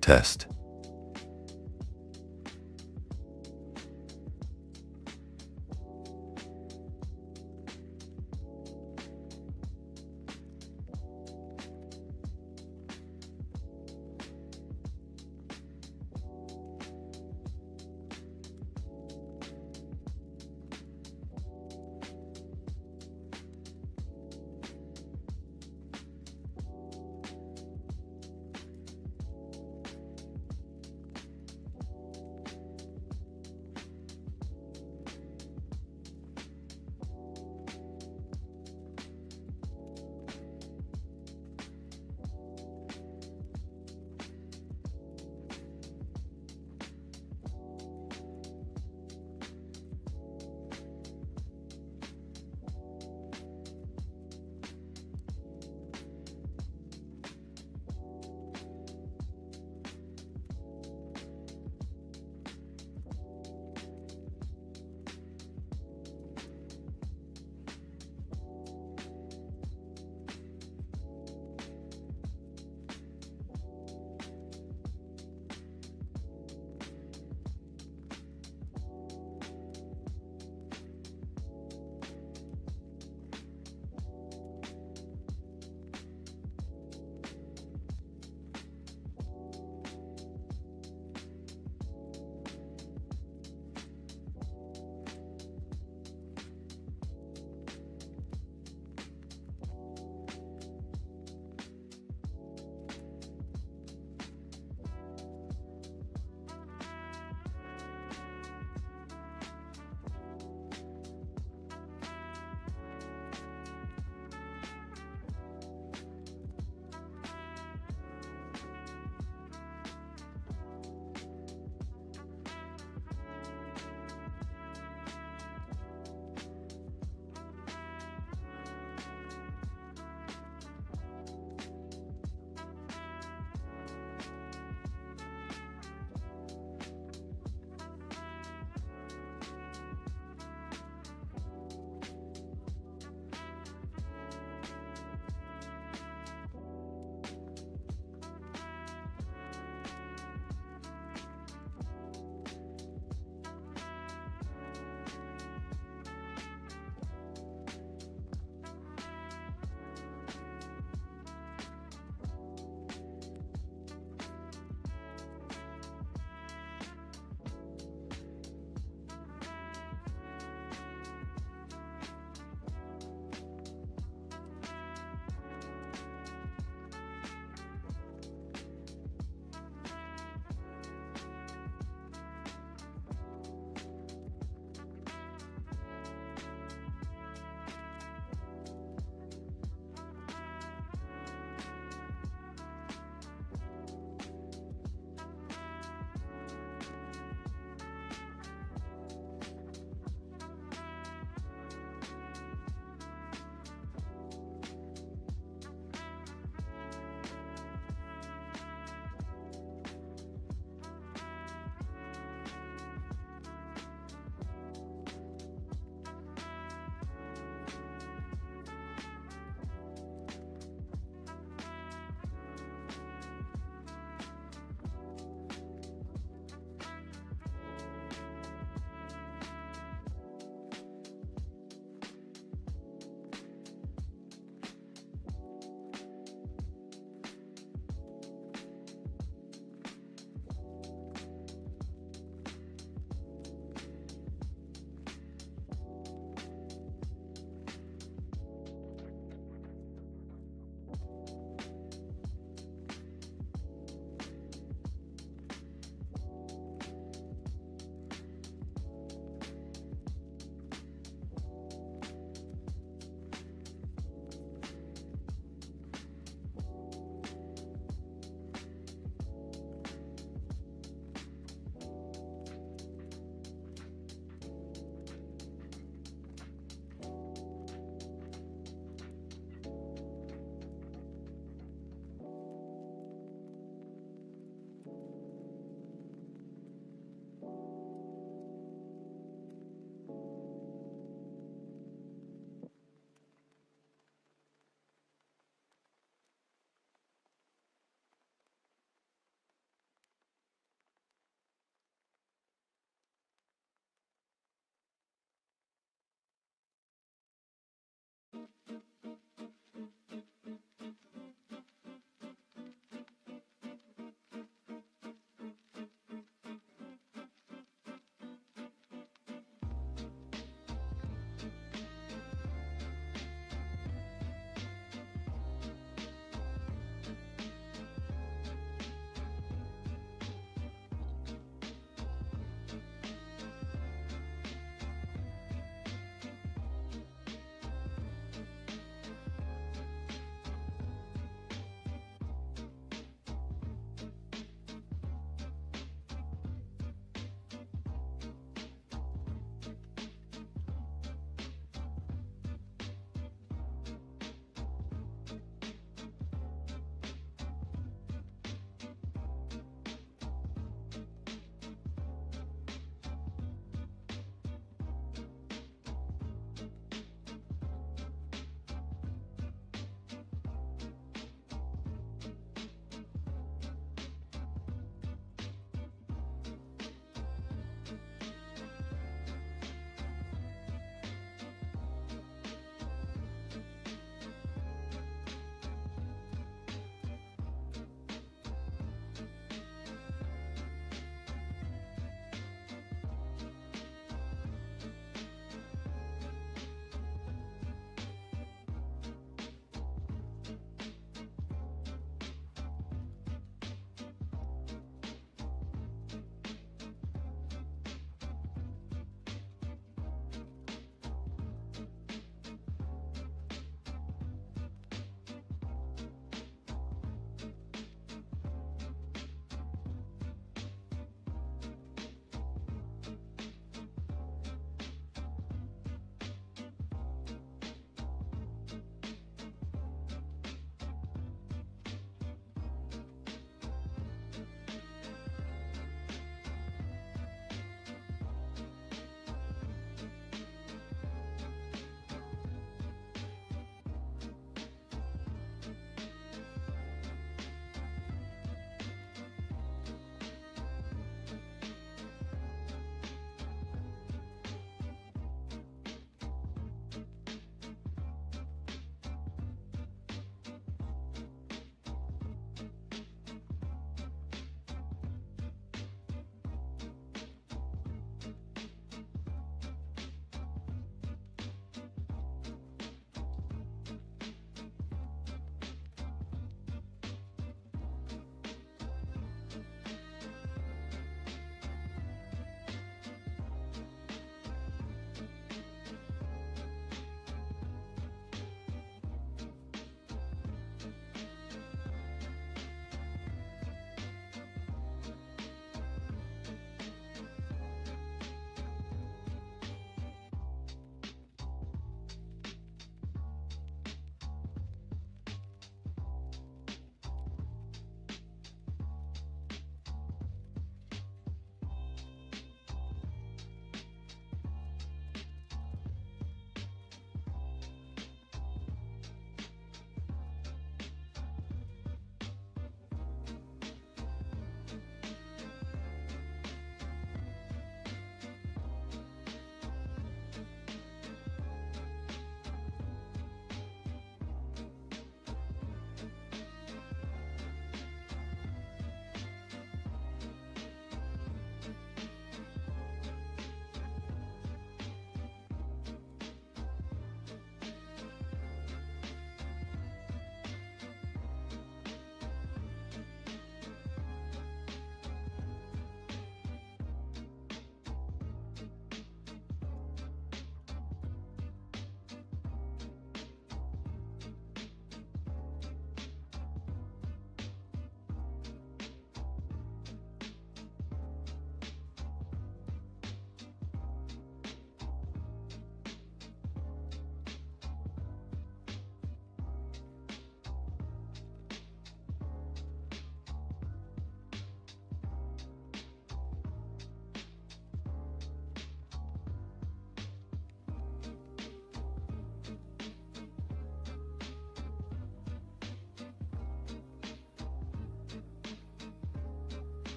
test.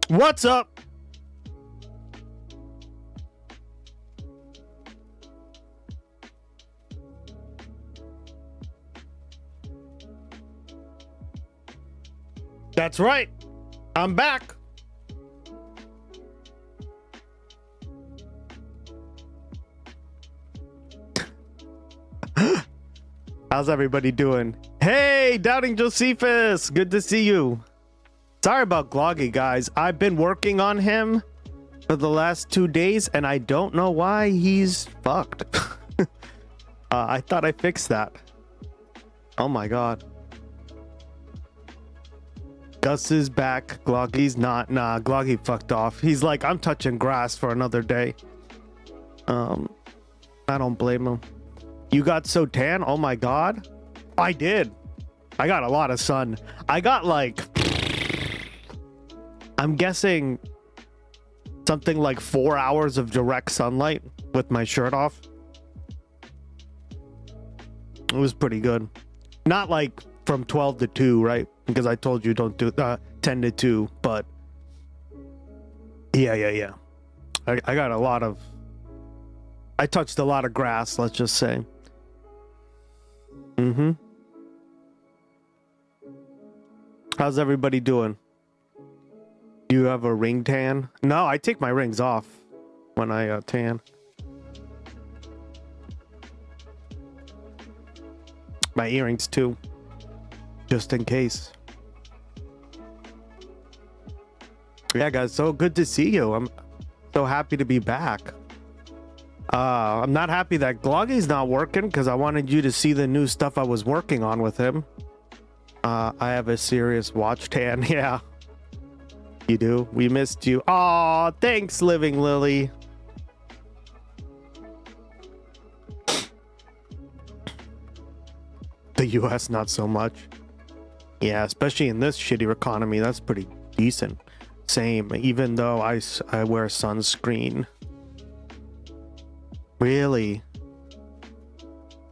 What's up? That's right. I'm back. How's everybody doing? Hey, Doubting Josephus. Good to see you. Sorry about Gloggy, guys. I've been working on him for the last 2 days, and I don't know why he's fucked. I thought I fixed that. Oh my god. Gus is back. Gloggy's not. Nah, Gloggy fucked off. He's like, I'm touching grass for another day. I don't blame him. You got so tan? Oh my god. I did. I got a lot of sun. I got like, I'm guessing something like 4 hours of direct sunlight with my shirt off. It was pretty good. Not like from 12 to 2, right? Because I told you don't do 10 to 2, but yeah. I got a lot of, I touched a lot of grass, let's just say. How's everybody doing? You have a ring tan? No, I take my rings off when I tan. My earrings too, just in case. Yeah, guys, so good to see you. I'm so happy to be back. I'm not happy that Gloggy's not working because I wanted you to see the new stuff I was working on with him. I have a serious watch tan. Yeah, you do. We missed you. Aw, thanks, Living Lily. The US, not so much. Yeah, especially in this shitty economy, that's pretty decent. Same, even though I wear sunscreen. Really?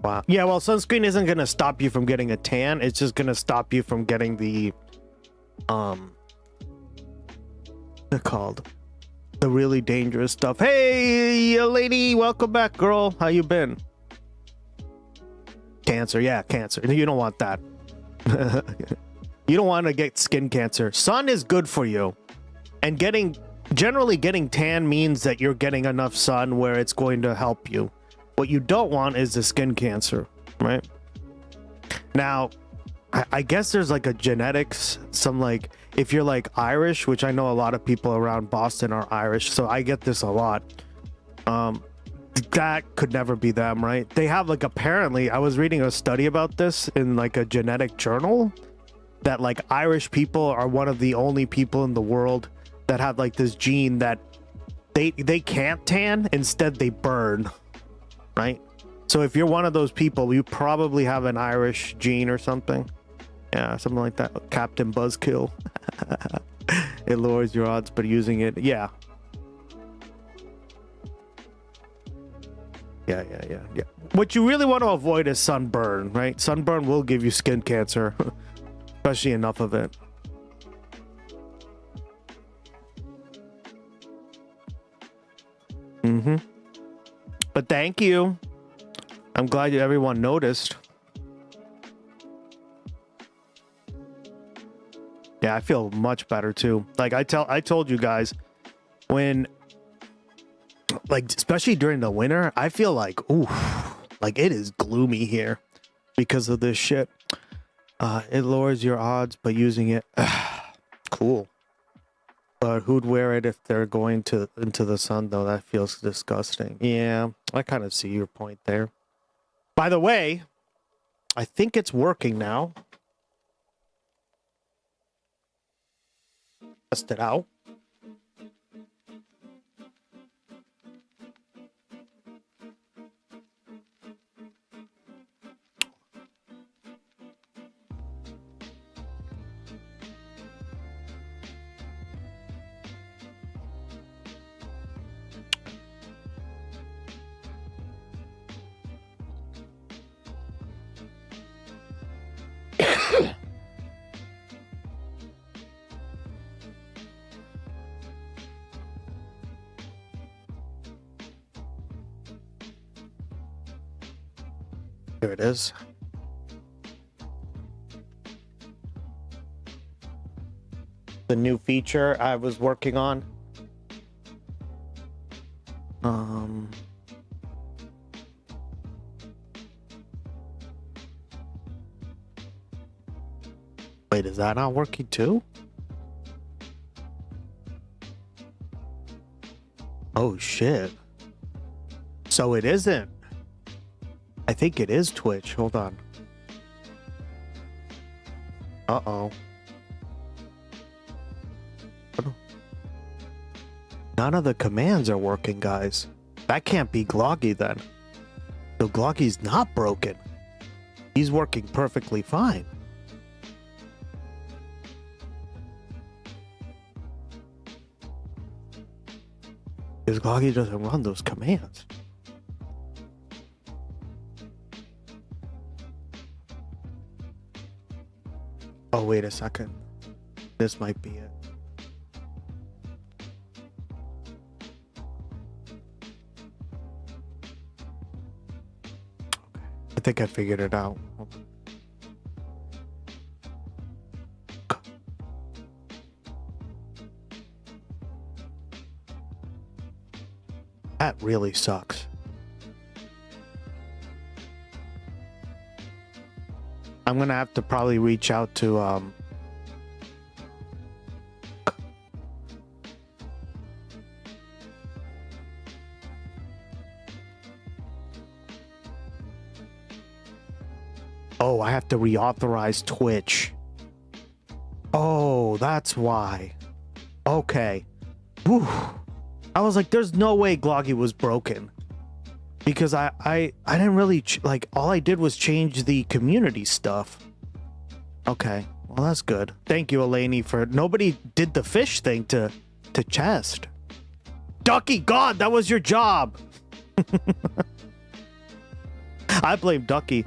Wow. Yeah, well, sunscreen isn't going to stop you from getting a tan. It's just going to stop you from getting the, what's it called? The really dangerous stuff. Hey, lady, welcome back, girl. How you been? Cancer, yeah, cancer. You don't want that. You don't want to get skin cancer. Sun is good for you. And generally getting tan means that you're getting enough sun where it's going to help you. What you don't want is the skin cancer, right? Now, I guess there's like a genetics, some like, if you're like Irish, which I know a lot of people around Boston are Irish, so I get this a lot. That could never be them, right? They have like, apparently, I was reading a study about this in like a genetic journal, that like Irish people are one of the only people in the world that have like this gene that they can't tan, instead they burn, right? So if you're one of those people, you probably have an Irish gene or something. Yeah, something like that. Captain Buzzkill. It lowers your odds, but using it, yeah. Yeah. What you really want to avoid is sunburn, right? Sunburn will give you skin cancer, especially enough of it. But thank you. I'm glad everyone noticed. Yeah, I feel much better too. Like I told you guys, when, like, especially during the winter, I feel like, ooh, like it is gloomy here because of this shit. It lowers your odds by using it. Cool. But who'd wear it if they're going into the sun, though? That feels disgusting. Yeah, I kind of see your point there. By the way, I think it's working now. Test it out. There it is. The new feature I was working on. Wait, is that not working too? Oh shit. So it isn't. I think it is Twitch. Hold on. Uh-oh. None of the commands are working, guys. That can't be Gloggy then. So Gloggy's not broken. He's working perfectly fine. Because Gloggy doesn't run those commands. Oh, wait a second. This might be it. I think I figured it out. That really sucks. I'm gonna have to probably reach out to oh, I have to reauthorize Twitch. Oh, that's why. Okay. Whew. I was like, there's no way Gloggy was broken. Because I didn't really, like, all I did was change the community stuff. Okay, well, that's good. Thank you, Elaney, for... Nobody did the fish thing to chest. Ducky, God, that was your job! I blame Ducky.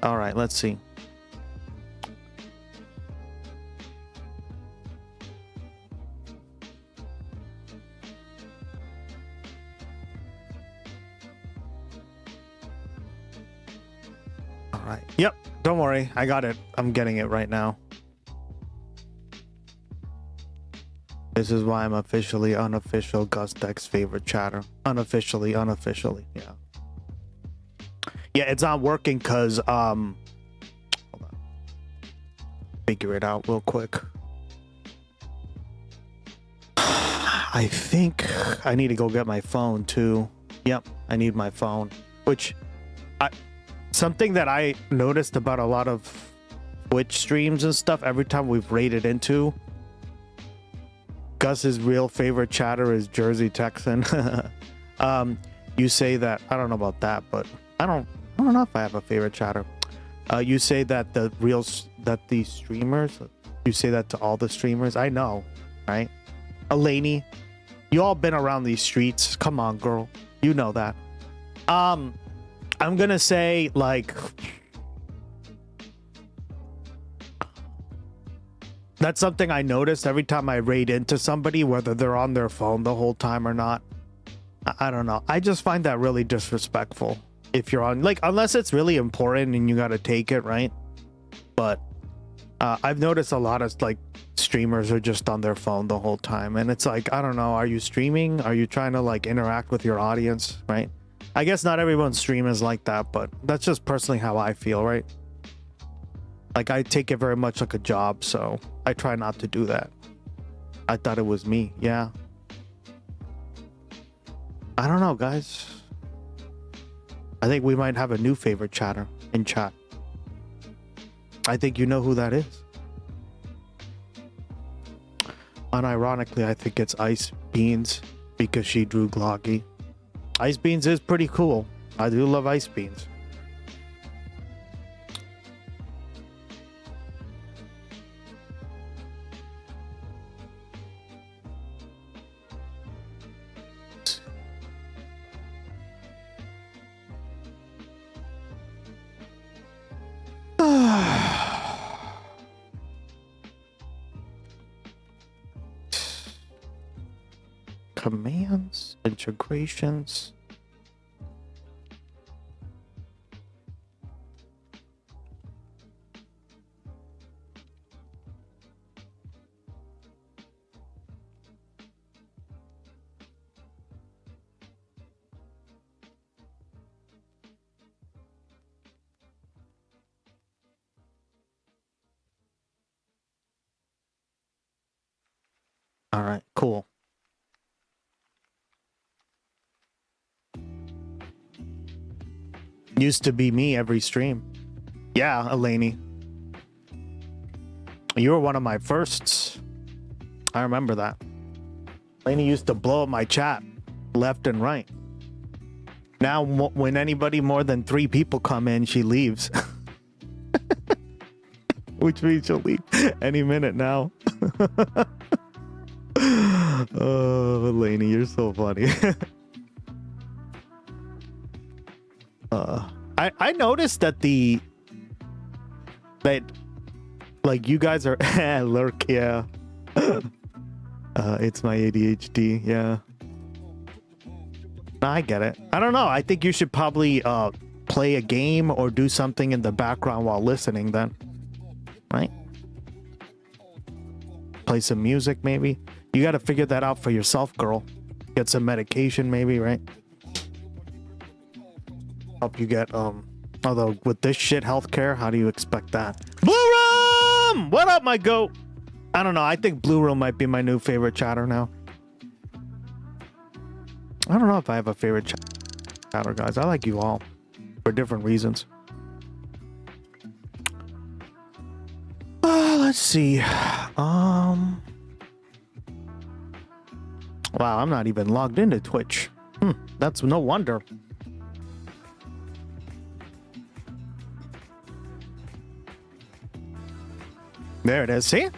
All right, let's see. All right. Yep. Don't worry. I got it. I'm getting it right now. This is why I'm officially unofficial Gustx favorite chatter. Unofficially. Yeah. Yeah, it's not working because hold on. Figure it out real quick. I think I need to go get my phone too. Yep, I need my phone. Which something that I noticed about a lot of Twitch streams and stuff, every time we've raided into, Gus's real favorite chatter is Jersey Texan. You say that, I don't know about that, but I don't know if I have a favorite chatter. You say that the streamers, you say that to all the streamers. I know, right? Elaney, you all been around these streets. Come on, girl. You know that. I'm gonna say, like, that's something I noticed every time I raid into somebody, whether they're on their phone the whole time or not. I don't know. I just find that really disrespectful. If you're on, like, unless it's really important and you gotta take it, right? But I've noticed a lot of, like, streamers are just on their phone the whole time, and it's like, I don't know, are you streaming? Are you trying to, like, interact with your audience, right? I guess not everyone's stream is like that, but that's just personally how I feel, right? Like, I take it very much like a job, so I try not to do that. I thought it was me. Yeah. I don't know, guys. I think we might have a new favorite chatter in chat. I think you know who that is. Unironically, I think it's Ice Beans because she drew Gloggy. Ice Beans is pretty cool. I do love Ice Beans. Commands, integrations. All right, cool. Used to be me every stream. Yeah, Elaney. You were one of my firsts. I remember that. Elaney used to blow up my chat left and right. Now, when anybody more than 3 people come in, she leaves. Which means she'll leave any minute now. Oh, Elaney, you're so funny. I noticed that like you guys are lurk, yeah. It's my ADHD, yeah. I get it. I don't know. I think you should probably play a game or do something in the background while listening then. Right? Play some music maybe. You got to figure that out for yourself, girl. Get some medication maybe, right? Help you get although with this shit healthcare, how do you expect that? Blue Room! What up, my goat? I don't know. I think Blue Room might be my new favorite chatter now. I don't know if I have a favorite chatter, guys. I like you all for different reasons. Let's see. Wow, I'm not even logged into Twitch. That's no wonder. There it is. See?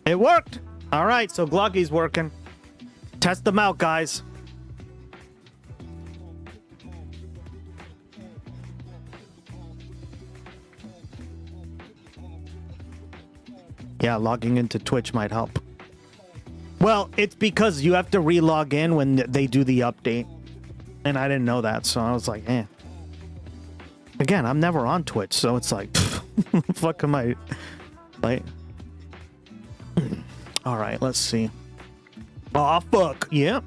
It worked. All right, so Gloggy's working. Test them out, guys. Yeah, logging into Twitch might help. Well, it's because you have to re-log in when they do the update. And I didn't know that, so I was like, eh. Again, I'm never on Twitch, so it's like, fuck am I... Like... All right, let's see. Oh, fuck. Yeah.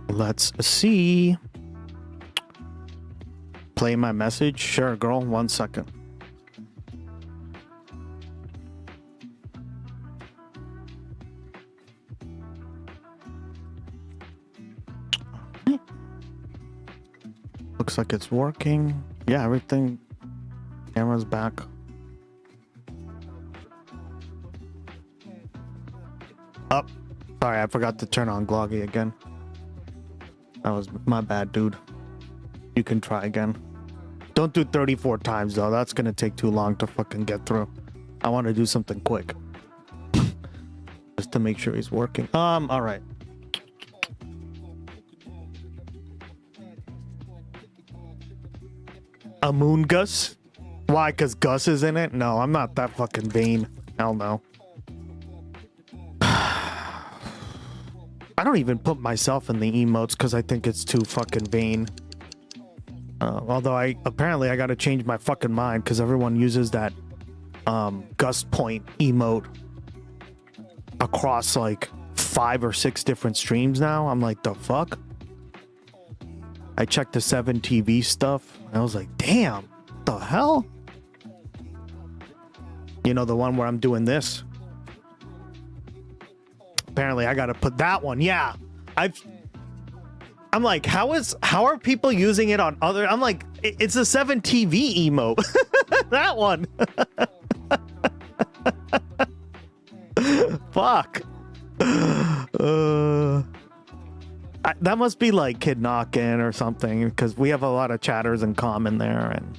Let's see. Play my message. Sure, girl. 1 second. Looks like it's working. Yeah, everything. Camera's back. Oh, sorry, I forgot to turn on Gloggy again. That was my bad, dude. You can try again. Don't do 34 times, though. That's gonna take too long to fucking get through. I want to do something quick. Just to make sure he's working. All right. A moon Gus? Why? Because Gus is in it? No, I'm not that fucking vain. Hell no. I don't even put myself in the emotes because I think it's too fucking vain. Although apparently I gotta change my fucking mind because everyone uses that Gus point emote across like 5 or 6 different streams now. I'm like, the fuck? I checked the 7 TV stuff. And I was like, damn, what the hell? You know, the one where I'm doing this. Apparently, I gotta put that one. Yeah, I'm like, how are people using it on other? I'm like, it's a 7 TV emote. That one. Fuck. That must be like Kid Knockin' or something, because we have a lot of chatters in common there. And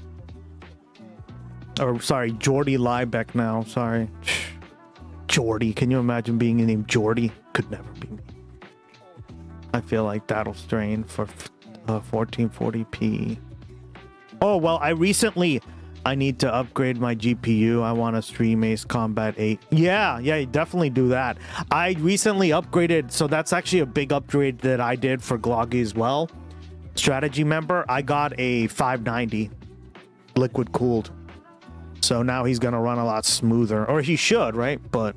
or sorry, Jordy Liebeck now. Sorry, Jordy. Can you imagine being named Jordy? Could never be me. I feel like that'll strain for 1440p. Oh well, I need to upgrade my GPU. I want to stream Ace Combat 8. Yeah, definitely do that. I recently upgraded, so that's actually a big upgrade that I did for Gloggy as well. Strategy member, I got a 590 liquid cooled. So now he's going to run a lot smoother, or he should, right? But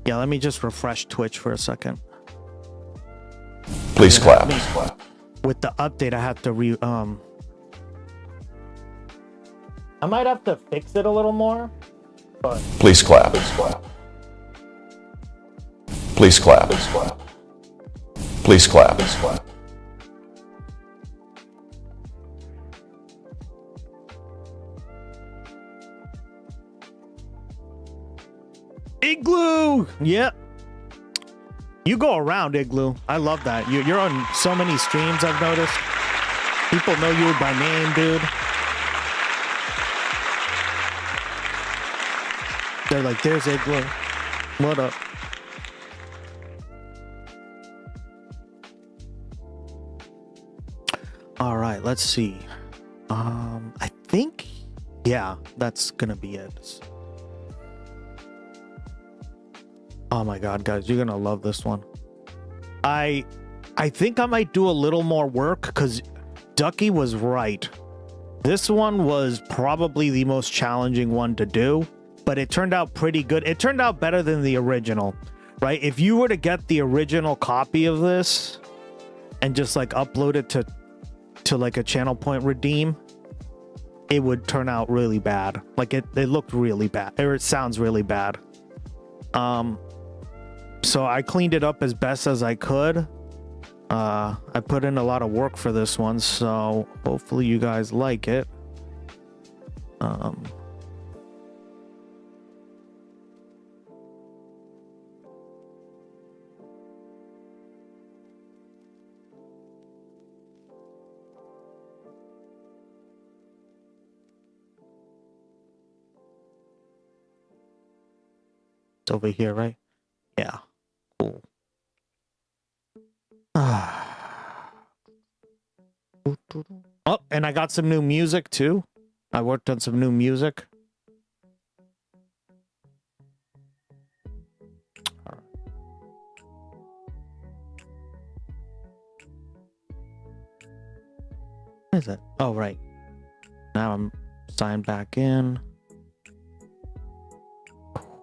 Yeah, let me just refresh Twitch for a second. Please clap. With the update, I have to I might have to fix it a little more, but Please clap. Please clap. Please clap. Igloo! Yep. You go around, Igloo. I love that. You're on so many streams, I've noticed. People know you by name, dude. They're like, there's Igloo. What up? All right, let's see. I think, yeah, that's gonna be it. Oh my god, guys, you're gonna love this one. I think I might do a little more work because Ducky was right. This one was probably the most challenging one to do, but it turned out pretty good. It turned out better than the original, right? If you were to get the original copy of this and just like upload it to like a channel point redeem, it would turn out really bad. Like it looked really bad, or it sounds really bad. So I cleaned it up as best as I could. I put in a lot of work for this one, so hopefully you guys like it. It's over here, right? Yeah. Cool. Oh, and I got some new music too. I worked on some new music. What is it? Oh, right. Now I'm signed back in.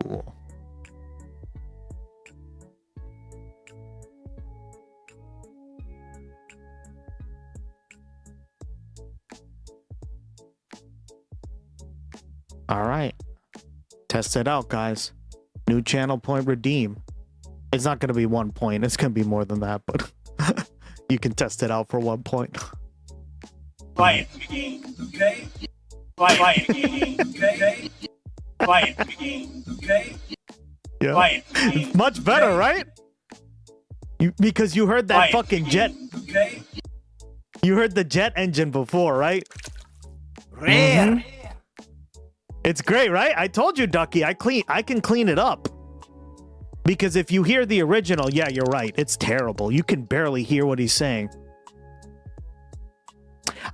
Cool. All right. Test it out, guys. New channel point redeem. It's not going to be 1 point. It's going to be more than that, but you can test it out for 1 point. Fight begin, okay? Fight begin, okay? Fight begin, okay? Yeah. Fight It's much better, right? Because you heard that fucking jet. Okay? You heard the jet engine before, right? Rare. It's great, right? I told you, Ducky, I can clean it up. Because if you hear the original, yeah, you're right. It's terrible. You can barely hear what he's saying.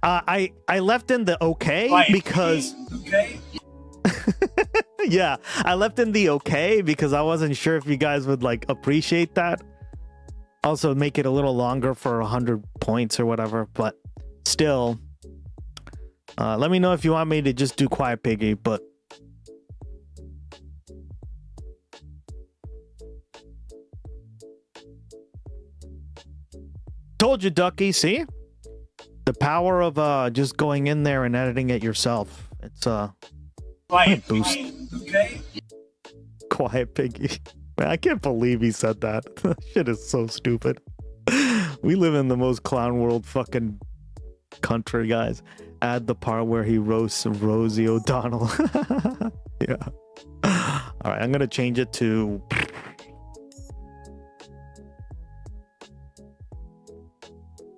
I left in the okay because Okay? yeah, I left in the okay because I wasn't sure if you guys would like appreciate that. Also make it a little longer for 100 points or whatever, but still let me know if you want me to just do Quiet Piggy, but told you, Ducky, see? The power of just going in there and editing it yourself. It's Fight boost. begin, okay? Quiet Piggy. Man, I can't believe he said that. That shit is so stupid. We live in the most clown world fucking country, guys. Add the part where he roasts Rosie O'Donnell. Yeah. All right, I'm gonna change it to.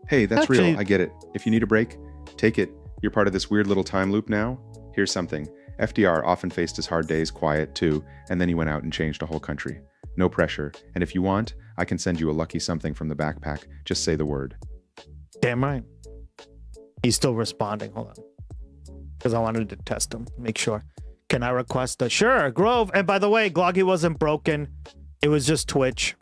Hey, that's Actually- real. I get it. If you need a break, take it. You're part of this weird little time loop now. Here's something. FDR often faced his hard days quiet too, and then he went out and changed a whole country. No pressure. And if you want, I can send you a lucky something from the backpack. Just say the word. Damn right. He's still responding. Hold on. Because I wanted to test him. Make sure. Can I request a... Sure, Grove. And by the way, Gloggy wasn't broken. It was just Twitch.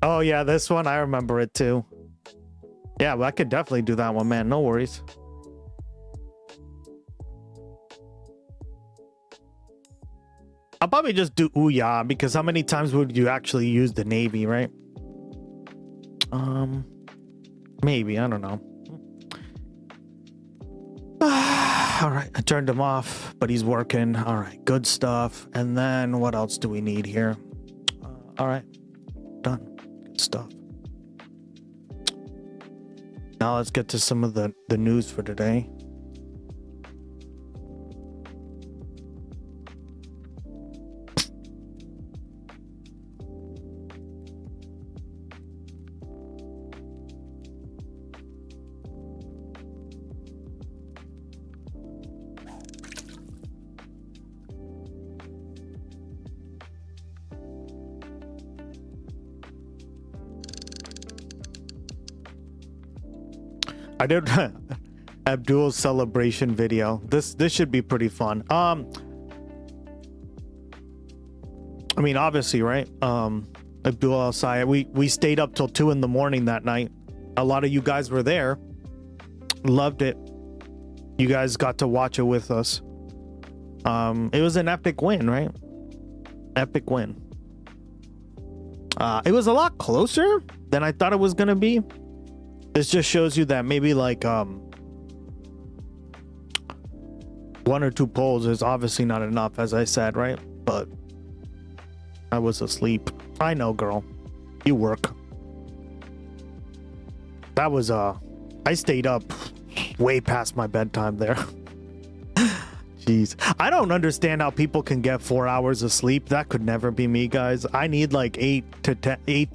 Oh, yeah, this one. I remember it, too. Yeah, well, I could definitely do that one, man. No worries. I'll probably just do Ouya, because how many times would you actually use the Navy, right? Maybe, I don't know. All right, I turned him off, but he's working. All right, good stuff. And then what else do we need here? All right, done. Good stuff. Now let's get to some of the news for today. I did Abdul's celebration video. This should be pretty fun. I mean, obviously, right? Abdul Al Sayed, we stayed up till 2 in the morning that night. A lot of you guys were there. Loved it. You guys got to watch it with us. It was an epic win, right? Epic win. It was a lot closer than I thought it was gonna be. This just shows you that maybe like 1 or 2 polls is obviously not enough, as I said, right? But I was asleep. I know, girl. You work. That was I stayed up way past my bedtime there. Jeez. I don't understand how people can get 4 hours of sleep. That could never be me, guys. I need like 8 to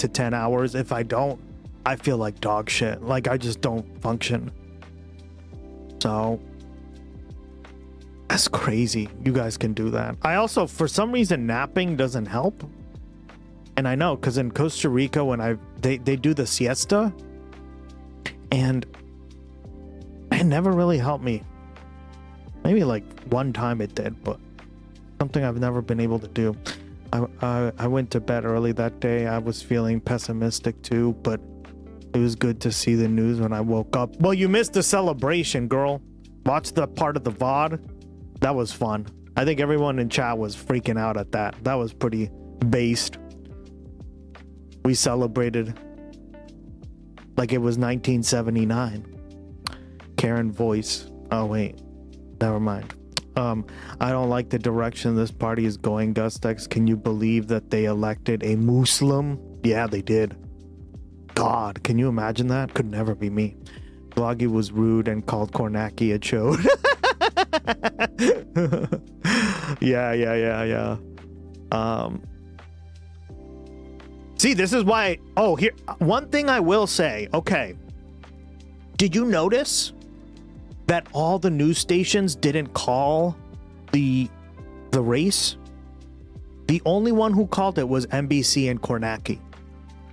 10 hours. If I don't, I feel like dog shit. Like I just don't function. So that's crazy. You guys can do that. I also, for some reason, napping doesn't help. And I know, because in Costa Rica, when they do the siesta, and it never really helped me. Maybe like one time it did, but something I've never been able to do. I went to bed early that day. I was feeling pessimistic too, but it was good to see the news when I woke up. Well, you missed the celebration, girl. Watch the part of the VOD. That was fun. I think everyone in chat was freaking out at that. That was pretty based. We celebrated like it was 1979. Karen voice. Oh, wait. Never mind. I don't like the direction this party is going, Gustx. Can you believe that they elected a Muslim? Yeah, they did. God, can you imagine that? Could never be me. Vloggy was rude and called Kornacki a chode. Yeah. See, this is why. Oh, here. One thing I will say. Okay. Did you notice that all the news stations didn't call the race? The only one who called it was NBC and Kornacki.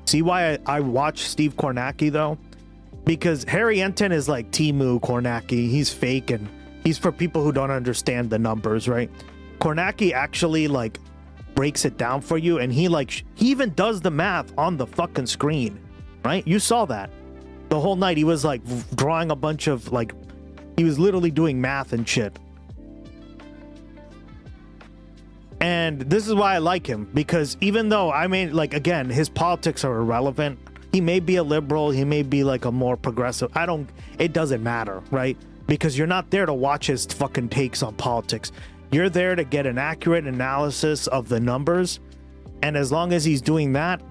See why I watch Steve Kornacki though? Because Harry Enten is like Timu Kornacki. He's fake and he's for people who don't understand the numbers, right? Kornacki actually like breaks it down for you, and he even does the math on the fucking screen, right? You saw that the whole night. He was like drawing a bunch of like, he was literally doing math and shit. And this is why I like him, because even though, I mean, like, again, his politics are irrelevant. He may be a liberal, he may be like a more progressive. It doesn't matter, right? Because you're not there to watch his fucking takes on politics. You're there to get an accurate analysis of the numbers. And as long as he's doing that,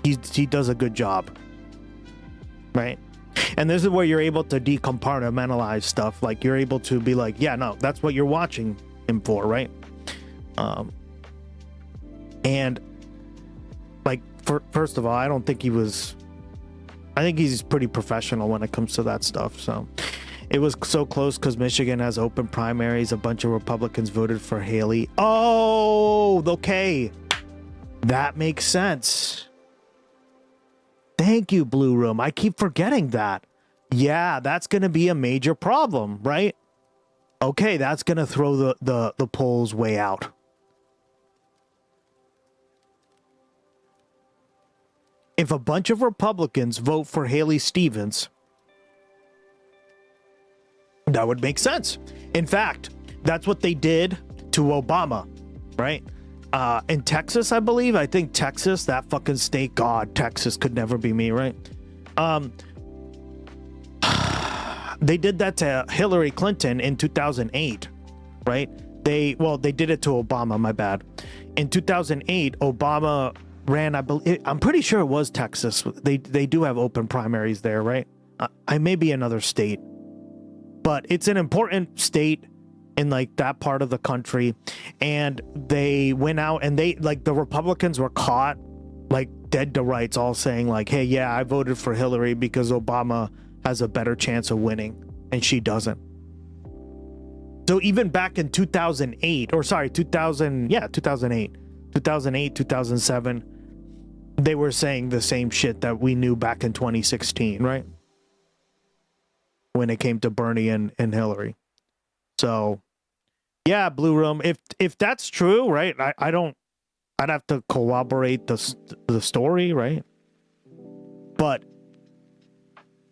he does a good job, right? And this is where you're able to decompartmentalize stuff. Like, you're able to be like, yeah, no, that's what you're watching him for, right? And like, first of all, I don't think he was, I think he's pretty professional when it comes to that stuff. So it was so close because Michigan has open primaries. A bunch of Republicans voted for Haley. Oh, okay. That makes sense. Thank you, Blue Room. I keep forgetting that. Yeah, that's going to be a major problem, right? Okay, that's going to throw the polls way out. If a bunch of Republicans vote for Haley Stevens, that would make sense. In fact, that's what they did to Obama, right? In Texas, I believe. I think Texas, that fucking state, God, Texas could never be me, right? They did that to Hillary Clinton in 2008, right? They did it to Obama, my bad. In 2008, Obama ran, I'm pretty sure it was Texas. They do have open primaries there, right? I may be another state, but it's an important state in like that part of the country. And they went out and they, like, the Republicans were caught like dead to rights, all saying like, hey, yeah, I voted for Hillary because Obama has a better chance of winning and she doesn't. So even back in 2008, 2008, 2007, they were saying the same shit that we knew back in 2016, right? When it came to Bernie and Hillary. So yeah, Blue Room, if that's true, right? I'd have to corroborate the story, right? But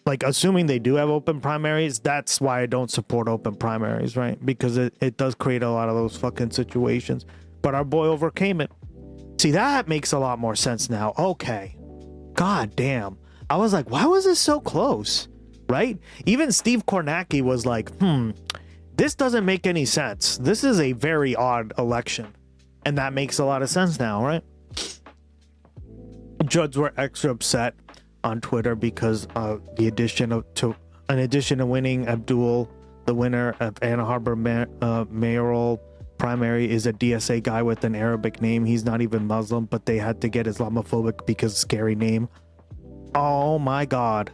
like, assuming they do have open primaries, that's why I don't support open primaries, right? Because it does create a lot of those fucking situations. But our boy overcame it. See, that makes a lot more sense now. Okay. God damn. I was like, why was this so close? Right? Even Steve Kornacki was like, this doesn't make any sense. This is a very odd election. And that makes a lot of sense now, right? Judges were extra upset on Twitter because in addition to winning, Abdul, the winner of Ann Arbor mayoral primary, is a DSA guy with an Arabic name. He's not even Muslim, but they had to get Islamophobic because scary name. Oh my god.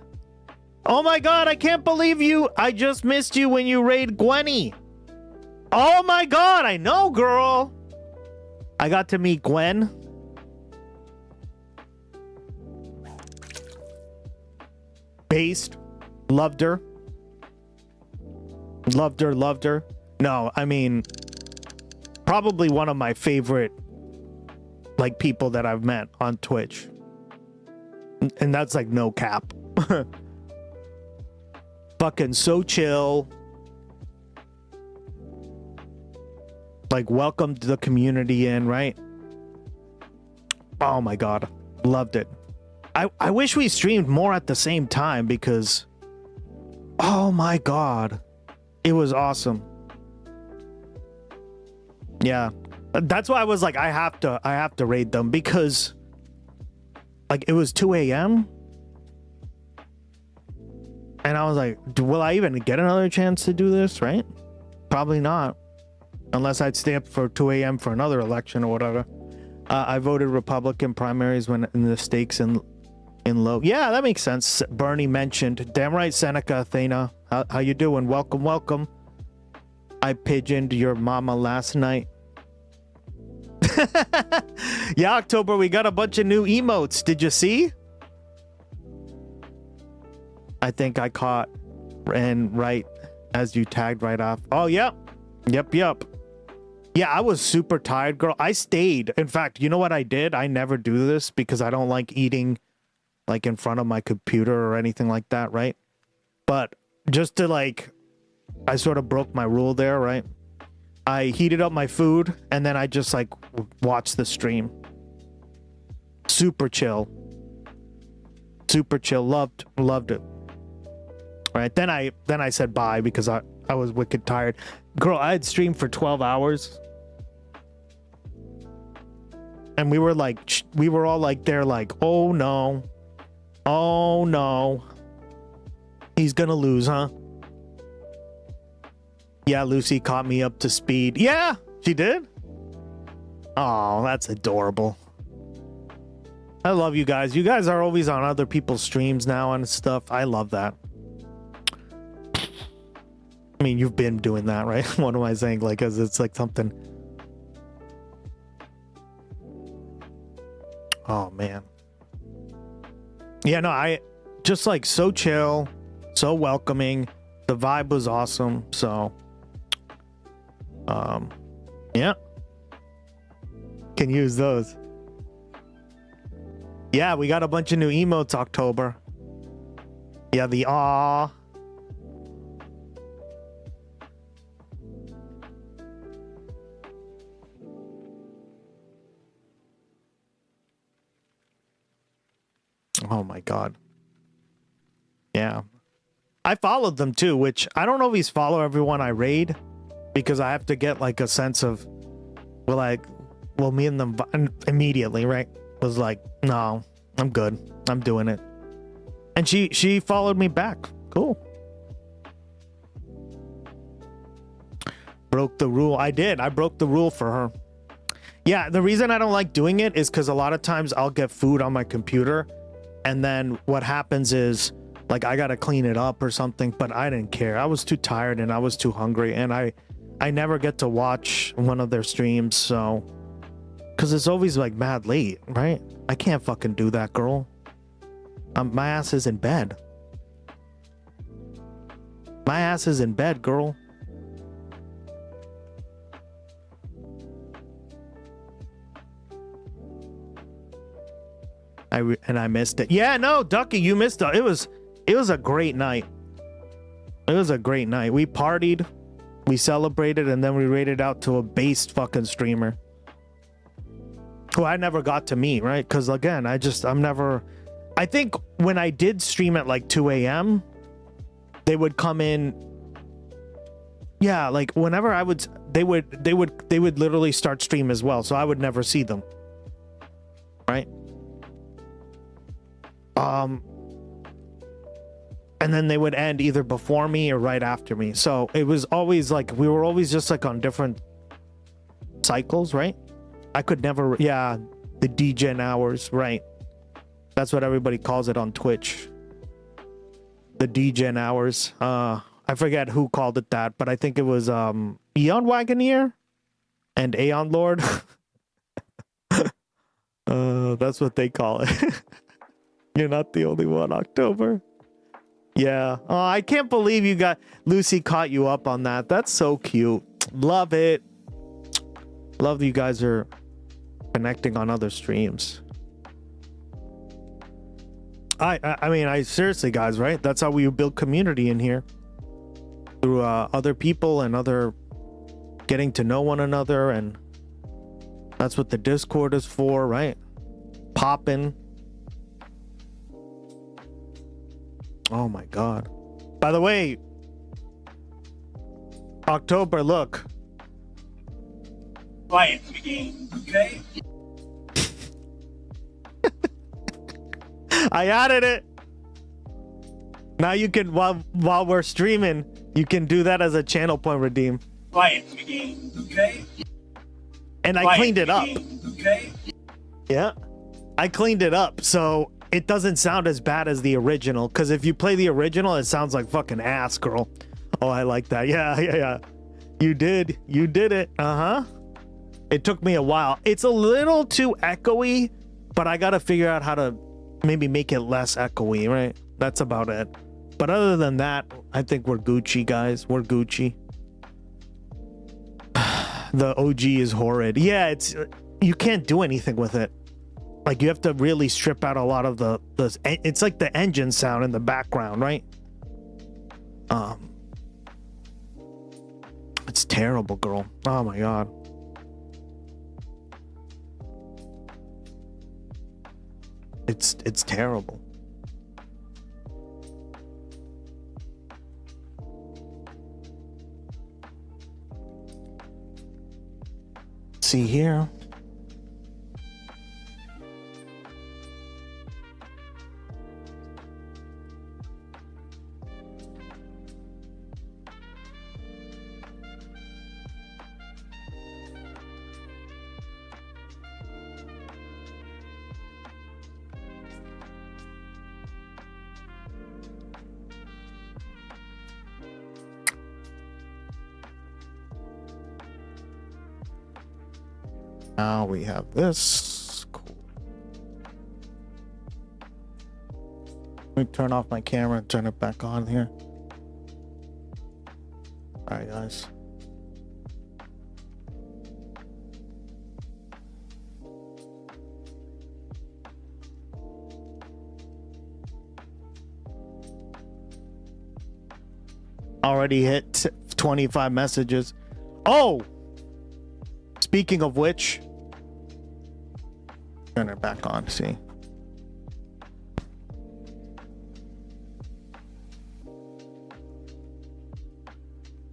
Oh my god, I can't believe you. I just missed you when you raid Gwenny. Oh my god, I know, girl. I got to meet Gwen. Based. Loved her. Loved her. No, I mean, probably one of my favorite, like, people that I've met on Twitch. And that's like no cap. Fucking so chill. Like, welcomed the community in, right? Oh my god. Loved it. I wish we streamed more at the same time because, oh my god, it was awesome. Yeah, that's why I was like, I have to raid them, because like it was 2 a.m. and I was like, will I even get another chance to do this? Right? Probably not, unless I'd stay up for 2 a.m. for another election or whatever. I voted Republican primaries when in the stakes in low. Yeah, that makes sense. Bernie mentioned. Damn right, Seneca Athena. How you doing? Welcome. I pigeoned your mama last night. Yeah, October, we got a bunch of new emotes. Did you see? I think I caught and right as you tagged right off. Oh, yep. Yeah, I was super tired, girl. I stayed. In fact, you know what I did? I never do this because I don't like eating like in front of my computer or anything like that, right? But just to like, I sort of broke my rule there, right? I heated up my food and then I just like watched the stream. Super chill. Loved it. All right, then I said bye because I was wicked tired. Girl, I had streamed for 12 hours. And we were all like there like, oh no. He's gonna lose, huh? Yeah, Lucy caught me up to speed. Yeah, she did. Oh, that's adorable. I love you guys. You guys are always on other people's streams now and stuff. I love that. I mean, you've been doing that, right? What am I saying? Like, 'cause it's like something. Oh man. Yeah, no, I just like so chill, so welcoming. The vibe was awesome. So, yeah, can use those. Yeah, we got a bunch of new emotes October. Yeah, the aw. Oh my God. Yeah. I followed them too, which I don't always follow everyone I raid because I have to get like a sense of, will me and them immediately, right? Was like, no, I'm good. I'm doing it. And she followed me back. Cool. Broke the rule. I did. I broke the rule for her. Yeah, the reason I don't like doing it is because a lot of times I'll get food on my computer and then what happens is like I gotta clean it up or something, but I didn't care. I was too tired and I was too hungry, and I never get to watch one of their streams, so because it's always like mad late, right? I can't fucking do that, girl. My ass is in bed. My ass is in bed, girl. I missed it. Yeah, no, Ducky, you missed it. It was a great night. It was a great night. We partied, we celebrated, and then we raided out to a based fucking streamer who I never got to meet, right? Because again, I think when I did stream at like 2 a.m., they would come in. Yeah, like whenever I would, they would literally start stream as well, so I would never see them, right? And then they would end either before me or right after me. So it was always like, we were always just like on different cycles, right? I could never, yeah, the DGen hours, right? That's what everybody calls it on Twitch. The DGen hours. I forget who called it that, but I think it was Eon Wagoneer and Aeon Lord. That's what they call it. You're not the only one, October. Yeah. Oh, I can't believe you got Lucy caught you up on that. That's so cute. Love it. Love that you guys are connecting on other streams. I mean, seriously, guys, right? That's how we build community in here. Through other people and other getting to know one another, and that's what the Discord is for, right? Popping. Oh my God. By the way, October, look. Quiet again, okay? I added it. Now you can, while we're streaming, you can do that as a channel point redeem. Quiet again, okay? And I cleaned it up. Okay? Yeah. I cleaned it up, so it doesn't sound as bad as the original, because if you play the original, it sounds like fucking ass, girl. Oh, I like that. Yeah. You did it. It took me a while. It's a little too echoey, but I gotta figure out how to maybe make it less echoey, right? That's about it. But other than that, I think we're Gucci, guys. We're Gucci. The OG is horrid. Yeah, you can't do anything with it. Like, you have to really strip out a lot of the it's like the engine sound in the background, right? It's terrible, girl. Oh my God. It's terrible. See here. Now we have this. Cool. Let me turn off my camera and turn it back on here. All right, guys. Already hit 25 messages. Oh! Speaking of which, turn it back on, see.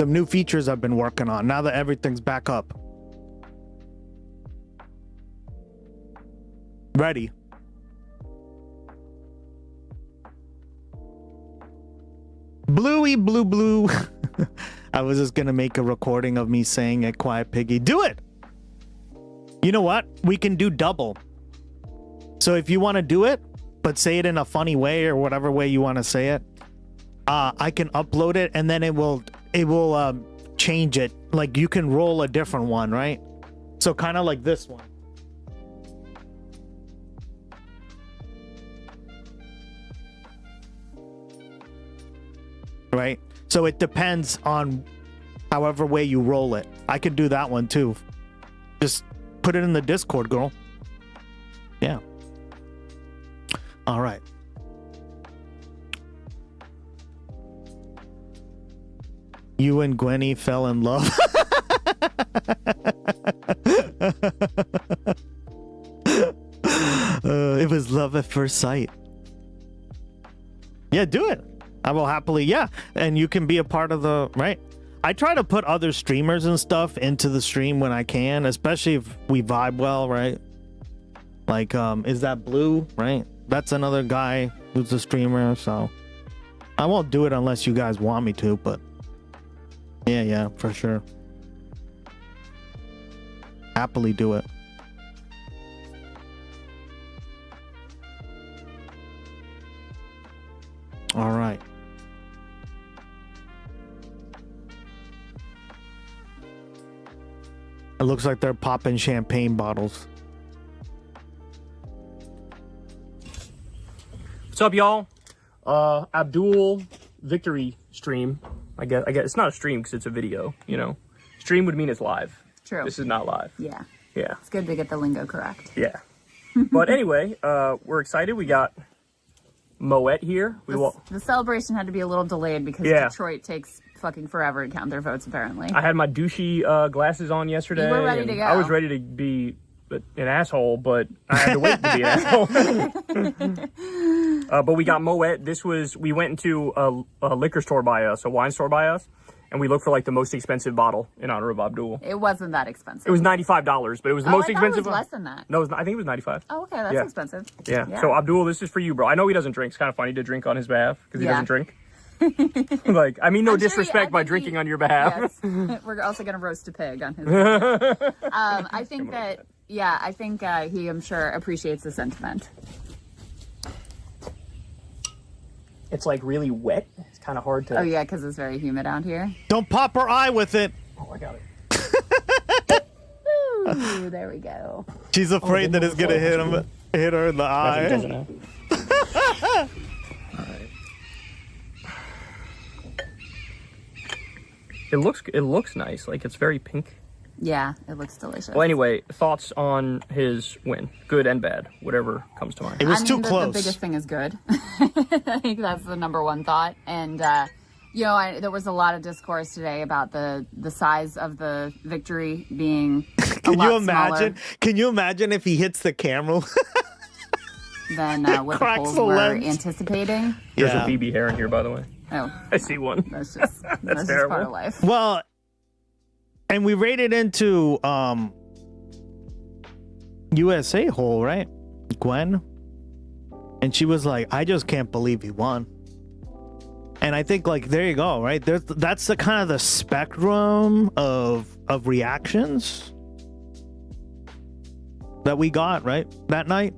some new features I've been working on now that everything's back up. Ready. Bluey blue blue. I was just gonna make a recording of me saying it, Quiet Piggy. Do it! You know what? We can do double. So if you want to do it, but say it in a funny way or whatever way you want to say it, I can upload it and then it will change it. Like you can roll a different one, right? So kind of like this one. Right? So it depends on however way you roll it. I could do that one too. Just put it in the Discord, girl. Yeah. All right. You and Gwenny fell in love. It was love at first sight. Yeah, do it. I will happily, yeah. And you can be a part of the, right? I try to put other streamers and stuff into the stream when I can, especially if we vibe well, right? Like, is that Blue, right? That's another guy who's a streamer, so I won't do it unless you guys want me to, but yeah, for sure. Happily do it. All right. It looks like they're popping champagne bottles. What's up, y'all? Abdul victory stream. I guess it's not a stream because it's a video. You know, stream would mean it's live. True. This is not live. Yeah. Yeah. It's good to get the lingo correct. Yeah. But anyway, we're excited. We got Moet here. The celebration had to be a little delayed because Detroit takes fucking forever to count their votes, apparently. I had my douchey glasses on yesterday. You were ready to go. I was ready to be an asshole, but I had to wait to be an asshole. But we got Moet. We went into a liquor store by us, a wine store by us, and we looked for like the most expensive bottle in honor of Abdul. It wasn't that expensive. It was $95, but it was the most expensive. It was less than that. No, I think it was $95. Oh, okay, that's expensive. Yeah. So Abdul, this is for you, bro. I know he doesn't drink. It's kind of funny to drink on his behalf because he doesn't drink. Like, I mean, no disrespect by drinking on your behalf. Yes. We're also gonna roast a pig on his behalf. I think that, I think he, I'm sure, appreciates the sentiment. It's like really wet. It's kind of hard to. Oh yeah, because it's very humid out here. Don't pop her eye with it. Oh, I got it. Ooh, there we go. She's afraid that it's gonna hit her in the eye. It doesn't know. It looks nice. Like it's very pink. Yeah, it looks delicious. Well, anyway, thoughts on his win, good and bad, whatever comes to mind. It was too close. The biggest thing is good. I think that's the number one thought. And there was a lot of discourse today about the size of the victory being a lot smaller. Can you imagine if he hits the camera? Than what the polls were anticipating. There's a BB hair in here, by the way. Oh, I see one. That's just that's just part of life. Well, and we rated into USA hole, right? Gwen. And she was like, I just can't believe he won. And I think, like, there you go, right? That's the kind of the spectrum of reactions that we got, right? That night.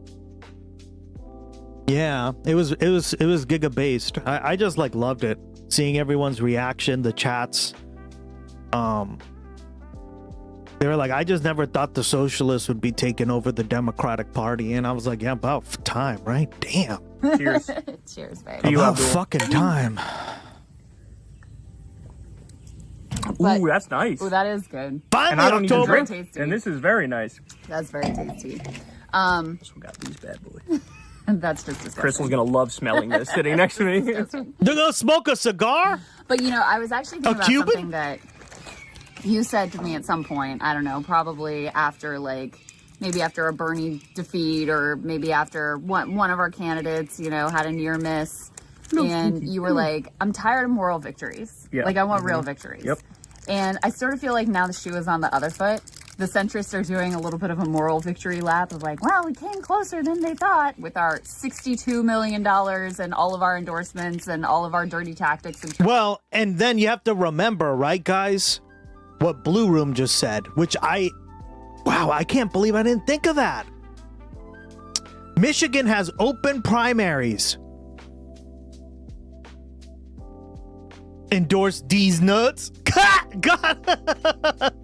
Yeah, it was giga based. I just like loved it. Seeing everyone's reaction, the chats. They were like, I just never thought the socialists would be taking over the Democratic Party. And I was like, yeah, about time, right? Damn. Cheers. Cheers, baby. About fucking time. But, ooh, that's nice. Ooh, that is good. Finally, and I don't October. even drink, and this is very nice. That's very tasty. So we got these bad boys. That's just disgusting. Crystal's gonna love smelling this sitting next to me. They're gonna smoke a cigar? But I was actually thinking about something that you said to me at some point. I don't know, probably after maybe after a Bernie defeat, or maybe after one of our candidates, had a near miss. And you were like, I'm tired of moral victories. Yeah. Like, I want real victories. Yep. And I sort of feel like now the shoe is on the other foot. The centrists are doing a little bit of a moral victory lap of like, well, we came closer than they thought with our $62 million and all of our endorsements and all of our dirty tactics. Well, and then you have to remember, right, guys, what Blue Room just said, which wow, I can't believe I didn't think of that. Michigan has open primaries. Endorse these nuts.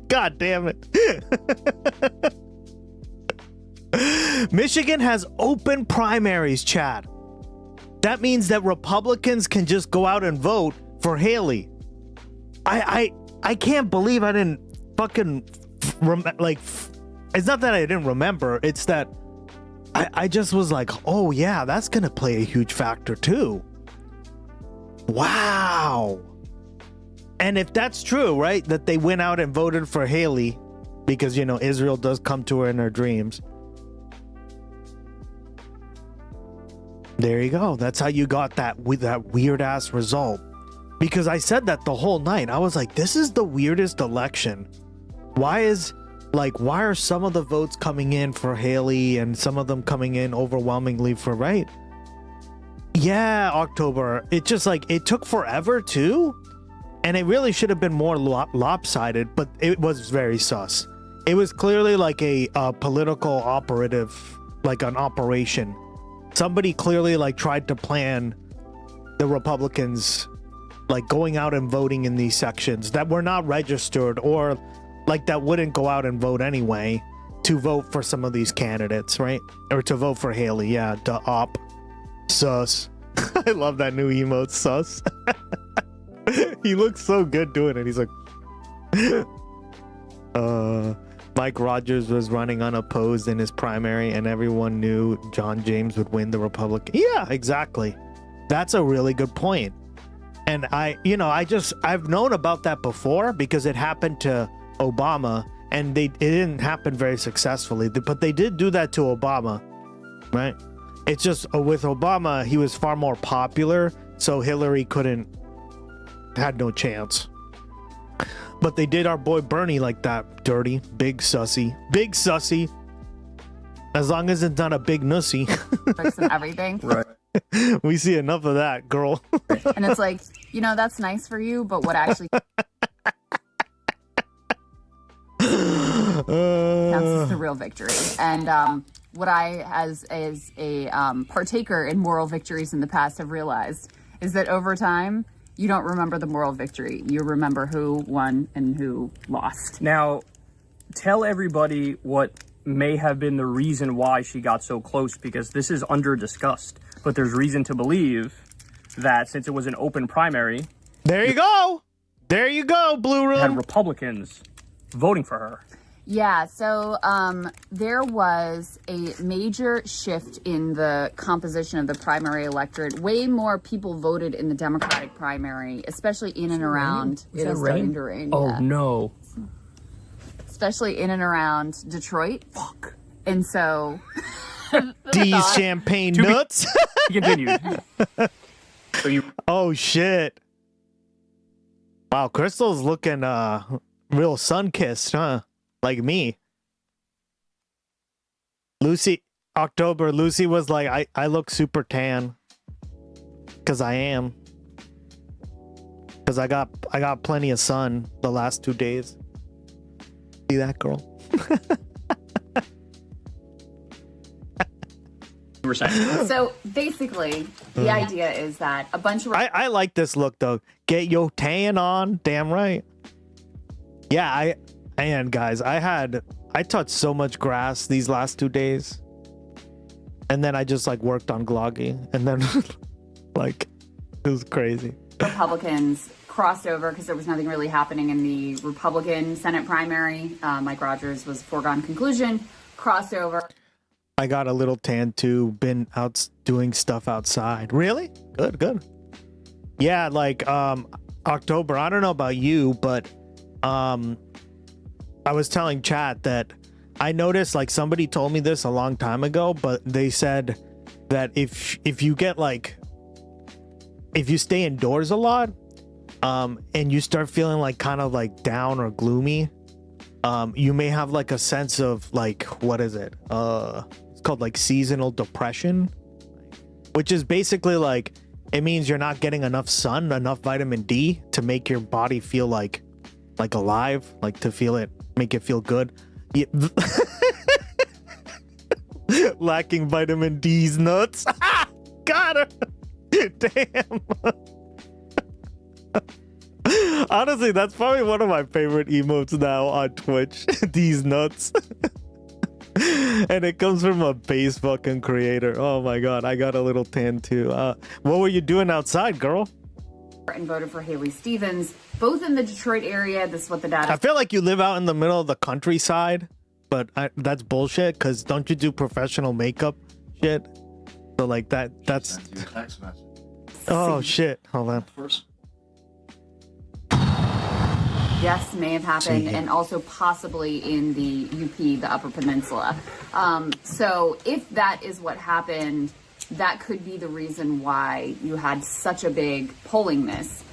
God damn it. Michigan has open primaries, Chad. That means that Republicans can just go out and vote for Haley. I can't believe I didn't fucking it's not that I didn't remember, it's that I just was like, oh yeah, that's gonna play a huge factor too. Wow. And if that's true, right, that they went out and voted for Haley because, you know, Israel does come to her in her dreams. There you go. That's how you got that with that weird ass result. Because I said that the whole night. I was like, this is the weirdest election. Why are some of the votes coming in for Haley and some of them coming in overwhelmingly for right? Yeah, October. It just like, it took forever too. And it really should have been more lopsided, but it was very sus. It was clearly like a political operative, like an operation. Somebody clearly like tried to plan the Republicans like going out and voting in these sections that were not registered or like that wouldn't go out and vote anyway to vote for some of these candidates, right? Or to vote for Haley. Yeah, duh, op. Sus. I love that new emote, sus. He looks so good doing it. He's like, Mike Rogers was running unopposed in his primary and everyone knew John James would win the Republican. Yeah, exactly. That's a really good point. And I've known about that before because it happened to Obama and it didn't happen very successfully, but they did do that to Obama, right? It's just with Obama, he was far more popular. So Hillary had no chance. But they did our boy Bernie like that. Dirty, big sussy. As long as it's not a big nussy. And everything. Right. We see enough of that, girl. And it's like, you know, that's nice for you, but what actually counts is the real victory. And what I, as a partaker in moral victories in the past, have realized is that over time, you don't remember the moral victory. You remember who won and who lost. Now, tell everybody what may have been the reason why she got so close, because this is under discussed. But there's reason to believe that since it was an open primary... There you go! There you go, Blue Room! Had Republicans voting for her. Yeah, so there was a major shift in the composition of the primary electorate. Way more people voted in the Democratic primary, especially in and around. Is it starting to rain? Oh, yeah. No. Especially in and around Detroit. Fuck. And so... These champagne nuts? Continued. Oh, shit. Wow, Crystal's looking real sun-kissed, huh? Like me. Lucy was like, I look super tan. Cause I am. Cause I got plenty of sun the last 2 days. See that, girl? So basically, the idea is that a bunch of... I like this look though. Get your tan on. Damn right. Yeah, and guys, I touched so much grass these last 2 days. And then I just like worked on vlogging. And then like, it was crazy. Republicans crossed over because there was nothing really happening in the Republican Senate primary. Mike Rogers was a foregone conclusion. Crossed over. I got a little tan too. Been out doing stuff outside. Really? Good. Yeah, like October. I don't know about you, but I was telling chat that I noticed, like, somebody told me this a long time ago, but they said that if you get like, if you stay indoors a lot, and you start feeling like kind of like down or gloomy, you may have like a sense of like, what is it? It's called like seasonal depression, which is basically like, it means you're not getting enough sun, enough vitamin D to make your body feel like alive, like to feel it, make it feel good. Yeah. Lacking vitamin D's nuts. Got her. Damn. Honestly, that's probably one of my favorite emotes now on Twitch. These nuts. And it comes from a base fucking creator. Oh my god, I got a little tan too. What were you doing outside, girl? And voted for Haley Stevens, both in the Detroit area. This is what the data. I feel like you live out in the middle of the countryside, but that's bullshit. Because don't you do professional makeup shit? So like that's. Text message. Oh shit! Hold on. First. Yes, may have happened, and also possibly in the UP, the Upper Peninsula. So if that is what happened, that could be the reason why you had such a big polling miss.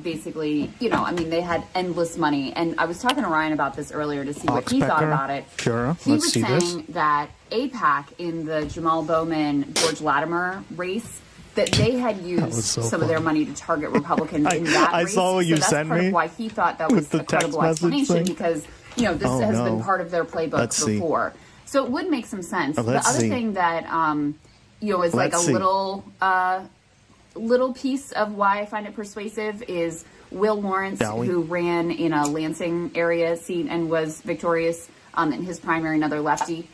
Basically, you know, I mean, they had endless money. And I was talking to Ryan about this earlier to see what he thought about it. Sure, he was saying that APAC in the Jamal Bowman, George Latimer race, that they had used some of their money to target Republicans in that race. I saw what you sent me. So that's part of why he thought that was a credible explanation, because, you know, this has been part of their playbook before. So it would make some sense. The other thing that, you know, is like a little piece of why I find it persuasive is Will Lawrence, who ran in a Lansing area seat and was victorious in his primary, another lefty.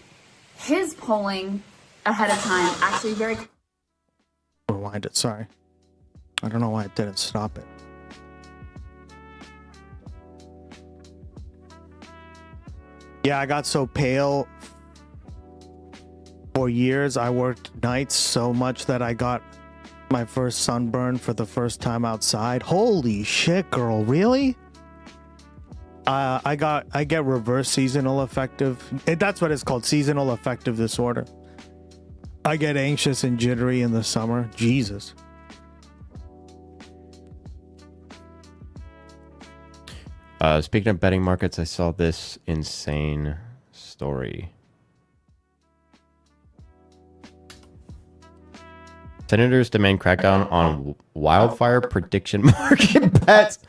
His polling ahead of time actually very... Rewind it, sorry. I don't know why it didn't stop it. Yeah, I got so pale for years. I worked nights so much that I got my first sunburn for the first time outside. Holy shit, girl, really? I get reverse seasonal affective. That's what it's called, seasonal affective disorder. I get anxious and jittery in the summer. Jesus. Speaking of betting markets, I saw this insane story. Senators demand crackdown on wildfire prediction market bets.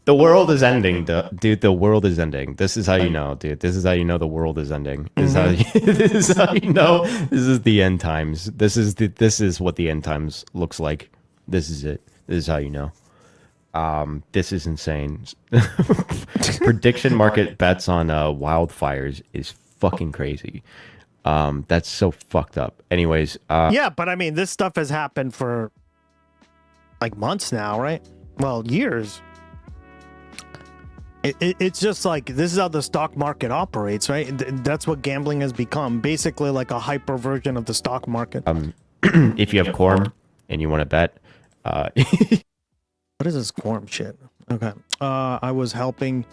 The world is ending, dude. The world is ending. This is how you know, dude. This is how you know the world is ending. This is how you know this is the end times. This is what the end times looks like. This is it. This is how you know. This is insane. Prediction market bets on wildfires is fucking crazy. That's so fucked up. Anyways, yeah, but I mean, this stuff has happened for like months now, right? Well, years. It's just like, this is how the stock market operates, right? That's what gambling has become, basically like a hyper version of the stock market. If you have quorum and you want to bet, what is this quorum shit? Okay, I was helping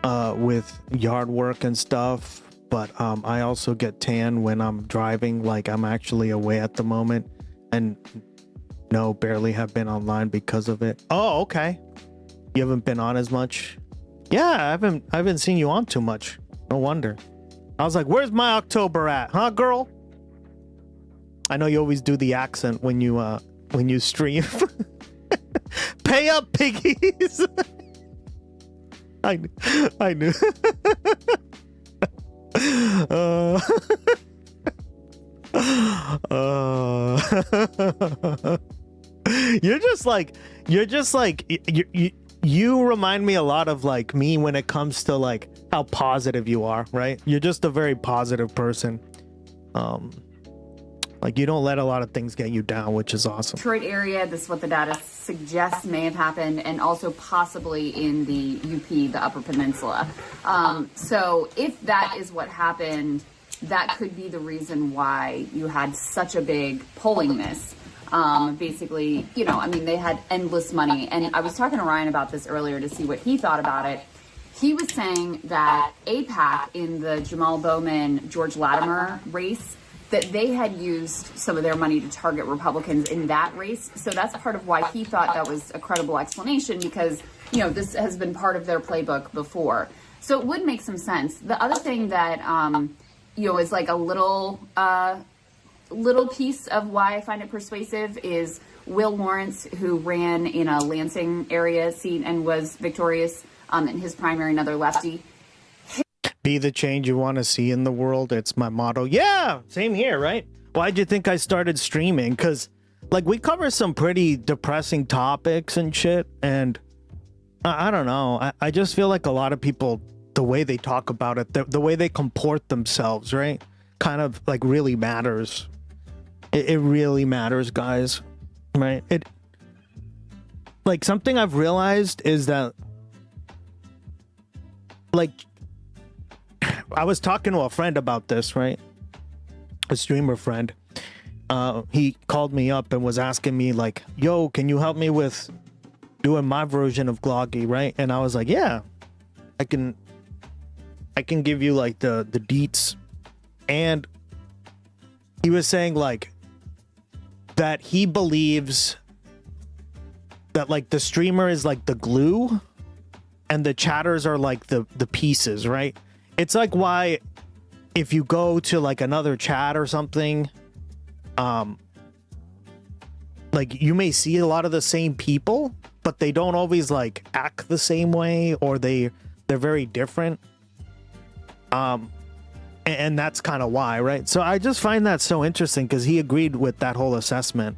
with yard work and stuff, but I also get tan when I'm driving, like I'm actually away at the moment, and no, barely have been online because of it. Oh, okay. You haven't been on as much. Yeah, I haven't seen you on too much. No wonder. I was like, where's my October at, huh, girl? I know you always do the accent when you stream. Pay up, piggies. I knew. You're just like you remind me a lot of like me when it comes to like how positive you are, right? You're just a very positive person. Like you don't let a lot of things get you down, which is awesome. Detroit area, this is what the data suggests may have happened, and also possibly in the UP, the Upper Peninsula. So if that is what happened, that could be the reason why you had such a big polling miss. Basically, you know, I mean, they had endless money. And I was talking to Ryan about this earlier to see what he thought about it. He was saying that APAC in the Jamal Bowman, George Latimer race, that they had used some of their money to target Republicans in that race. So that's part of why he thought that was a credible explanation, because, you know, this has been part of their playbook before. So it would make some sense. The other thing that, you know, is like a little piece of why I find it persuasive is Will Lawrence, who ran in a Lansing area seat and was victorious in his primary, another lefty. Be the change you want to see in the world. It's my motto. Yeah, same here, right? Why'd you think I started streaming? Because, like, we cover some pretty depressing topics and shit, and I don't know. I just feel like a lot of people, the way they talk about it, the way they comport themselves, right? Kind of, like, really matters. It really matters, guys, right? Like, something I've realized is that, like, I was talking to a friend about this, right? A streamer friend. He called me up and was asking me like, yo, can you help me with doing my version of Gloggy, right? And I was like, yeah, I can give you like the deets. And he was saying like that he believes that like the streamer is like the glue and the chatters are like the pieces, right? It's like why if you go to like another chat or something, like you may see a lot of the same people, but they don't always like act the same way, or they're very different. And that's kind of why, right? So I just find that so interesting because he agreed with that whole assessment.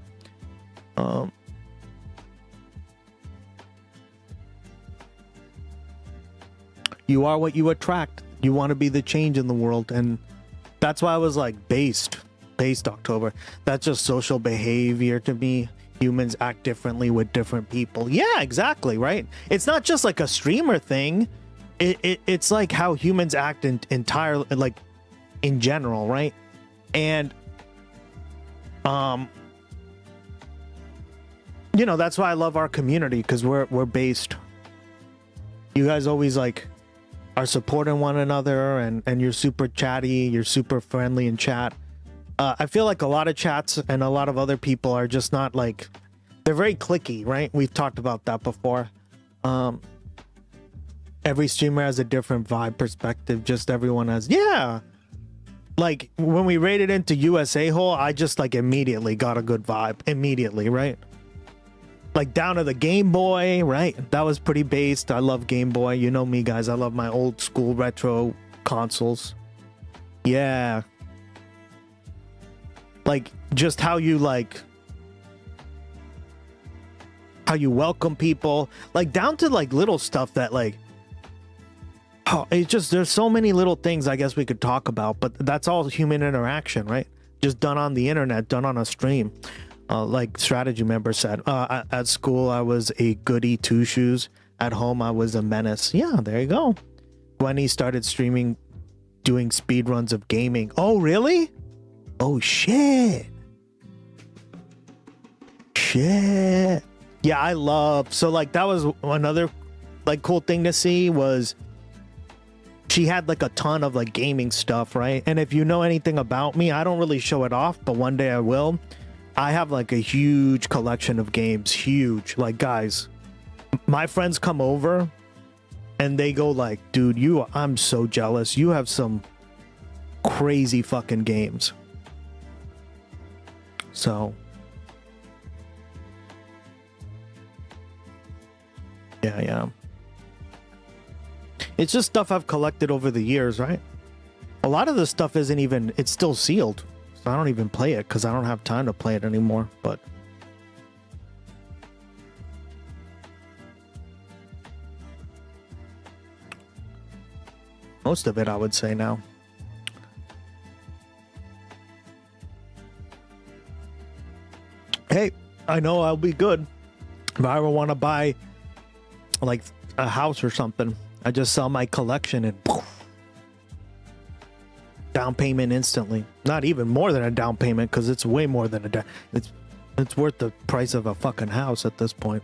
You are what you attract. You want to be the change in the world, and that's why I was like based October. That's just social behavior to me. Humans act differently with different people. Yeah, exactly, right? It's not just like a streamer thing. It's like how humans act entirely, like in general, right? And you know, that's why I love our community, because we're based. You guys always like are supporting one another, and you're super chatty, you're super friendly in chat. I feel like a lot of chats and a lot of other people are just not like, they're very cliquey, right? We've talked about that before. Every streamer has a different vibe, perspective, just everyone has, yeah. Like when we raided into USA hole, I just like immediately got a good vibe, immediately, right? Like down to the Game Boy, right? That was pretty based. I love Game Boy. You know me, guys. I love my old school retro consoles. Yeah. Like just how you welcome people, like down to like little stuff that like, oh, it's just, there's so many little things I guess we could talk about, but that's all human interaction, right? Just done on the internet, done on a stream. Like strategy member said, at school I was a goody two shoes. At home I was a menace. Yeah, there you go. Gwenny started streaming, doing speed runs of gaming. Oh, really? Oh, shit. Shit. Yeah, I love. So like that was another like cool thing to see, was she had like a ton of like gaming stuff, right? And if you know anything about me, I don't really show it off, but one day I will. I have like a huge collection of games, huge. Like, guys, my friends come over and they go like, dude, I'm so jealous. You have some crazy fucking games. So, yeah. It's just stuff I've collected over the years, right? A lot of the stuff isn't even, it's still sealed. I don't even play it because I don't have time to play it anymore, but most of it I would say now. Hey, I know I'll be good if I ever want to buy like a house or something. I just sell my collection and poof, down payment instantly. Not even more than a down payment, because it's way more than a down. It's worth the price of a fucking house at this point.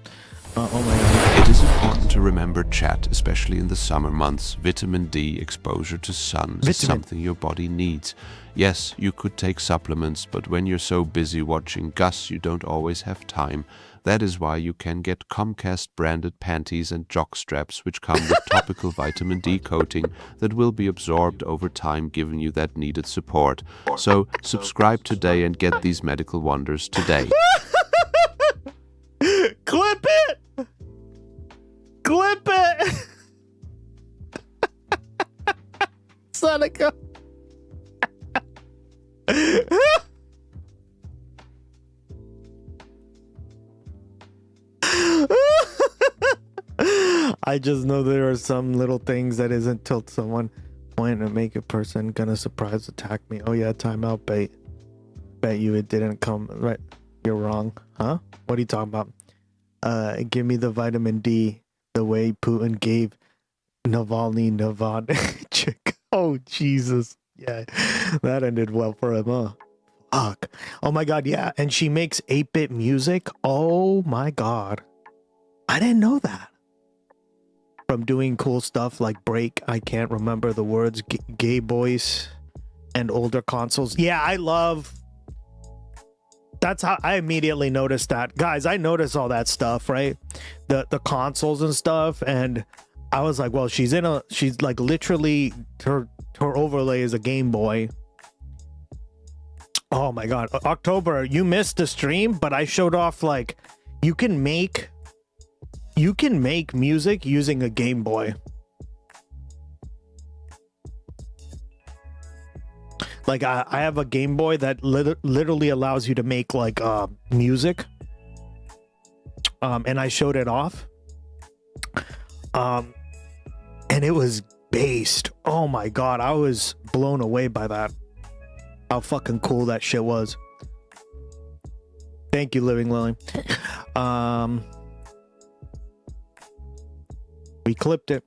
Oh my god. It is important to remember, chat, especially in the summer months. Vitamin D exposure to sun is something your body needs. Yes, you could take supplements, but when you're so busy watching Gus, you don't always have time. That is why you can get Comcast branded panties and jock straps, which come with topical vitamin D coating that will be absorbed over time, giving you that needed support. So subscribe today and get these medical wonders today. Clip it! Clip it! Sonica. I just know there are some little things that isn't till someone point to make a person gonna surprise attack me. Oh yeah, timeout bait. Bet you it didn't come right. You're wrong. Huh? What are you talking about? Give me the vitamin D the way Putin gave Navalny chick. Oh Jesus. Yeah. That ended well for him, huh? Fuck. Oh my god, yeah. And she makes 8-bit music. Oh my god. I didn't know that. From doing cool stuff like Break, I can't remember the words, Gay Boys, and older consoles. Yeah, I love... That's how I immediately noticed that. Guys, I noticed all that stuff, right? The consoles and stuff, and I was like, well, she's like literally, her overlay is a Game Boy. Oh my god. October, you missed the stream, but I showed off like, you can make music using a Game Boy. Like I have a Game Boy that literally allows you to make like music. And I showed it off. And it was based. Oh my god, I was blown away by that. How fucking cool that shit was. Thank you, Living Lily. We clipped it.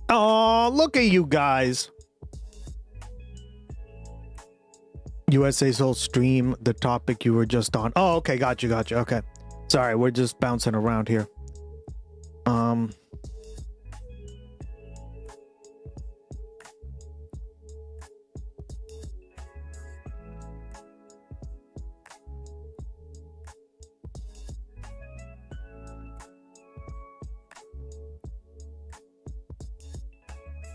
Oh, look at you guys. USA Soul stream, the topic you were just on. Oh, okay, got you. Okay. Sorry, we're just bouncing around here.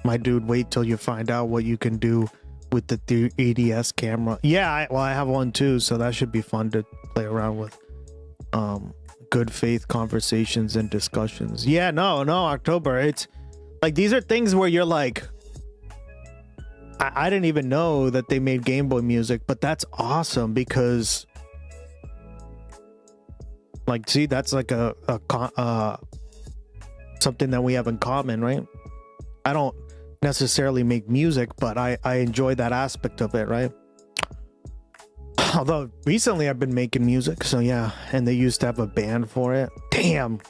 My dude, wait till you find out what you can do with the 3DS camera. Yeah, I have one too, so that should be fun to play around with. Good faith conversations and discussions. Yeah, no, October. It's like these are things where you're like, I didn't even know that they made Game Boy music, but that's awesome because, like, see, that's like something that we have in common, right? I don't necessarily make music, but I enjoy that aspect of it, right? Although recently I've been making music, so yeah, and they used to have a band for it. Damn,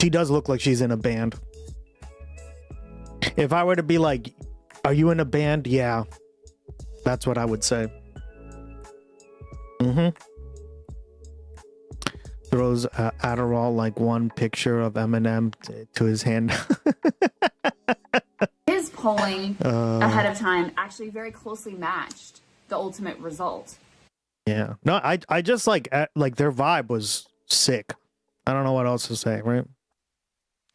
she does look like she's in a band. If I were to be like, are you in a band? Yeah, that's what I would say. Throws Adderall like one picture of Eminem to his hand. His polling ahead of time actually very closely matched the ultimate result. Yeah. No, I just like their vibe was sick. I don't know what else to say, right?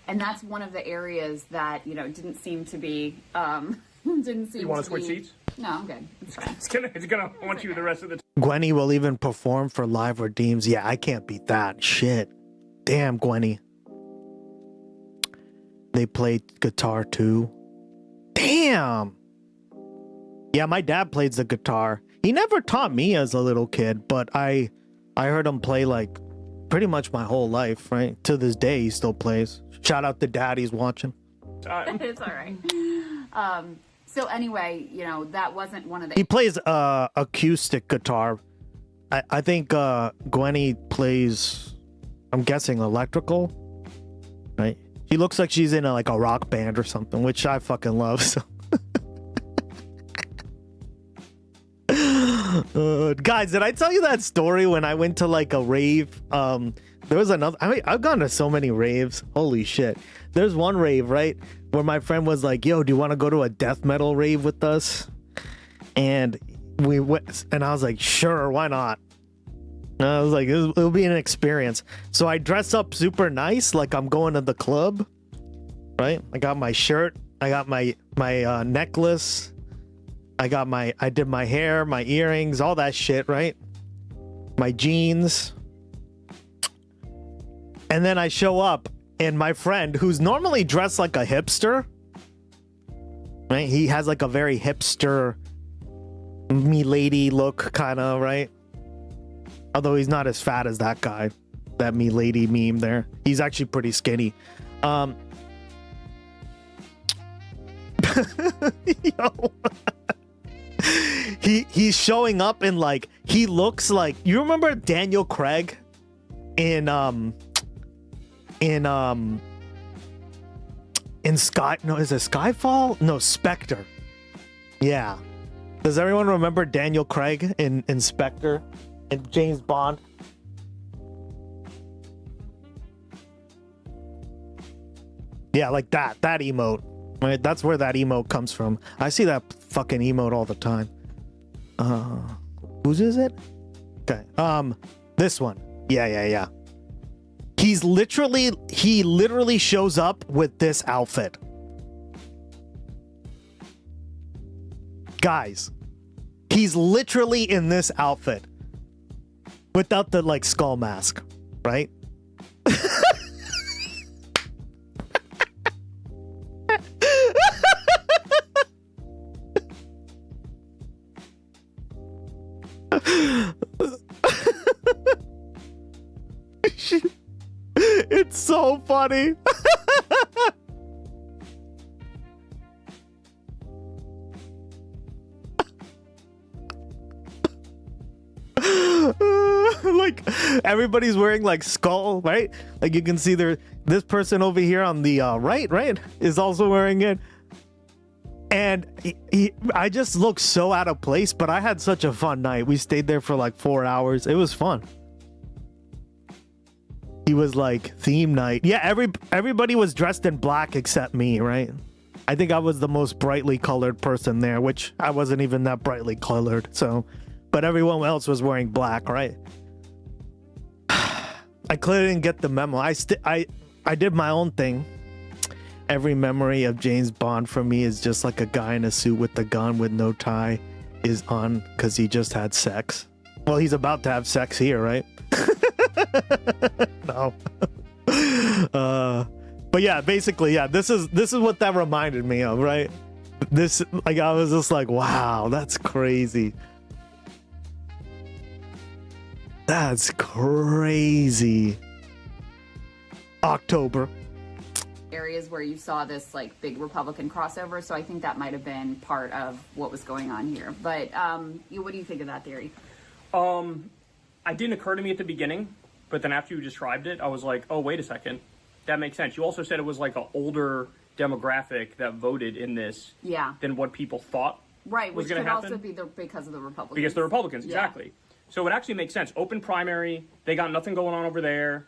And that's one of the areas that, didn't seem to be, You want to switch seats? No, I'm good. It's fine. It's gonna want you the rest of the time. Gwenny will even perform for live redeems. Yeah, I can't beat that. Shit. Damn, Gwenny. They played guitar too. Damn. Yeah, my dad plays the guitar. He never taught me as a little kid, but I heard him play like pretty much my whole life, right? To this day, he still plays. Shout out to Dad, he's watching. It's all right. So anyway, that wasn't one of the... He plays acoustic guitar. I think Gwenny plays, I'm guessing, electrical, right? She looks like she's in a rock band or something, which I fucking love. So. Guys, did I tell you that story when I went to like a rave? There was another. I mean, I've gone to so many raves. Holy shit! There's one rave, right, where my friend was like, "Yo, do you want to go to a death metal rave with us?" And we went, and I was like, "Sure, why not?" And I was like, "It'll be an experience." So I dress up super nice, like I'm going to the club, right? I got my shirt, I got my necklace. I did my hair, my earrings, all that shit, right? My jeans. And then I show up, and my friend, who's normally dressed like a hipster, right? He has like a very hipster, me lady look, kind of, right? Although he's not as fat as that guy, that me lady meme there. He's actually pretty skinny. Yo. He's showing up in like, he looks like, you remember Daniel Craig in is it Skyfall? No, Spectre. Yeah. Does everyone remember Daniel Craig in Spectre and James Bond? Yeah, like that emote. Right? That's where that emote comes from. I see that fucking emote all the time. Whose is it? Okay. This one. Yeah. He literally shows up with this outfit. Guys, he's literally in this outfit without the like skull mask, right? It's so funny. Like everybody's wearing like skull, right? Like you can see this person over here on the right is also wearing it. And I just look so out of place, but I had such a fun night. We stayed there for like 4 hours. It was fun. He was like theme night. Yeah, everybody was dressed in black except me, right? I think I was the most brightly colored person there, which I wasn't even that brightly colored. So, but everyone else was wearing black, right? I clearly didn't get the memo. I did my own thing. Every memory of James Bond for me is just like a guy in a suit with a gun with no tie is on because he just had sex. Well, he's about to have sex here, right? No. But yeah, basically, yeah, this is what that reminded me of, right? This, like, I was just like, wow, that's crazy. That's crazy. October. Areas where you saw this like big Republican crossover, so I think that might have been part of what was going on here. But what do you think of that theory? It didn't occur to me at the beginning, but then after you described it, I was like, oh, wait a second. That makes sense. You also said it was like an older demographic that voted in this than what people thought right, was which going could to happen. also be because of the Republicans. Because the Republicans, exactly. So it actually makes sense. Open primary, they got nothing going on over there,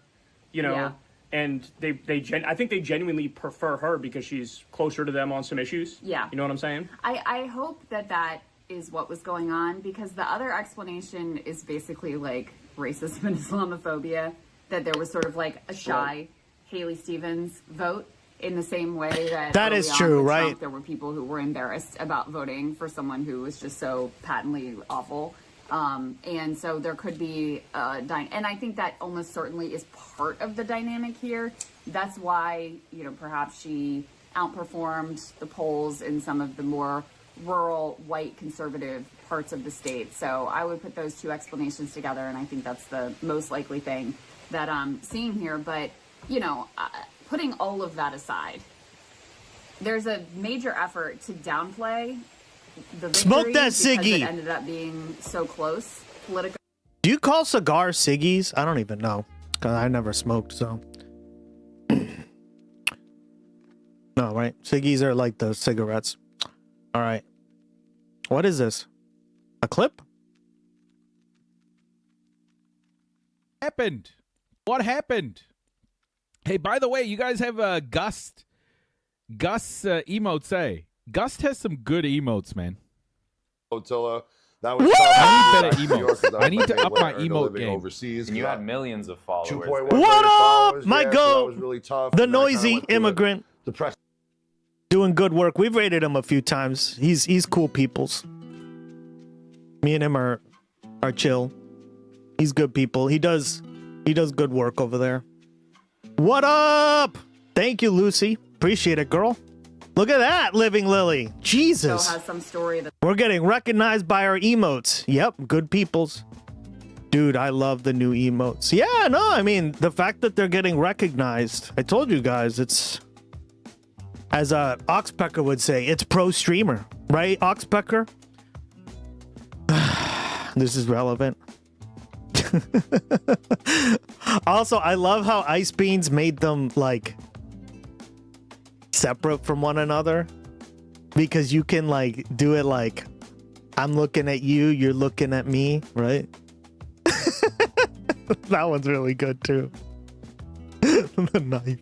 you know, and I think they genuinely prefer her because she's closer to them on some issues. Yeah. You know what I'm saying? I hope that is what was going on, because the other explanation is basically like racism and Islamophobia, that there was sort of like a shy Haley Stevens vote in the same way that is true, right? Trump, there were people who were embarrassed about voting for someone who was just so patently awful. And so there could be and I think that almost certainly is part of the dynamic here. That's why, you know, perhaps she outperformed the polls in some of the more rural, white, conservative parts of the state. So I would put those two explanations together, and I think that's the most likely thing that I'm seeing here. But, you know, putting all of that aside, there's a major effort to downplay the victory Smoke that because ciggy. it ended up being so close. Political. Do you call cigars ciggies? I don't even know, because I never smoked, so. No, right? Ciggies are like the cigarettes. All right. What is this? A clip? happened? What happened? Hey, by the way, you guys have Gustx emotes, eh? Gustx has some good emotes, man. Otilla. That was I need better emotes. I need to up my emote game. Overseas. And you had millions of followers. 2.1 What up, my there, goat? So that was really tough. The And I kinda noisy went through immigrant. Depressed. Doing good work. We've rated him a few times. He's cool peoples. Me and him are chill. He's good people. He does good work over there. What up? Thank you, Lucy. Appreciate it, girl. Look at that, Living Lily. Jesus. Still has some story that We're getting recognized by our emotes. Yep, good peoples. Dude, I love the new emotes. Yeah, no, I mean, the fact that they're getting recognized. I told you guys, it's, as Oxpecker would say, it's pro streamer. Right, Oxpecker? This is relevant. Also, I love how Ice Beans made them, like, separate from one another. Because you can, like, do it like, I'm looking at you, you're looking at me, right? That one's really good, too. The knife.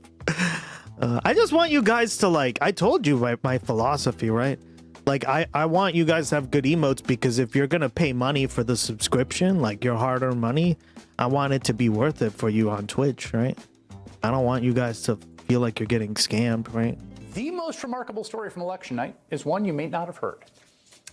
I just want you guys to, like, I told you my philosophy, right? Like, I want you guys to have good emotes, because if you're going to pay money for the subscription, like your hard-earned money, I want it to be worth it for you on Twitch, right? I don't want you guys to feel like you're getting scammed, right? The most remarkable story from election night is one you may not have heard.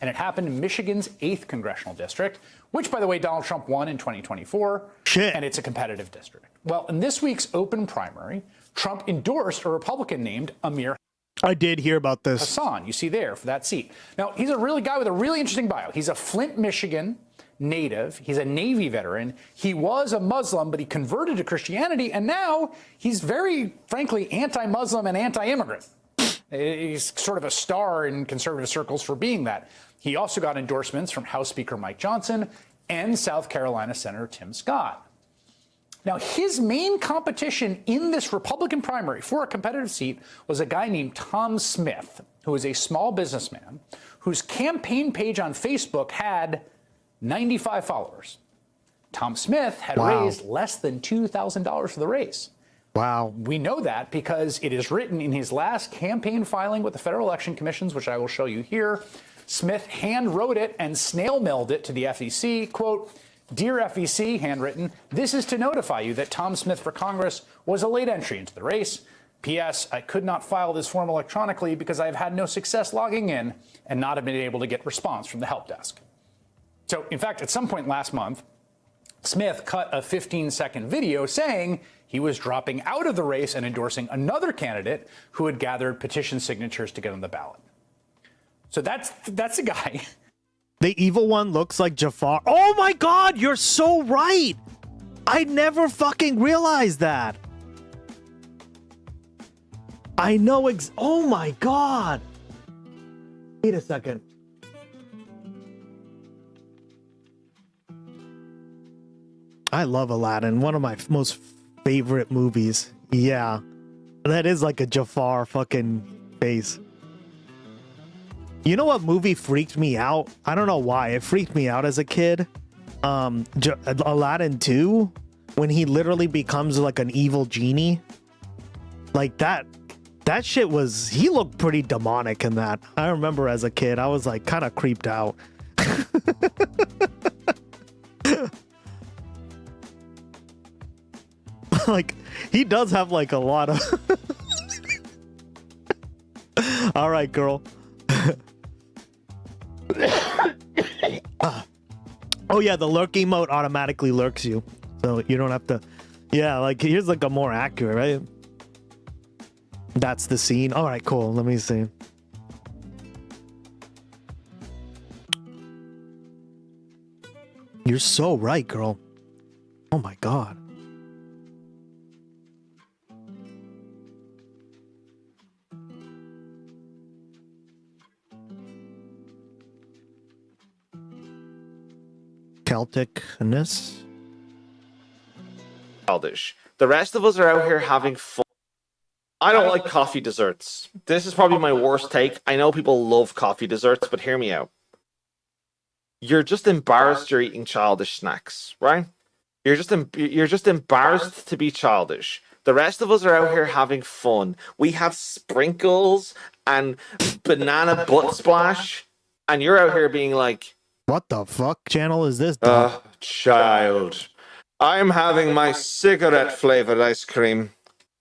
And it happened in Michigan's 8th congressional district, which, by the way, Donald Trump won in 2024. Shit. And it's a competitive district. Well, in this week's open primary, Trump endorsed a Republican named Amir I did hear about this. Hassan, you see there for that seat. Now, he's a really guy with a really interesting bio. He's a Flint, Michigan native. He's a Navy veteran. He was a Muslim, but he converted to Christianity, and now he's very, frankly, anti-Muslim and anti-immigrant. He's sort of a star in conservative circles for being that. He also got endorsements from House Speaker Mike Johnson and South Carolina Senator Tim Scott. Now, his main competition in this Republican primary for a competitive seat was a guy named Tom Smith, who is a small businessman whose campaign page on Facebook had 95 followers. Tom Smith had raised less than $2,000 for the race. Wow. We know that because it is written in his last campaign filing with the Federal Election Commissions, which I will show you here. Smith hand wrote it and snail mailed it to the FEC, quote, "Dear FEC," handwritten, "this is to notify you that Tom Smith for Congress was a late entry into the race. P.S. I could not file this form electronically because I have had no success logging in and not have been able to get response from the help desk." So, in fact, at some point last month, Smith cut a 15-second video saying he was dropping out of the race and endorsing another candidate who had gathered petition signatures to get on the ballot. So that's the guy. The evil one looks like Jafar. Oh my God, you're so right. I never fucking realized that. I know oh my God. Wait a second. I love Aladdin. One of my most favorite movies. Yeah. That is like a Jafar fucking face. You know what movie freaked me out? I don't know why. It freaked me out as a kid. Aladdin 2, when he literally becomes like an evil genie. Like that shit was, he looked pretty demonic in that. I remember as a kid, I was like kind of creeped out. Like, he does have like a lot of... All right, girl. Oh yeah, the lurk emote automatically lurks you, so you don't have to. Yeah, like here's like a more accurate, right? That's the scene. All right, cool. Let me see. You're so right, girl. Oh my God. Celticness. Childish. The rest of us are out here having fun. I don't like coffee desserts. This is probably my worst take. I know people love coffee desserts, but hear me out. You're just embarrassed you're eating childish snacks, right? You're just embarrassed to be childish. The rest of us are out here having fun. We have sprinkles and banana butt splash, and you're out here being like, what the fuck channel is this? Child, I'm having my cigarette flavored ice cream.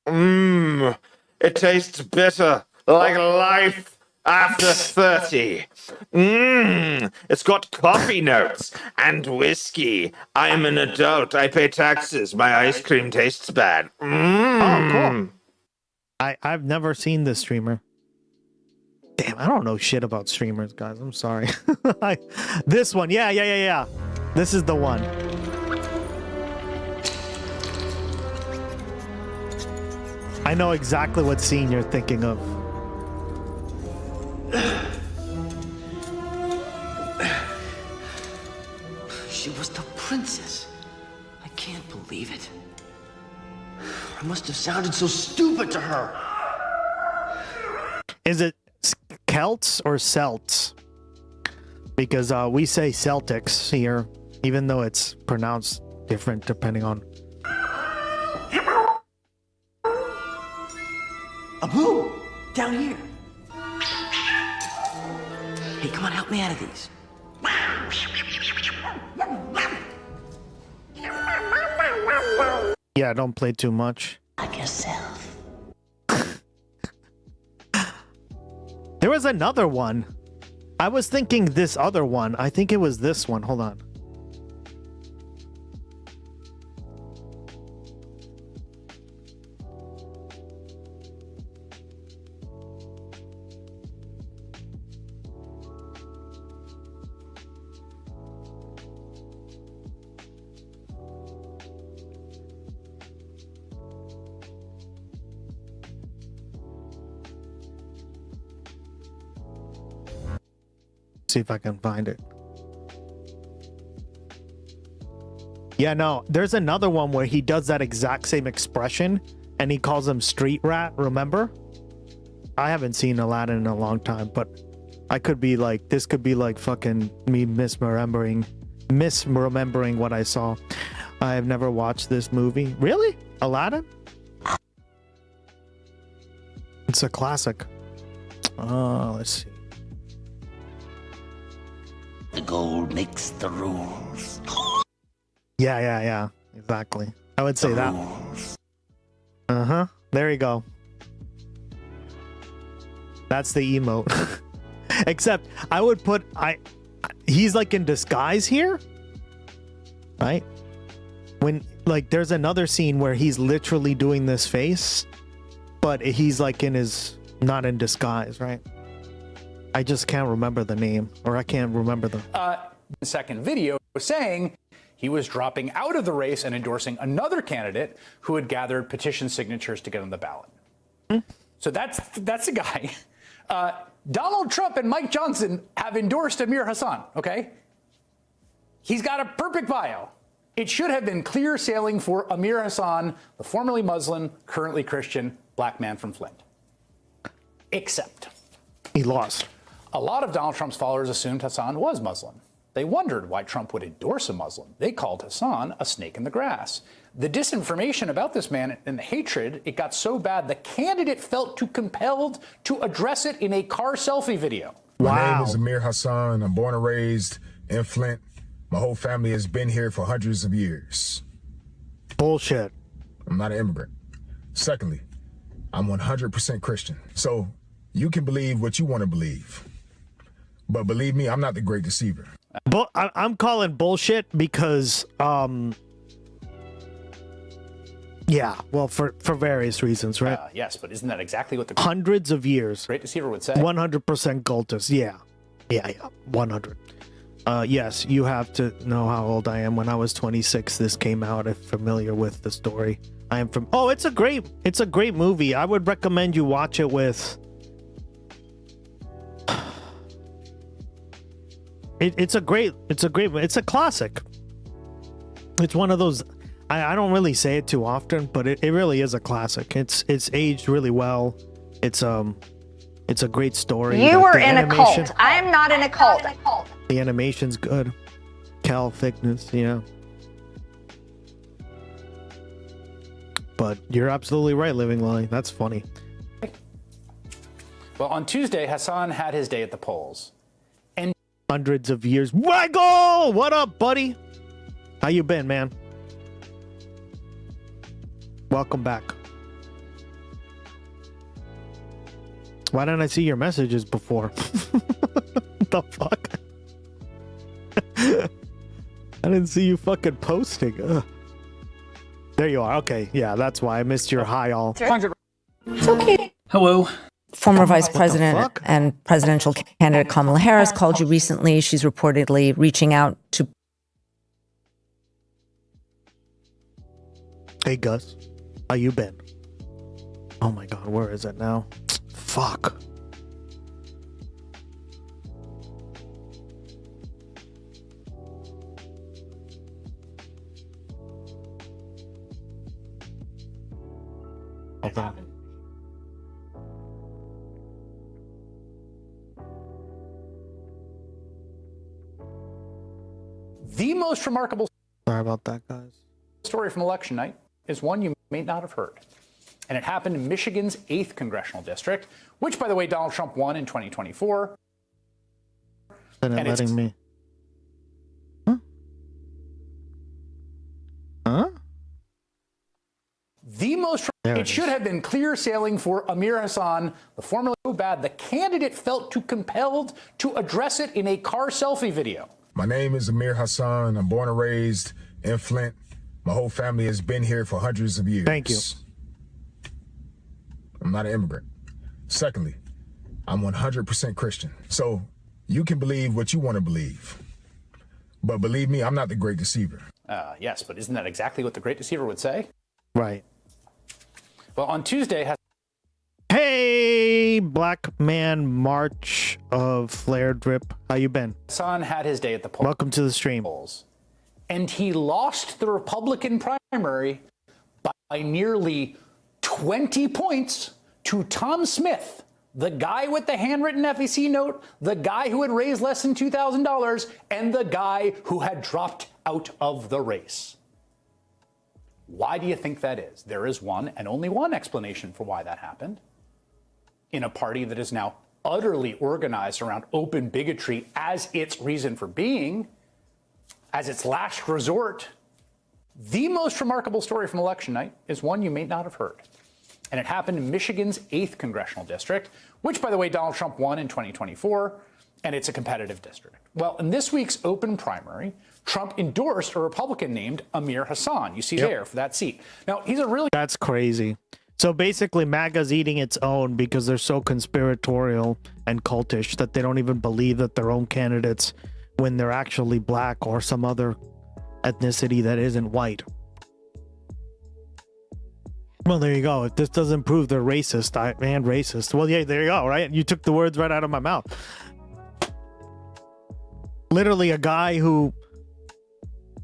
Mmm, it tastes bitter, like life after 30. Mmm, it's got coffee notes and whiskey. I'm an adult. I pay taxes. My ice cream tastes bad. Mmm. Oh, cool. I've never seen this streamer. Damn, I don't know shit about streamers, guys. I'm sorry. This one, yeah. This is the one. I know exactly what scene you're thinking of. She was the princess. I can't believe it. I must have sounded so stupid to her. Is it Celts or Celts? Because we say Celtics here, even though it's pronounced different depending on. Abu, down here. Hey, come on, help me out of these. Yeah, don't play too much. Like yourself. There was another one. I was thinking this other one. I think it was this one. Hold on. See if I can find it. Yeah, no, there's another one where he does that exact same expression and he calls him street rat, remember? I haven't seen Aladdin in a long time, but I could be like, this could be like fucking me misremembering what I saw. I have never watched this movie. Really? Aladdin? It's a classic. Let's see. The gold makes the rules. Yeah. Exactly. I would say that. Uh-huh. There you go. That's the emote. Except I would put he's like in disguise here. Right? When like there's another scene where he's literally doing this face, but he's like not in disguise, right? I just can't remember the name, or I can't remember the second video saying he was dropping out of the race and endorsing another candidate who had gathered petition signatures to get on the ballot. So that's the guy. Donald Trump and Mike Johnson have endorsed Amir Hassan, okay? He's got a perfect bio. It should have been clear sailing for Amir Hassan, the formerly Muslim, currently Christian, black man from Flint. Except he lost. A lot of Donald Trump's followers assumed Hassan was Muslim. They wondered why Trump would endorse a Muslim. They called Hassan a snake in the grass. The disinformation about this man and the hatred, it got so bad the candidate felt too compelled to address it in a car selfie video. My name is Amir Hassan. I'm born and raised in Flint. My whole family has been here for hundreds of years. Bullshit. I'm not an immigrant. Secondly, I'm 100% Christian. So you can believe what you want to believe. But believe me, I'm not the great deceiver. But I'm calling bullshit because, yeah, well, for various reasons, right? Yes, but isn't that exactly what the hundreds of years great deceiver would say? 100% cultist, yeah, 100. Yes, you have to know how old I am. When I was 26, this came out. I'm familiar with the story. I am from. Oh, it's a great movie. I would recommend you watch it with. It's a classic. It's one of those. I don't really say it too often, but it really is a classic. It's aged really well. It's a great story. You were in a cult. I am not in a cult. The animation's good. Cal thickness, yeah. But you're absolutely right, Living Lily. That's funny. Well, on Tuesday, Hassan had his day at the polls. And hundreds of years. Michael! What up, buddy? How you been, man? Welcome back. Why didn't I see your messages before? What the fuck? I didn't see you fucking posting. Ugh. There you are. Okay, yeah, that's why I missed your hi all. It's okay. Hello. Former Vice President and presidential candidate Kamala Harris called you recently. She's reportedly reaching out to. Hey, Gus. How you been? Oh my God, where is it now? Fuck. Hold on. The most remarkable Sorry about that, guys. story from election night is one you may not have heard. And it happened in Michigan's 8th congressional district, which, by the way, Donald Trump won in 2024. They're not letting me. Huh? Huh? The most. It should have been clear sailing for Amir Hassan, the formerly so bad the candidate felt too compelled to address it in a car selfie video. My name is Amir Hassan. I'm born and raised in Flint. My whole family has been here for hundreds of years. Thank you. I'm not an immigrant. Secondly, I'm 100% Christian. So you can believe what you want to believe. But believe me, I'm not the great deceiver. Yes, but isn't that exactly what the great deceiver would say? Right. Well, on Tuesday... Hey, Black Man March of Flare Drip. How you been? Hassan had his day at the polls. Welcome to the stream. And he lost the Republican primary by nearly 20 points to Tom Smith, the guy with the handwritten FEC note, the guy who had raised less than $2,000, and the guy who had dropped out of the race. Why do you think that is? There is one and only one explanation for why that happened. In a party that is now utterly organized around open bigotry as its reason for being, as its last resort, the most remarkable story from election night is one you may not have heard. And it happened in Michigan's 8th congressional district, which, by the way, Donald Trump won in 2024, and it's a competitive district. Well, in this week's open primary, Trump endorsed a Republican named Amir Hassan. You see there for that seat. Now, he's a really... That's crazy. So basically, MAGA's eating its own because they're so conspiratorial and cultish that they don't even believe that their own candidates when they're actually black or some other ethnicity that isn't white. Well, there you go. If this doesn't prove they're racist, racist. Well, yeah, there you go, right? You took the words right out of my mouth. Literally a guy who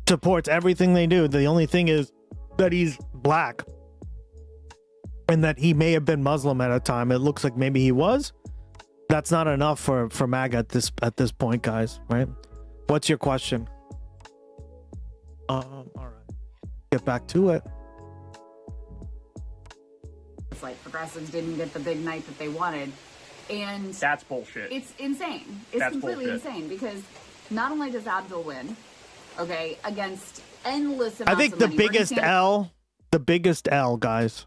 supports everything they do. The only thing is that he's black and that he may have been Muslim at a time. It looks like maybe he was. That's not enough for MAGA at this point, guys, right? What's your question? All right. Get back to it. It's like progressives didn't get the big night that they wanted. And that's bullshit. It's insane. It's that's completely bullshit. insane because not only does Abdul win, okay, against endless amounts I think of the money. biggest L, guys,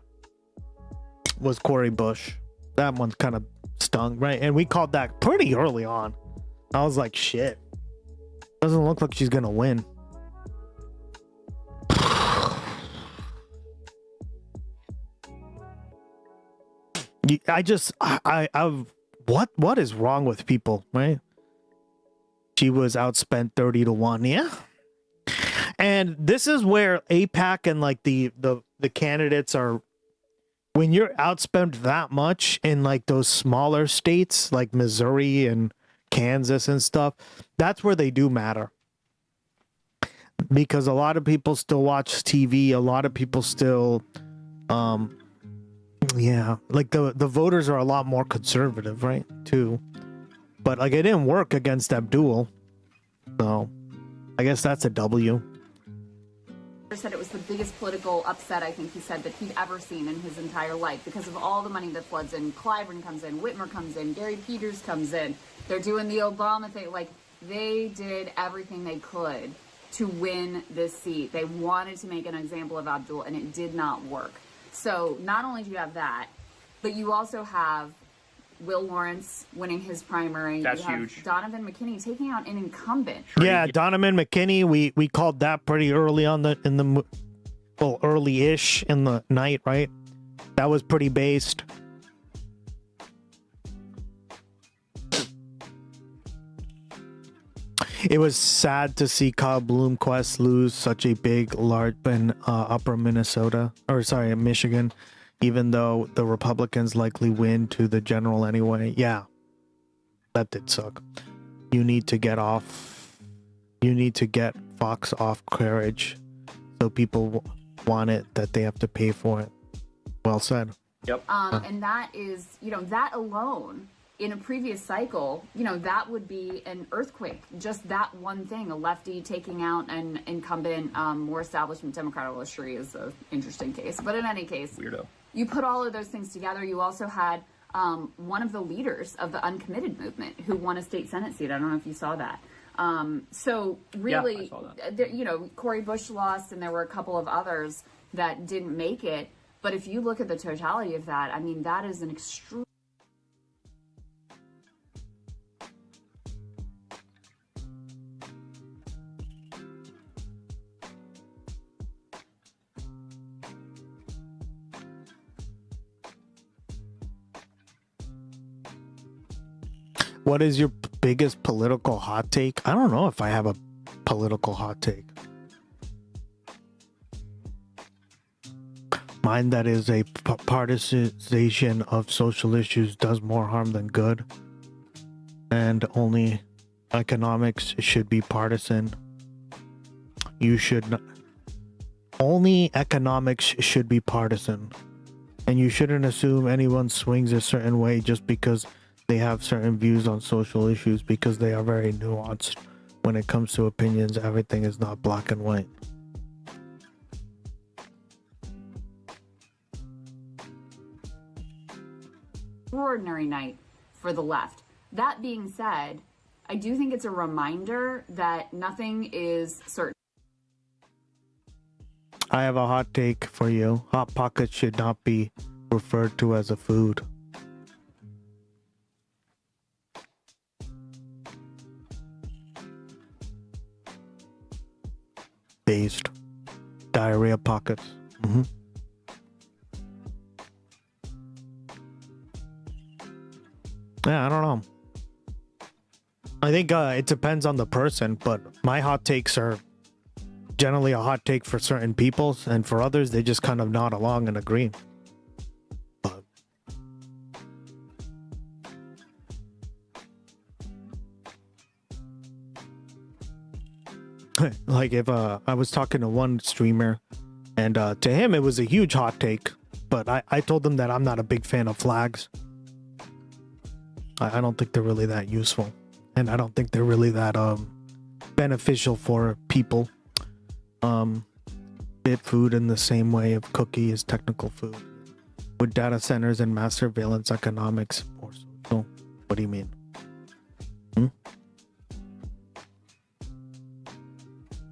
was Cory Bush. That one kind of stung, right? And we called that pretty early on. I was like, shit. Doesn't look like she's gonna win. What is wrong with people, right? She was outspent 30-1, yeah. And this is where AIPAC and like the candidates are, when you're outspent that much in like those smaller states like Missouri and Kansas and stuff, that's where they do matter. Because a lot of people still watch TV, a lot of people still yeah, like the voters are a lot more conservative, right? Too. But like it didn't work against Abdul. So I guess that's a W. said it was the biggest political upset, I think he said, that he'd ever seen in his entire life because of all the money that floods in. Clyburn comes in, Whitmer comes in, Gary Peters comes in. They're doing the Obama thing. Like, they did everything they could to win this seat. They wanted to make an example of Abdul, and it did not work. So not only do you have that, but you also have Will Lawrence winning his primary. That's you have huge. Donovan McKinney taking out an incumbent. Yeah, Donovan McKinney. We called that pretty early on early-ish in the night, right? That was pretty based. It was sad to see Kyle Bloomquist lose such a big, large in upper Michigan, even though the Republicans likely win to the general anyway. Yeah, that did suck. You need to get Fox off carriage so people want it, that they have to pay for it. Well said. Yep. And that is, that alone in a previous cycle, that would be an earthquake. Just that one thing, a lefty taking out an incumbent, more establishment Democrat. Well, Sheree is an interesting case. But in any case, weirdo. You put all of those things together. You also had one of the leaders of the uncommitted movement who won a state Senate seat. I don't know if you saw that. So really, yeah, I saw that. Cori Bush lost, and there were a couple of others that didn't make it. But if you look at the totality of that, I mean, that is an extreme. What is your biggest political hot take? I don't know if I have a political hot take. Mine that is a partisanization of social issues does more harm than good. And only economics should be partisan. You should not. Only economics should be partisan. And you shouldn't assume anyone swings a certain way just because they have certain views on social issues, because they are very nuanced. When it comes to opinions, everything is not black and white. Extraordinary night for the left. That being said, I do think it's a reminder that nothing is certain. I have a hot take for you. Hot Pockets should not be referred to as a food. Based diarrhea pockets. Yeah, I don't know. I think it depends on the person, but my hot takes are generally a hot take for certain people, and for others they just kind of nod along and agree. But like if I was talking to one streamer, and to him it was a huge hot take, but I told him that I'm not a big fan of flags. I don't think they're really that useful, and I don't think they're really that beneficial for people. Bit food in the same way of cookie is technical food. With data centers and mass surveillance economics or social. What do you mean?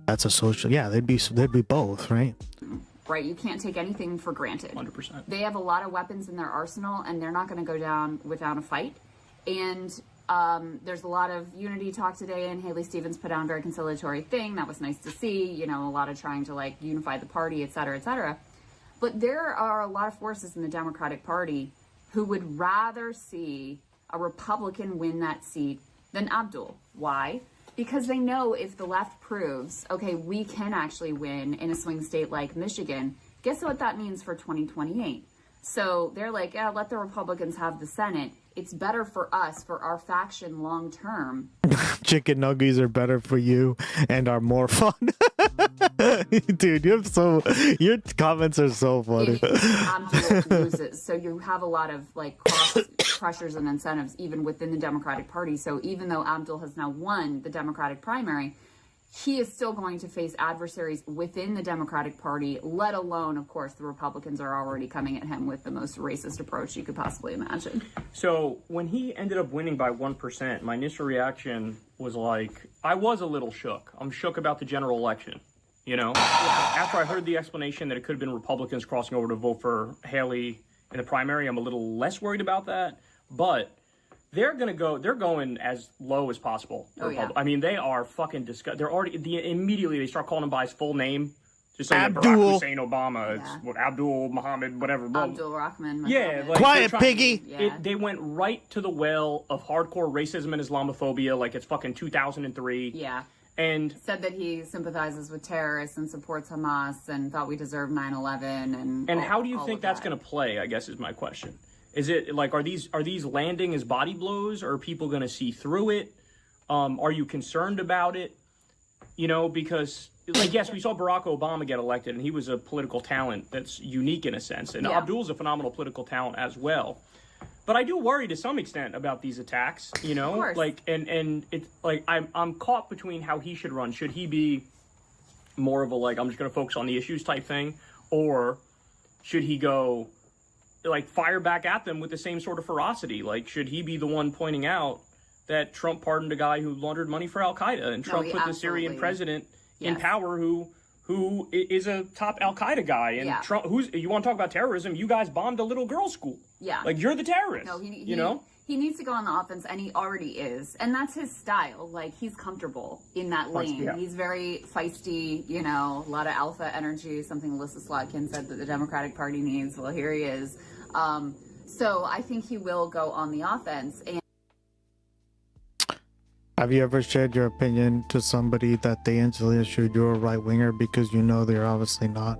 That's a social. Yeah, they'd be both, right? Right, you can't take anything for granted. 100%. They have a lot of weapons in their arsenal, and they're not going to go down without a fight. And there's a lot of unity talk today, and Haley Stevens put out a very conciliatory thing. That was nice to see, a lot of trying to unify the party, et cetera, et cetera. But there are a lot of forces in the Democratic Party who would rather see a Republican win that seat than Abdul. Why? Because they know if the left proves, okay, we can actually win in a swing state like Michigan, guess what that means for 2028? So they're like, yeah, let the Republicans have the Senate. It's better for us, for our faction long term. Chicken nuggets are better for you and are more fun. Dude, your comments are so funny. If Abdul loses, so you have a lot of cross pressures and incentives even within the Democratic Party. So even though Abdul has now won the Democratic primary, he is still going to face adversaries within the Democratic Party, let alone, of course, the Republicans are already coming at him with the most racist approach you could possibly imagine. So when he ended up winning by 1%, my initial reaction was like, I was a little shook. I'm shook about the general election, you know? After I heard the explanation that it could have been Republicans crossing over to vote for Haley in the primary, I'm a little less worried about that. But they're going as low as possible. Oh, yeah. I mean, they are fucking disgusting. They're already, immediately they start calling him by his full name. Just saying Abdul. Barack Hussein Obama. It's what, Abdul Muhammad, whatever. Abdul Rahman. Yeah. Like, Quiet, piggy. They went right to the well of hardcore racism and Islamophobia like it's fucking 2003. Yeah. And said that he sympathizes with terrorists and supports Hamas and thought we deserved 9/11 and how do you think that's going to play, I guess is my question. Is it like, are these landing as body blows, or are people going to see through it? Are you concerned about it? You know, because like, yes, we saw Barack Obama get elected and he was a political talent that's unique in a sense. And Abdul's a phenomenal political talent as well. But I do worry to some extent about these attacks, you know, like, and it's like, I'm caught between how he should run. Should he be more of a, like, I'm just going to focus on the issues type thing, or should he go like fire back at them with the same sort of ferocity? Like, should he be the one pointing out that Trump pardoned a guy who laundered money for Al-Qaeda, and Trump put the Syrian president in power who is a top Al-Qaeda guy, and Trump, you want to talk about terrorism, you guys bombed a little girl's school. Yeah. Like, you're the terrorist. No, you know? He needs to go on the offense, and he already is. And that's his style. Like, he's comfortable in that lane. Yeah. He's very feisty, you know, a lot of alpha energy, something Alyssa Slotkin said that the Democratic Party needs. Well, here he is. So I think he will go on the offense. And have you ever shared your opinion to somebody that they instantly assured you're a right winger because you know they're obviously not?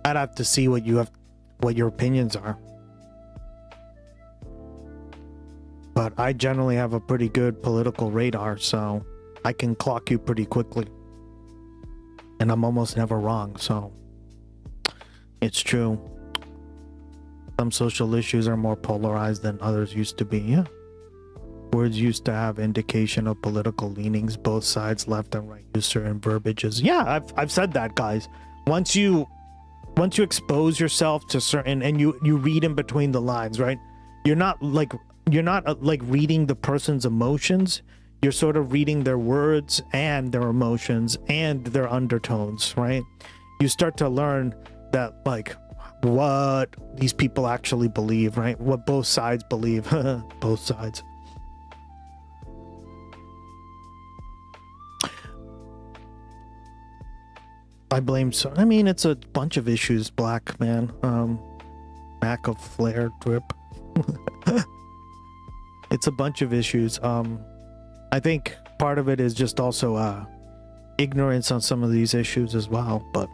I'd have to see what your opinions are. But I generally have a pretty good political radar, so I can clock you pretty quickly. And I'm almost never wrong, so it's true. Some social issues are more polarized than others used to be, yeah. Words used to have indication of political leanings. Both sides, left and right, use certain verbiages. Yeah, I've said that, guys. Once you expose yourself to certain, and you read in between the lines, right? You're not reading the person's emotions. You're sort of reading their words and their emotions and their undertones, right? You start to learn that, like, what these people actually believe, right? What both sides believe. Both sides. I blame I mean, it's a bunch of issues, Black man. Lack of flare drip. It's a bunch of issues. I think part of it is just also ignorance on some of these issues as well, but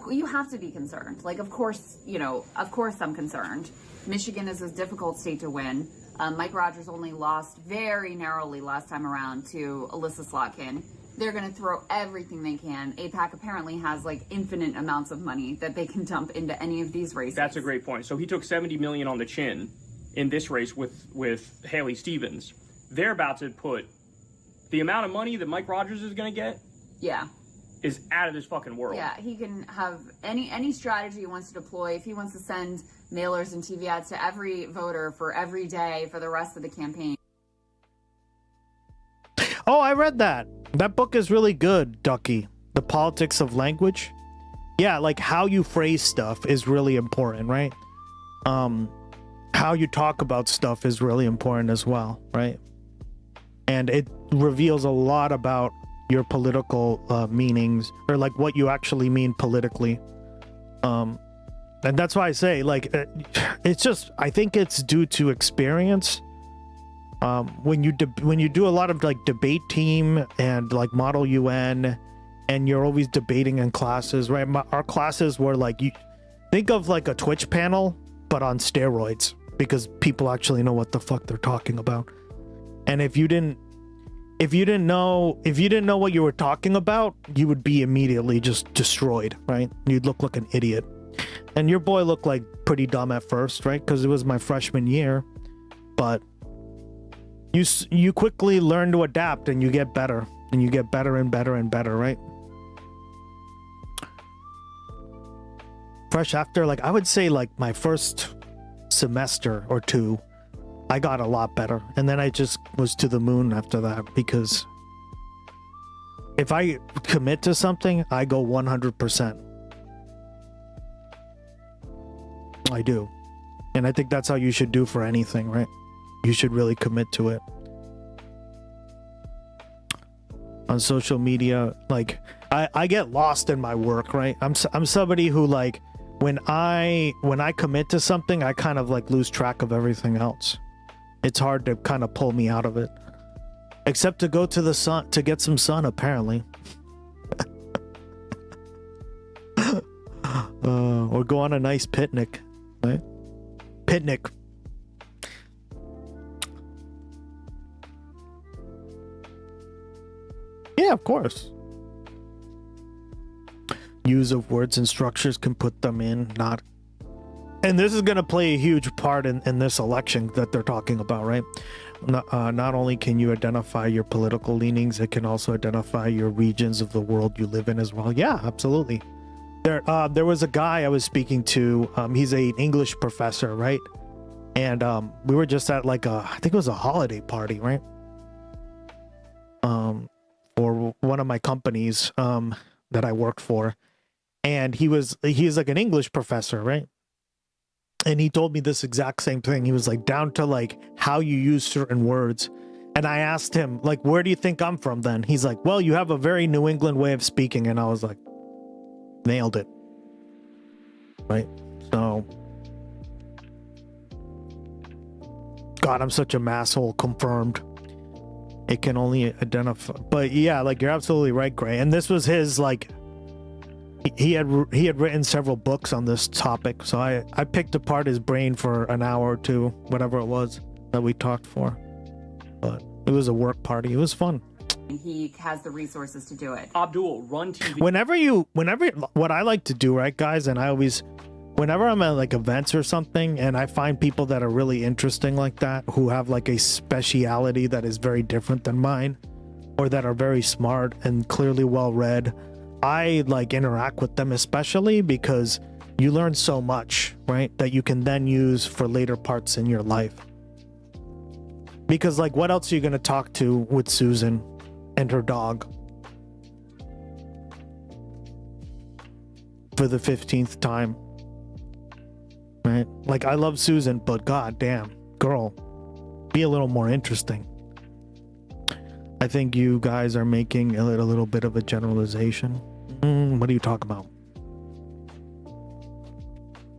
you have to be concerned. Like, of course I'm concerned. Michigan is a difficult state to win. Mike Rogers only lost very narrowly last time around to Alyssa Slotkin. They're going to throw everything they can. AIPAC apparently has like infinite amounts of money that they can dump into any of these races. That's a great point. So he took $70 million on the chin in this race with Haley Stevens. They're about to put the amount of money that Mike Rogers is going to get. Yeah. Is out of this fucking world. Yeah, he can have any strategy he wants to deploy. If he wants to send mailers and TV ads to every voter for every day for the rest of the campaign. Oh, I read that. That book is really good, Ducky. The Politics of Language. Yeah, like how you phrase stuff is really important, right? How you talk about stuff is really important as well, right? And it reveals a lot about your political meanings, or like what you actually mean politically. And that's why I say, like, it's just, I think it's due to experience. When you do a lot of like debate team and like Model UN, and you're always debating in classes, right? Our classes were like, you think of like a Twitch panel, but on steroids, because people actually know what the fuck they're talking about. And if you didn't know what you were talking about, you would be immediately just destroyed, right? You'd look like an idiot. And your boy looked like pretty dumb at first, right? Because it was my freshman year, but you quickly learn to adapt and you get better. and you get better and better and better, right? Fresh after, like, I would say, like, my first semester or two, I got a lot better. And then I just was to the moon after that, because if I commit to something, I go 100%. I do. And I think that's how you should do for anything, right? You should really commit to it. On social media, like, I get lost in my work, right? I'm somebody who, like, when I commit to something, I kind of like lose track of everything else. It's hard to kind of pull me out of it. Except to go to the sun to get some sun, apparently. Or go on a nice picnic, right? Picnic. Yeah, of course. Use of words and structures can put them in, not. And this is going to play a huge part in this election that they're talking about, right? Not only can you identify your political leanings, it can also identify your regions of the world you live in as well. Yeah, absolutely. There was a guy I was speaking to. He's an English professor, right? And we were just at like I think it was a holiday party, right? For one of my companies that I worked for. And he's like an English professor, right? And he told me this exact same thing. He was like, down to like how you use certain words. And I asked him, like, where do you think I'm from then? He's like, well, you have a very New England way of speaking. And I was like, nailed it. Right? So, God, I'm such a masshole, confirmed. It can only identify. But yeah, like, you're absolutely right, Gray. And this was his, like, he had written several books on this topic, so I picked apart his brain for an hour or two, whatever it was that we talked for. But it was a work party. It was fun. He has the resources to do it. Abdul, run TV. Whenever what I like to do, right, guys, and whenever I'm at like events or something, and I find people that are really interesting like that, who have like a speciality that is very different than mine, or that are very smart and clearly well read, I like interact with them, especially because you learn so much, right? That you can then use for later parts in your life. Because like, what else are you going to talk to with Susan and her dog for the 15th time? Right? Like, I love Susan, but god damn, girl, be a little more interesting. I think you guys are making a little bit of a generalization. What are you talking about?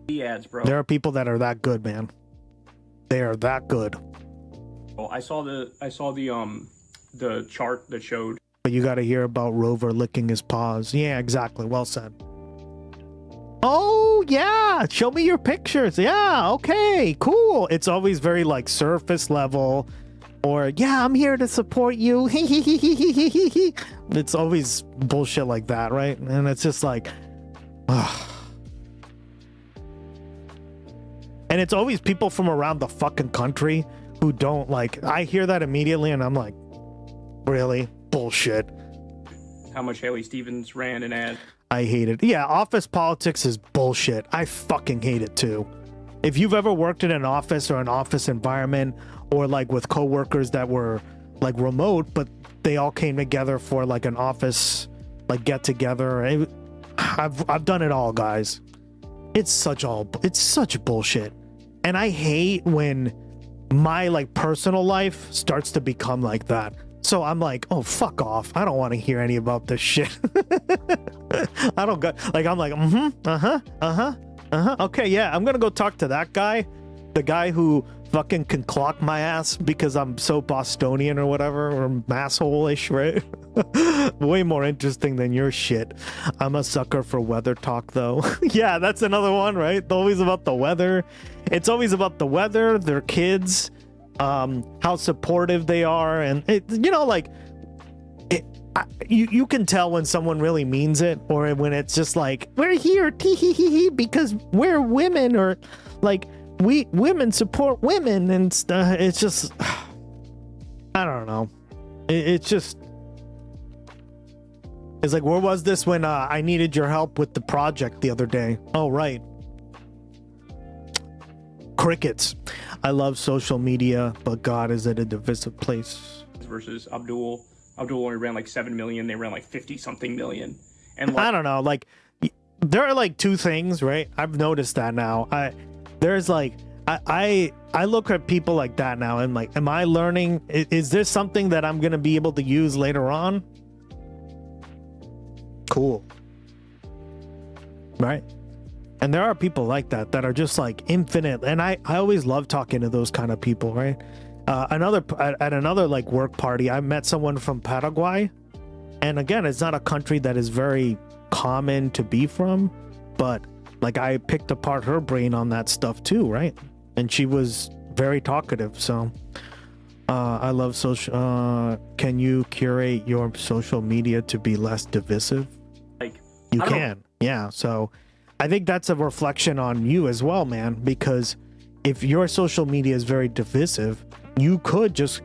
The ads, bro. There are people that are that good, man. They are that good. Well, I saw the chart that showed. But you got to hear about Rover licking his paws. Yeah, exactly. Well said. Oh yeah, show me your pictures. Yeah, okay, cool. It's always very like surface level. Or, yeah, I'm here to support you. It's always bullshit like that, right? And it's just like, ugh. And it's always people from around the fucking country who don't like, I hear that immediately and I'm like, really? Bullshit. How much Haley Stevens ran an ad. I hate it. Yeah, office politics is bullshit. I fucking hate it too. If you've ever worked in an office or an office environment, or like with coworkers that were like remote, but they all came together for like an office like get together. I've done it all, guys. It's such bullshit. And I hate when my like personal life starts to become like that. So I'm like, oh, fuck off. I don't want to hear any about this shit. I don't got like, I'm like, okay, yeah, I'm gonna go talk to that guy, the guy who fucking can clock my ass because I'm so Bostonian or whatever, or masshole-ish, right? Way more interesting than your shit. I'm a sucker for weather talk, though. Yeah, that's another one, right? Always about the weather. It's always about the weather, their kids, how supportive they are, and you can tell when someone really means it, or when it's just like, we're here because we're women, or like, women support women, and it's just, I don't know. It's just, It's like, where was this when I needed your help with the project the other day? Oh, right. Crickets. I love social media, but God, is it a divisive place? Versus Abdul. Abdul only ran like 7 million. They ran like 50 something million. And like, I don't know. Like, there are like two things, right? I've noticed that now. There's like, I look at people like that now and like, am I learning? Is this something that I'm going to be able to use later on? Cool. Right? And there are people like that are just like infinite. And I always love talking to those kind of people, right? At another like work party, I met someone from Paraguay. And again, it's not a country that is very common to be from, but like I picked apart her brain on that stuff too, right? And she was very talkative. So I love social. Can you curate your social media to be less divisive? Like you can, yeah. So I think that's a reflection on you as well, man. Because if your social media is very divisive, you could just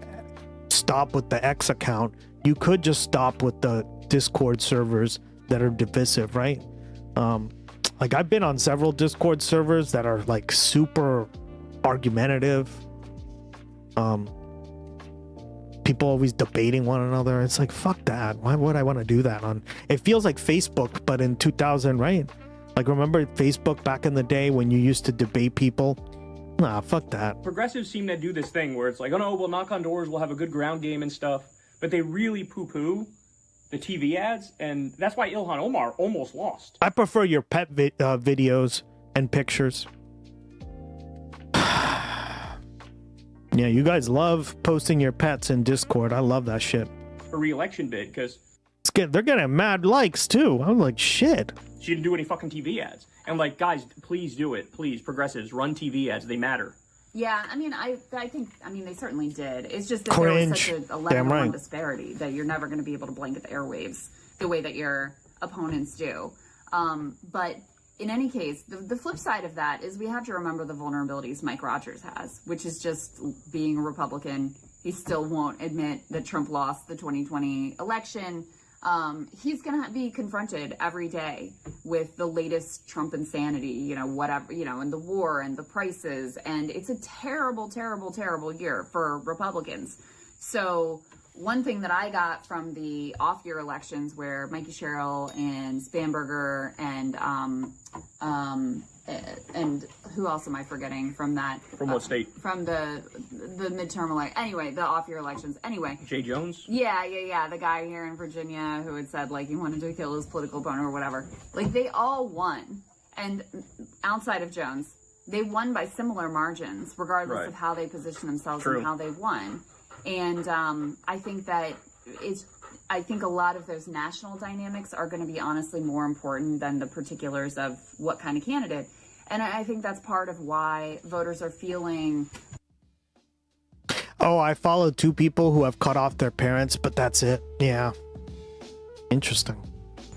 stop with the X account. You could just stop with the Discord servers that are divisive, right? Like I've been on several Discord servers that are like super argumentative. People always debating one another. It's like, fuck that. Why would I want to do that on? It feels like Facebook, but in 2000, right? Like, remember Facebook back in the day when you used to debate people? Nah, fuck that. progressives seem to do this thing where it's like, oh no, we'll knock on doors, we'll have a good ground game and stuff. But they really poo-poo the TV ads, and that's why Ilhan Omar almost lost. I prefer your pet videos and pictures. Yeah, you guys love posting your pets in Discord. I love that shit. A re-election bid, because They're getting mad likes too. I'm like, shit. she didn't do any fucking TV ads. And like, guys, please do it. Please, progressives, run TV ads. They matter. Yeah, I mean, I think, they certainly did. It's just that Cringe. there was such a Damn 11-1 right. disparity that you're never going to be able to blanket the airwaves the way that your opponents do. But in any case, the flip side of that is we have to remember the vulnerabilities Mike Rogers has, which is just being a Republican. He still won't admit that Trump lost the 2020 election. He's going to be confronted every day with the latest Trump insanity, whatever, and the war and the prices. And it's a terrible, terrible, terrible year for Republicans. So one thing that I got from the off-year elections where Mikey Sherrill and Spanberger and who else am I forgetting from that? From what state? From the midterm election. Anyway, the off-year elections. Anyway. Jay Jones? Yeah. The guy here in Virginia who had said, like, he wanted to kill his political opponent or whatever. Like, they all won. And outside of Jones, they won by similar margins, regardless of how they positioned themselves and how they won. And I think that I think a lot of those national dynamics are going to be honestly more important than the particulars of what kind of candidate. And I think that's part of why voters are feeling. Oh, I followed 2 people who have cut off their parents, but that's it. Yeah. Interesting.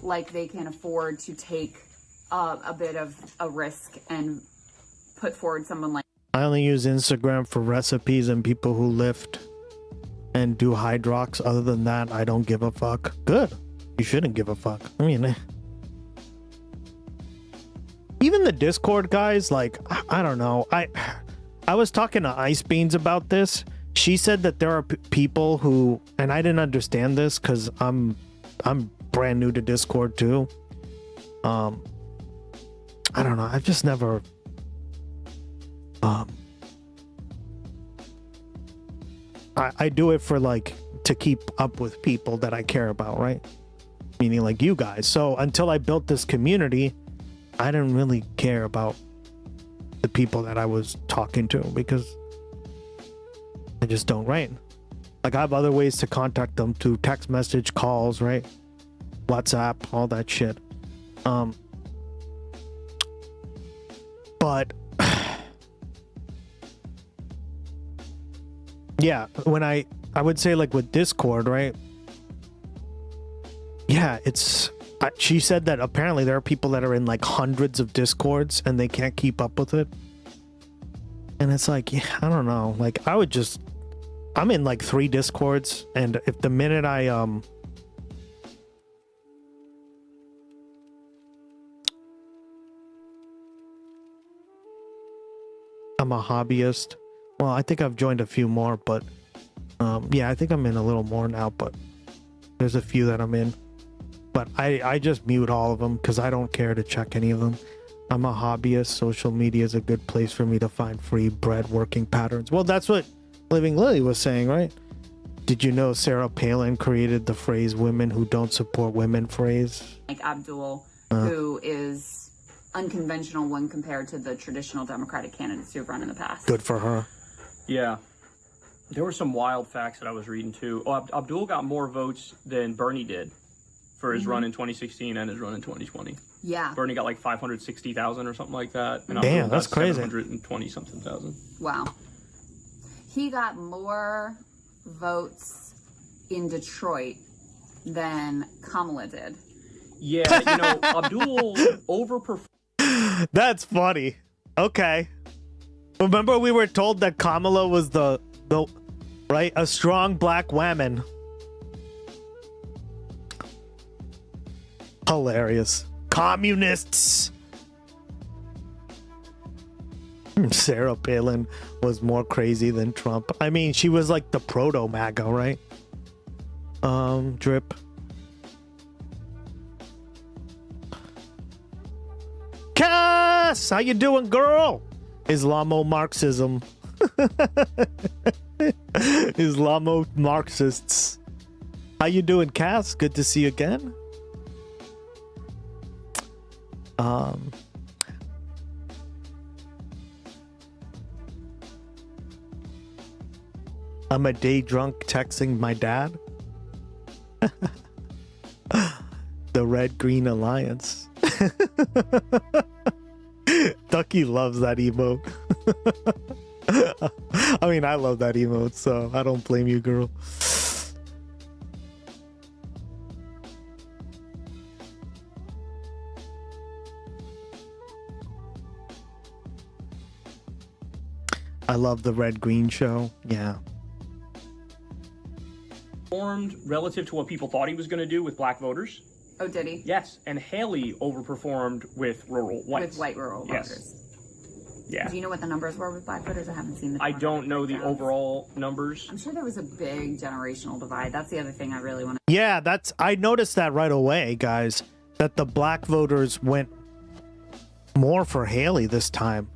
Like they can afford to take a bit of a risk and put forward someone like. I only use Instagram for recipes and people who lift and do hydrox. Other than that, I don't give a fuck. Good. You shouldn't give a fuck. I mean, even the Discord guys, like, I don't know. I was talking to Ice Beans about this. She said that there are people who, and I didn't understand this because I'm brand new to Discord too. I don't know. I've just never I do it for like to keep up with people that I care about, right? Meaning like you guys. So until I built this community, I didn't really care about the people that I was talking to because I just don't, right? Like I have other ways to contact them through text message, calls, right? WhatsApp, all that shit. But yeah, when I would say like with Discord, right? Yeah, she said that apparently there are people that are in like hundreds of Discords and they can't keep up with it. And it's like, yeah, I don't know. Like I'm in like 3 Discords, and if the minute I I'm a hobbyist. Well, I think I've joined a few more, but yeah, I think I'm in a little more now, but there's a few that I'm in. But I just mute all of them because I don't care to check any of them. I'm a hobbyist. Social media is a good place for me to find free bread working patterns. Well, that's what Living Lily was saying, right? Did you know Sarah Palin created the phrase "women who don't support women" phrase? Like Abdul, who is unconventional when compared to the traditional Democratic candidates who have run in the past. Good for her. Yeah. There were some wild facts that I was reading too. Oh, Abdul got more votes than Bernie did for his run in 2016 and his run in 2020. Yeah. Bernie got like 560,000 or something like that. And Damn, Abdul that's got crazy. 720 something thousand. Wow. He got more votes in Detroit than Kamala did. Yeah, you know, Abdul overperformed. That's funny. Okay. Remember we were told that Kamala was the right, a strong black woman. Hilarious. Communists. Sarah Palin was more crazy than Trump. I mean, she was like the proto MAGA, right? Drip. Cass, how you doing, girl? Islamo-Marxism. Islamo-Marxists. How you doing, Cass? Good to see you again. I'm a day drunk texting my dad. The Red Green Alliance. Ducky loves that emote. I mean, I love that emote, so I don't blame you, girl. I love the Red Green show. Yeah. Performed relative to what people thought he was going to do with black voters. Oh, did he? Yes, and Haley overperformed with rural whites. With white rural Yes. voters. Yeah. Do you know what the numbers were with black voters? I haven't seen the I don't know the overall numbers. I'm sure there was a big generational divide. That's the other thing I really want to. Yeah, I noticed that right away, guys, that the black voters went more for Haley this time.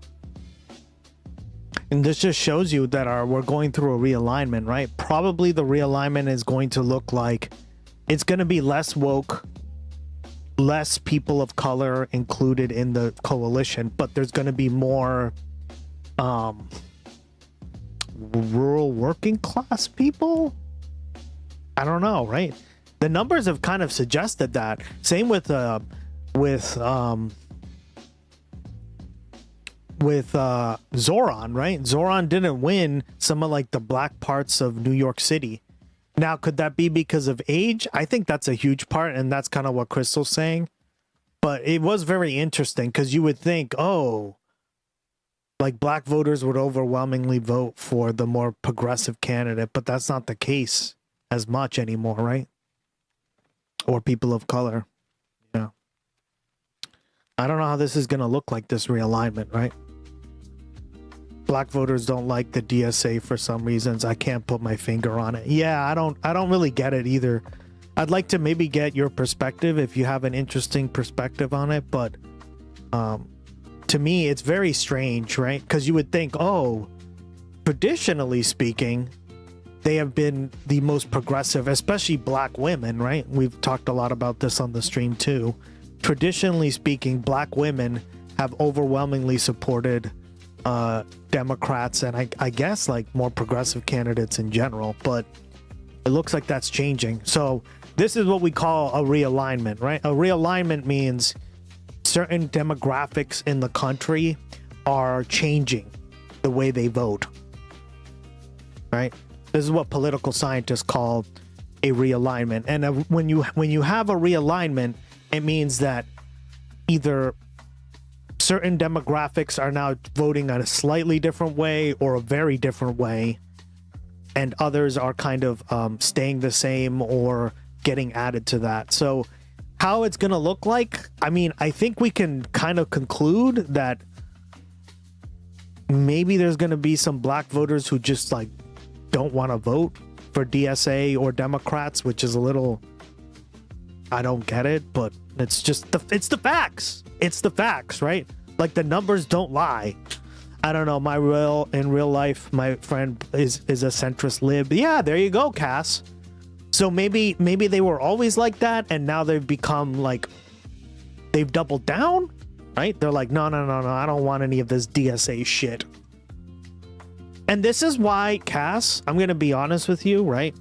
And this just shows you that we're going through a realignment, right? Probably the realignment is going to look like it's going to be less woke, less people of color included in the coalition, but there's going to be more rural working class people. I don't know, right? The numbers have kind of suggested that. Same with Zoran, right? Zoran didn't win some of like the black parts of New York City. Now, could that be because of age? I think that's a huge part, and that's kind of what Crystal's saying. But it was very interesting because you would think, oh, like black voters would overwhelmingly vote for the more progressive candidate, but that's not the case as much anymore, right? Or people of color. Yeah. I don't know how this is going to look like, this realignment, right? Black voters don't like the DSA for some reasons. I can't put my finger on it. Yeah, I don't really get it either. I'd like to maybe get your perspective if you have an interesting perspective on it, but to me it's very strange, right? Because you would think, oh, traditionally speaking, they have been the most progressive, especially black women, right? We've talked a lot about this on the stream too. Traditionally speaking, black women have overwhelmingly supported Democrats and I guess like more progressive candidates in general, but it looks like that's changing. So this is what we call a realignment, right? A realignment means certain demographics in the country are changing the way they vote, right? This is what political scientists call a realignment. And when you have a realignment, it means that either certain demographics are now voting in a slightly different way or a very different way, and others are kind of staying the same or getting added to that. So how it's going to look like, I mean, I think we can kind of conclude that maybe there's going to be some black voters who just like don't want to vote for DSA or Democrats, which is a little, I don't get it, but it's just it's the facts. It's the facts, right? Like the numbers don't lie. I don't know. In real life, my friend is a centrist lib. Yeah, there you go, Cass. So maybe they were always like that, and now they've become like, they've doubled down, right? They're like, no, I don't want any of this DSA shit. And this is why, Cass, I'm going to be honest with you, right?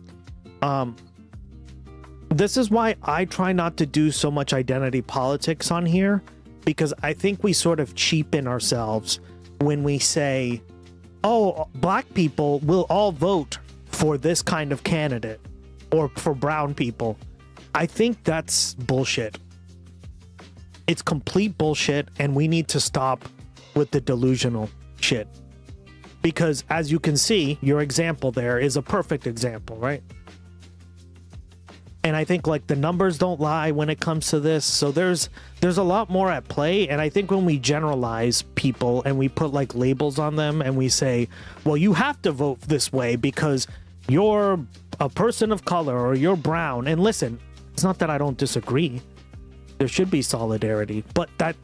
This is why I try not to do so much identity politics on here, because I think we sort of cheapen ourselves when we say, oh, black people will all vote for this kind of candidate or for brown people. I think that's bullshit. It's complete bullshit, and we need to stop with the delusional shit. Because as you can see, your example there is a perfect example, right? And I think like the numbers don't lie when it comes to this. So there's a lot more at play. And I think when we generalize people and we put like labels on them and we say, well, you have to vote this way because you're a person of color or you're brown. And listen, it's not that I don't disagree. There should be solidarity, but that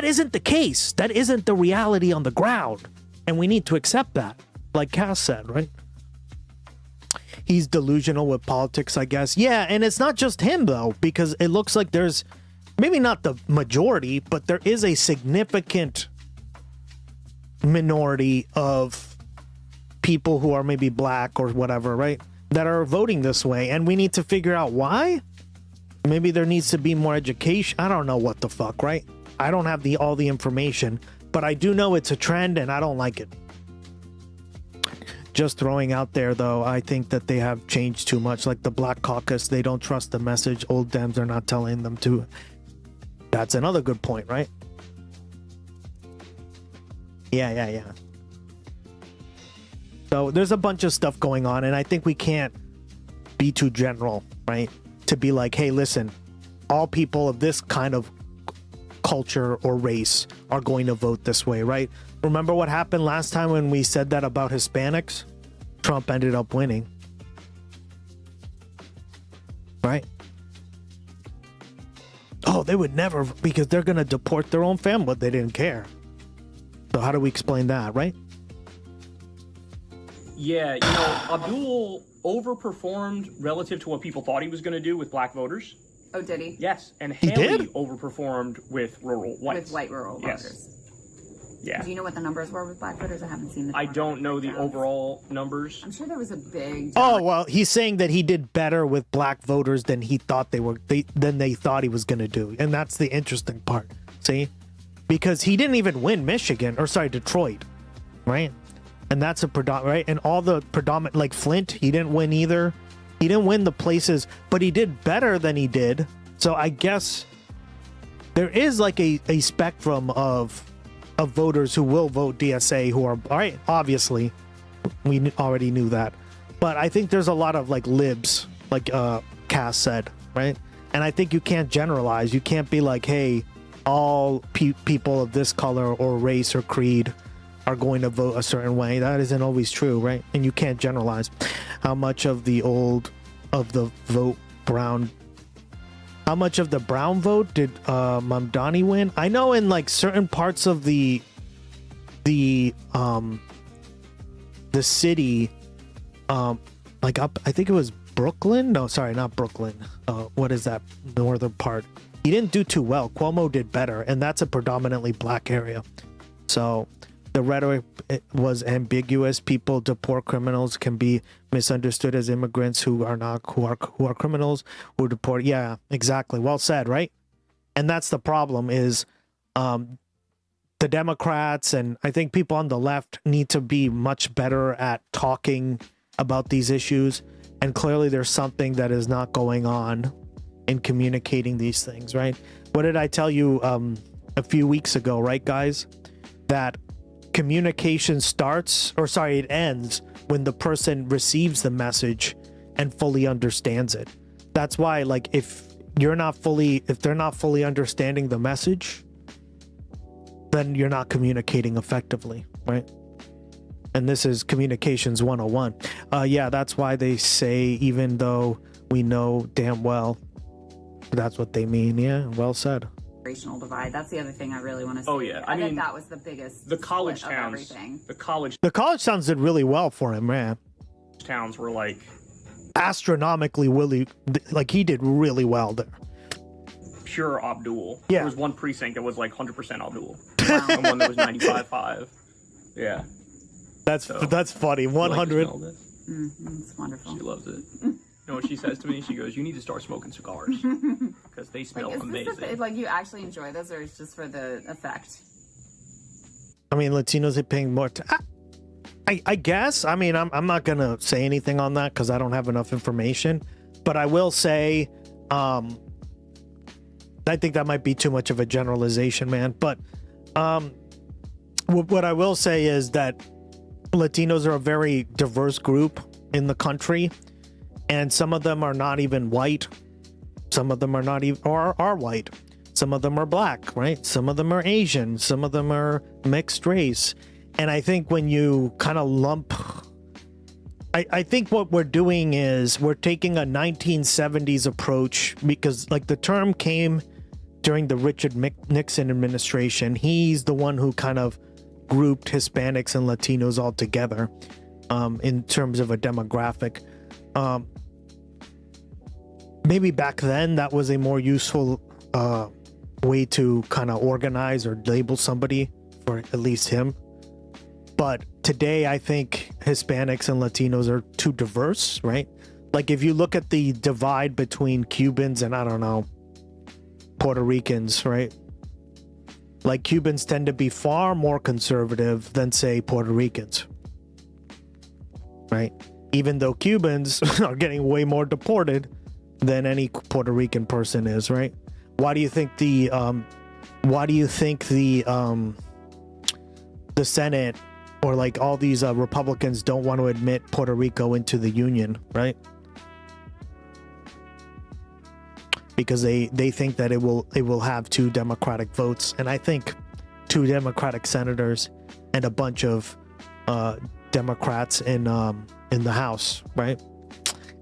isn't the case. That isn't the reality on the ground. And we need to accept that, like Cass said, right? He's delusional with politics, I guess. Yeah, and it's not just him, though, because it looks like there's maybe not the majority, but there is a significant minority of people who are maybe black or whatever, right? That are voting this way. And we need to figure out why. Maybe there needs to be more education. I don't know what the fuck, right? I don't have all the information, but I do know it's a trend and I don't like it. Just throwing out there, though, I think that they have changed too much. Like the Black Caucus, they don't trust the message. Old Dems are not telling them to. That's another good point, right? Yeah. So there's a bunch of stuff going on, and I think we can't be too general, right? To be like, hey, listen, all people of this kind of culture or race are going to vote this way, right? Remember what happened last time when we said that about Hispanics? Trump ended up winning. Right? Oh, they would never, because they're going to deport their own family, but they didn't care. So how do we explain that, right? Yeah, Abdul overperformed relative to what people thought he was going to do with black voters. Oh, did he? Yes, and He Haley did? overperformed with rural whites. With white rural Yes. voters. Yeah. Do you know what the numbers were with black voters? I haven't seen the I don't know the overall numbers. I'm sure there was a big... Oh, well, he's saying that he did better with black voters than he thought than they thought he was going to do. And that's the interesting part. See? Because he didn't even win Detroit, right? And that's a predominant, right? And all the predominant, like Flint, he didn't win either. He didn't win the places, but he did better than he did. So I guess there is like a spectrum of voters who will vote DSA who are, all right, obviously, we already knew that. But I think there's a lot of like libs, like Cass said, right? And I think you can't generalize. You can't be like, hey, all people of this color or race or creed are going to vote a certain way. That isn't always true, right? And you can't generalize. How much of the vote brown? How much of the brown vote did Mamdani win? I know in like certain parts of the city, like up, I think it was Brooklyn. No, sorry, not Brooklyn. What is that northern part? He didn't do too well. Cuomo did better, and that's a predominantly black area. So the rhetoric was ambiguous. People deport criminals can be misunderstood as immigrants who are criminals who deport. Yeah, exactly. Well said, right? And that's the problem is the Democrats and I think people on the left need to be much better at talking about these issues. And clearly there's something that is not going on in communicating these things, right? What did I tell you a few weeks ago, right, guys? That communication it ends when the person receives the message and fully understands it. That's why, like, if they're not fully understanding the message, then you're not communicating effectively, right? And this is communications 101. Yeah, that's why they say, even though we know damn well that's what they mean. Yeah, well said. Generational divide. That's the other thing I really want to say. Oh yeah, I mean think that was the biggest. The college split of towns. everything. The college towns did really well for him, man. Towns were like astronomically really, like he did really well there. Pure Abdul. Yeah. There was one precinct that was like 100% Abdul. And one that was 95.5. Yeah. That's funny. 100. It's wonderful. She loves it. You know what she says to me? She goes, "You need to start smoking cigars because they smell amazing." Like, you actually enjoy this, or it's just for the effect? I mean, Latinos are paying more. I guess. I mean, I'm not gonna say anything on that because I don't have enough information. But I will say, I think that might be too much of a generalization, man. But what I will say is that Latinos are a very diverse group in the country, and some of them are not even white. Some of them are not even or are white. Some of them are black, right? Some of them are Asian. Some of them are mixed race. And I think when you kind of lump, I think what we're doing is we're taking a 1970s approach, because like the term came during the Richard Nixon administration. He's the one who kind of grouped Hispanics and Latinos all together in terms of a demographic. Maybe back then that was a more useful way to kind of organize or label somebody, or at least him. But today I think Hispanics and Latinos are too diverse, right? Like if you look at the divide between Cubans and, I don't know, Puerto Ricans, right? Like Cubans tend to be far more conservative than, say, Puerto Ricans, right? Even though Cubans are getting way more deported than any Puerto Rican person is, right? Why do you think the Senate or like all these Republicans don't want to admit Puerto Rico into the Union, right? Because they think that it will have 2 Democratic votes, and I think 2 Democratic senators and a bunch of Democrats in the House, right?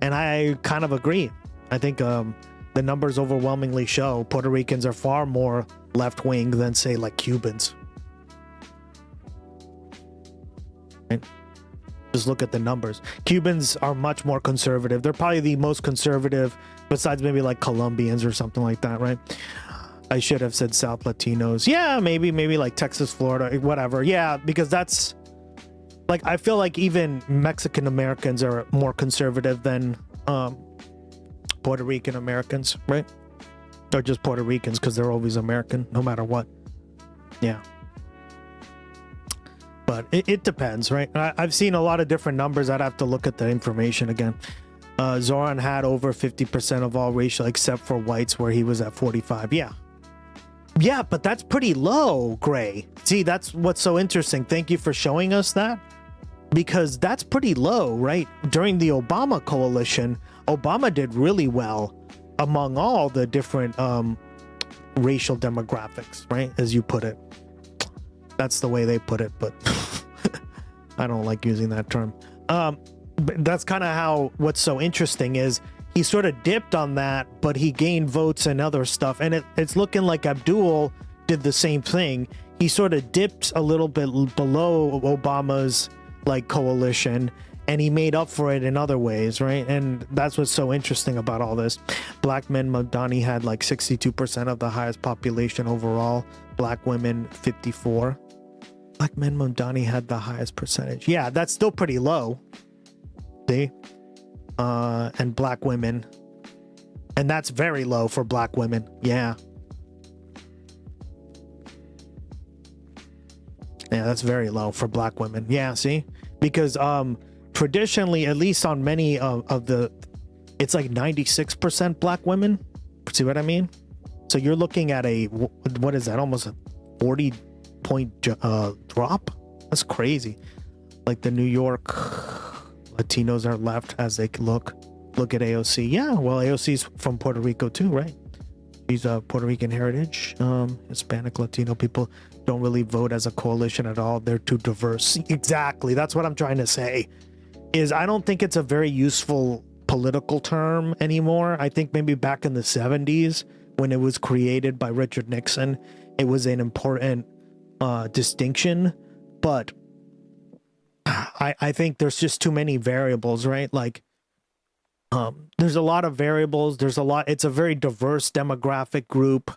And I kind of agree. I think the numbers overwhelmingly show Puerto Ricans are far more left-wing than, say, like Cubans. Right? Just look at the numbers. Cubans are much more conservative. They're probably the most conservative, besides maybe like Colombians or something like that, right? I should have said South Latinos. Yeah, maybe like Texas, Florida, whatever. Yeah, because that's like, I feel like even Mexican Americans are more conservative than Puerto Rican Americans, right? Or just Puerto Ricans, because they're always American, no matter what. Yeah. But it depends, right? I've seen a lot of different numbers. I'd have to look at the information again. Zoran had over 50% of all racial, except for whites, where he was at 45. Yeah. Yeah, but that's pretty low, Gray. See, that's what's so interesting. Thank you for showing us that. Because that's pretty low, right? During the Obama coalition, Obama did really well among all the different racial demographics, right? As you put it. That's the way they put it, but I don't like using that term. But that's kind of how, what's so interesting is he sort of dipped on that, but he gained votes and other stuff. And it's looking like Abdul did the same thing. He sort of dipped a little bit below Obama's like coalition, and he made up for it in other ways, right? And that's what's so interesting about all this. Black men, Mamdani had like 62% of the highest population overall. Black women, 54%. Black men, Mamdani had the highest percentage. Yeah, that's still pretty low. See? And black women. And that's very low for black women. Yeah. Yeah, that's very low for black women. Yeah, see? Because traditionally, at least on many of the, it's like 96% black women. See what I mean? So you're looking at a, what is that? Almost a 40-point drop? That's crazy. Like the New York Latinos are left as they look at AOC. Yeah, well, AOC's from Puerto Rico too, right? She's a Puerto Rican heritage. Hispanic Latino people don't really vote as a coalition at all. They're too diverse. Exactly. That's what I'm trying to say. Is I don't think it's a very useful political term anymore. I think maybe back in the 70s when it was created by Richard Nixon, it was an important distinction. But I think there's just too many variables, right? Like, there's a lot of variables. It's a very diverse demographic group.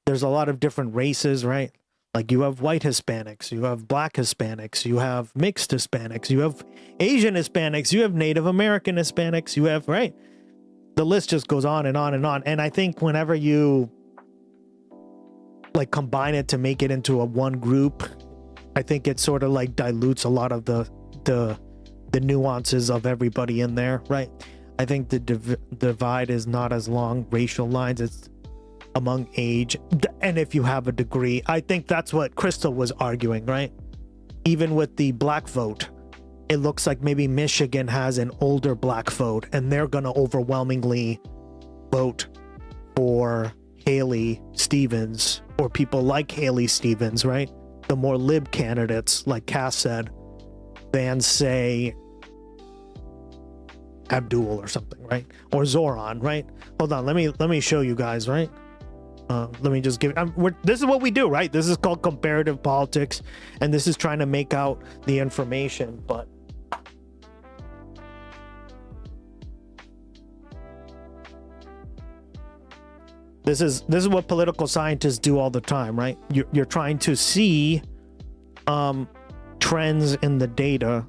There's a lot of different races, right? Like you have white Hispanics, you have black Hispanics, you have mixed Hispanics, you have Asian Hispanics, you have Native American Hispanics, you have, right? The list just goes on and on and on. And I think whenever you like combine it to make it into a one group, I think it sort of like dilutes a lot of the nuances of everybody in there, right? I think the divide is not as long racial lines. It's among age, and if you have a degree. I think that's what Crystal was arguing, right? Even with the black vote, it looks like maybe Michigan has an older black vote, and they're going to overwhelmingly vote for Haley Stevens or people like Haley Stevens, right? The more lib candidates, like Cass said, than say Abdul or something, right? Or Zoran, right? Hold on, let me show you guys, right? Let me just give this is what we do, right? This is called comparative politics, and this is trying to make out the information, but this is what political scientists do all the time, right? You're trying to see trends in the data,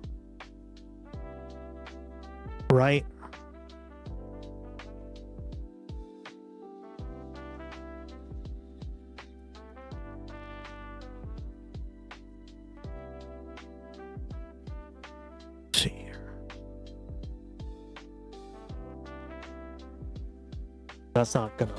right? That's not gonna.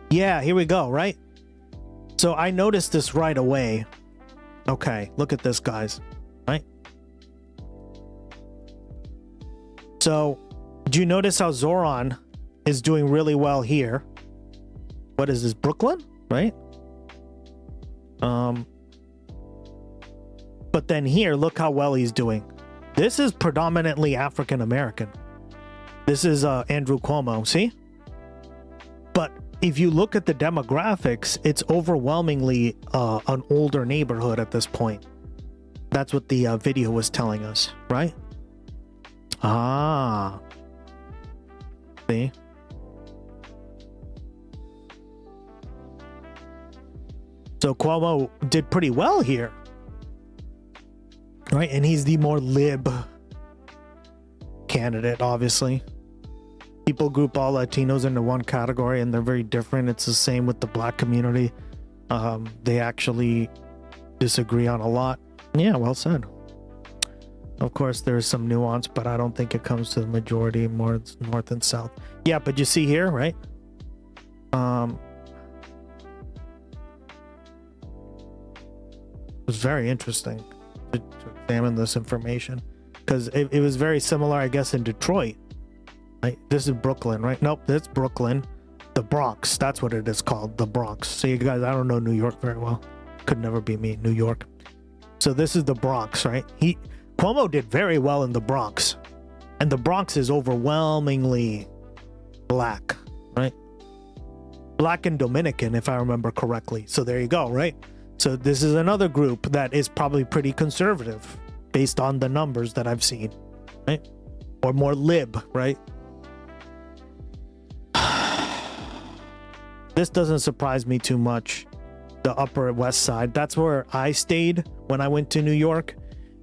Yeah, here we go, right? So I noticed this right away. Okay, look at this, guys, right? So, do you notice how Zoran is doing really well here? What is this, Brooklyn, right? But then here, look how well he's doing. This is predominantly African American. This is Andrew Cuomo, see? But if you look at the demographics, it's overwhelmingly an older neighborhood at this point. That's what the video was telling us, right? Ah. See? So Cuomo did pretty well here. Right, and he's the more lib candidate, obviously. People group all Latinos into one category, and they're very different. It's the same with the black community. They actually disagree on a lot. Yeah, well said. Of course, there's some nuance, but I don't think it comes to the majority, more north and south. Yeah, but you see here, right? It was very interesting to examine this information, because it was very similar, I guess, in Detroit, right? This is Brooklyn, right? Nope, that's Brooklyn. The Bronx, that's what it is called, the Bronx. So you guys, I don't know New York very well. Could never be me, New York. So this is the Bronx, right? Cuomo did very well in the Bronx, and the Bronx is overwhelmingly black, right? Black and Dominican, if I remember correctly. So there you go, right? So this is another group that is probably pretty conservative based on the numbers that I've seen, right? Or more lib, right? This doesn't surprise me too much. The Upper West Side, that's where I stayed when I went to New York,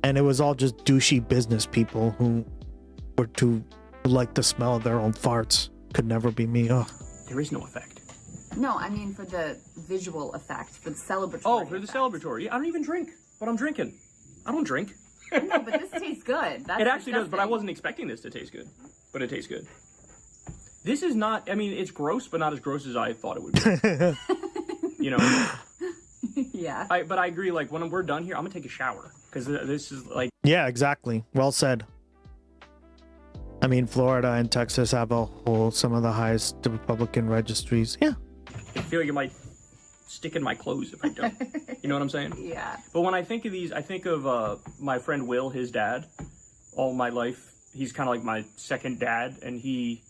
and it was all just douchey business people who were too like the smell of their own farts. Could never be me. Oh. There is no effect. No, I mean for the visual effect, for the celebratory. Oh, for the celebratory. Yeah, I don't even drink, but I'm drinking. I don't drink. No, but this tastes good. That's it actually disgusting. does, but I wasn't expecting this to taste good. But it tastes good. This is not, I mean, it's gross, but not as gross as I thought it would be. You know? Yeah. But I agree, like, when we're done here, I'm going to take a shower. Because this is like... Yeah, exactly. Well said. I mean, Florida and Texas have some of the highest Republican registries. Yeah. I feel like it might stick in my clothes if I don't. You know what I'm saying? Yeah. But when I think of these, I think of my friend Will, his dad. All my life, he's kind of like my second dad, and he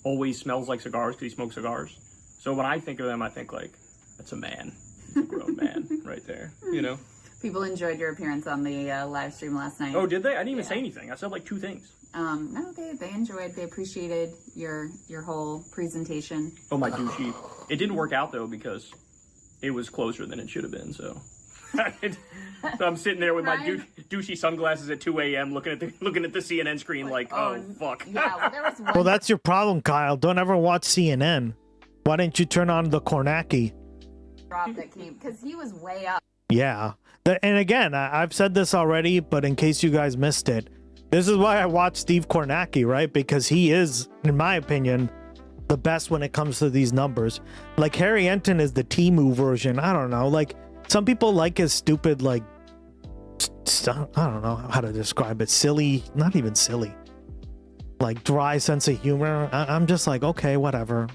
always smells like cigars because he smokes cigars. So when I think of them, I think like, that's a man. That's a grown man right there, you know? People enjoyed your appearance on the live stream last night. Oh, did they? I didn't even say anything. I said like 2 things. No, they enjoyed, they appreciated your whole presentation. Oh, my douchey. It didn't work out, though, because it was closer than it should have been, so. So I'm sitting there with my douchey sunglasses at 2 a.m. looking at the CNN screen like, oh fuck. Yeah, well, there was one Well, that's your problem, Kyle. Don't ever watch CNN. Why didn't you turn on the Kornacki? drop that came, because he was way up. Yeah. And again, I've said this already, but in case you guys missed it, this is why I watch Steve Kornacki, right? Because he is, in my opinion, the best when it comes to these numbers. Like, Harry Enton is the Temu version. I don't know. Like, some people like his stupid, like, I don't know how to describe it. Silly, not even silly. Like, dry sense of humor. I'm just like, okay, whatever.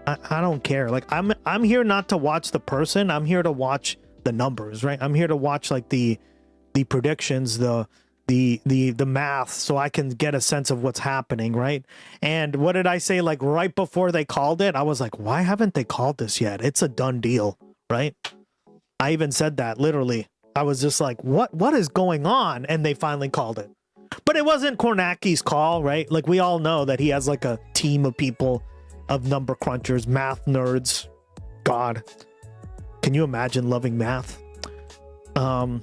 I don't care. Like, I'm here not to watch the person. I'm here to watch the numbers, right? I'm here to watch like the predictions, the math, so I can get a sense of what's happening, right? And what did I say? Like, right before they called it, I was like, why haven't they called this yet? It's a done deal, right? I even said that literally. I was just like, what is going on? And they finally called it. But it wasn't Kornacki's call, right? Like, we all know that he has like a team of people, of number crunchers, math nerds. God, can you imagine loving math? Who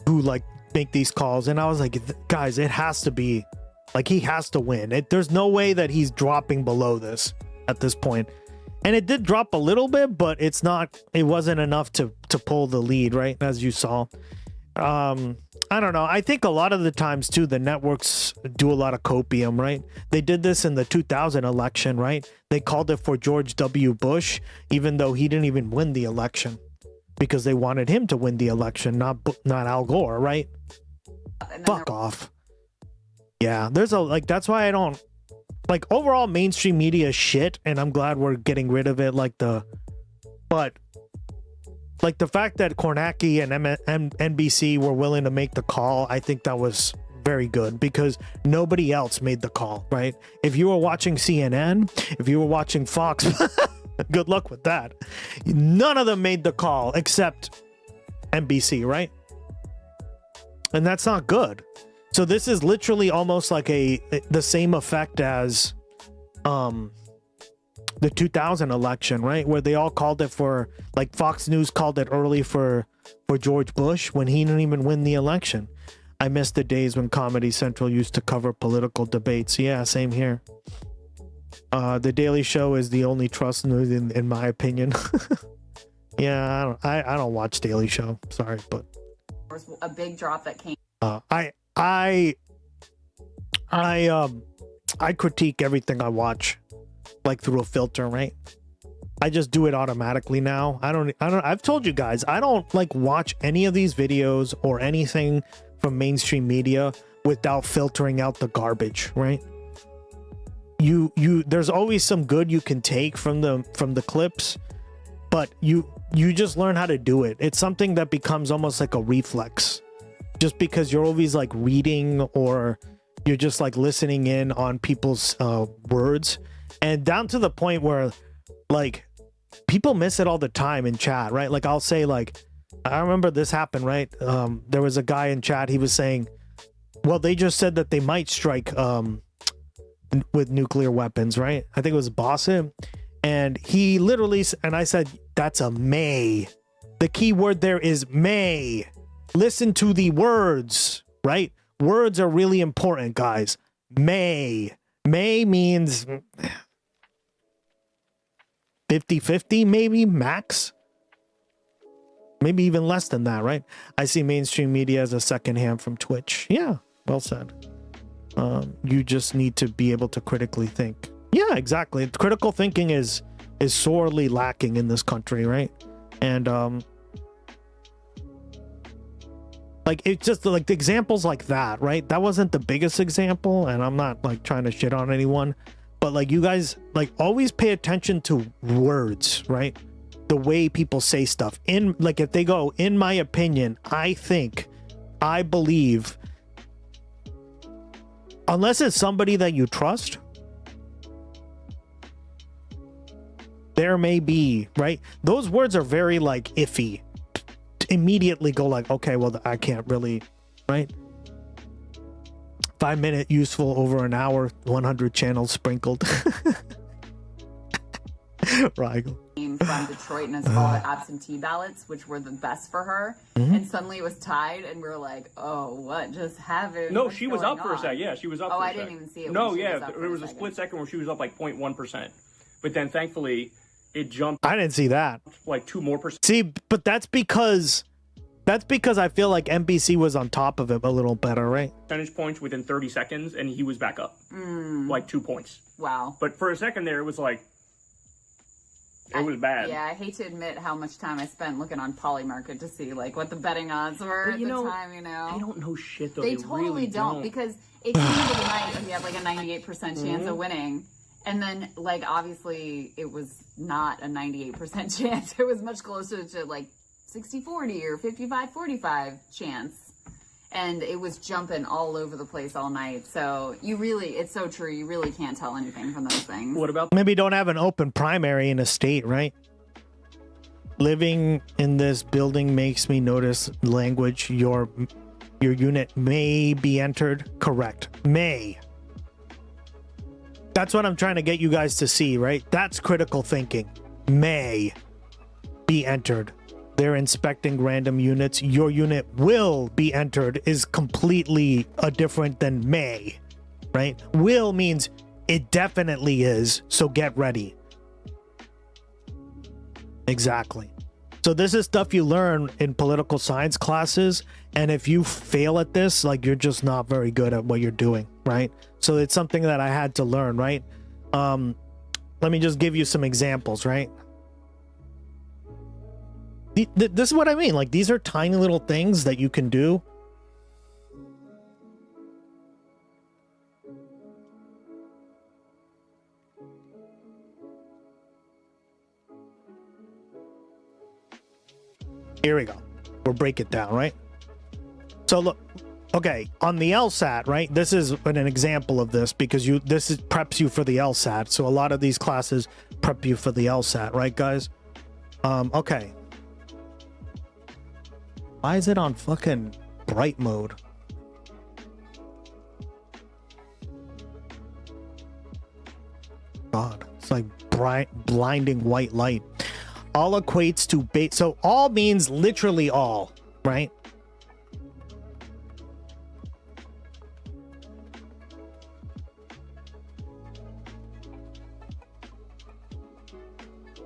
like make these calls. And I was like, guys, it has to be like, he has to win. There's no way that he's dropping below this at this point. And it did drop a little bit, but it wasn't enough to pull the lead, right? As you saw. I don't know. I think a lot of the times too, the networks do a lot of copium, right? They did this in the 2000 election, right? They called it for George W. Bush, even though he didn't even win the election, because they wanted him to win the election, not Al Gore, right? Fuck off. Yeah, that's why I don't like, overall mainstream media is shit, and I'm glad we're getting rid of it. But like the fact that Kornacki and NBC were willing to make the call, I think that was very good, because nobody else made the call, right? If you were watching CNN, if you were watching Fox, good luck with that. None of them made the call except NBC, right? And that's not good. So this is literally almost like the same effect as the 2000 election, right? Where they all called it for, like, Fox News called it early for George Bush when he didn't even win the election. I miss the days when Comedy Central used to cover political debates. Yeah, same here. The Daily Show is the only trust news in my opinion. Yeah, I don't watch Daily Show. Sorry, but There was a big drop that came. I critique everything I watch, like, through a filter, right? I just do it automatically now. I've told you guys, I don't like watch any of these videos or anything from mainstream media without filtering out the garbage, right? There's always some good you can take from the clips, but you just learn how to do it. It's something that becomes almost like a reflex, just because you're always like reading, or you're just like listening in on people's words, and down to the point where, like, people miss it all the time in chat, right? Like, I'll say, like, I remember this happened, right? There was a guy in chat, he was saying, well, they just said that they might strike with nuclear weapons, right? I think it was Boston. And he literally, and I said, that's a may. The key word there is may. Listen to the words, right? Words are really important, guys. May. May means 50-50, maybe, max. Maybe even less than that, right? I see mainstream media as a second hand from Twitch. Yeah, well said. You just need to be able to critically think. Yeah, exactly. Critical thinking is sorely lacking in this country, right? And Like, it's just like the examples like that, right? That wasn't the biggest example, and I'm not like trying to shit on anyone, but like you guys like always pay attention to words, right? The way people say stuff. In like if they go, in my opinion, I think, I believe, unless it's somebody that you trust, there may be, right? Those words are very like iffy. Immediately go like, okay, well, I can't really, right? 5 minute useful over an hour, 100 channels sprinkled. Rigel. From Detroit and it's all absentee ballots, which were the best for her. And suddenly it was tied, and we were like, "Oh, what just happened?" No, What's she was going up for a on? sec. Yeah, she was up. Oh, for a I sec. didn't even see it. No, when she yeah, was up for there a was a second. split second where she was up like 0.1%, but then thankfully it jumped. I didn't see that. Like 2 more percent. See, but that's because I feel like NBC was on top of it a little better, right? Percentage points within 30 seconds, and he was back up like 2 points. Wow. But for a second there, it was like. It was bad. Yeah, I hate to admit how much time I spent looking on Polymarket to see like what the betting odds were But at you the know, time. You know, They don't know shit though. They really totally don't because it came to the night and we had like a 98% chance of winning. And then, like, obviously, it was not a 98% chance. It was much closer to, like, 60-40 or 55-45 chance. And it was jumping all over the place all night. So, it's so true. You really can't tell anything from those things. What about... Maybe don't have an open primary in a state, right? Living in this building makes me notice language. Your unit may be entered. Correct. May. That's what I'm trying to get you guys to see, right? That's critical thinking. May be entered. They're inspecting random units. Your unit will be entered is completely different than may, right? Will means it definitely is, so get ready. Exactly. So this is stuff you learn in political science classes, and if you fail at this, like, you're just not very good at what you're doing, right? So it's something that I had to learn, right? Let me just give you some examples, right? This is what I mean. Like, these are tiny little things that you can do. Here we go. We'll break it down, right? So look, okay, on the LSAT, right? This is an example of this because this preps you for the LSAT. So a lot of these classes prep you for the LSAT, right, guys? Okay. Why is it on fucking bright mode? God, it's like bright, blinding white light. All equates to base. So all means literally all, right?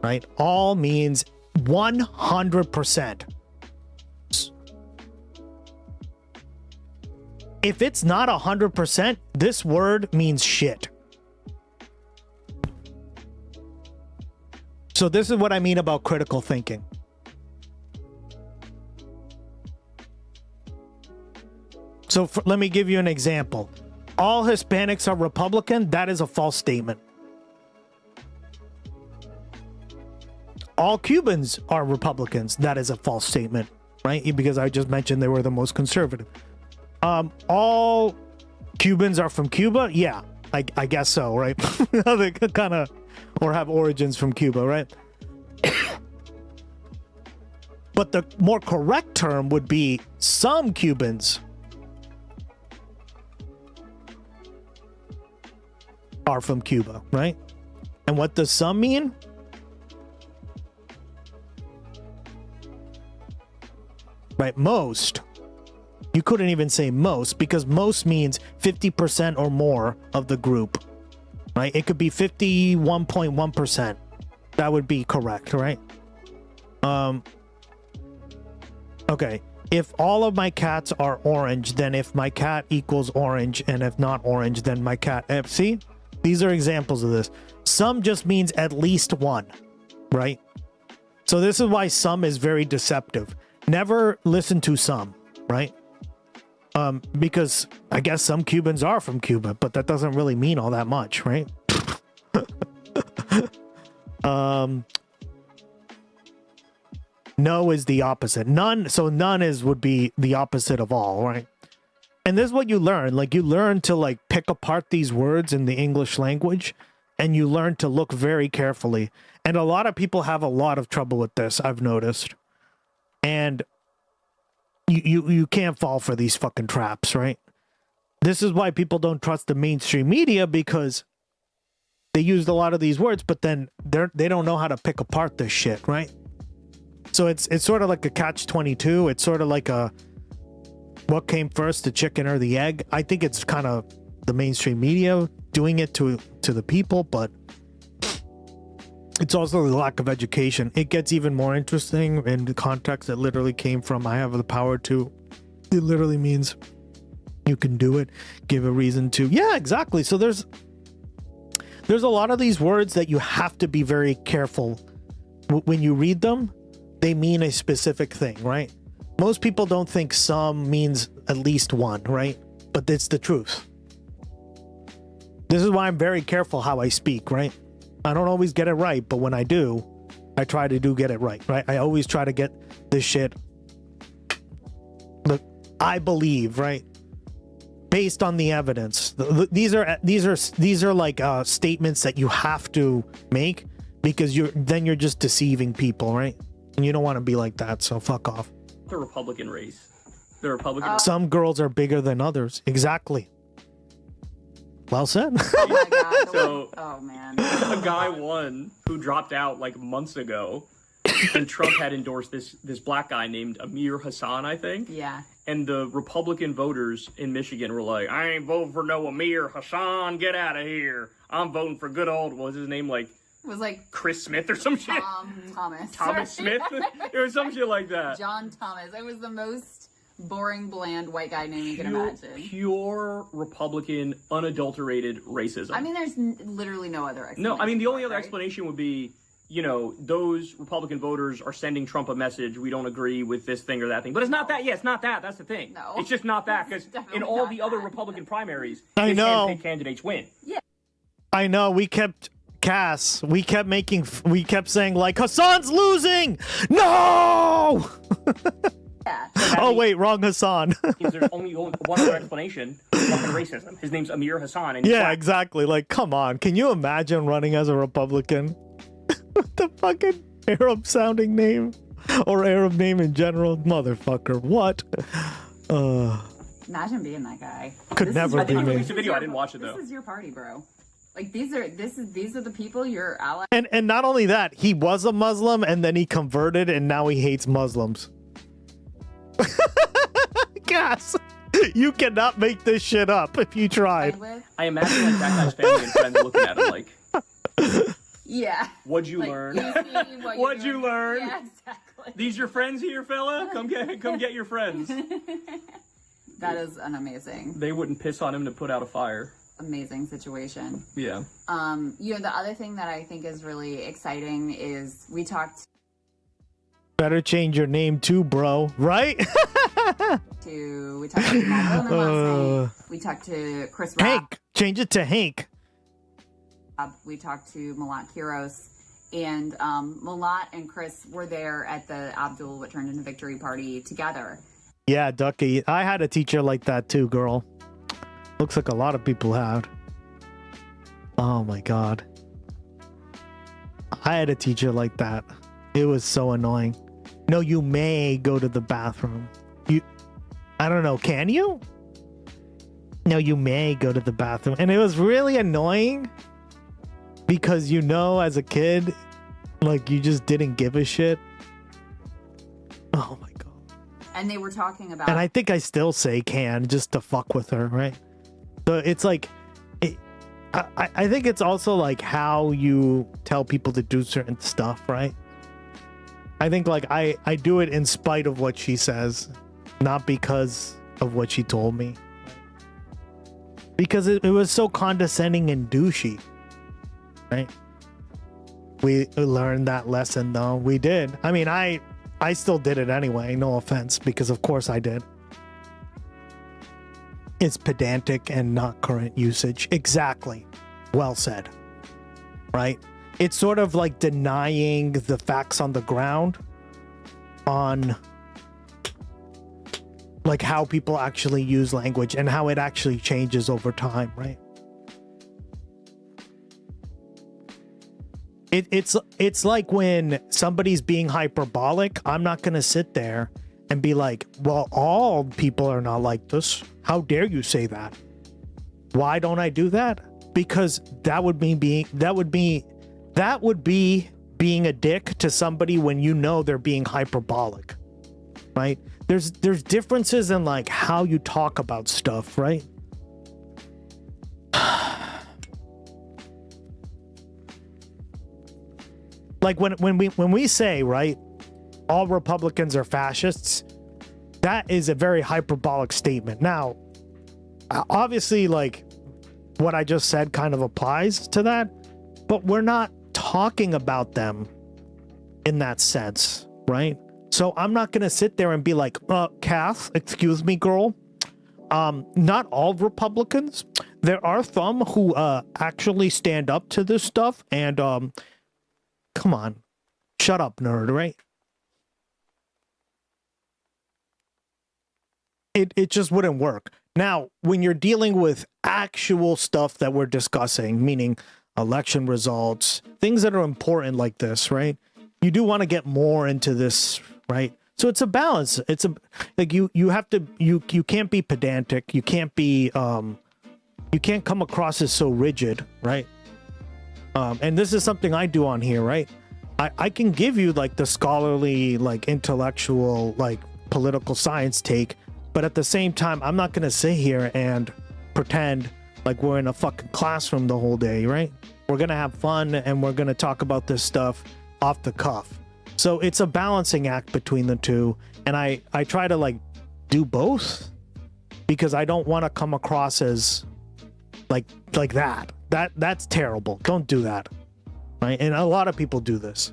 Right? All means 100%. If it's not 100%, this word means shit. So this is what I mean about critical thinking. So let me give you an example. All Hispanics are Republican. That is a false statement. All Cubans are Republicans. That is a false statement, right? Because I just mentioned they were the most conservative. All Cubans are from Cuba. Yeah, I guess so, right? They kind of, or have origins from Cuba, right? But the more correct term would be some Cubans are from Cuba, right? And what does some mean? Right, most. You couldn't even say most because most means 50% or more of the group, right? It could be 51.1%. That would be correct, right? Okay. If all of my cats are orange, then if my cat equals orange, and if not orange, then my cat... See? These are examples of this. Some just means at least one, right? So this is why some is very deceptive. Never listen to some, right? Because I guess some Cubans are from Cuba, but that doesn't really mean all that much, right? No is the opposite. None. So none would be the opposite of all, right? And this is what you learn. Like, you learn to like pick apart these words in the English language, and you learn to look very carefully. And a lot of people have a lot of trouble with this, I've noticed. And you can't fall for these fucking traps, right? This is why people don't trust the mainstream media, because they used a lot of these words, but then they don't know how to pick apart this shit, right? So it's sort of like a catch-22. It's sort of like a what came first, the chicken or the egg? I think it's kind of the mainstream media doing it to the people, but it's also the lack of education. It gets even more interesting in the context that literally came from I have the power to. It literally means you can do it, give a reason to. Yeah, exactly. So there's a lot of these words that you have to be very careful when you read them. They mean a specific thing, right? Most people don't think some means at least one, right? But it's the truth. This is why I'm very careful how I speak, right? I don't always get it right, but when I do, I try to get it right? I always try to get this shit. Look, I believe, right? Based on the evidence. These are like statements that you have to make, because you're just deceiving people, right? And you don't want to be like that, so fuck off. The Republican race. The Republican. Some girls are bigger than others. Exactly. Well said. Oh my god. So, oh man. A guy won who dropped out like months ago, and Trump had endorsed this black guy named Amir Hassan, I think. Yeah. And the Republican voters in Michigan were like, I ain't voting for no Amir Hassan. Get out of here. I'm voting for good old, what was his name? Like, it was like Chris Smith or some shit. Thomas. Thomas Smith? It was some shit like that. John Thomas. It was the most boring, bland white guy name you can imagine. Pure Republican, unadulterated racism. I mean, there's literally no other explanation. No, I mean, the only other explanation would be, you know, those Republican voters are sending Trump a message, we don't agree with this thing or that thing. But it's not that. Yeah, it's not that. That's the thing. No. It's just not that, because in all the other Republican primaries, I his know. handpicked candidates win. Yeah. I know. We kept saying like, Hassan's losing. No. Yeah. Oh wait, wrong Hassan. There's only one other explanation: fucking racism. His name's Amir Hassan. And Yeah, exactly. Like, come on. Can you imagine running as a Republican with the fucking Arab-sounding name or Arab name in general? Motherfucker, what? Imagine being that guy. Could never be me. I released a video. I didn't watch it though. This is your party, bro. Like these are the people your allies. And not only that, he was a Muslim and then he converted and now he hates Muslims. Gas. You cannot make this shit up if you tried. I imagine like that guy's family and friends looking at him like, Yeah. What'd you Like, learn? you see what What'd you're you doing. learn? Yeah, exactly. These your friends here, fella? Come get your friends. That is an amazing, They wouldn't piss on him to put out a fire. amazing situation. Yeah. You know, the other thing that I think is really exciting is we talked Better change your name too, bro. Right? to Jamal Bowman last night. We talked to Chris Rock. Hank. Change it to Hank. We talked to Malat Kiros, and Malat and Chris were there at the Abdul What Turned Into Victory party together. Yeah, Ducky. I had a teacher like that too, girl. Looks like a lot of people had. Oh my god. I had a teacher like that. It was so annoying. No, you may go to the bathroom. I don't know, can you? No, you may go to the bathroom. And it was really annoying because you know, as a kid, like you just didn't give a shit. Oh my god. And they were talking about. And I think I still say can just to fuck with her, right? So it's like, I think it's also like how you tell people to do certain stuff, right? I think like I do it in spite of what she says, not because of what she told me. Because it was so condescending and douchey, right? We learned that lesson though. We did. I mean, I still did it anyway, no offense, because of course I did. is pedantic and not current usage. Exactly. Well said. Right? It's sort of like denying the facts on the ground on like how people actually use language and how it actually changes over time, right? It's like when somebody's being hyperbolic, I'm not going to sit there and be like, well, all people are not like this. How dare you say that? Why don't I do that? Because that would be being a dick to somebody when you know they're being hyperbolic, right? There's differences in like how you talk about stuff, right? Like when we say, right, all Republicans are fascists, that is a very hyperbolic statement. Now, obviously, like what I just said kind of applies to that, but we're not talking about them in that sense, right? So I'm not going to sit there and be like, Kath, excuse me, girl. Not all Republicans. There are some who actually stand up to this stuff and come on, shut up, nerd, right? It just wouldn't work. Now, when you're dealing with actual stuff that we're discussing, meaning election results, things that are important like this, right? You do want to get more into this, right? So it's a balance. It's a like you have to you can't be pedantic. You can't be you can't come across as so rigid, right? And this is something I do on here, right? I can give you like the scholarly, like intellectual, like political science take, but at the same time, I'm not gonna sit here and pretend like we're in a fucking classroom the whole day, right? We're gonna have fun and we're gonna talk about this stuff off the cuff. So it's a balancing act between the two, and I try to like do both because I don't want to come across as like that. That's terrible. Don't do that, right? And a lot of people do this.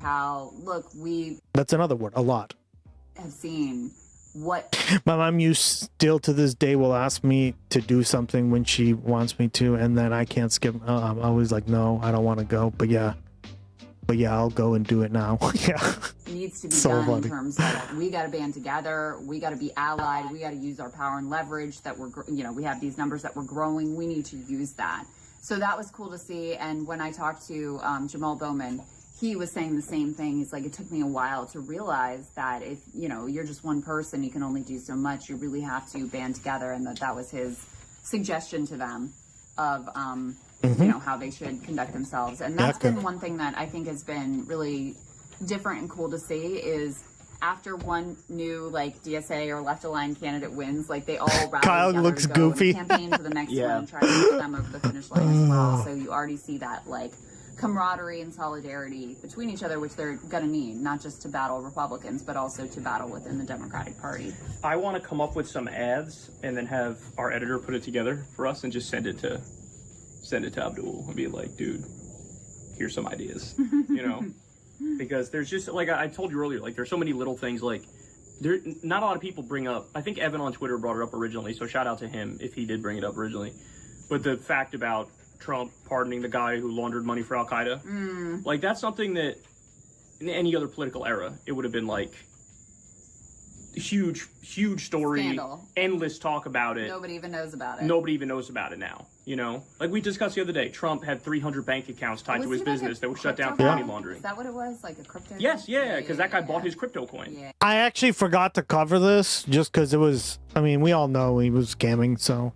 How we That's another word. A lot. have seen what My mom still to this day will ask me to do something when she wants me to, and then I can't skip. I'm always like, no, I don't want to go. But yeah, I'll go and do it now. Yeah. needs to be So done funny. in terms of we got to band together, we got to be allied, we got to use our power and leverage that we have these numbers that we're growing, we need to use that. So that was cool to see. And when I talked to Jamal Bowman, he was saying the same thing. He's like, it took me a while to realize that if you're just one person, you can only do so much. You really have to band together, and that was his suggestion to them of how they should conduct themselves. And that's been one thing that I think has been really different and cool to see is after one new like DSA or left aligned candidate wins, like they all rally Kyle together looks to go goofy. and campaign for the next one and try to push them over the finish line as well. So you already see that like camaraderie and solidarity between each other, which they're gonna need, not just to battle Republicans, but also to battle within the Democratic Party. I want to come up with some ads and then have our editor put it together for us and just send it to Abdul and be like, dude, here's some ideas, because there's just like I told you earlier, like there's so many little things like not a lot of people bring up. I think Evan on Twitter brought it up originally, so shout out to him if he did bring it up originally. But the fact about Trump pardoning the guy who laundered money for Al-Qaeda, like that's something that in any other political era, it would have been like huge story, Scandal. Endless talk about it. Nobody even knows about it. Nobody even knows about it now, Like we discussed the other day, Trump had 300 bank accounts tied to his business that were shut down for money laundering. Is that what it was? Like a crypto? Yes, yeah, because that guy bought his crypto coin. Yeah. I actually forgot to cover this just because it was, we all know he was scamming, so.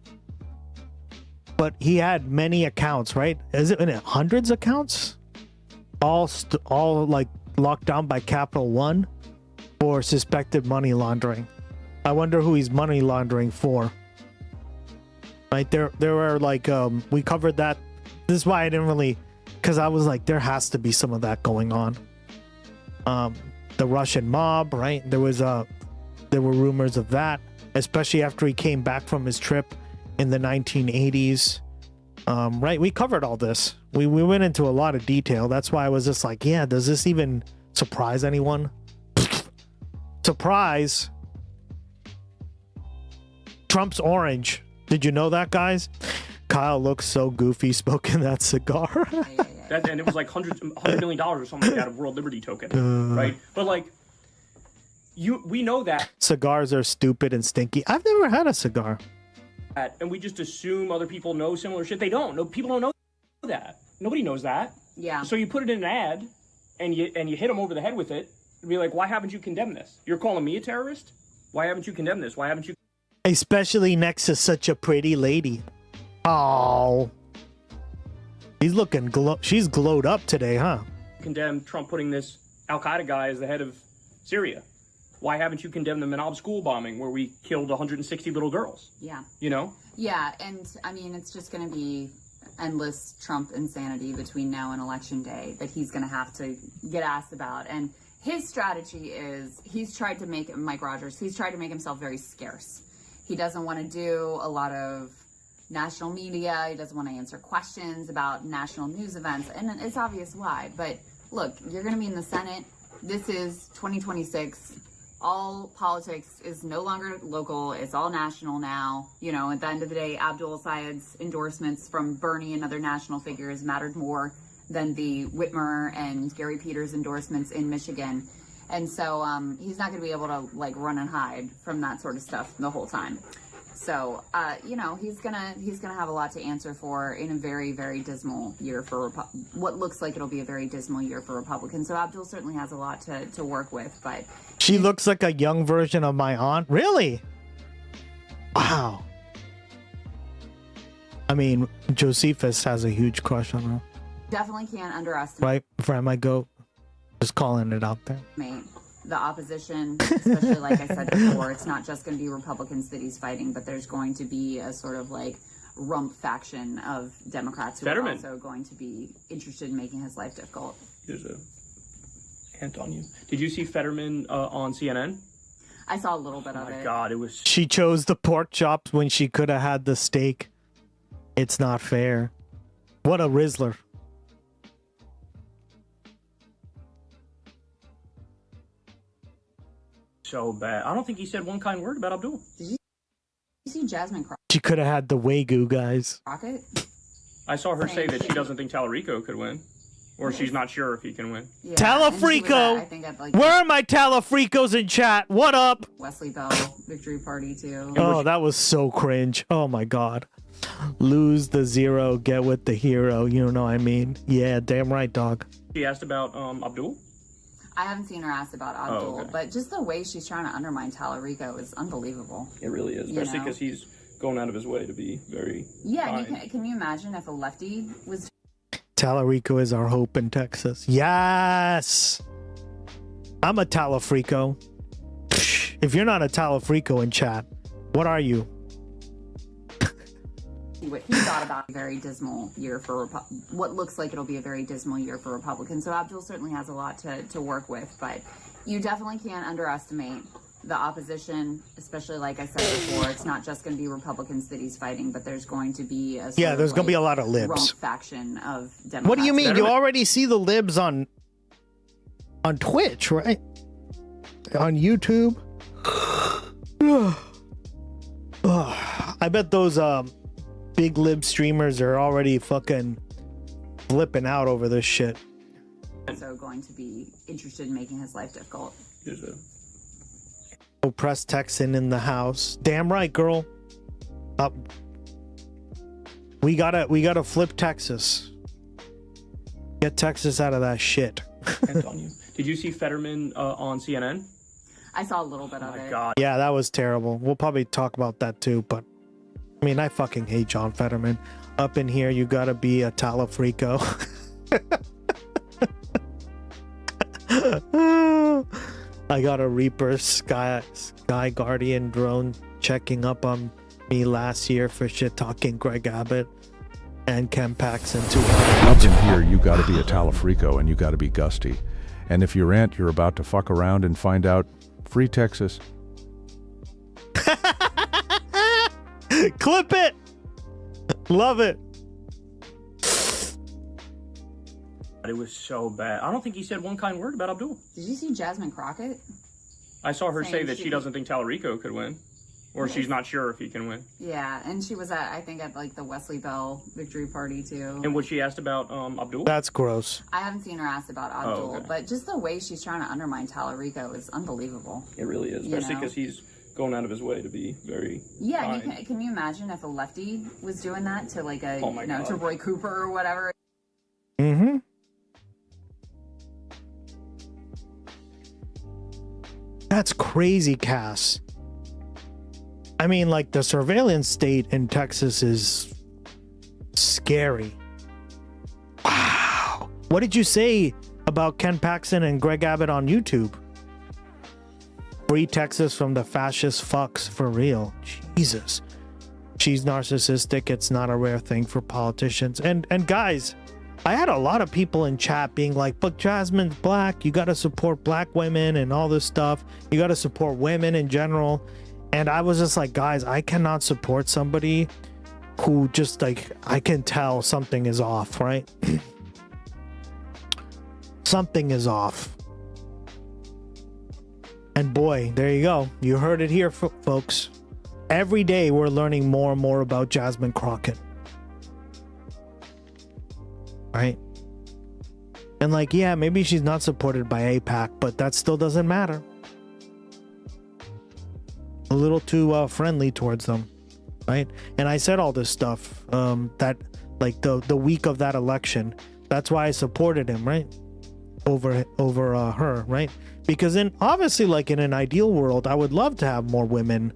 But he had many accounts, right? Is it in it hundreds of accounts? All like locked down by Capital One for suspected money laundering. I wonder who he's money laundering for. Right there were like we covered that. This is why I didn't really, because I was like, there has to be some of that going on. The Russian mob, right? There were rumors of that, especially after he came back from his trip in the 1980s. Right, we covered all this. We went into a lot of detail. That's why I was just like, yeah, does this even surprise anyone? Surprise. Trump's orange. Did you know that, guys? Kyle looks so goofy smoking that cigar. And it was like $100 million or something like that of World Liberty token, right? But like, we know that. Cigars are stupid and stinky. I've never had a cigar. And we just assume other people know similar shit. They don't. No, people don't know that. Nobody knows that. Yeah. So you put it in an ad, and you hit them over the head with it. And be like, why haven't you condemned this? You're calling me a terrorist? Why haven't you condemned this? Why haven't you? Especially next to such a pretty lady. Oh. He's looking she's glowed up today, huh? Condemned Trump putting this Al-Qaeda guy as the head of Syria. Why haven't you condemned the Manab school bombing where we killed 160 little girls? Yeah. You know? Yeah, and I mean, it's just going to be endless Trump insanity between now and Election Day that he's going to have to get asked about. And his strategy is he's tried to make Mike Rogers, he's tried to make himself very scarce. He doesn't want to do a lot of national media. He doesn't want to answer questions about national news events. And it's obvious why. But look, you're going to be in the Senate. This is 2026. All politics is no longer local. It's all national now. You know, at the end of the day, Abdul Sayed's endorsements from Bernie and other national figures mattered more than the Whitmer and Gary Peters endorsements in Michigan. And so he's not going to be able to like run and hide from that sort of stuff the whole time. So, you know, he's gonna have a lot to answer for in a very, very dismal year for what looks like it'll be a very dismal year for Republicans. So Abdul certainly has a lot to work with, but she looks like a young version of my aunt. Really? Wow. I mean, Josephus has a huge crush on her. Definitely can't underestimate. Right? Before I might go, just calling it out there. The opposition, especially like I said before, it's not just going to be Republicans that he's fighting, but there's going to be a sort of like rump faction of Democrats who are also going to be interested in making his life difficult. There's a hint on you. Did you see Fetterman on CNN? I saw a little bit of it. Oh my God, it was. She chose the pork chops when she could have had the steak. It's not fair. What a Rizzler. So bad. I don't think he said one kind word about Abdul. Did you see Jasmine She could have had the Wagyu, guys. Crockett? I saw her say that she doesn't think Tallarico could win. Or she's not sure if he can win. Yeah, Talafrico! Where are my Talafricos in chat? What up? Wesley Bell victory party too. Oh, that was so cringe. Oh my God. Lose the zero, get with the hero. You know what I mean? Yeah, damn right, dog. She asked about Abdul? I haven't seen her asked about Abdul, okay. but just the way she's trying to undermine Tallarico is unbelievable. It really is, especially because he's going out of his way to be very kind. Can you imagine if a lefty was... Tallarico is our hope in Texas. Yes! I'm a Talafrico. If you're not a Talafrico in chat, what are you? What he thought about a very dismal year for what looks like it'll be a very dismal year for Republicans. So Abdul certainly has a lot to work with, but you definitely can't underestimate the opposition, especially like I said before. It's not just going to be Republicans that he's fighting, but there's going to be a there's going to be a lot of libs. Rump faction of Democrats. What do you mean? You already see the libs on Twitch, right? On YouTube. I bet those big lib streamers are already fucking flipping out over this shit. So going to be interested in making his life difficult. Oppressed Texan in the house. Damn right, girl. We gotta flip Texas. Get Texas out of that shit. Did you see Fetterman on CNN? I saw a little bit of it. God. Yeah, that was terrible. We'll probably talk about that too, but I mean, I fucking hate John Fetterman. Up in here, you gotta be a Talafrico. I got a Reaper Sky Guardian drone checking up on me last year for shit talking Greg Abbott and Ken Paxton too. Up in here, you gotta be a Talafrico and you gotta be Gusty. And if your aunt, you're about to fuck around and find out, free Texas. Clip it. Love it. It was so bad. I don't think he said one kind word about Abdul. Did you see Jasmine Crockett? I saw her say that she doesn't think Tallarico could win. or she's not sure if he can win. Yeah, and she was I think at like the Wesley Bell victory party too. And was she asked about Abdul? That's gross. I haven't seen her asked about Abdul, okay. but just the way she's trying to undermine Tallarico is unbelievable. It really is, especially because he's going out of his way to be very Yeah, kind. and can you imagine if a lefty was doing that to like a Oh my God. to Roy Cooper or whatever? Mm-hmm. That's crazy, Cass. I mean, like, the surveillance state in Texas is scary. Wow. What did you say about Ken Paxton and Greg Abbott on YouTube? Free Texas from the fascist fucks, for real. Jesus. She's narcissistic. It's not a rare thing for politicians. And guys, I had a lot of people in chat being like, but Jasmine's black. You got to support black women and all this stuff. You got to support women in general. And I was just like, guys, I cannot support somebody who just like, I can tell something is off, right? Something is off. And boy, there you go. You heard it here, folks. Every day we're learning more and more about Jasmine Crockett. Right? And like, yeah, maybe she's not supported by AIPAC, but that still doesn't matter. A little too friendly towards them, right? And I said all this stuff that like the week of that election. That's why I supported him, right? Over her, right? Because then obviously, like in an ideal world, I would love to have more women,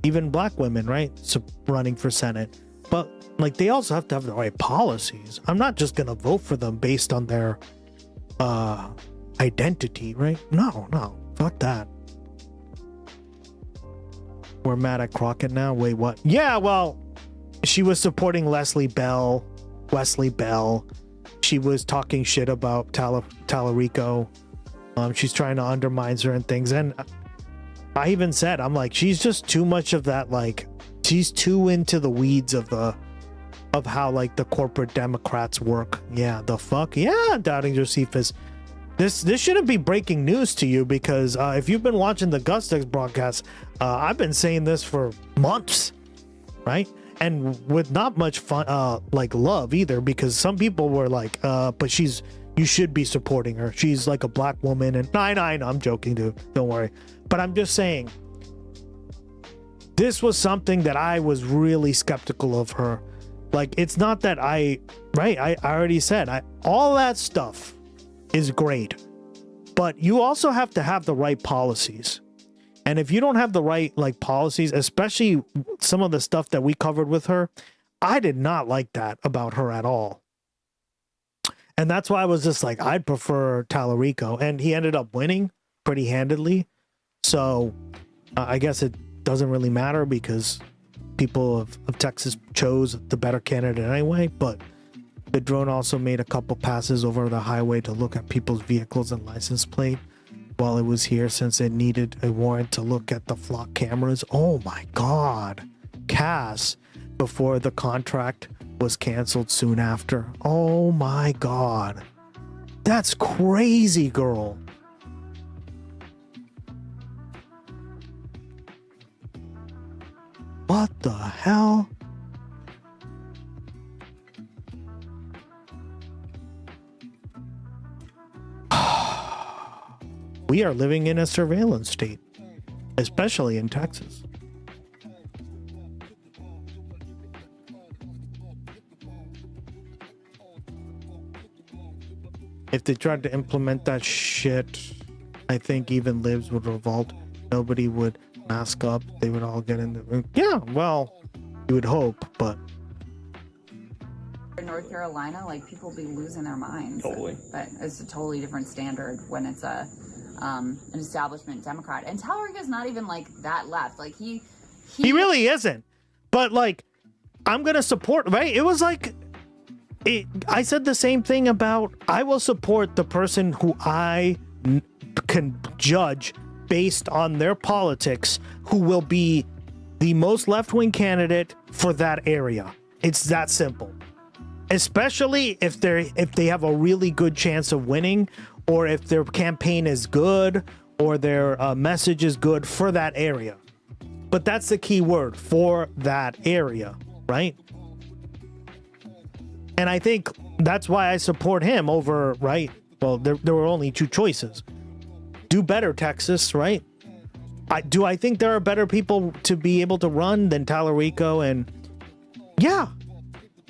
even black women, right? So running for Senate. But like they also have to have the right policies. I'm not just gonna vote for them based on their identity, right? No, fuck that. We're mad at Crockett now. Wait, what? Yeah, well, she was supporting Wesley Bell. She was talking shit about Tallarico. She's trying to undermine certain things, and I even said, I'm like, she's just too much of that. Like, she's too into the weeds of how like the corporate Democrats work. Yeah, the fuck. Yeah, Doubting Josephus. This shouldn't be breaking news to you because if you've been watching the Gustx broadcast, I've been saying this for months, right? And with not much fun, like love either, because some people were like, but you should be supporting her. She's like a black woman. And no, I'm joking, dude. Don't worry. But I'm just saying, this was something that I was really skeptical of her. Like, it's not that I already said, all that stuff is great, but you also have to have the right policies. And if you don't have the right like policies, especially some of the stuff that we covered with her, I did not like that about her at all. And that's why I was just like, I'd prefer Tallarico, and he ended up winning pretty handedly. So I guess it doesn't really matter because people of Texas chose the better candidate anyway. But the drone also made a couple passes over the highway to look at people's vehicles and license plate while it was here, since it needed a warrant to look at the flock cameras. Oh my God. Cass, before the contract was canceled soon after. Oh my God. That's crazy, girl. What the hell? We are living in a surveillance state, especially in Texas. If they tried to implement that shit, I think even libs would revolt. Nobody would mask up. They would all get in the room. Yeah, well, you would hope, but In North Carolina, like people be losing their minds. Totally. But it's a totally different standard when it's an establishment Democrat. And Tallarico's not even like that left. Like he really isn't. But like, I'm gonna support. Right? It was like, I said the same thing about, I will support the person who I can judge based on their politics, who will be the most left-wing candidate for that area. It's that simple. Especially if they have a really good chance of winning, or if their campaign is good, or their message is good for that area. but that's the key word for that area, right? And I think that's why I support him over, right? Well, there were only two choices. Do better, Texas, right? Do I think there are better people to be able to run than Tallarico? And yeah,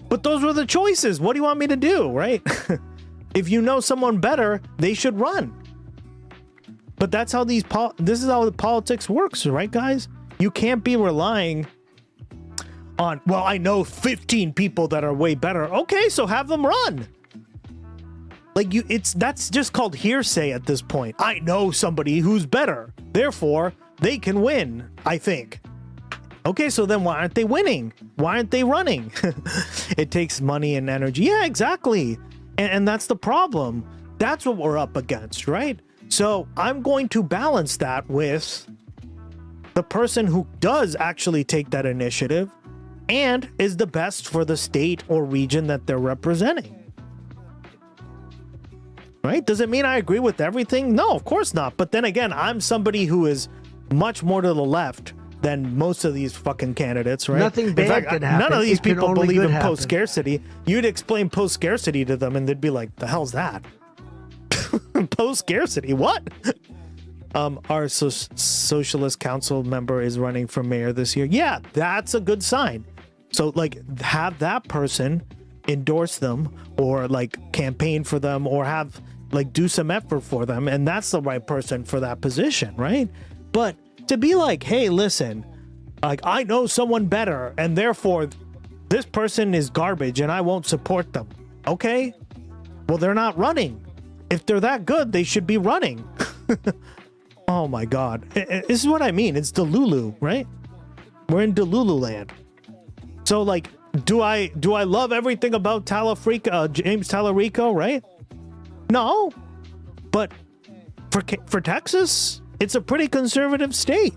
but those were the choices. What do you want me to do, right? If you know someone better, they should run. But that's how this is how the politics works, right, guys? You can't be relying on, well, I know 15 people that are way better. Okay, so have them run. Like that's just called hearsay at this point. I know somebody who's better. Therefore, they can win, I think. Okay, so then why aren't they winning? Why aren't they running? It takes money and energy. Yeah, exactly. And that's the problem. That's what we're up against, right? So I'm going to balance that with the person who does actually take that initiative and is the best for the state or region that they're representing. Right? Does it mean I agree with everything? No, of course not. But then again, I'm somebody who is much more to the left than most of these fucking candidates, right? Nothing bad can happen. None of these It can people only believe good in happen. post-scarcity. You'd explain post-scarcity to them and they'd be like, the hell's that? Post-scarcity? What? Our socialist council member is running for mayor this year. Yeah, that's a good sign. So, like, have that person endorse them or, like, campaign for them or have, like, do some effort for them. And that's the right person for that position, right? But to be like, hey, listen, like, I know someone better and therefore this person is garbage and I won't support them. Okay? Well, they're not running. If they're that good, they should be running. Oh my God. This is what I mean. It's Delulu, right? We're in Delulu land. So, like, do I love everything about James Tallarico, right? No. But for Texas, it's a pretty conservative state.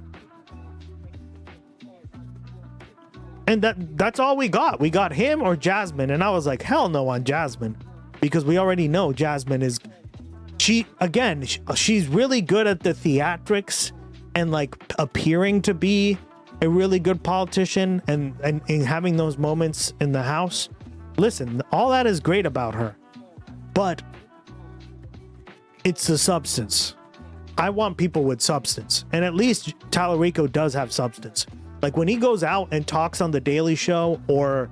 And that's all we got. We got him or Jasmine. And I was like, hell no on Jasmine. Because we already know Jasmine is... she's really good at the theatrics and, like, appearing to be a really good politician and having those moments in the House. Listen, all that is great about her. But it's the substance. I want people with substance. And at least Tallarico does have substance. Like, when he goes out and talks on The Daily Show or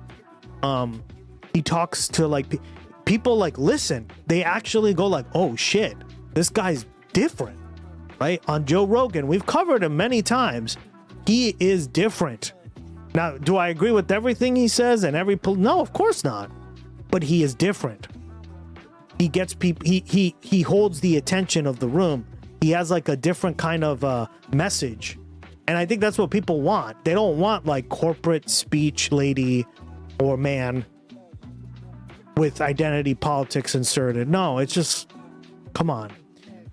he talks to, like... people, like, listen, they actually go like, oh shit, this guy's different, right? On Joe Rogan, we've covered him many times. He is different. Now, do I agree with everything he says and no, of course not. But he is different. He gets people, he holds the attention of the room. He has, like, a different kind of message. And I think that's what people want. They don't want, like, corporate speech lady or man with identity politics inserted. No, it's just, come on.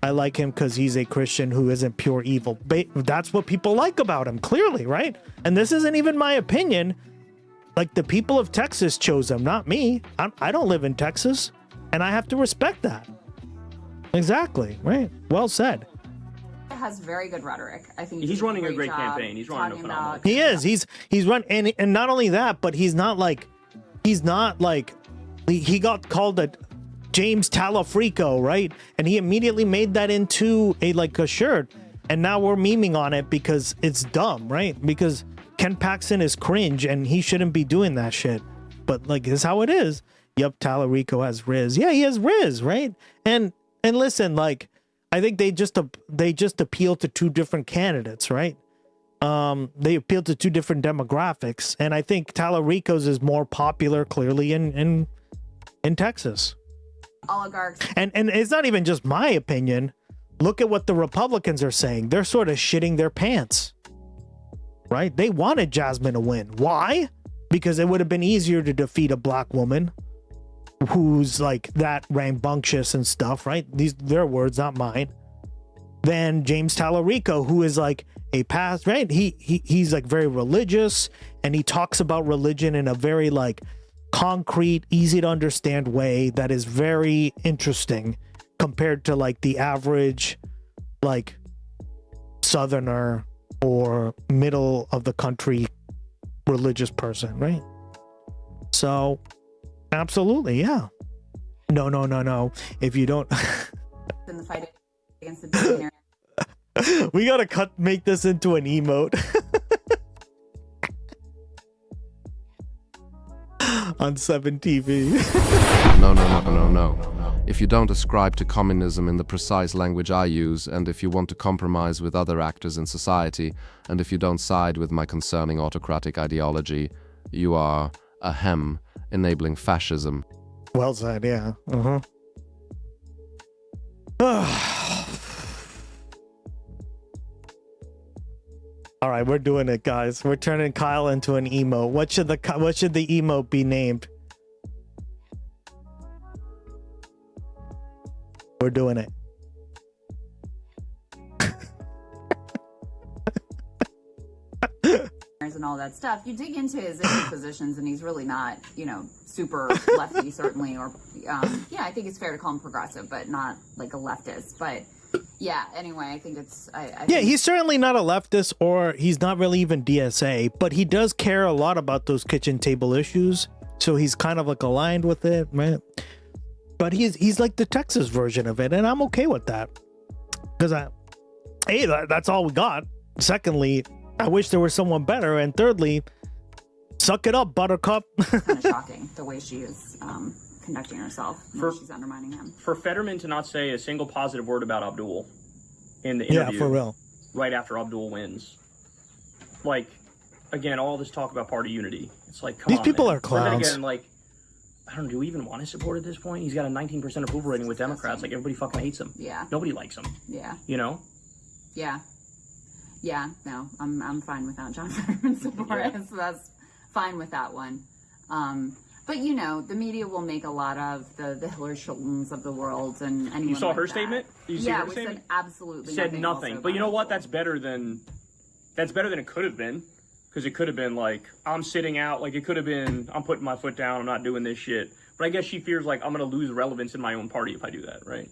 I like him because he's a Christian who isn't pure evil. That's what people like about him, clearly, right? And this isn't even my opinion. Like, the people of Texas chose him, not me. I don't live in Texas, and I have to respect that. Exactly, right? Well said. Has very good rhetoric. I think he's running a great job campaign. He's running a phenomenal. He is. He's run, and not only that, but he's not like he got called a James Tallarico, right? And he immediately made that into a shirt, and now we're memeing on it because it's dumb, right? Because Ken Paxton is cringe and he shouldn't be doing that shit. But, like, this is how it is. Yep, Tallarico has Riz. Yeah, he has Riz, right? And listen, like, I think they just appeal to two different candidates, right? They appeal to two different demographics, and I think Tallarico's is more popular, clearly, in Texas. Oligarchs. And it's not even just my opinion. Look at what the Republicans are saying. They're sort of shitting their pants, right? They wanted Jasmine to win. Why? Because it would have been easier to defeat a black woman who's, like, that rambunctious and stuff, right? These their words, not mine. Than James Tallarico, who is, like, a past, right? He's like very religious, and he talks about religion in a very, like, concrete, easy to understand way that is very interesting compared to, like, the average, like, Southerner or middle of the country religious person, right? So, absolutely, yeah. No. If you don't, In the fight against the billionaire. we gotta make this into an emote. On 7 TV. No. If you don't ascribe to communism in the precise language I use, and if you want to compromise with other actors in society, and if you don't side with my concerning autocratic ideology, you are ahem, enabling fascism. Well said, yeah. All right, we're doing it, guys. We're turning Kyle into an emo. What should the emote be named? We're doing it. And all that stuff. You dig into his issue positions, and he's really not, super lefty, certainly. Or, I think it's fair to call him progressive, but not like a leftist. But yeah, anyway, I think it's. Yeah, he's certainly not a leftist, or he's not really even DSA, but he does care a lot about those kitchen table issues. So he's kind of like aligned with it, right? But he's like the Texas version of it, and I'm okay with that. Because that's all we got. Secondly, I wish there was someone better. And thirdly, suck it up, Buttercup. kind of shocking the way she is conducting herself. She's undermining him. For Fetterman to not say a single positive word about Abdul in the interview. Yeah, for real. Right after Abdul wins. Like, again, all this talk about party unity. It's like, come on, these people man. are clowns. But then again, like, I don't know, do we even want to support at this point? He's got a 19% approval rating with Democrats. Like, everybody fucking hates him. Yeah. Nobody likes him. Yeah. You know? Yeah. Yeah, no, I'm fine without John Fetterman support, so that's fine with that one. But the media will make a lot of the Hillary Schultons of the world and anyone. You saw like her that. statement? You see her statement? Said absolutely said nothing. also But you know about what? That's better than it could have been. Because it could have been like, I'm sitting out. Like, it could have been, I'm putting my foot down. I'm not doing this shit. But I guess she fears like I'm going to lose relevance in my own party if I do that, right?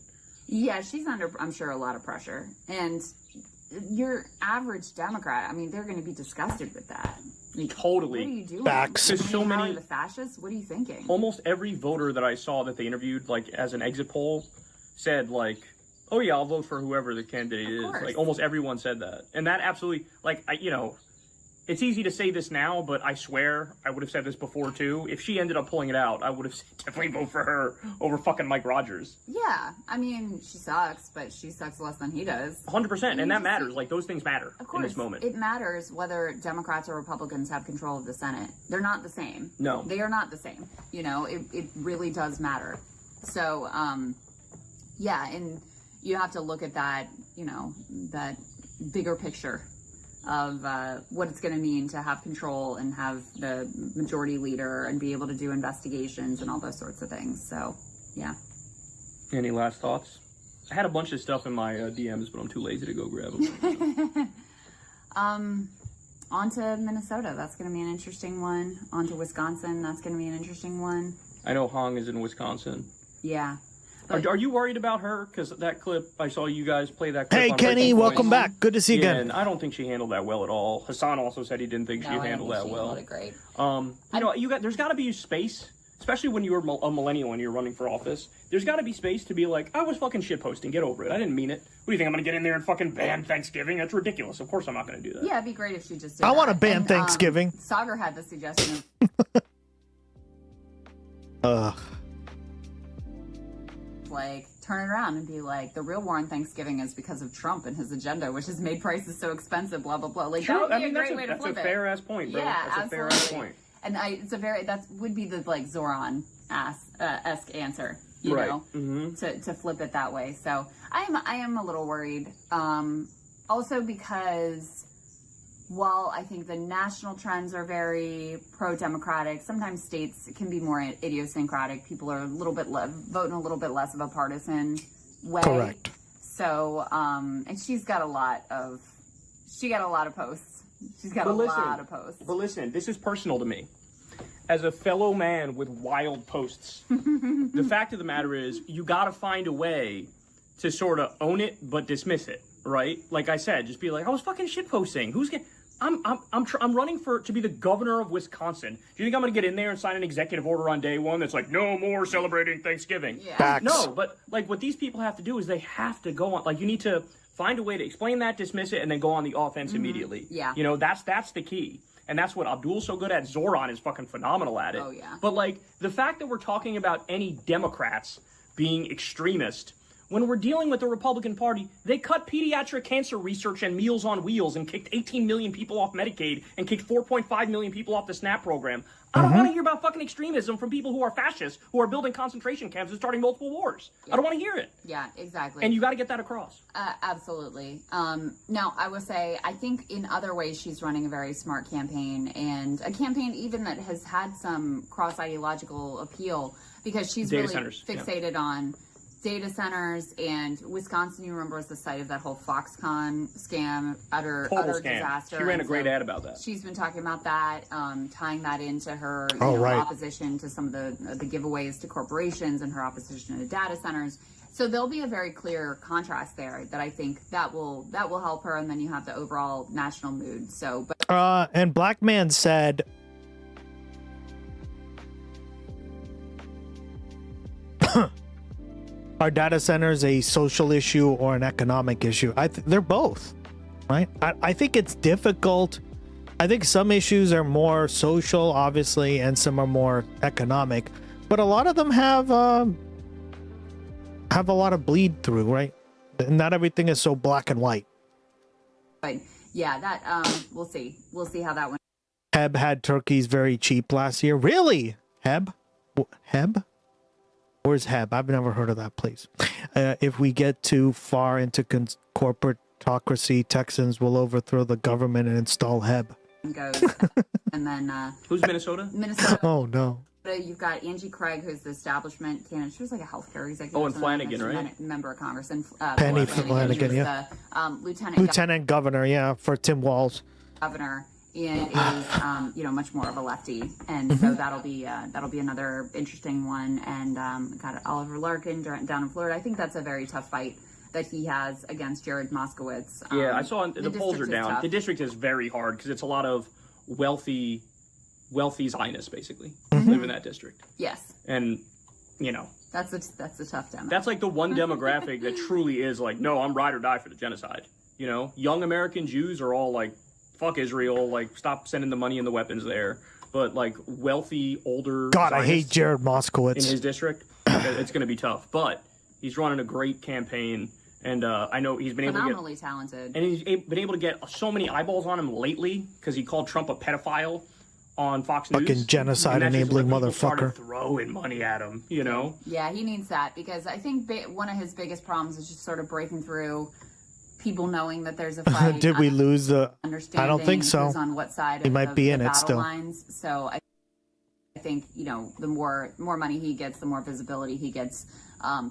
Yeah, she's under, I'm sure, a lot of pressure. And your average Democrat, I mean, they're going to be disgusted with that. Like, Totally. What are you doing? Facts. There's so many. The fascists? What are you thinking? Almost every voter that I saw that they interviewed, like as an exit poll, said like, "Oh yeah, I'll vote for whoever the candidate is." Like almost everyone said that, and that absolutely, like, it's easy to say this now, but I swear I would have said this before too. If she ended up pulling it out, I would have definitely vote for her over fucking Mike Rogers. Yeah, I mean, she sucks, but she sucks less than he does. 100%, and that matters. Like, those things matter in this moment. It matters whether Democrats or Republicans have control of the Senate. They're not the same. No. They are not the same. It really does matter. So, yeah, and you have to look at that, that bigger picture of what it's going to mean to have control and have the majority leader and be able to do investigations and all those sorts of things. So, yeah. Any last thoughts? I had a bunch of stuff in my DMs, but I'm too lazy to go grab them. On to Minnesota. That's going to be an interesting one. On to Wisconsin. That's going to be an interesting one. I know Hong is in Wisconsin. Yeah. Are you worried about her? Because that clip, I saw you guys play that clip. Hey, on Kenny, Breaking welcome Point. back. Good to see you again. And I don't think she handled that well at all. Hassan also said he didn't think she handled that well. Great. There's got to be space, especially when you're a millennial and you're running for office. There's got to be space to be like, I was fucking shitposting. Get over it. I didn't mean it. What do you think? I'm going to get in there and fucking ban Thanksgiving? That's ridiculous. Of course I'm not going to do that. Yeah, it'd be great if she just did I want to that. ban And, Thanksgiving. Sagar had the suggestion Ugh. like turn it around and be like, the real war on Thanksgiving is because of Trump and his agenda, which has made prices so expensive, blah blah blah. Like Sure, that would be a great way to that's flip a it. fair ass point, bro. Yeah, That's absolutely. a fair ass point. And that would be the like Zoran esque answer, you Right. know, to flip it that way. So I am a little worried. Also because while I think the national trends are very pro-democratic, sometimes states can be more idiosyncratic. People are a little bit voting a little bit less of a partisan way. Correct. So, and she's got a lot of posts. She's got a lot of posts. But listen, this is personal to me. As a fellow man with wild posts, the fact of the matter is you got to find a way to sort of own it but dismiss it, right? Like I said, just be like, I was fucking shitposting. Who's gonna? I'm running to be the governor of Wisconsin. Do you think I'm gonna get in there and sign an executive order on day one that's like, no more celebrating Thanksgiving? Yeah. Facts. No, but like what these people have to do is they have to go on. Like you need to find a way to explain that, dismiss it, and then go on the offense immediately. Yeah. You know, that's the key. And that's what Abdul's so good at. Zoran is fucking phenomenal at it. Oh, yeah. But like the fact that we're talking about any Democrats being extremist, when we're dealing with the Republican Party, they cut pediatric cancer research and Meals on Wheels and kicked 18 million people off Medicaid and kicked 4.5 million people off the SNAP program. I don't want to hear about fucking extremism from people who are fascists, who are building concentration camps and starting multiple wars. I don't want to hear it. Yeah, exactly. And you got to get that across. Absolutely. Now, I will say, I think in other ways she's running a very smart campaign, and a campaign even that has had some cross-ideological appeal, because she's Data really centers, fixated on data centers, and Wisconsin, you remember, was the site of that whole Foxconn scam, utter Scam. disaster. She ran a And great so ad about that. She's been talking about that, tying that into her opposition to some of the giveaways to corporations and her opposition to data centers. So there'll be a very clear contrast there that I think that will help her, and then you have the overall national mood. So, but And Black Man said, are data centers a social issue or an economic issue? They're both, right? I think it's difficult. I think some issues are more social, obviously, and some are more economic. But a lot of them have a lot of bleed through, right? Not everything is so black and white. but yeah, that we'll see how that one. Heb had turkeys very cheap last year. Really? Heb? Heb? Where's Heb? I've never heard of that place. If we get too far into corporatocracy, Texans will overthrow the government and install Heb. Goes, and then Who's Minnesota? Minnesota. Oh no. You've got Angie Craig, who's the establishment candidate. She was like a healthcare executive. Oh, and or something. Flanagan, right? Member of Congress. And Penny Flanagan, who's the Lieutenant Governor, yeah, for Tim Walz. Governor, and is much more of a lefty, and so that'll be another interesting one. And got Oliver Larkin down in Florida. I think that's a very tough fight that he has against Jared Moskowitz. Yeah, I saw the polls are down. Tough. The district is very hard because it's a lot of wealthy Zionists basically live in that district. Yes, and that's a tough demo. That's like the one demographic that truly is like, no, I'm ride or die for the genocide. Young American Jews are all like, fuck Israel, like stop sending the money and the weapons there. But like wealthy older God, Zionists I hate Jared Moskowitz in his district. It's going to be tough, but he's running a great campaign. And I know he's been able to phenomenally talented. And he's been able to get so many eyeballs on him lately because he called Trump a pedophile on Fox News. Fucking genocide enabling people motherfucker. started throwing money at him, Yeah, he needs that, because I think one of his biggest problems is just sort of breaking through people knowing that there's a fight. Did we lose the? I don't think so. Who's on what side He might be in it still. Lines. So I think the more money he gets, the more visibility he gets,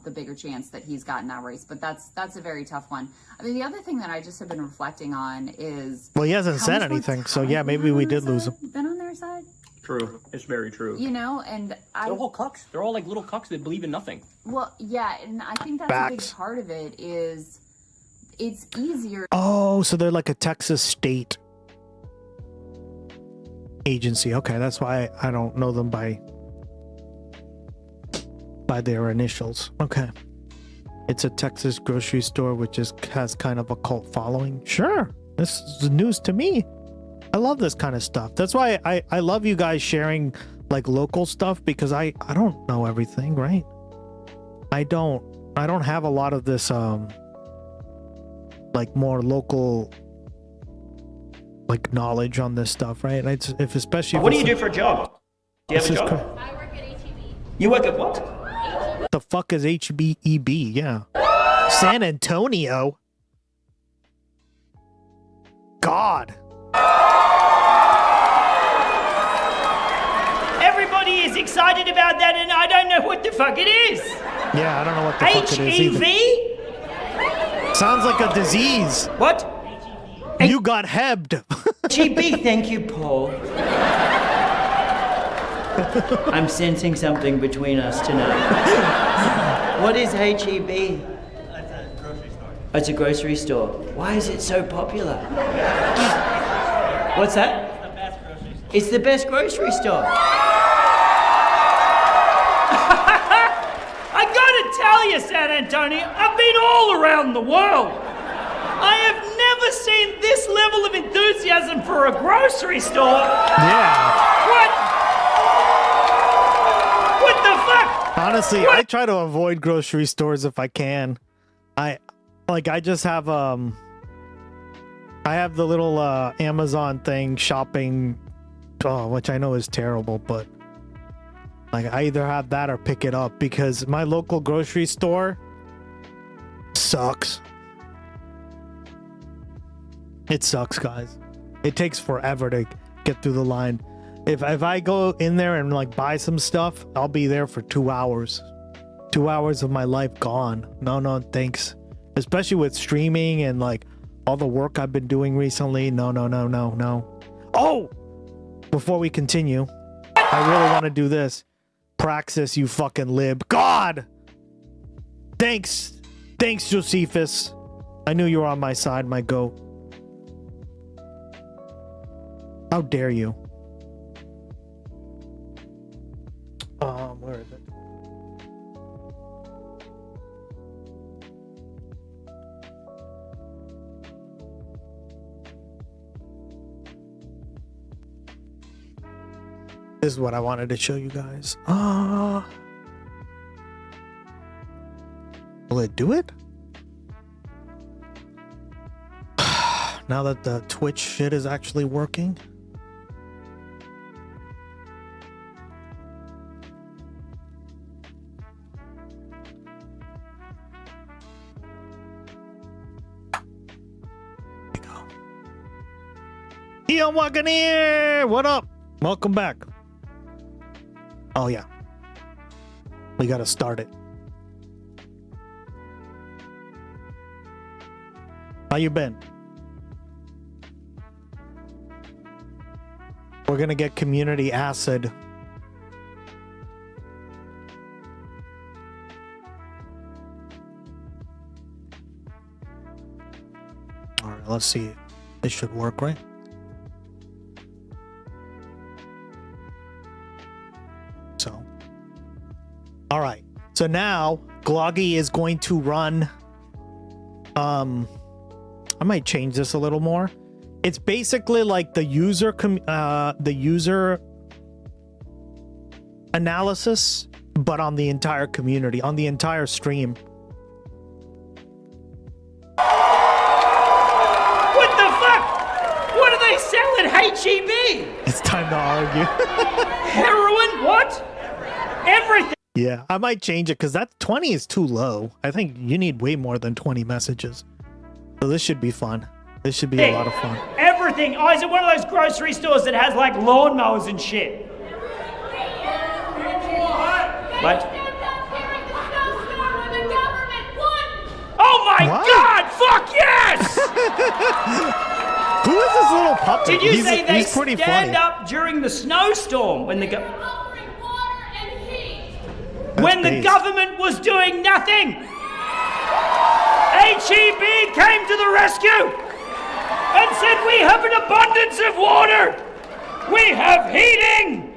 the bigger chance that he's got in that race. But that's a very tough one. I mean, the other thing that I just have been reflecting on is, well, he hasn't said anything, so yeah, maybe we did lose him. Been on their side. True, it's very true. And they're all cucks. They're all like little cucks that believe in nothing. Well, yeah, and I think that's a big part of it. Is it's easier. Oh, so they're like a Texas state agency. Okay, that's why I don't know them by their initials. Okay. It's a Texas grocery store which has kind of a cult following. Sure. This is news to me. I love this kind of stuff. That's why I love you guys sharing like local stuff, because I don't know everything, right? I don't have a lot of this like more local like knowledge on this stuff, right? Especially what do you do for a job? Do you have a job? I work at HEB. You work at what? What the fuck is HEB? Yeah. San Antonio. God. Everybody is excited about that, and I don't know what the fuck it is. Yeah, I don't know what the fuck it is either. HEV? Sounds like a disease. What? You got hebbed. HEB, thank you, Paul. I'm sensing something between us tonight. What is HEB? It's a grocery store. Why is it so popular? What's that? It's the best grocery store. I gotta tell you, San Antonio, I've been all around the world. I have never seen this level of enthusiasm for a grocery store. Yeah. What the fuck? Honestly, I try to avoid grocery stores if I can. I just have I have the little Amazon thing shopping, which I know is terrible, but like I either have that or pick it up because my local grocery store sucks. It sucks, guys. It takes forever to get through the line. If I go in there and like buy some stuff, I'll be there for 2 hours. 2 hours of my life gone. No, thanks. Especially with streaming and like all the work I've been doing recently. No. Oh! Before we continue, I really want to do this. Praxis, you fucking lib. God! Thanks, Josephus. I knew you were on my side, my goat. How dare you? Where is it? This is what I wanted to show you guys. Will it do it? Now that the Twitch shit is actually working. Ian walking here! What up? Welcome back. Oh yeah. We gotta start it. How you been? We're gonna get community acid. Alright, let's see. This should work, right? All right. So now Gloggy is going to run. I might change this a little more. It's basically like the user analysis, but on the entire community, on the entire stream. What the fuck? What do they sell at HEB? It's time to argue. Heroin? What? Everything. Yeah, I might change it because that 20 is too low. I think you need way more than 20 messages. So this should be fun. This should be a lot of fun. Everything. Oh, is it one of those grocery stores that has like lawnmowers and shit? What? Oh my God! Fuck yes! Who is this little puppet? Did you say they he's pretty stand funny. up during the snowstorm when the government was doing nothing? HEB came to the rescue and said, we have an abundance of water. We have heating.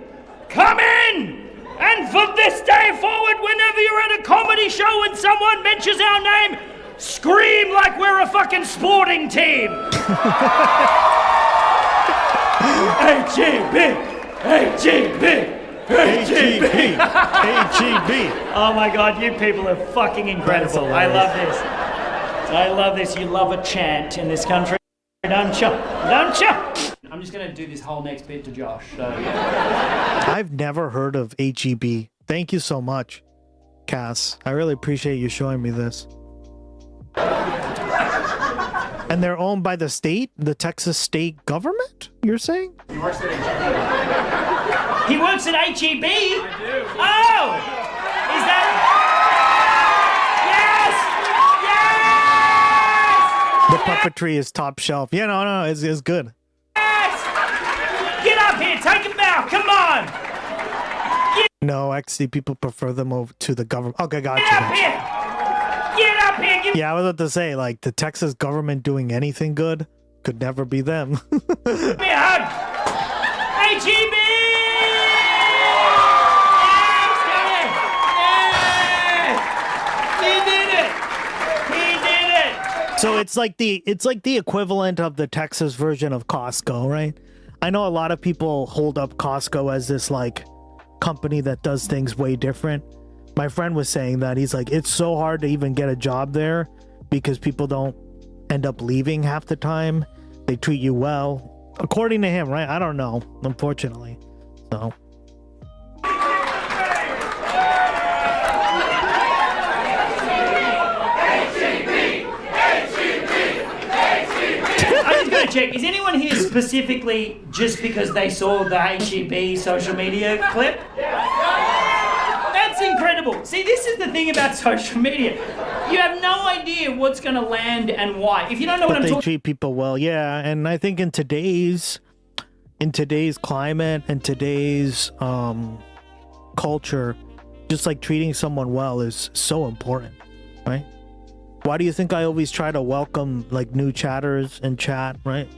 Come in. And from this day forward, whenever you're at a comedy show and someone mentions our name, scream like we're a fucking sporting team. HEB. Oh my God, you people are fucking incredible. I love this. I love this. You love a chant in this country, don't you? Don't you? I'm just gonna do this whole next bit to Josh. So. I've never heard of HEB. Thank you so much, Cass. I really appreciate you showing me this. And they're owned by the state, the Texas state government, you're saying? He works at HEB. He works at HEB? I do. Oh! Is that... Yes! The puppetry is top shelf. Yeah, no, it's good. Yes! Get up here, take a bow, come on! No, actually, people prefer them over to the government. Okay, gotcha. Get up here! Get up up here. Give Yeah, I was about to say, like, the Texas government doing anything good could never be them. me a hug. HEB! He did it! He did it! So it's like the equivalent of the Texas version of Costco, right? I know a lot of people hold up Costco as this like company that does things way different. My friend was saying that he's like, it's so hard to even get a job there because people don't end up leaving half the time. They treat you well, according to him, right? I don't know, unfortunately. So. I'm just going to check. Is anyone here specifically just because they saw the HEB social media clip? That's incredible. See, this is the thing about social media. You have no idea what's going to land and why. If you don't know what I'm They talking treat people well, yeah. And I think in today's climate and today's culture, just like treating someone well is so important, right? Why do you think I always try to welcome like new chatters and chat, right?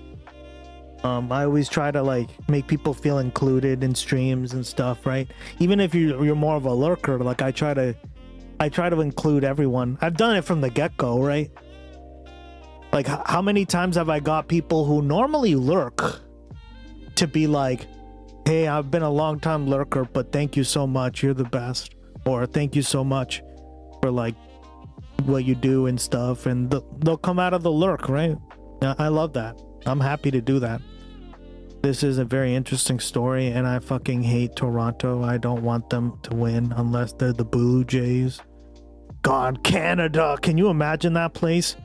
I always try to like make people feel included in streams and stuff, right? Even if you're more of a lurker, like I try to include everyone. I've done it from the get-go, right? Like how many times have I got people who normally lurk to be like, hey, I've been a long time lurker, but thank you so much, you're the best, or thank you so much for like what you do and stuff, and they'll come out of the lurk, right? I love that. I'm happy to do that. This is a very interesting story, and I fucking hate Toronto. I don't want them to win unless they're the Blue Jays. God, Canada, can you imagine that place?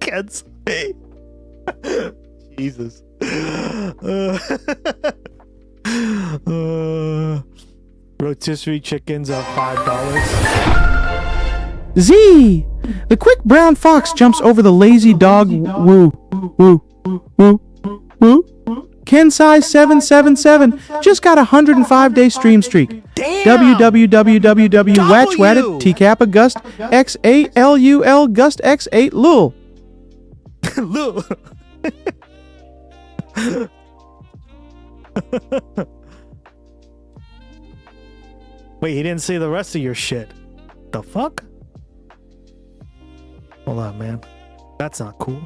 Can't say. Jesus. Rotisserie chickens are $5. Z! The quick brown fox jumps over the lazy dog. Woo. Woo. Woo. Woo. Kensai 777 just got a 105-day stream streak. www.watchwatted T-Kappa Gust X8LUL Gust X8 Lul. Lul. Wait, he didn't say the rest of your shit. The fuck? Hold on, man. That's not cool.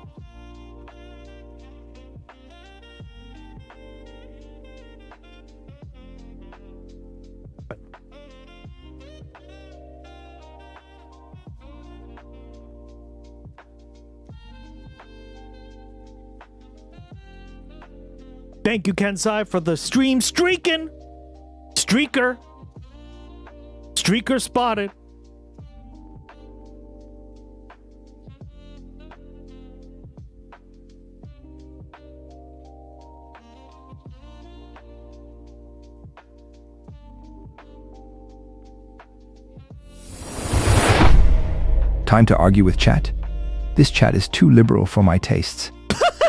Thank you, Kensai, for the stream streaking. Streaker. Streaker spotted. Time to argue with chat. This chat is too liberal for my tastes.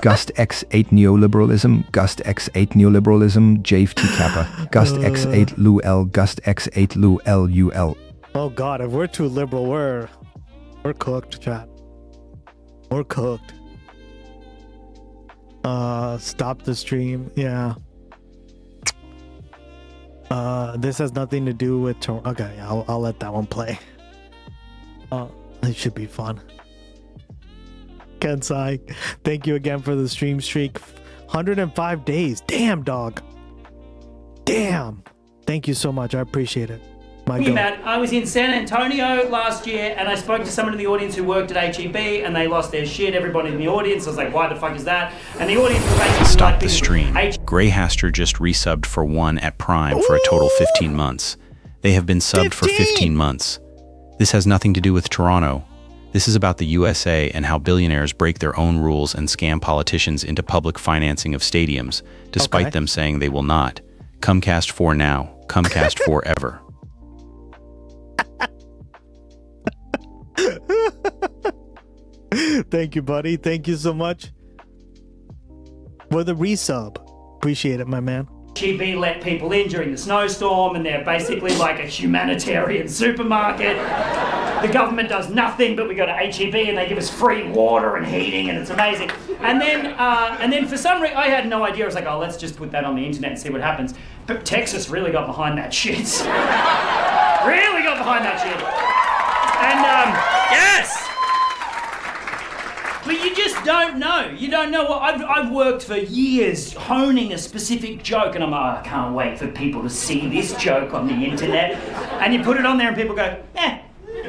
Gustx 8 neoliberalism, Gustx 8 neoliberalism, Jave T Kappa, Gustx 8 LUL, Gustx 8 LUL. Oh god, if we're too liberal, we're cooked, chat. We're cooked. Stop the stream. Yeah. This has nothing to do with okay, I'll let that one play. It should be fun. Kensai, thank you again for the stream streak. 105 days. Damn, dog. Damn. Thank you so much. I appreciate it. My God. Matt, I was in San Antonio last year and I spoke to someone in the audience who worked at HEB and they lost their shit. Everybody in the audience, I was like, why the fuck is that? And the audience was basically Stop like, the stream. Greyhaster just resubbed for 1 at Prime for a total 15 months. They have been subbed for 15 months. This has nothing to do with Toronto. This is about the USA and how billionaires break their own rules and scam politicians into public financing of stadiums, despite them saying they will not. Comcast for now. Comcast forever. Thank you, buddy. Thank you so much for the resub. Appreciate it, my man. HEB let people in during the snowstorm, and they're basically like a humanitarian supermarket. The government does nothing, but we go to HEB and they give us free water and heating, and it's amazing. And then for some reason, I had no idea. I was like, oh, let's just put that on the internet and see what happens. But Texas really got behind that shit. Really got behind that shit. And yes. But you just don't know. You don't know what I've worked for years honing a specific joke, and I'm like, oh, I can't wait for people to see this joke on the internet. And you put it on there, and people go, eh.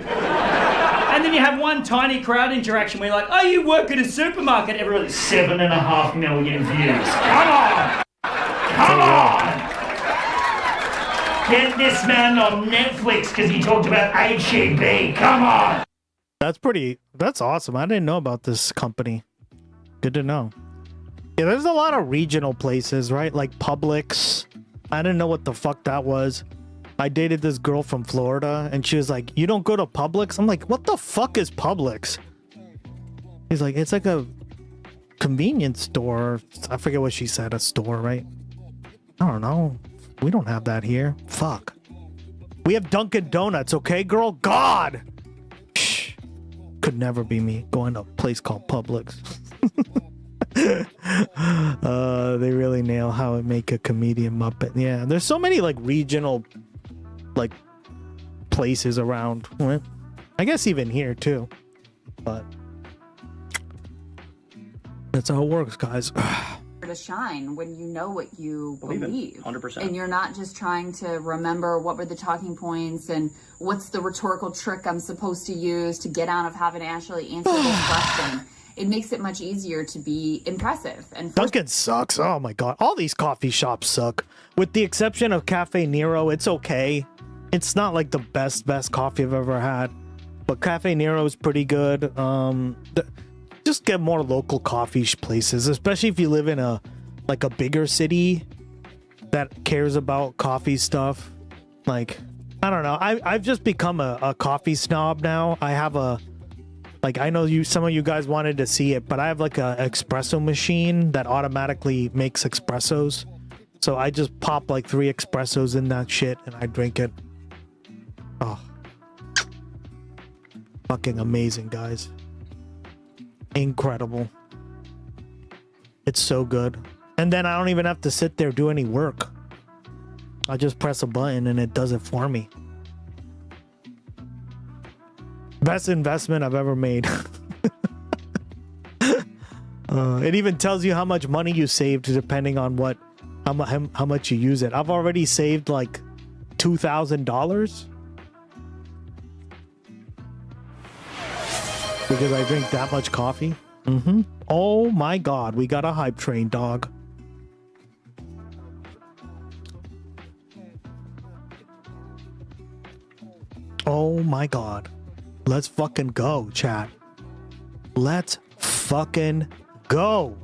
And then you have one tiny crowd interaction where you're like, oh, you work at a supermarket. Everybody's 7.5 million views. Come on! Come on! Get this man on Netflix because he talked about HEB. Come on! That's awesome. I didn't know about this company. Good to know. Yeah, there's a lot of regional places, right? Like Publix. I didn't know what the fuck that was. I dated this girl from Florida, and she was like, you don't go to Publix? I'm like, what the fuck is Publix? He's like, it's like a convenience store. I forget what she said, a store, right? I don't know. We don't have that here. Fuck. We have Dunkin' Donuts, okay, girl? God! Shh. Could never be me going to a place called Publix. They really nail how it make a comedian Muppet. Yeah, there's so many like regional like places around. Well, I guess even here too. But that's how it works, guys. To shine when you know what you believe. 100%. And you're not just trying to remember what were the talking points and what's the rhetorical trick I'm supposed to use to get out of having to actually answer this question. It makes it much easier to be impressive. And Dunkin' sucks. Oh my god. All these coffee shops suck. With the exception of Cafe Nero, it's okay. It's not like the best coffee I've ever had. But Cafe Nero is pretty good. Just get more local coffee places, especially if you live in a bigger city that cares about coffee stuff. Like, I don't know. I've just become a coffee snob now. I have I know some of you guys wanted to see it, but I have like a espresso machine that automatically makes espressos. So I just pop like 3 espressos in that shit and I drink it. Oh. Fucking amazing, guys. Incredible. It's so good. And then I don't even have to sit there do any work. I just press a button and it does it for me. Best investment I've ever made. It even tells you how much money you saved depending on how much you use it. I've already saved like $2,000 because I drink that much coffee. Oh my god, we got a hype train, dog. Oh my god. Let's fucking go, chat. Let's fucking go.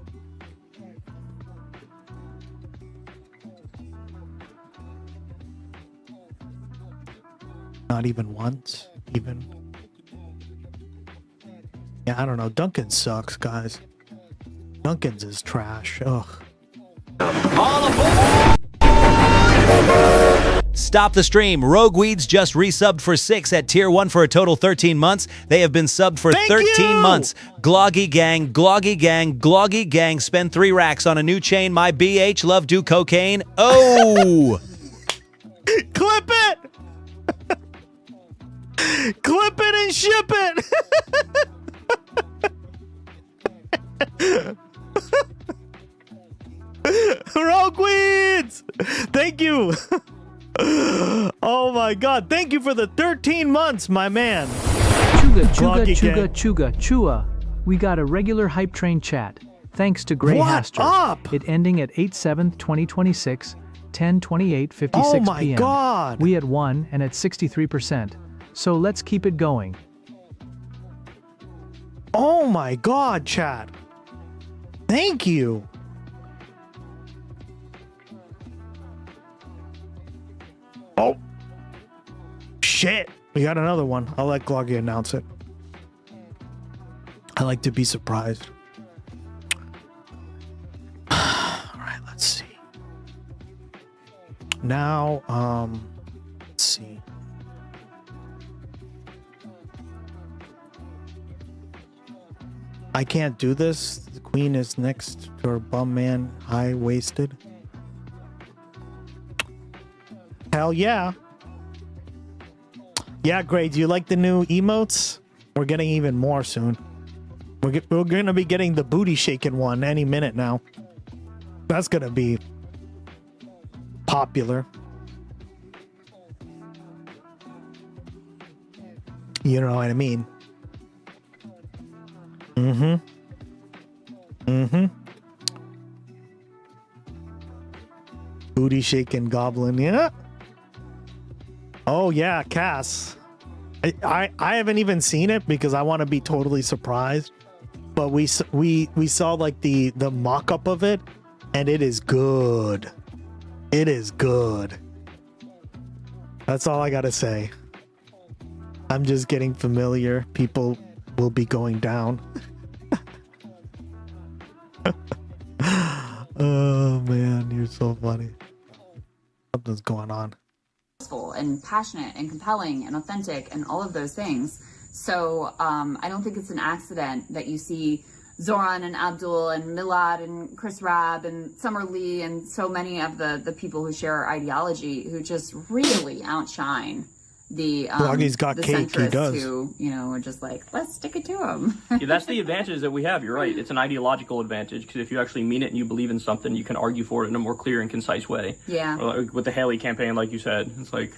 Not even once, even. Yeah, I don't know. Dunkin' sucks, guys. Dunkin's is trash. Ugh. Stop the stream. Rogue Weeds just resubbed for 6 at tier 1 for a total 13 months. They have been subbed for 13 months. Gloggy gang, gloggy gang, gloggy gang. Spend 3 racks on a new chain. My BH love do cocaine. Oh! Clip it! Clip it and ship it! Rogue Weeds! Thank you! Oh my god, thank you for the 13 months, my man. Chuga, chua. We got a regular hype train chat. Thanks to Gray Haster. It ending at 8/7/2026, 10:28:56 Oh my p.m. god. We at 1 and at 63%. So let's keep it going. Oh my god, chat. Thank you. Oh. Shit. We got another one. I'll let Gloggy announce it. I like to be surprised. Alright, let's see. now, let's see. I can't do this. The queen is next to her bum man, high-waisted. Hell yeah. Yeah, Grades, you like the new emotes? We're getting even more soon. We're going to be getting the booty shaking one any minute now. That's going to be popular. You know what I mean? Booty shaking goblin, yeah. Oh yeah, Cass. I haven't even seen it because I want to be totally surprised. But we saw like the mock-up of it, and it is good. It is good. That's all I gotta say. I'm just getting familiar. People will be going down. Oh man, you're so funny. Something's going on. And passionate and compelling and authentic and all of those things. So I don't think it's an accident that you see Zoran and Abdul and Milad and Chris Rabb and Summer Lee and so many of the people who share our ideology who just really outshine the Bloggy's got the cake, he does. who, you know, are just like, let's stick it to him. Yeah, that's the advantage that we have. You're right. It's an ideological advantage because if you actually mean it and you believe in something, you can argue for it in a more clear and concise way. Yeah. Or like with the Haley campaign, like you said, it's like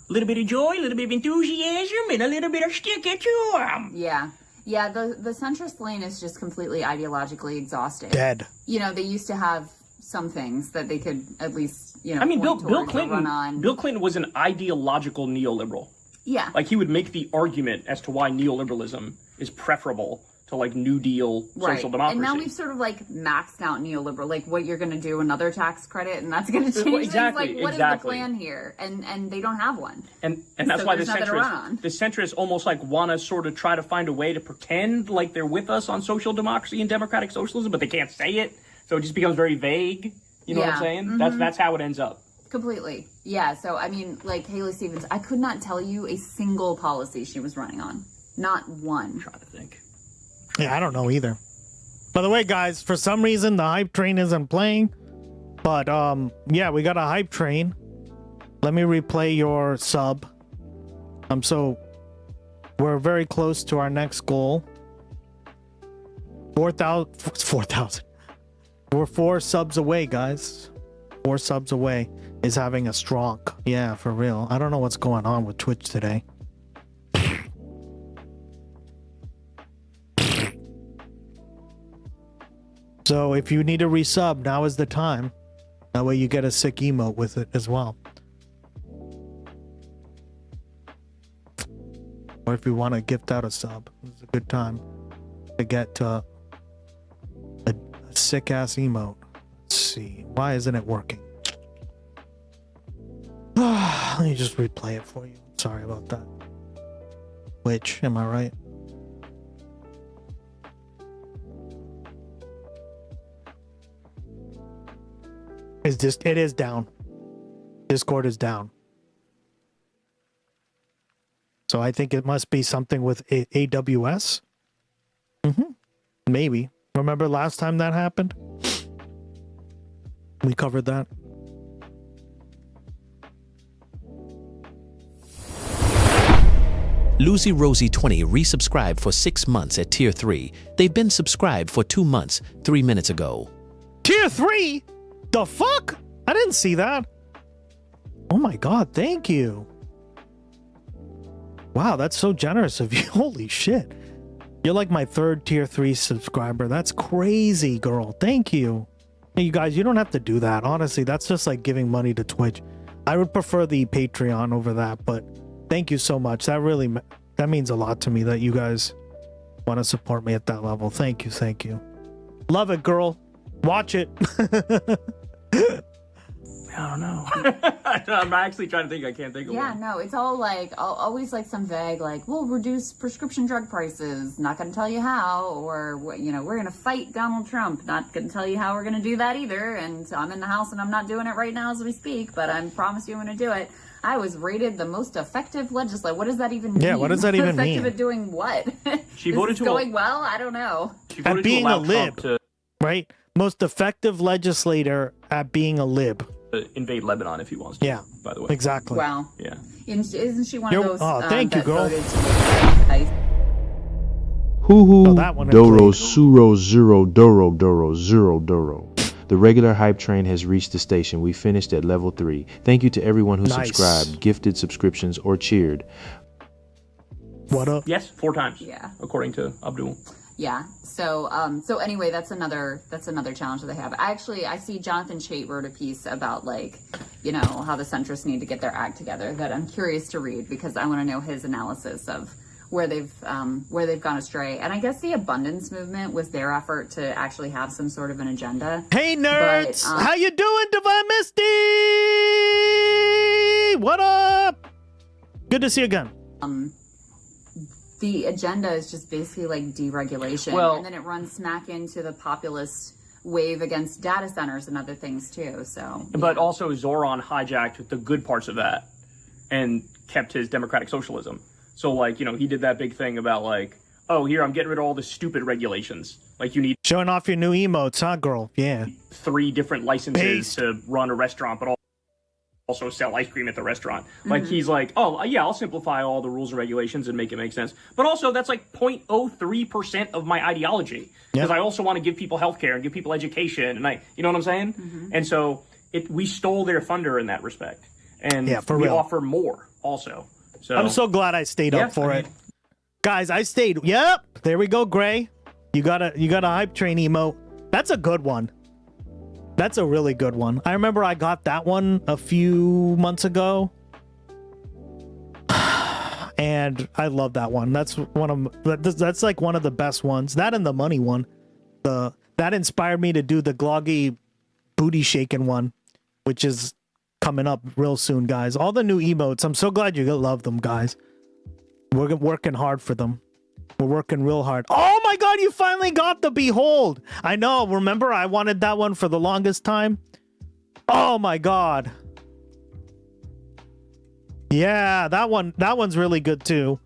a little bit of joy, a little bit of enthusiasm, and a little bit of stick it to them. Yeah. Yeah, the centrist lane is just completely ideologically exhausted. Dead. You know, they used to have some things that they could at least, you know, I mean, Bill point towards or run Clinton. on. Bill Clinton was an ideological neoliberal. Yeah. Like he would make the argument as to why neoliberalism is preferable to like New Deal social democracy. And now we've sort of like maxed out neoliberal, like what you're going to do, another tax credit, and that's going to change Exactly, things. Like, what is the plan here? And they don't have one. And that's So why the there's nothing to run on. centrists almost like want to sort of try to find a way to pretend like they're with us on social democracy and democratic socialism, but they can't say it, so it just becomes very vague. You know what I'm Yeah. saying? Mhm. That's how it ends up. Completely. Yeah. So, I mean, like Haley Stevens, I could not tell you a single policy she was running on. Not one. I'm trying to think. Yeah, I don't know either. By the way, guys, for some reason the hype train isn't playing. But yeah, we got a hype train. Let me replay your sub. We're very close to our next goal. 4,000. We're 4 subs away, guys. 4 subs away is having a stroke. Yeah, for real. I don't know what's going on with Twitch today. So if you need a resub, now is the time. That way you get a sick emote with it as well. Or if you want to gift out a sub, it's a good time to get a sick ass emote. Let's see. Why isn't it working? Let me just replay it for you. Sorry about that. Which, am I right? It is down. Discord is down. So I think it must be something with AWS. Maybe. Remember last time that happened? We covered that. Lucy Rosie 20 resubscribed for 6 months at Tier 3. They've been subscribed for 2 months, 3 minutes ago. Tier 3? The fuck? I didn't see that. Oh my god, thank you. Wow, that's so generous of you. Holy shit. You're like my 3rd Tier 3 subscriber. That's crazy, girl. Thank you. Hey, you guys, you don't have to do that. Honestly, that's just like giving money to Twitch. I would prefer the Patreon over that, but thank you so much. That means a lot to me that you guys want to support me at that level. Thank you, thank you. Love it, girl. Watch it. I don't know. I'm actually trying to think. I can't think of Yeah, one. no, it's all like always like some vague, like we'll reduce prescription drug prices. Not going to tell you how, or we're going to fight Donald Trump. Not going to tell you how we're going to do that either. And I'm in the House and I'm not doing it right now as we speak, but I promise you I'm going to do it. I was rated the most effective legislator. What does that even mean? Yeah, what does that even mean? Effective at doing what? She Is voted this to going well. I don't know. At being a lib, right? Most effective legislator at being a lib. Invade Lebanon if he wants to. Yeah, by the way. Exactly. Wow. Yeah. Isn't she one You're- of those? oh, thank you, that girl. voted to make Hoo that one I Doro played. Suro Zero Doro Doro Zero Doro. The regular hype train has reached the station. We finished at level 3. Thank you to everyone who Nice. subscribed, gifted subscriptions, or cheered. What up? Yes, 4 times. Yeah. According to Abdul. Yeah. So anyway, that's another challenge that they have. I see Jonathan Chait wrote a piece about how the centrists need to get their act together that I'm curious to read because I want to know his analysis of where they've gone astray. And I guess the abundance movement was their effort to actually have some sort of an agenda. Hey nerds, But, how you doing, Divine Misty? What up? Good to see you again. The agenda is just basically like deregulation, Well- and then it runs smack into the populist wave against data centers and other things too. So, But also Zoran hijacked the good parts of that and kept his democratic socialism. So he did that big thing about oh, here I'm getting rid of all the stupid regulations. You need Showing off your new emotes, huh, girl? Yeah. 3 different licenses Based. to run a restaurant, but also sell ice cream at the restaurant. Mhm. He's like, oh yeah, I'll simplify all the rules and regulations and make it make sense. But also that's 0.03% of my ideology. Because I also want to give people healthcare and give people education and you know what I'm saying? Mm-hmm. And so we stole their thunder in that respect. And Yeah, for we real. offer more also. So I'm so glad I stayed Yeah, up for I it. Guys, I stayed. Yep. There we go, Gray. You got a hype train emote. That's a good one. That's a really good one. I remember I got that one a few months ago. And I love that one. That's one of one of the best ones. That and the money one. That inspired me to do the gloggy booty shaking one, which is coming up real soon, guys. All the new emotes. I'm so glad you love them, guys. We're working hard for them. We're working real hard. Oh my god, you finally got the behold. I know. Remember, I wanted that one for the longest time. Oh my god. Yeah, that one's really good too.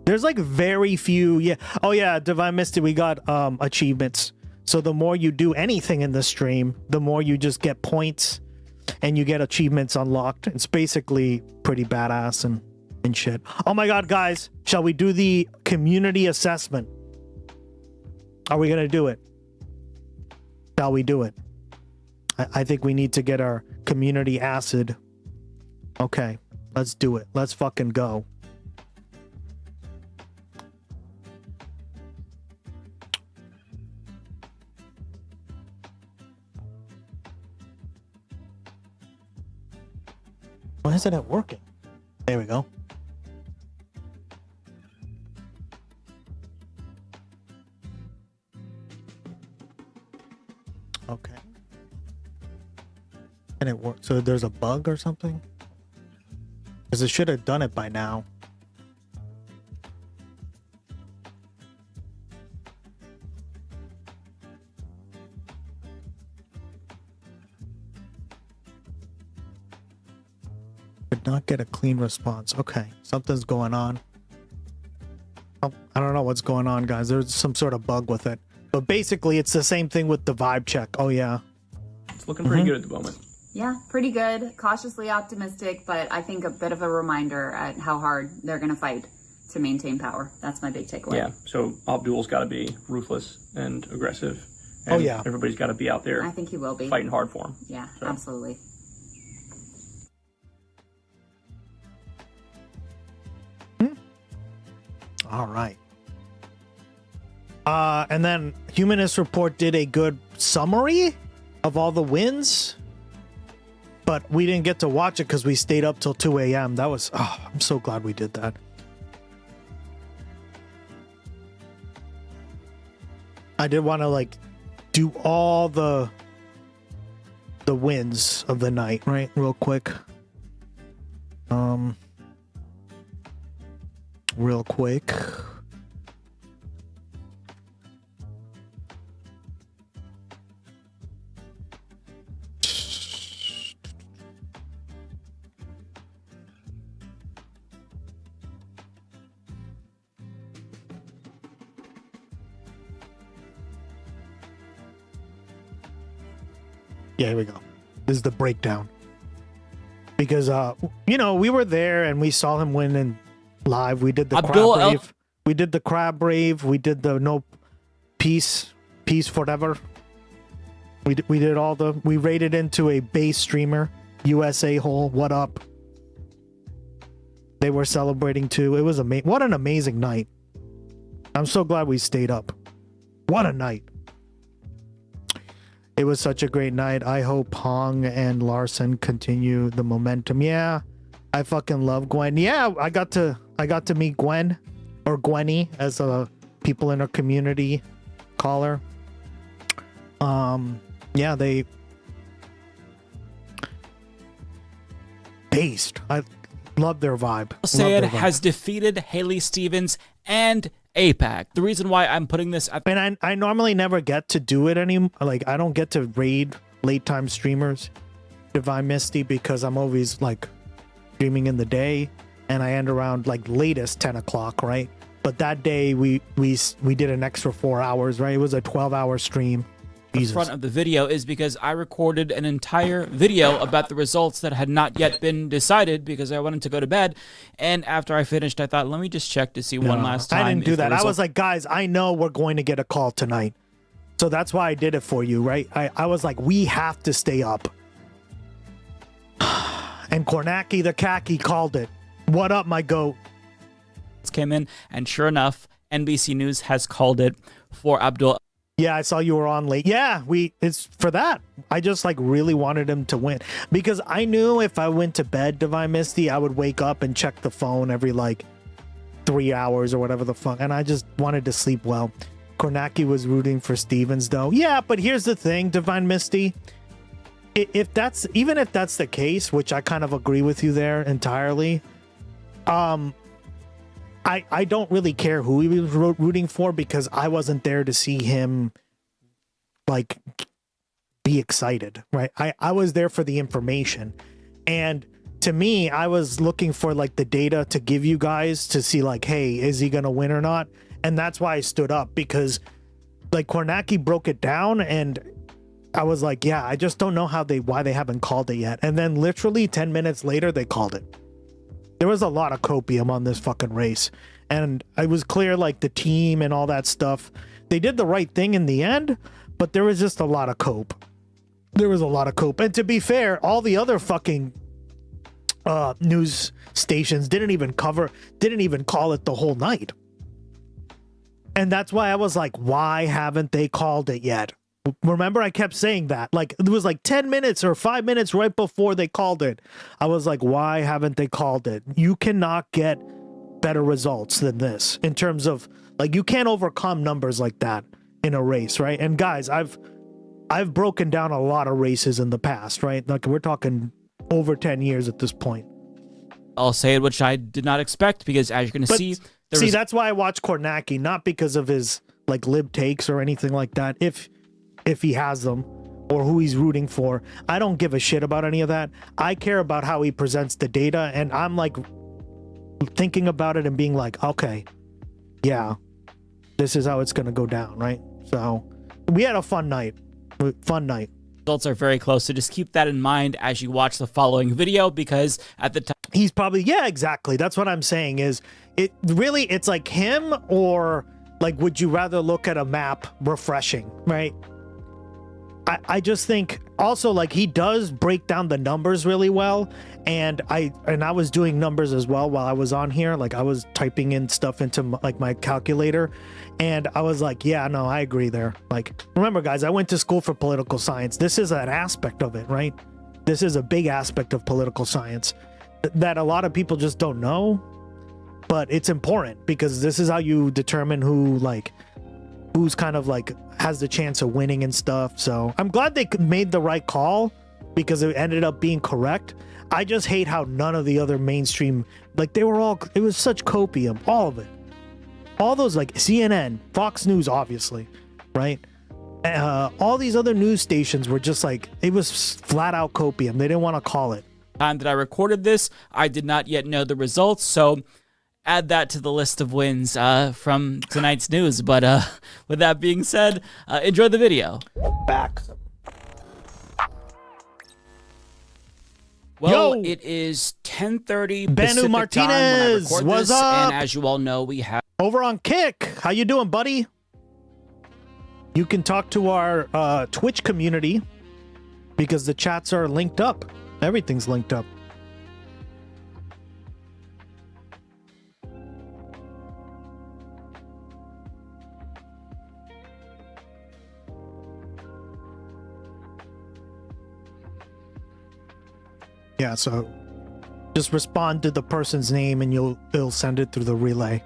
There's very few. Yeah. Oh yeah, Divine Misty, we got achievements. So the more you do anything in the stream, the more you just get points and you get achievements unlocked. It's basically pretty badass and shit. Oh my god, guys, shall we do the community assessment? Are we gonna do it? Shall we do it? I think we need to get our community acid. Okay, let's do it. Let's fucking go. Why isn't it working? There we go. Okay. And it worked. So there's a bug or something? Because it should have done it by now. Did not get a clean response. Okay, something's going on. Oh, I don't know what's going on, guys. There's some sort of bug with it. But basically, it's the same thing with the vibe check. Oh, yeah. It's looking pretty good at the moment. Yeah, pretty good. Cautiously optimistic, but I think a bit of a reminder at how hard they're going to fight to maintain power. That's my big takeaway. Yeah. So Abdul's got to be ruthless and aggressive. And Oh, yeah. Everybody's got to be out there. I think he will be. Fighting hard for him. Yeah, So. absolutely. All right. And then Humanist Report did a good summary of all the wins, but we didn't get to watch it because we stayed up till 2 a.m. That was, I'm so glad we did that. I did want to do all the the wins of the night, right? Real quick. Real quick. Yeah, here we go. This is the breakdown. Because, we were there and we saw him win in live. We did the crab brave. We did the crab brave. We did the no peace forever. We did all we raided into a base streamer, USA hole. What up? They were celebrating too. It was amazing. What an amazing night. I'm so glad we stayed up. What a night. It was such a great night. I hope Hong and Larson continue the momentum. Yeah, I fucking love Gwen. Yeah, I got to meet Gwen, or Gwenny, as people in our community call her. Yeah, they based. I love their vibe. Sayed has defeated Haley Stevens and APAC. The reason why I'm putting this at I normally never get to do it anymore. Like, I don't get to raid late time streamers, Divine Misty, because I'm always like streaming in the day, and I end around like latest 10 o'clock, right? But that day we did an extra 4 hours, right? It was a 12-hour stream. the front of the video is because I recorded an entire video about the results that had not yet been decided because I wanted to go to bed. And after I finished, I thought, let me just check to see one last time. I didn't do that. I was like, guys, I know we're going to get a call tonight. So that's why I did it for you, right? I was like, we have to stay up. And Kornacki the Khaki called it. What up, my goat? Came in, and sure enough, NBC News has called it for Abdul. Yeah, I saw you were on late. Yeah, it's for that. I just like really wanted him to win because I knew if I went to bed, Divine Misty, I would wake up and check the phone every like 3 hours or whatever the fuck, and I just wanted to sleep well. Kornacki was rooting for Stevens though. Yeah, but here's the thing, Divine Misty. If that's the case, which I kind of agree with you there entirely, I don't really care who he was rooting for because I wasn't there to see him like be excited, right? I was there for the information. And to me, I was looking for like the data to give you guys to see like, hey, is he going to win or not? And that's why I stood up because like Kornacki broke it down and I was like, yeah, I just don't know why they haven't called it yet. And then literally 10 minutes later, they called it. There was a lot of copium on this fucking race. And it was clear, like, the team and all that stuff, they did the right thing in the end, but there was just a lot of cope. There was a lot of cope. And to be fair, all the other fucking news stations didn't even call it the whole night. And that's why I was like, why haven't they called it yet? Remember, I kept saying that. Like, it was like 10 minutes or 5 minutes right before they called it. I was like, why haven't they called it? You cannot get better results than this in terms of, like, you can't overcome numbers like that in a race, right? And guys, I've broken down a lot of races in the past, right? Like, we're talking over 10 years at this point. I'll say it, which I did not expect because as you're going to see... that's why I watch Kornacki, not because of his, like, lib takes or anything like that. If he has them or who he's rooting for, I don't give a shit about any of that. I care about how he presents the data, and I'm like thinking about it and being like, okay, yeah, this is how it's gonna go down, right? So we had a fun night. Results are very close, so just keep that in mind as you watch the following video because at the time he's probably, yeah, exactly. That's what I'm saying is it's like him, or like, would you rather look at a map refreshing, right? I just think also, like, he does break down the numbers really well, and I was doing numbers as well while I was on here. Like, I was typing in stuff into like my calculator, and I was like, yeah, no, I agree there. Like, remember, guys, I went to school for political science. This is an aspect of it, right? This is a big aspect of political science that a lot of people just don't know, but it's important because this is how you determine who's kind of like has the chance of winning and stuff. So I'm glad they made the right call because it ended up being correct. I just hate how none of the other mainstream, like they were all, it was such copium, all of it. All those like CNN, Fox News, obviously, right? All these other news stations were just like, it was flat out copium. They didn't want to call it. Time that I recorded this, I did not yet know the results, so add that to the list of wins from tonight's news. But with that being said, enjoy the video. Back. Well, Yo! it is 10:30 Banu Pacific Martinez, time when I record what's this, up? and as you all know, we have Over on Kick. How you doing, buddy? You can talk to our Twitch community because the chats are linked up. Everything's linked up. Yeah, so just respond to the person's name and it'll send it through the relay.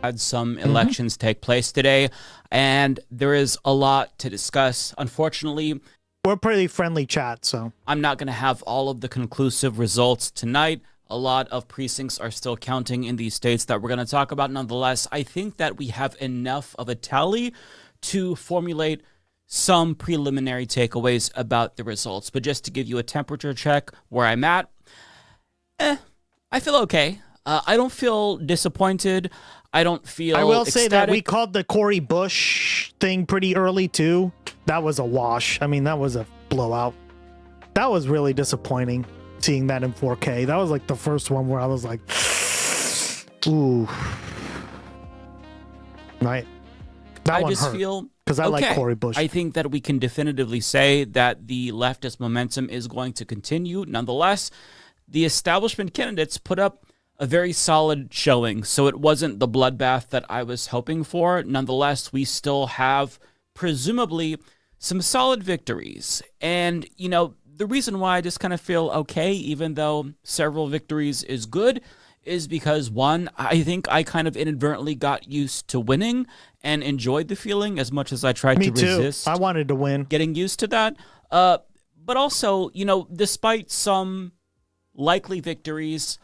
had some elections take place today, and there is a lot to discuss. Unfortunately, we're pretty friendly chat, so I'm not going to have all of the conclusive results tonight. A lot of precincts are still counting in these states that we're going to talk about. Nonetheless, I think that we have enough of a tally to formulate some preliminary takeaways about the results. But just to give you a temperature check where I'm at, I feel okay. I don't feel disappointed. I don't feel I will ecstatic. say that we called the Cory Bush thing pretty early, too. That was a wash. I mean, that was a blowout. That was really disappointing, seeing that in 4K. That was like the first one where I was like, ooh. Right. That I one just hurt, feel because I like okay. Cory Bush. I think that we can definitively say that the leftist momentum is going to continue. Nonetheless, the establishment candidates put up a very solid showing, so it wasn't the bloodbath that I was hoping for. Nonetheless, we still have presumably some solid victories. And, you know, the reason why I just kind of feel okay, even though several victories is good, is because, one, I think I kind of inadvertently got used to winning and enjoyed the feeling as much as I tried to resist. I wanted to win. Getting used to that. But also, you know, despite some likely victories,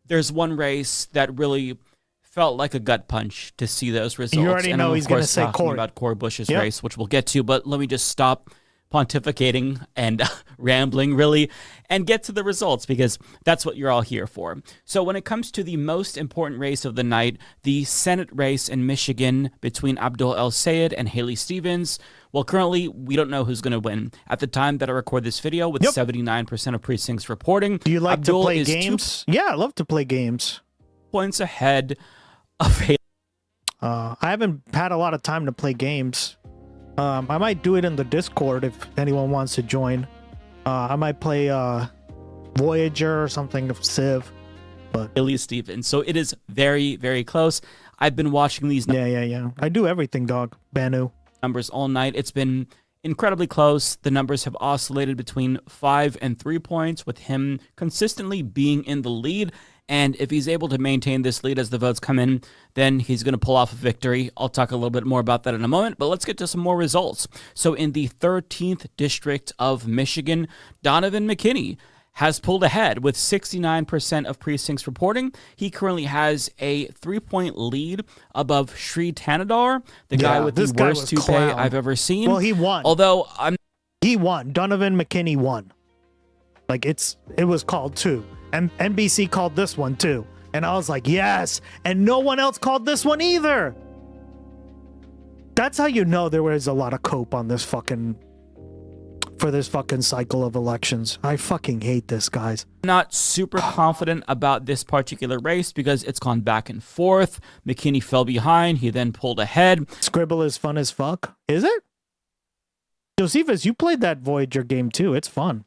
there's one race that really felt like a gut punch to see those results. You already know he's going to say talking Cory. about Cory Bush's Yep. race, which we'll get to, but let me just stop pontificating and rambling, really, and get to the results, because that's what you're all here for. So when it comes to the most important race of the night, the Senate race in Michigan between Abdul El Sayed and Haley Stevens, well, currently, we don't know who's going to win. At the time that I record this video, with 79% of precincts reporting, Do you like Abdul to play is games? Yeah, I love to play games. 2 points ahead of Haley. I haven't had a lot of time to play games. I might do it in the Discord if anyone wants to join. I might play Voyager or something of Civ. But Haley Stevens. So it is very, very close. I've been watching these Yeah. I do everything, dog. Banu. numbers all night. It's been incredibly close. The numbers have oscillated between 5 and 3 points, with him consistently being in the lead. And if he's able to maintain this lead as the votes come in, then he's going to pull off a victory. I'll talk a little bit more about that in a moment, but let's get to some more results. So in the 13th district of Michigan, Donovan McKinney has pulled ahead with 69% of precincts reporting. He currently has a 3-point lead above Sri Tanadar, the guy with the worst toupee I've ever seen. Well, he won. Although he won. Donovan McKinney won. Like it was called too. And NBC called this one too. And I was like, yes. And no one else called this one either. That's how you know there was a lot of cope on this fucking cycle of elections. I fucking hate this, guys. Not super confident about this particular race because it's gone back and forth. McKinney fell behind. He then pulled ahead. Scribble is fun as fuck. Is it? Josephus, you played that Voyager game too. It's fun.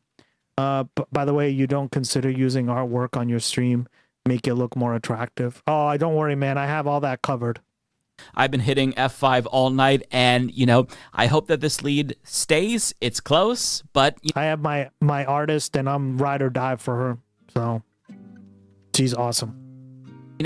By the way, you don't consider using artwork on your stream, make it look more attractive. Oh, don't worry, man. I have all that covered. I've been hitting F5 all night, and, you know, I hope that this lead stays. It's close, but... I have my artist, and I'm ride or die for her, so she's awesome.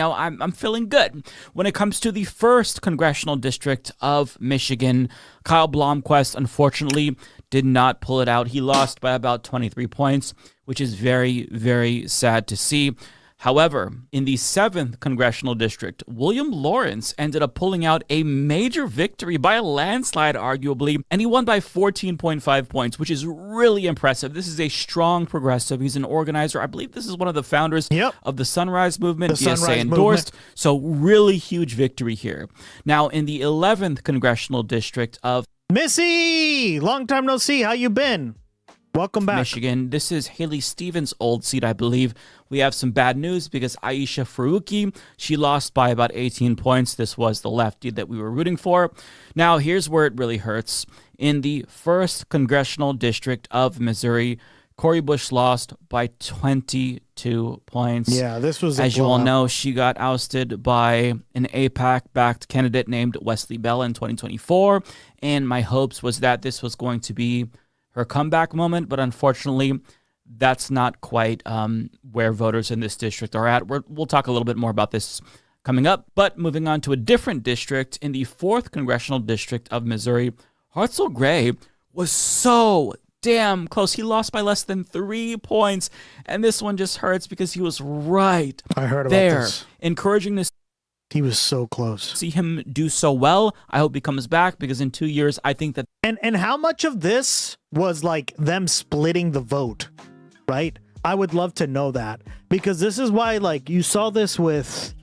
I'm feeling good. When it comes to the 1st congressional district of Michigan, Kyle Blomquist, unfortunately, did not pull it out. He lost by about 23 points, which is very, very sad to see. However, in the 7th congressional district, William Lawrence ended up pulling out a major victory by a landslide, arguably, and he won by 14.5 points, which is really impressive. This is a strong progressive. He's an organizer. I believe this is one of the founders of the Sunrise Movement. The Sunrise endorsed. Movement. So really huge victory here. Now, in the 11th congressional district of Missy, long time no see. How you been? Welcome back. Michigan. This is Haley Stevens' old seat, I believe. We have some bad news because Aisha Faruqi, she lost by about 18 points. This was the lefty that we were rooting for. Now, here's where it really hurts. In the 1st congressional district of Missouri, Cori Bush lost by 22 points. Yeah, this was as you all know, she got ousted by an AIPAC-backed candidate named Wesley Bell in 2024, and my hopes was that this was going to be her comeback moment, but unfortunately, that's not quite where voters in this district are at. We'll talk a little bit more about this coming up, but moving on to a different district, in the 4th congressional district of Missouri, Hartzell Gray was so damn close. He lost by less than 3 points, and this one just hurts because he was right I heard about there, this. encouraging this. He was so close. See him do so well. I hope he comes back because in 2 years, I think that. And how much of this was like them splitting the vote, right? I would love to know that, because this is why, like, you saw this with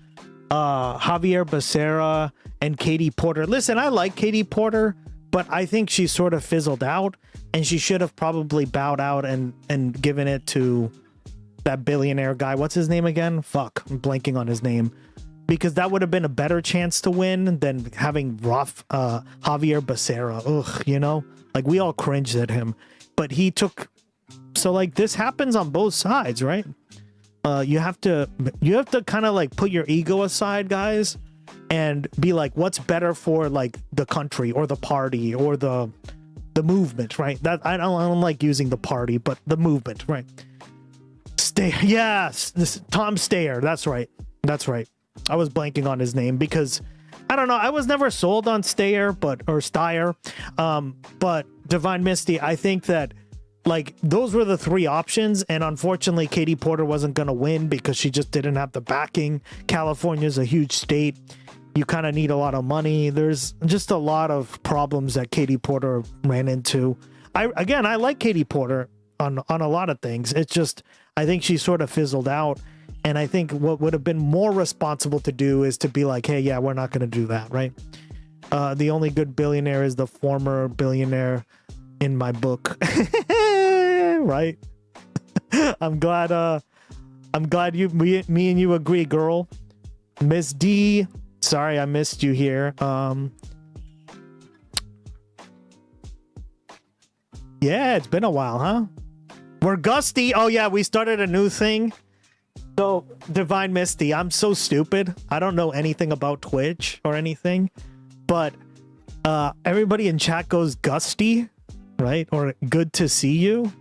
Javier Becerra and Katie Porter. Listen, I like Katie Porter, but I think she sort of fizzled out, and she should have probably bowed out and given it to that billionaire guy. What's his name again? Fuck, I'm blanking on his name. Because that would have been a better chance to win than having Javier Becerra. Ugh, like we all cringed at him, but he took. So like this happens on both sides, right? You have to kind of like put your ego aside, guys, and be like, what's better for like the country or the party or the movement, right? That I don't like using the party, but the movement, right? Tom Steyer. That's right. I was blanking on his name because I don't know. I was never sold on Steyer, but Divine Misty, I think that like those were the 3 options, and unfortunately Katie Porter wasn't going to win because she just didn't have the backing. California's a huge state. You kind of need a lot of money. There's just a lot of problems that Katie Porter ran into. I like Katie Porter on a lot of things. It's just I think she sort of fizzled out. And I think what would have been more responsible to do is to be like, hey, yeah, we're not going to do that, right? The only good billionaire is the former billionaire in my book, right? I'm glad me and you agree, girl. Miss D, sorry I missed you here. Yeah, it's been a while, huh? We're Gusty. Oh yeah, we started a new thing. So, Divine Misty, I'm so stupid. I don't know anything about Twitch or anything, but everybody in chat goes Gusty, right? Or good to see you.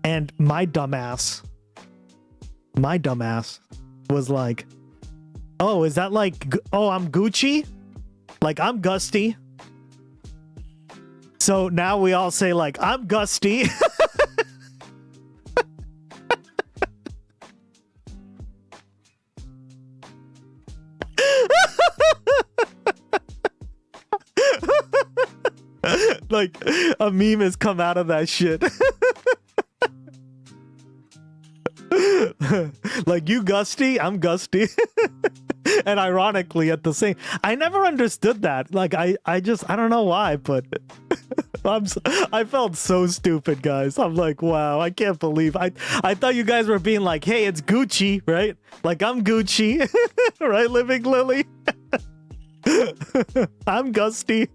And my dumbass was like, oh, is that like, oh, I'm Gucci? Like, I'm Gusty. So now we all say like, I'm Gusty. Like a meme has come out of that shit. Like you Gusty, I'm Gusty. And ironically at the same, I never understood that. Like I don't know why, but I felt so stupid, guys. I'm like, wow, I can't believe I thought you guys were being like, hey, it's Gucci, right? Like I'm Gucci, right? Living Lily. I'm Gusty.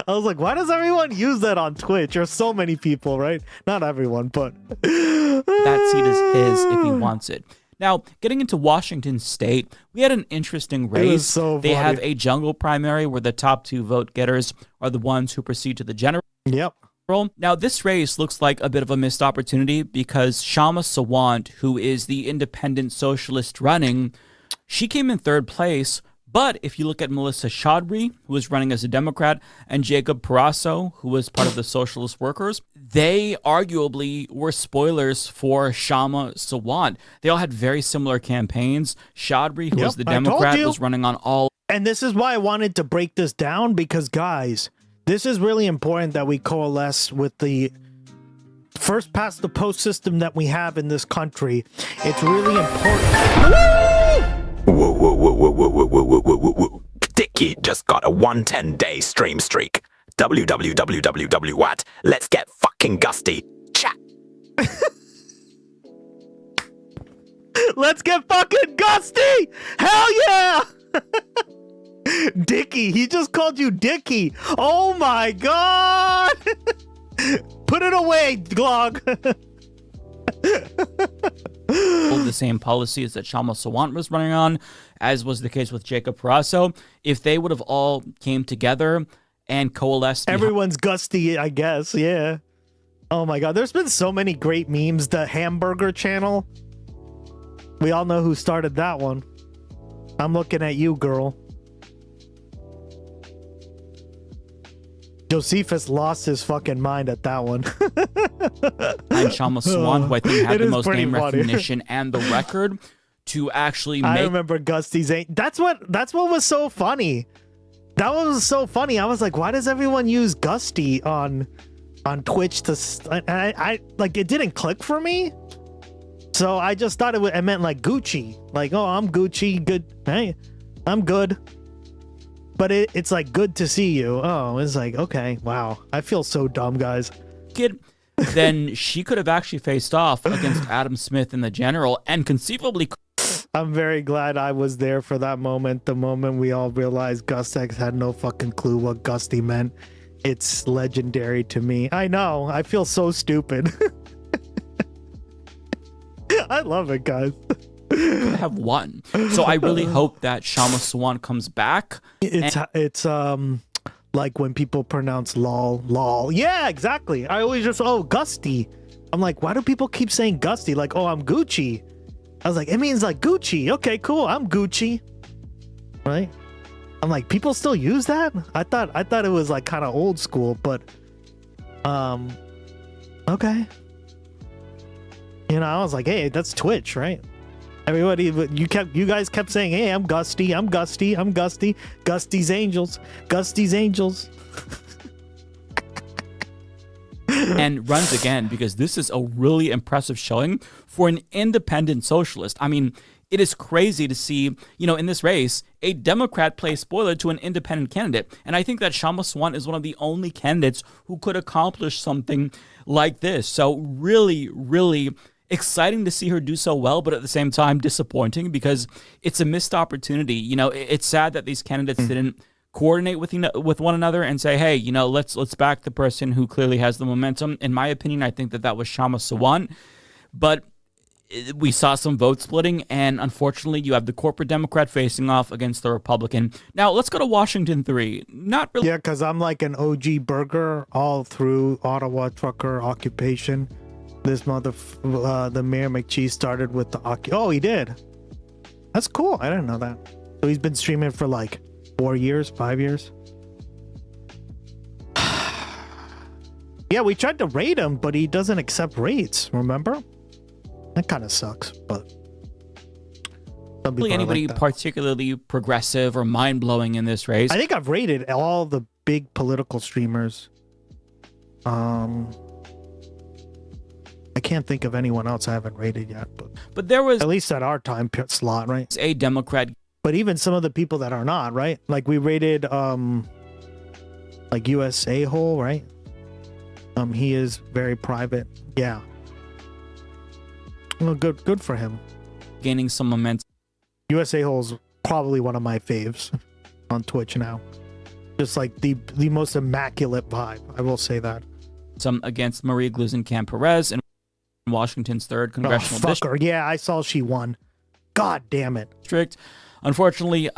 I was like, why does everyone use that on Twitch? Or so many people, right? Not everyone, but that seat is his if he wants it. Now, getting into Washington State, we had an interesting race. So they funny. have a jungle primary where the top 2 vote getters are the ones who proceed to the general. Yep. Now, this race looks like a bit of a missed opportunity because Shama Sawant, who is the independent socialist running, She came in third place. But if you look at Melissa Chaudhry, who was running as a Democrat, and Jacob Parasso, who was part of the Socialist Workers, they arguably were spoilers for Kshama Sawant. They all had very similar campaigns. Chaudhry, who was the Democrat, was running on all. And this is why I wanted to break this down, because, guys, this is really important that we coalesce with the first past the post system that we have in this country. It's really important. Whoa, whoa, whoa, whoa, whoa, whoa, whoa, whoa, whoa, whoa. Dickie just got a 110-day stream streak. www what? Let's get fucking gusty. Chat. Let's get fucking gusty! Hell yeah! Dickie, he just called you Dickie. Oh my god! Put it away, Glog. The same policies that Kshama Sawant was running on, as was the case with Jacob Parasso. If they would have all came together and coalesced. Everyone's gusty, I guess. Yeah. Oh my god, there's been so many great memes. The hamburger channel. We all know who started that one. I'm looking at you, girl. Josephus lost his fucking mind at that one. And Kshama Sawant, who I think had the most name recognition and the record to actually make. I remember Gusty's. That's what was so funny. That was so funny. I was like, why does everyone use Gusty on Twitch to? I like it didn't click for me. So I just thought it meant like Gucci. Like, oh, I'm Gucci. Good. Hey, I'm good. But it's like, good to see you. Oh, it's like, okay, wow. I feel so dumb, guys. Then she could have actually faced off against Adam Smith in the general and conceivably. I'm very glad I was there for that moment. The moment we all realized Gustx had no fucking clue what Gusty meant. It's legendary to me. I know. I feel so stupid. I love it, guys. Could have won. So I really hope that Kshama Sawant comes back. It's like when people pronounce lol. Yeah, exactly. I always just Gusty. I'm like, why do people keep saying Gusty? Like, oh, I'm Gucci. I was like, it means like Gucci. Okay, cool. I'm Gucci. Right? I'm like, people still use that? I thought it was like kind of old school, but okay. You know, I was like, hey, that's Twitch, right? Everybody, you guys kept saying, hey, I'm Gusty, I'm Gusty, I'm Gusty. Gusty's Angels. Gusty's Angels. And runs again, because this is a really impressive showing for an independent socialist. I mean, it is crazy to see, in this race, a Democrat play spoiler to an independent candidate. And I think that Kshama Sawant is one of the only candidates who could accomplish something like this. So really, really exciting to see her do so well, but at the same time disappointing because it's a missed opportunity. It's sad that these candidates didn't coordinate with one another and say, hey, let's back the person who clearly has the momentum. In my opinion, I think that was Kshama Sawant, but we saw some vote splitting, and unfortunately, you have the corporate Democrat facing off against the Republican. Now, let's go to Washington 3. Not really. Yeah, because I'm like an OG burger all through Ottawa trucker occupation. This the Mayor McCheese started with the Oh, he did. That's cool. I didn't know that. So he's been streaming for like 4 years, 5 years. Yeah, we tried to rate him, but he doesn't accept rates. Remember? That kind of sucks, but anybody particularly progressive or mind-blowing in this race. I think I've rated all the big political streamers. I can't think of anyone else I haven't rated yet, but there was, at least at our time slot, right? A Democrat, but even some of the people that are not, right? Like we rated like USA Hole, right? He is very private. Yeah. Well, good for him. Gaining some momentum. USA Hole's probably one of my faves on Twitch now. Just like the most immaculate vibe, I will say that. Some against Maria Gluesenkamp-Perez in Washington's 3rd congressional district. Yeah, I saw she won. God damn it. District. Unfortunately,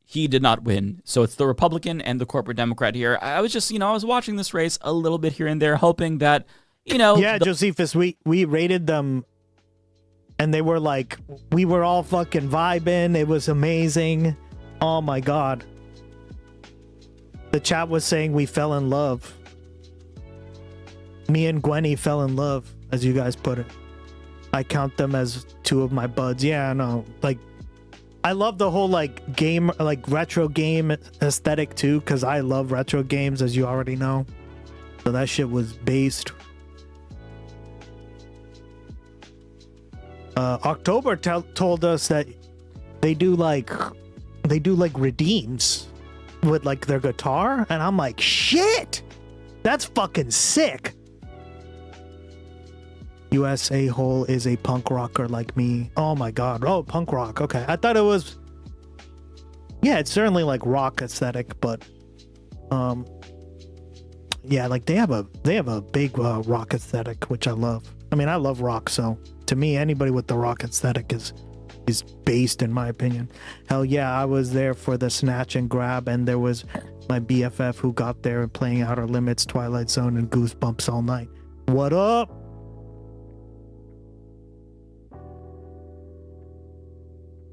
he did not win. So it's the Republican and the corporate Democrat here. I was just, I was watching this race a little bit here and there, hoping that, Yeah, Josephus, we rated them And they were like, we were all fucking vibing. It was amazing. Oh my God. The chat was saying we fell in love. Me and Gwenny fell in love, as you guys put it. I count them as two of my buds. Yeah, I know. Like, I love the whole like game, like retro game aesthetic too, because I love retro games, as you already know. So that shit was based. October told us that they do like redeems with like their guitar, and I'm like, shit, that's fucking sick. USA Hole is a punk rocker like me. Oh my God. Oh, punk rock. Okay, I thought it was. Yeah, it's certainly like rock aesthetic, but yeah, like they have a big rock aesthetic, which I love. I mean, I love rock, so to me, anybody with the rock aesthetic is based, in my opinion. Hell yeah, I was there for the snatch and grab, and there was my BFF who got there and playing Outer Limits, Twilight Zone, and Goosebumps all night. What up?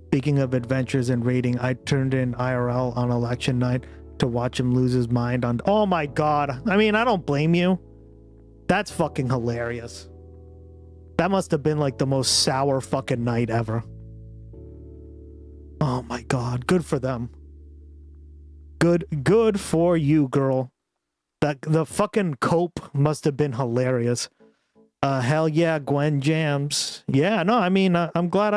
Speaking of adventures and raiding, I turned in IRL on election night to watch him lose his mind on. Oh my God. I mean, I don't blame you. That's fucking hilarious. That must have been like the most sour fucking night ever. Oh my God. Good for them. Good for you, girl. The fucking cope must have been hilarious. Hell yeah, Gwen jams. Yeah, no, I mean, I'm glad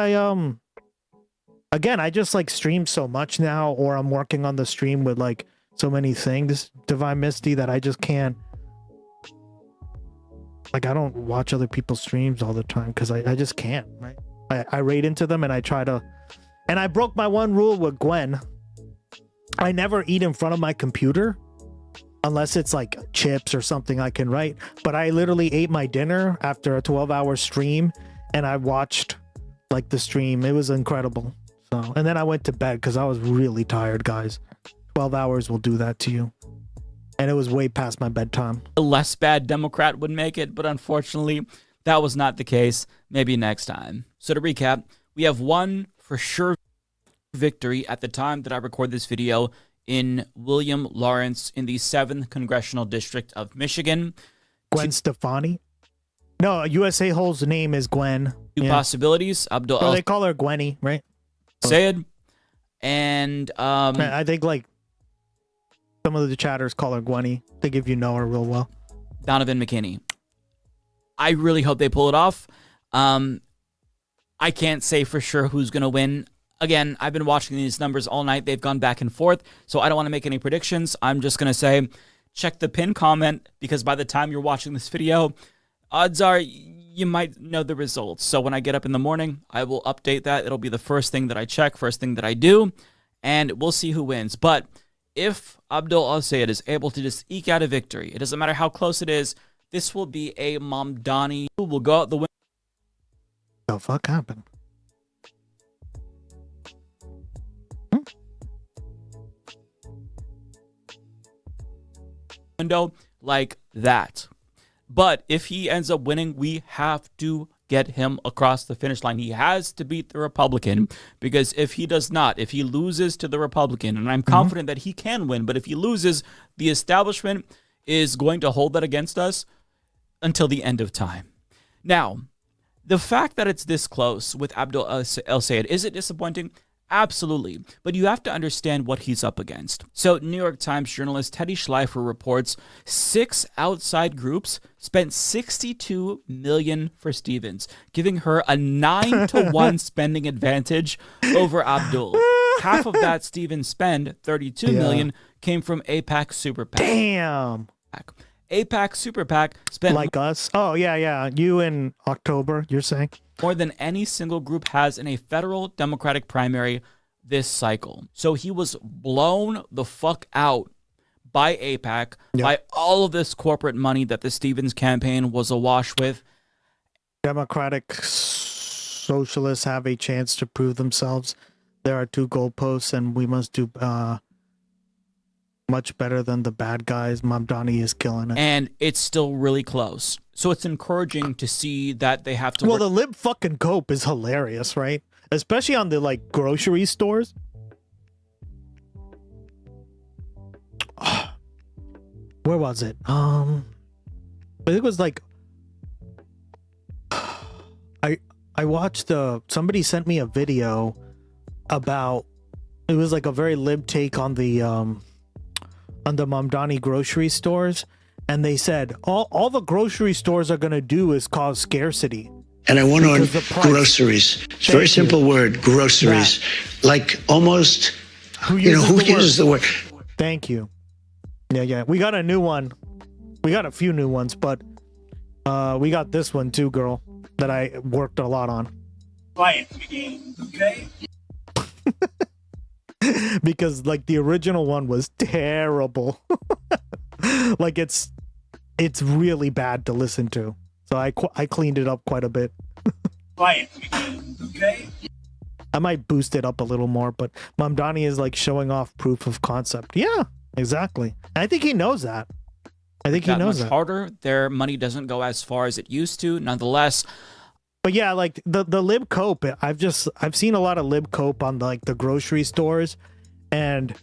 again, I just like stream so much now, or I'm working on the stream with like so many things, Divine Misty, that I just can't. Like, I don't watch other people's streams all the time because I just can't, right? I raid into them and I try to. And I broke my one rule with Gwen. I never eat in front of my computer unless it's like chips or something I can write. But I literally ate my dinner after a 12-hour stream and I watched like the stream. It was incredible. So, and then I went to bed because I was really tired, guys. 12 hours will do that to you. And it was way past my bedtime. A less bad Democrat would make it, but unfortunately, that was not the case. Maybe next time. So to recap, we have one for sure victory at the time that I record this video in William Lawrence in the 7th Congressional District of Michigan. Gwen Stefani? No, USA Hole's name is Gwen. Two possibilities. Abdul. Well, they call her Gwenny, right? Sayed. And I think like some of the chatters call her Gwenny. I think if you know her real well. Donovan McKinney. I really hope they pull it off. I can't say for sure who's going to win. Again, I've been watching these numbers all night. They've gone back and forth, so I don't want to make any predictions. I'm just going to say, check the pinned comment, because by the time you're watching this video, odds are you might know the results. So when I get up in the morning, I will update that. It'll be the first thing that I check, first thing that I do, and we'll see who wins. But if Abdul Al-Sayed is able to just eke out a victory, it doesn't matter how close it is, this will be a Mamdani who will go out the window. The fuck happened? Window like that. But if he ends up winning, we have to get him across the finish line. He has to beat the Republican, because if he does not, if he loses to the Republican, and I'm confident that he can win, but if he loses, the establishment is going to hold that against us until the end of time. Now, the fact that it's this close with Abdul El-Sayed, is it disappointing? Absolutely. But you have to understand what he's up against. So New York Times journalist Teddy Schleifer reports 6 outside groups spent $62 million for Stevens, giving her a 9-to-1 spending advantage over Abdul. Half of that Stevens spend, $32 million, came from AIPAC Super PAC. Damn. AIPAC Super PAC spent like us. Oh yeah. You in October, you're saying? More than any single group has in a federal Democratic primary this cycle. So he was blown the fuck out by AIPAC, by all of this corporate money that the Stevens campaign was awash with. Democratic socialists have a chance to prove themselves. There are 2 goalposts, and we must do much better than the bad guys. Mamdani is killing it. And it's still really close. So it's encouraging to see that they have to. Well, the lib fucking cope is hilarious, right? Especially on the like grocery stores. Where was it? It was like I watched somebody sent me a video about, it was like a very lib take on the Mamdani grocery stores, and they said all the grocery stores are going to do is cause scarcity. And I went on groceries. It's a very simple word, groceries. Like almost, who uses the word? Thank you. Yeah. We got a new one. We got a few new ones, but we got this one too, girl, that I worked a lot on. Play the game, okay? Because like the original one was terrible. Like it's really bad to listen to. So I cleaned it up quite a bit. Play the game, okay? I might boost it up a little more, but Mamdani is like showing off proof of concept. Yeah, exactly. And I think he knows that. I think he knows much that. Harder. Their money doesn't go as far as it used to. Nonetheless, but yeah, like the lib cope. I've seen a lot of lib cope on like the grocery stores, and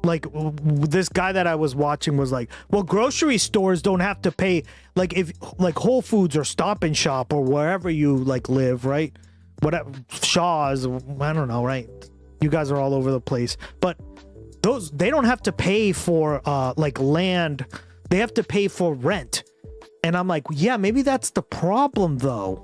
like this guy that I was watching was like, well, grocery stores don't have to pay. Like if like Whole Foods or Stop and Shop or wherever you like live, right? Whatever, Shaw's, I don't know, right? You guys are all over the place, but they don't have to pay for like land. They have to pay for rent. And I'm like, yeah, maybe that's the problem though.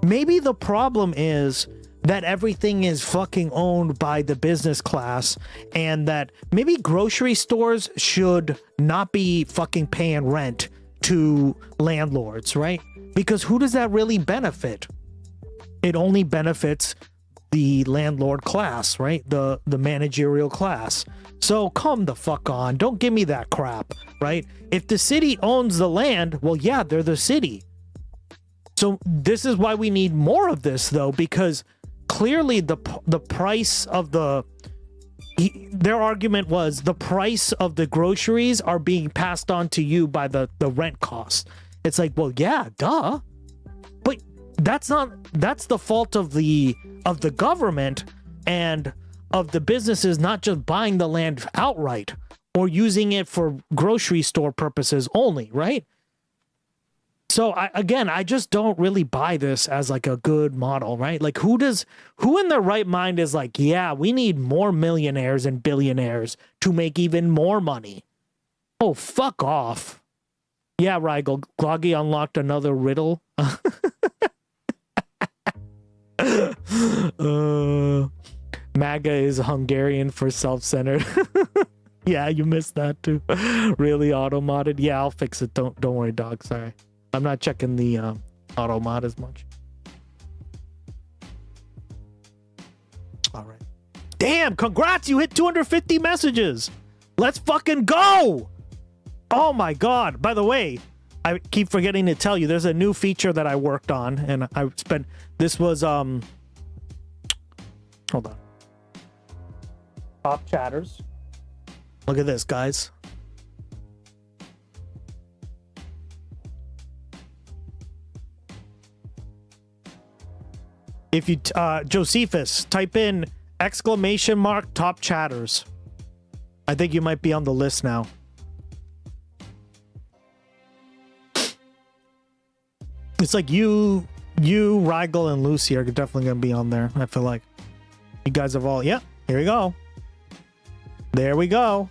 Maybe the problem is that everything is fucking owned by the business class, and that maybe grocery stores should not be fucking paying rent to landlords, right? Because who does that really benefit? It only benefits the landlord class, right? The managerial class. So come the fuck on. Don't give me that crap, right? If the city owns the land, well, yeah, they're the city. So this is why we need more of this, though, because clearly the price of their argument was the price of the groceries are being passed on to you by the rent costs. It's like, well, yeah, duh. But that's the fault of the government and of the businesses not just buying the land outright or using it for grocery store purposes only, right? So I just don't really buy this as like a good model, right? Like who in their right mind is like, yeah, we need more millionaires and billionaires to make even more money. Oh, fuck off. Yeah, Rigel, Gloggy unlocked another riddle. MAGA is Hungarian for self-centered. Yeah, you missed that too. Really auto-modded? Yeah, I'll fix it. Don't worry, dog. Sorry. I'm not checking the auto-mod as much. All right. Damn, congrats. You hit 250 messages. Let's fucking go. Oh my God. By the way, I keep forgetting to tell you, there's a new feature that I worked on, and this was, hold on. Top chatters. Look at this, guys. If you, Josephus, type in !, top chatters. I think you might be on the list now. It's like you, Rigel, and Lucy are definitely going to be on there. I feel like you guys have all, yeah, here we go. There we go.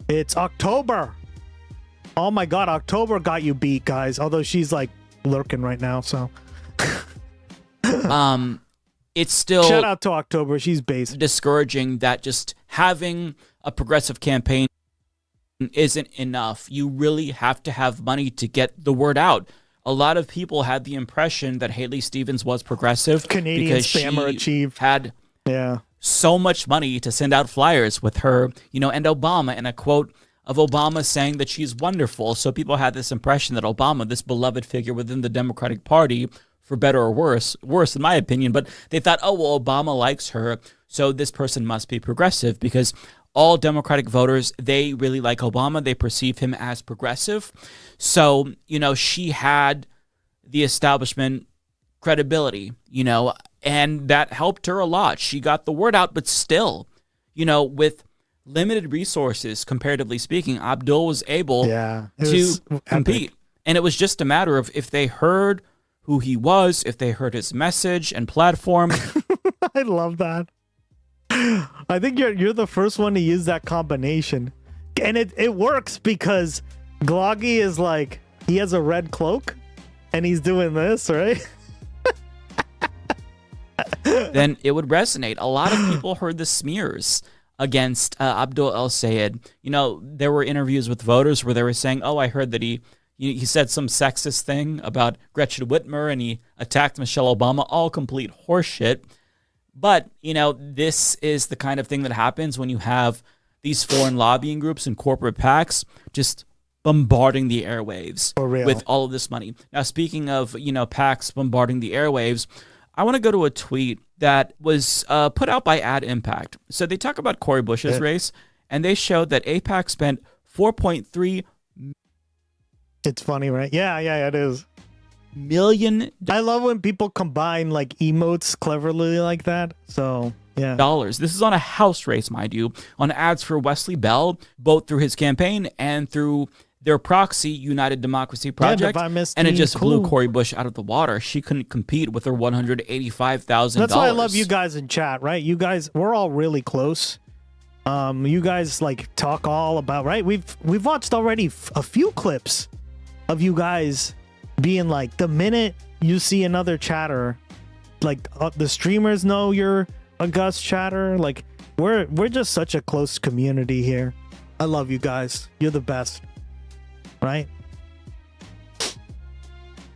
It's October. Oh my God, October got you beat, guys. Although she's like lurking right now, so. It's still shout out to October. She's based. Discouraging that just having a progressive campaign isn't enough. You really have to have money to get the word out. A lot of people had the impression that Haley Stevens was progressive Canadian because spammer she achieved. Had so much money to send out flyers with her, and Obama, and a quote of Obama saying that she's wonderful. So people had this impression that Obama, this beloved figure within the Democratic Party, for better or worse in my opinion, but they thought, oh, well, Obama likes her, so this person must be progressive, because all Democratic voters, they really like Obama. They perceive him as progressive. So, she had the establishment credibility, and that helped her a lot. She got the word out, but still, with limited resources, comparatively speaking, Abdul was able to compete. And it was just a matter of if they heard who he was, if they heard his message and platform. I love that. I think you're the first one to use that combination. And it works because Gloggy is like, he has a red cloak and he's doing this, right? Then it would resonate. A lot of people heard the smears against Abdul El-Sayed. There were interviews with voters where they were saying, oh, I heard that he said some sexist thing about Gretchen Whitmer and he attacked Michelle Obama, all complete horseshit. But, this is the kind of thing that happens when you have these foreign lobbying groups and corporate PACs just bombarding the airwaves with all of this money. Now, speaking of, PACs bombarding the airwaves, I want to go to a tweet that was put out by Ad Impact. So they talk about Cory Bush's race, and they showed that AIPAC spent $4.3 It's funny, right? Yeah, it is. Million. I love when people combine like emotes cleverly like that. So yeah. Dollars. This is on a House race, mind you, on ads for Wesley Bell, both through his campaign and through their proxy, United Democracy Project. And it just blew Cory Bush out of the water. She couldn't compete with her $185,000. That's why I love you guys in chat, right? You guys, we're all really close. You guys like talk all about, right? We've watched already a few clips of you guys being like, the minute you see another chatter, like the streamers know you're a Gus chatter. Like we're just such a close community here. I love you guys. You're the best, right?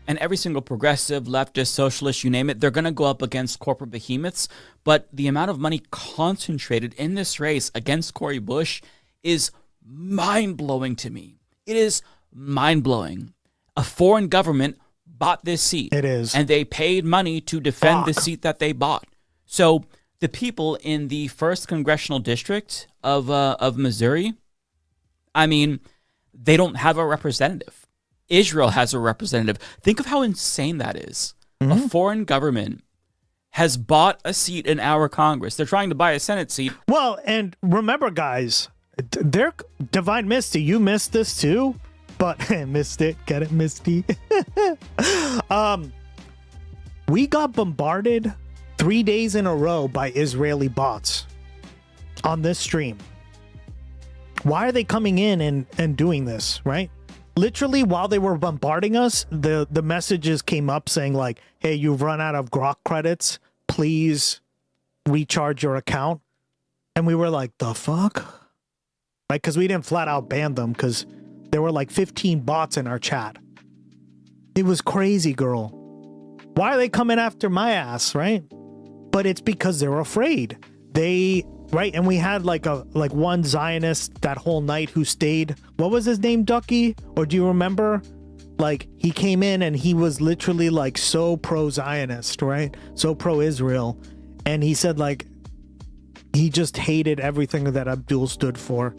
And every single progressive, leftist, socialist, you name it, they're going to go up against corporate behemoths. But the amount of money concentrated in this race against Cory Bush is mind-blowing to me. It is mind-blowing. A foreign government bought this seat. It is. And they paid money to defend the seat that they bought. So the people in the 1st Congressional District of Missouri, I mean, they don't have a representative. Israel has a representative. Think of how insane that is. A foreign government has bought a seat in our Congress. They're trying to buy a Senate seat. Well, and remember, guys, they're Divine Misty. You missed this too, but missed it. Get it, Misty? We got bombarded 3 days in a row by Israeli bots on this stream. Why are they coming in and doing this, right? Literally, while they were bombarding us, the messages came up saying like, hey, you've run out of Grok credits. Please recharge your account. And we were like, the fuck? Right? Because we didn't flat out ban them because there were like 15 bots in our chat. It was crazy, girl. Why are they coming after my ass, right? But it's because they're afraid. Right, and we had like one Zionist that whole night who stayed. What was his name, Ducky? Or do you remember? Like he came in and he was literally like so pro-Zionist, right? So pro-Israel, and he said like he just hated everything that Abdul stood for.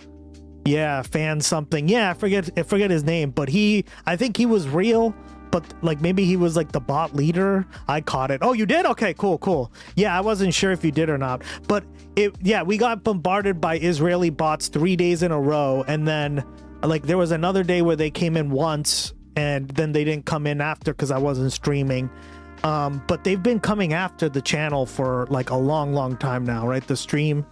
Yeah, fan something. Yeah, I forget his name, but I think he was real. But like maybe he was like the bot leader. I caught it. Oh, you did? Okay, cool. Yeah, I wasn't sure if you did or not. But we got bombarded by Israeli bots 3 days in a row. And then like there was another day where they came in once and then they didn't come in after because I wasn't streaming. But they've been coming after the channel for like a long time now, right? The stream.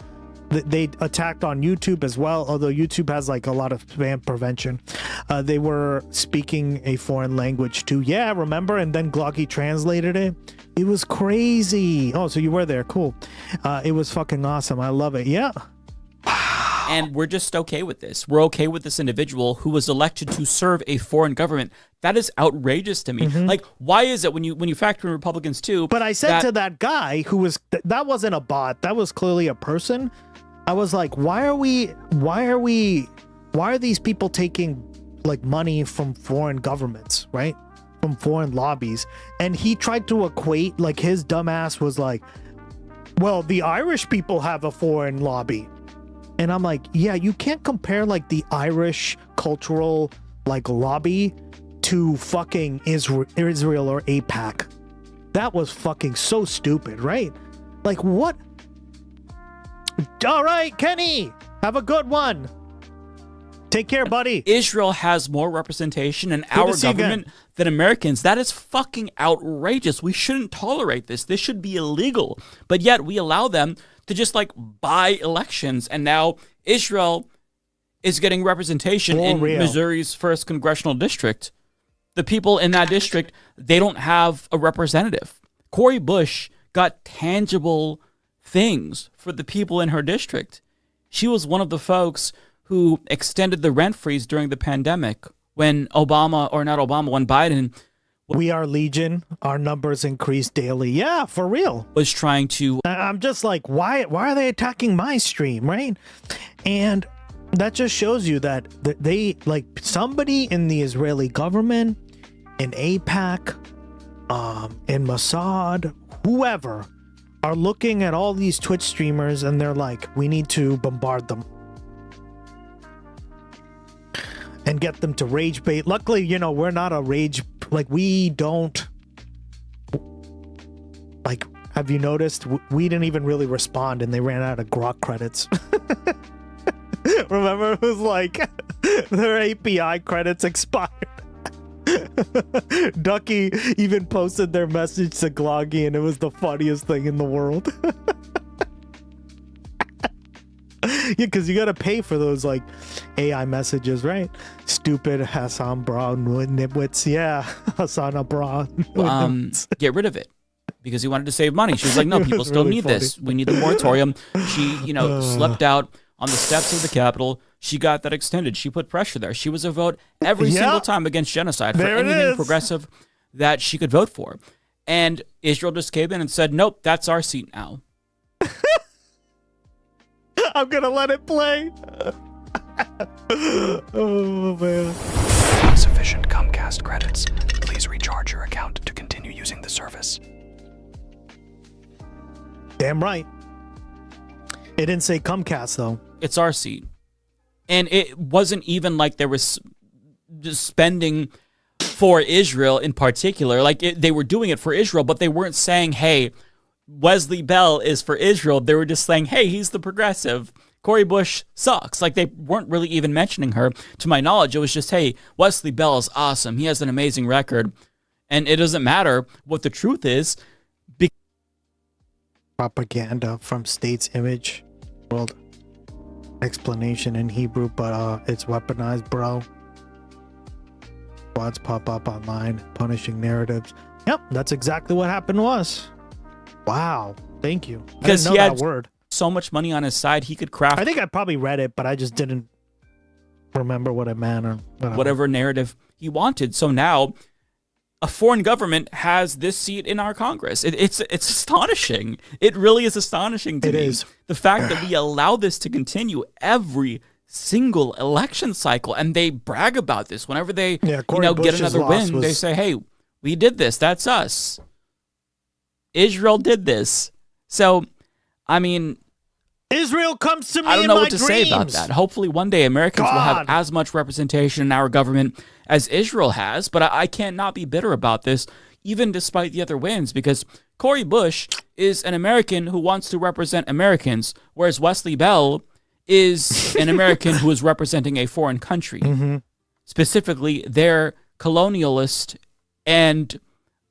They attacked on YouTube as well, although YouTube has like a lot of spam prevention. They were speaking a foreign language too. Yeah, remember? And then Gloggy translated it. It was crazy. Oh, so you were there. Cool. It was fucking awesome. I love it. Yeah. And we're just okay with this. We're okay with this individual who was elected to serve a foreign government. That is outrageous to me. Like, why is it when you factor in Republicans too? But I said to that guy who was, that wasn't a bot. That was clearly a person. I was like, why are these people taking like money from foreign governments, right? From foreign lobbies. And he tried to equate, like his dumbass was like, well, the Irish people have a foreign lobby. And I'm like, yeah, you can't compare like the Irish cultural like lobby to fucking Israel or APAC. That was fucking so stupid, right? Like, what? All right, Kenny, have a good one. Take care, buddy. Israel has more representation in our government than Americans. That is fucking outrageous. We shouldn't tolerate this. This should be illegal. But yet we allow them to just like buy elections. And now Israel is getting representation in Missouri's 1st congressional district. The people in that district, they don't have a representative. Cori Bush got tangible things for the people in her district. She was one of the folks who extended the rent freeze during the pandemic when when Biden... We are legion. Our numbers increase daily. Yeah, for real. Was trying to... I'm just like, why are they attacking my stream, right? And that just shows you that they, like, somebody in the Israeli government, in APAC, in Mossad, whoever, are looking at all these Twitch streamers and they're like, we need to bombard them and get them to rage bait. Luckily, you know, we're not a rage, like, we don't, like, have you noticed? We didn't even really respond and they ran out of grok credits. Remember, it was like their API credits expired. Ducky even posted their message to Gloggy and it was the funniest thing in the world. Yeah, because you gotta pay for those like AI messages, right? Stupid Hassan Brown nitwits. Yeah, Hassan Brown. Get rid of it because he wanted to save money. She was like, no, people still really need funny. this. We need the moratorium. She, slept out on the steps of the Capitol. She got that extended. She put pressure there. She was a vote every single time against genocide for anything progressive that she could vote for. And Israel just came in and said, nope, that's our seat now. I'm gonna let it play. Oh man. Insufficient Comcast credits. Please recharge your account to continue using the service. Damn right. It didn't say Comcast though. It's our seat. And it wasn't even like there was just spending for Israel in particular. Like they were doing it for Israel, but they weren't saying, hey, Wesley Bell is for Israel. They were just saying, hey, he's the progressive. Cori Bush sucks. Like they weren't really even mentioning her. To my knowledge, it was just, hey, Wesley Bell is awesome. He has an amazing record. And it doesn't matter what the truth is. Propaganda from State's Image World explanation in Hebrew, but it's weaponized, bro. Squads pop up online, punishing narratives. Yep, that's exactly what happened to us. Wow, thank you. Because he had that word. So much money on his side, he could craft. I think I probably read it, but I just didn't remember what it meant or whatever narrative he wanted. So now, a foreign government has this seat in our Congress. It's astonishing. It really is astonishing to me. It is. The fact that we allow this to continue every single election cycle, and they brag about this whenever they get another win. They say, "Hey, we did this. That's us." Israel did this. So, I mean, Israel comes to me. I don't know what to say about that. Hopefully, one day Americans will have as much representation in our government as Israel has. But I can't not be bitter about this, even despite the other wins, because Cori Bush is an American who wants to represent Americans, whereas Wesley Bell is an American who is representing a foreign country, specifically their colonialist and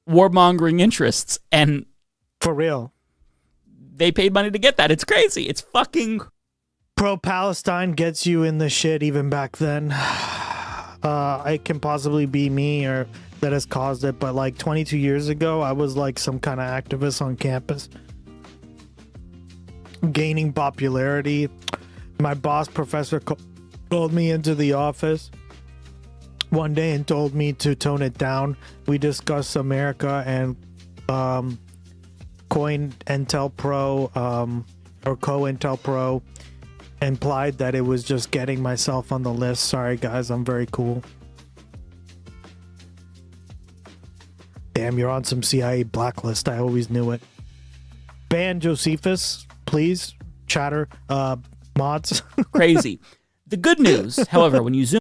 warmongering interests. And for real, they paid money to get that. It's crazy. It's fucking pro-Palestine gets you in the shit even back then. It can possibly be me or that has caused it, but like 22 years ago, I was like some kind of activist on campus, gaining popularity. My boss, professor, called me into the office one day and told me to tone it down. We discussed America and COINTELPRO or COINTELPRO implied that it was just getting myself on the list. Sorry guys, I'm very cool. Damn, you're on some CIA blacklist. I always knew it. Ban Josephus, please. Chatter. mods. Crazy. The good news, however, when you zoom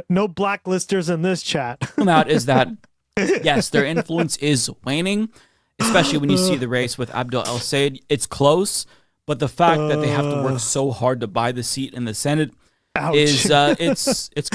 no blacklisters in this chat. out, is that yes, their influence is waning, especially when you see the race with Abdul El Sayed. It's close, but the fact that they have to work so hard to buy the seat in the Senate is it's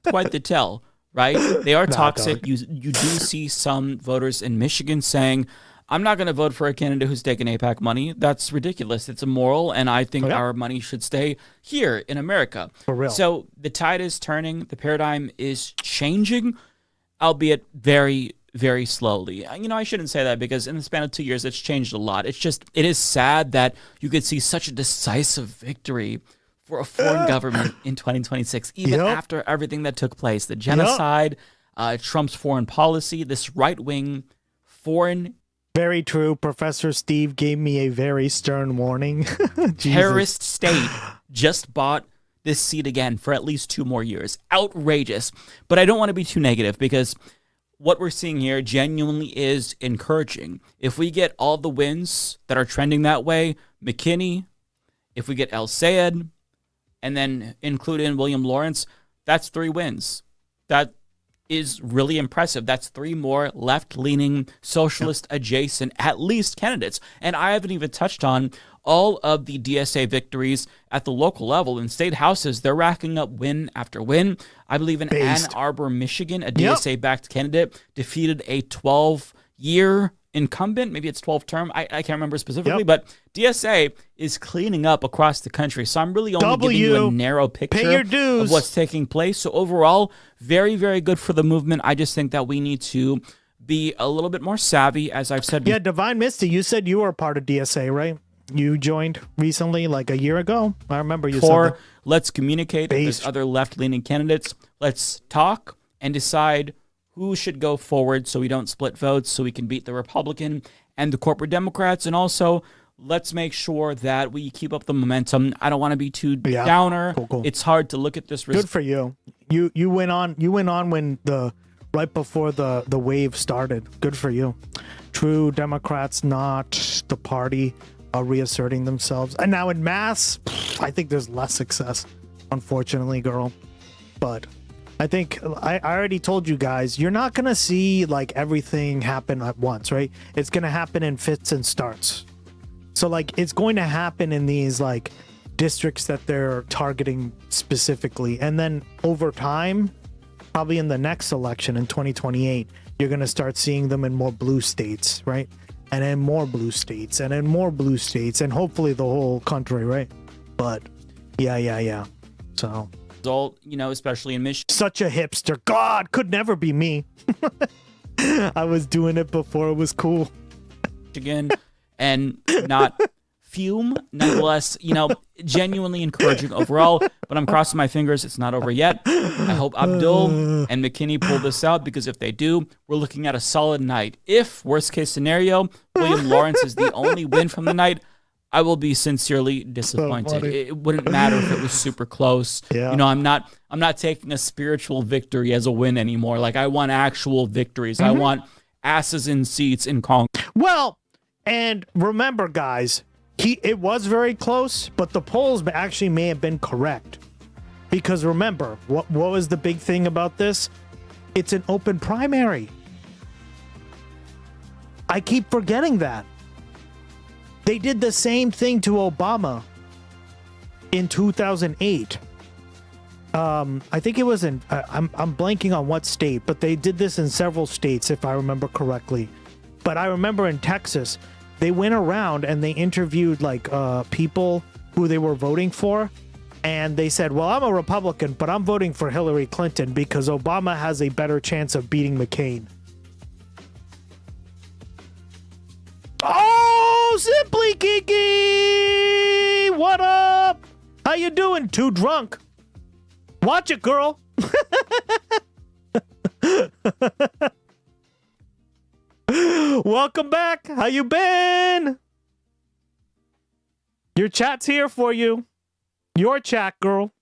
quite the tell, right? They are toxic. You do see some voters in Michigan saying, I'm not going to vote for a candidate who's taking AIPAC money. That's ridiculous. It's immoral, and I think our money should stay here in America. For real. So the tide is turning. The paradigm is changing, albeit very, very slowly. You know, I shouldn't say that because in the span of 2 years, it's changed a lot. It is sad that you could see such a decisive victory for a foreign government in 2026, even after everything that took place, the genocide, Trump's foreign policy, this right-wing foreign. Very true. Professor Steve gave me a very stern warning. Terrorist state just bought this seat again for at least 2 more years. Outrageous. But I don't want to be too negative because what we're seeing here genuinely is encouraging. If we get all the wins that are trending that way, McKinney, if we get El Sayed, and then include in William Lawrence, that's 3 wins. That is really impressive. That's 3 more left-leaning, socialist-adjacent, at least, candidates. And I haven't even touched on all of the DSA victories at the local level. In state houses, they're racking up win after win. I believe in Ann Arbor, Michigan, a DSA-backed candidate defeated a 12-year incumbent. Maybe it's 12 term. I can't remember specifically, but DSA is cleaning up across the country. So I'm really only giving you a narrow picture of what's taking place. So overall, very, very good for the movement. I just think that we need to be a little bit more savvy, as I've said. Yeah, Divine Misty, you said you were a part of DSA, right? You joined recently, like a year ago. I remember you said that. Let's communicate. If there's other left-leaning candidates, let's talk and decide who should go forward so we don't split votes, so we can beat the Republican and the corporate Democrats. And also, let's make sure that we keep up the momentum. I don't want to be too downer. Cool. It's hard to look at this. Good for you. You went on when right before the wave started. Good for you. True Democrats, not the party, are reasserting themselves. And now in mass, I think there's less success, unfortunately, girl. But I think I already told you guys, you're not going to see like everything happen at once, right? It's going to happen in fits and starts. So like it's going to happen in these like districts that they're targeting specifically. And then over time, probably in the next election in 2028, you're going to start seeing them in more blue states, right? And then more blue states and then more blue states and hopefully the whole country, right? But yeah. So you know, especially in Michigan. Such a hipster. God, could never be me. I was doing it before it was cool. Michigan and not fume. Nonetheless, you know, genuinely encouraging overall, but I'm crossing my fingers it's not over yet. I hope Abdul and McKinney pull this out because if they do, we're looking at a solid night. If, worst case scenario, William Lawrence is the only win from the night, I will be sincerely disappointed. It wouldn't matter if it was super close. Yeah. You know, I'm not taking a spiritual victory as a win anymore. Like I want actual victories. I want asses in seats in Congress. Well, and remember, guys, it was very close, but the polls actually may have been correct. Because remember, what was the big thing about this? It's an open primary. I keep forgetting that. They did the same thing to Obama in 2008. I think it was in, I'm blanking on what state, but they did this in several states, if I remember correctly. But I remember in Texas, they went around and they interviewed like people who they were voting for. And they said, well, I'm a Republican, but I'm voting for Hillary Clinton because Obama has a better chance of beating McCain. Oh, Simply Kiki! What up? How you doing? Too drunk. Watch it, girl. Welcome back. How you been? Your chat's here for you. Your chat, girl.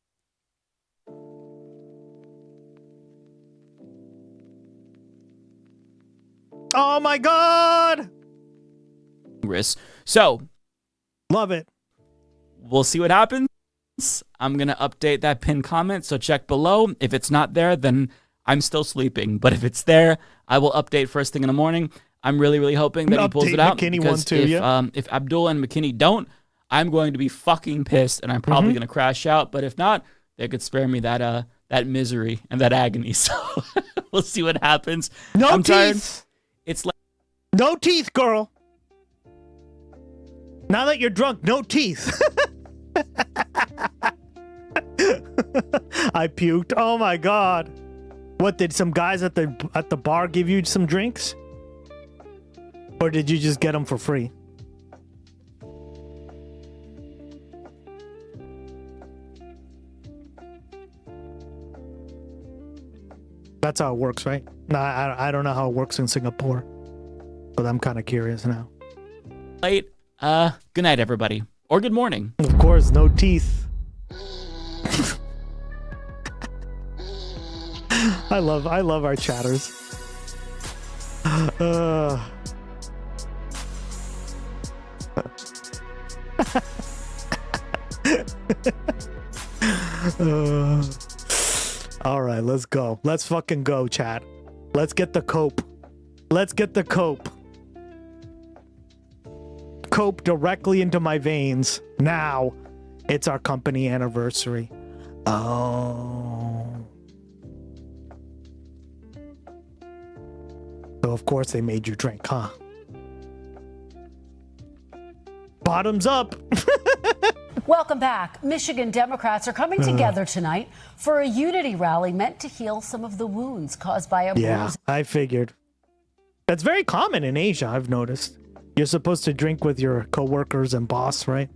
Oh my God. So, love it. we'll see what happens. I'm going to update that pinned comment, so check below. If it's not there, then I'm still sleeping. But if it's there, I will update first thing in the morning. I'm really, really hoping that he pulls it out. McKinney Because if Abdul and McKinney don't, I'm going to be fucking pissed, and I'm probably going to crash out. But if not, they could spare me that misery and that agony. So we'll see what happens. No I'm teeth. tired. It's like no teeth, girl. Now that you're drunk, no teeth. I puked. Oh my god. What, did some guys at the bar give you some drinks? Or did you just get them for free? That's how it works, right? No, I don't know how it works in Singapore, but I'm kind of curious now. late. Good night, everybody. Or good morning. Of course, no teeth. I love our chatters. All right, let's go. Let's fucking go, chat. Let's get the cope. Let's get the cope. Cope directly into my veins. Now, it's our company anniversary. Oh. So of course they made you drink, huh? Bottoms up. Welcome back. Michigan Democrats are coming together tonight for a unity rally meant to heal some of the wounds caused by a bruise. I figured. That's very common in Asia, I've noticed. You're supposed to drink with your coworkers and boss, right?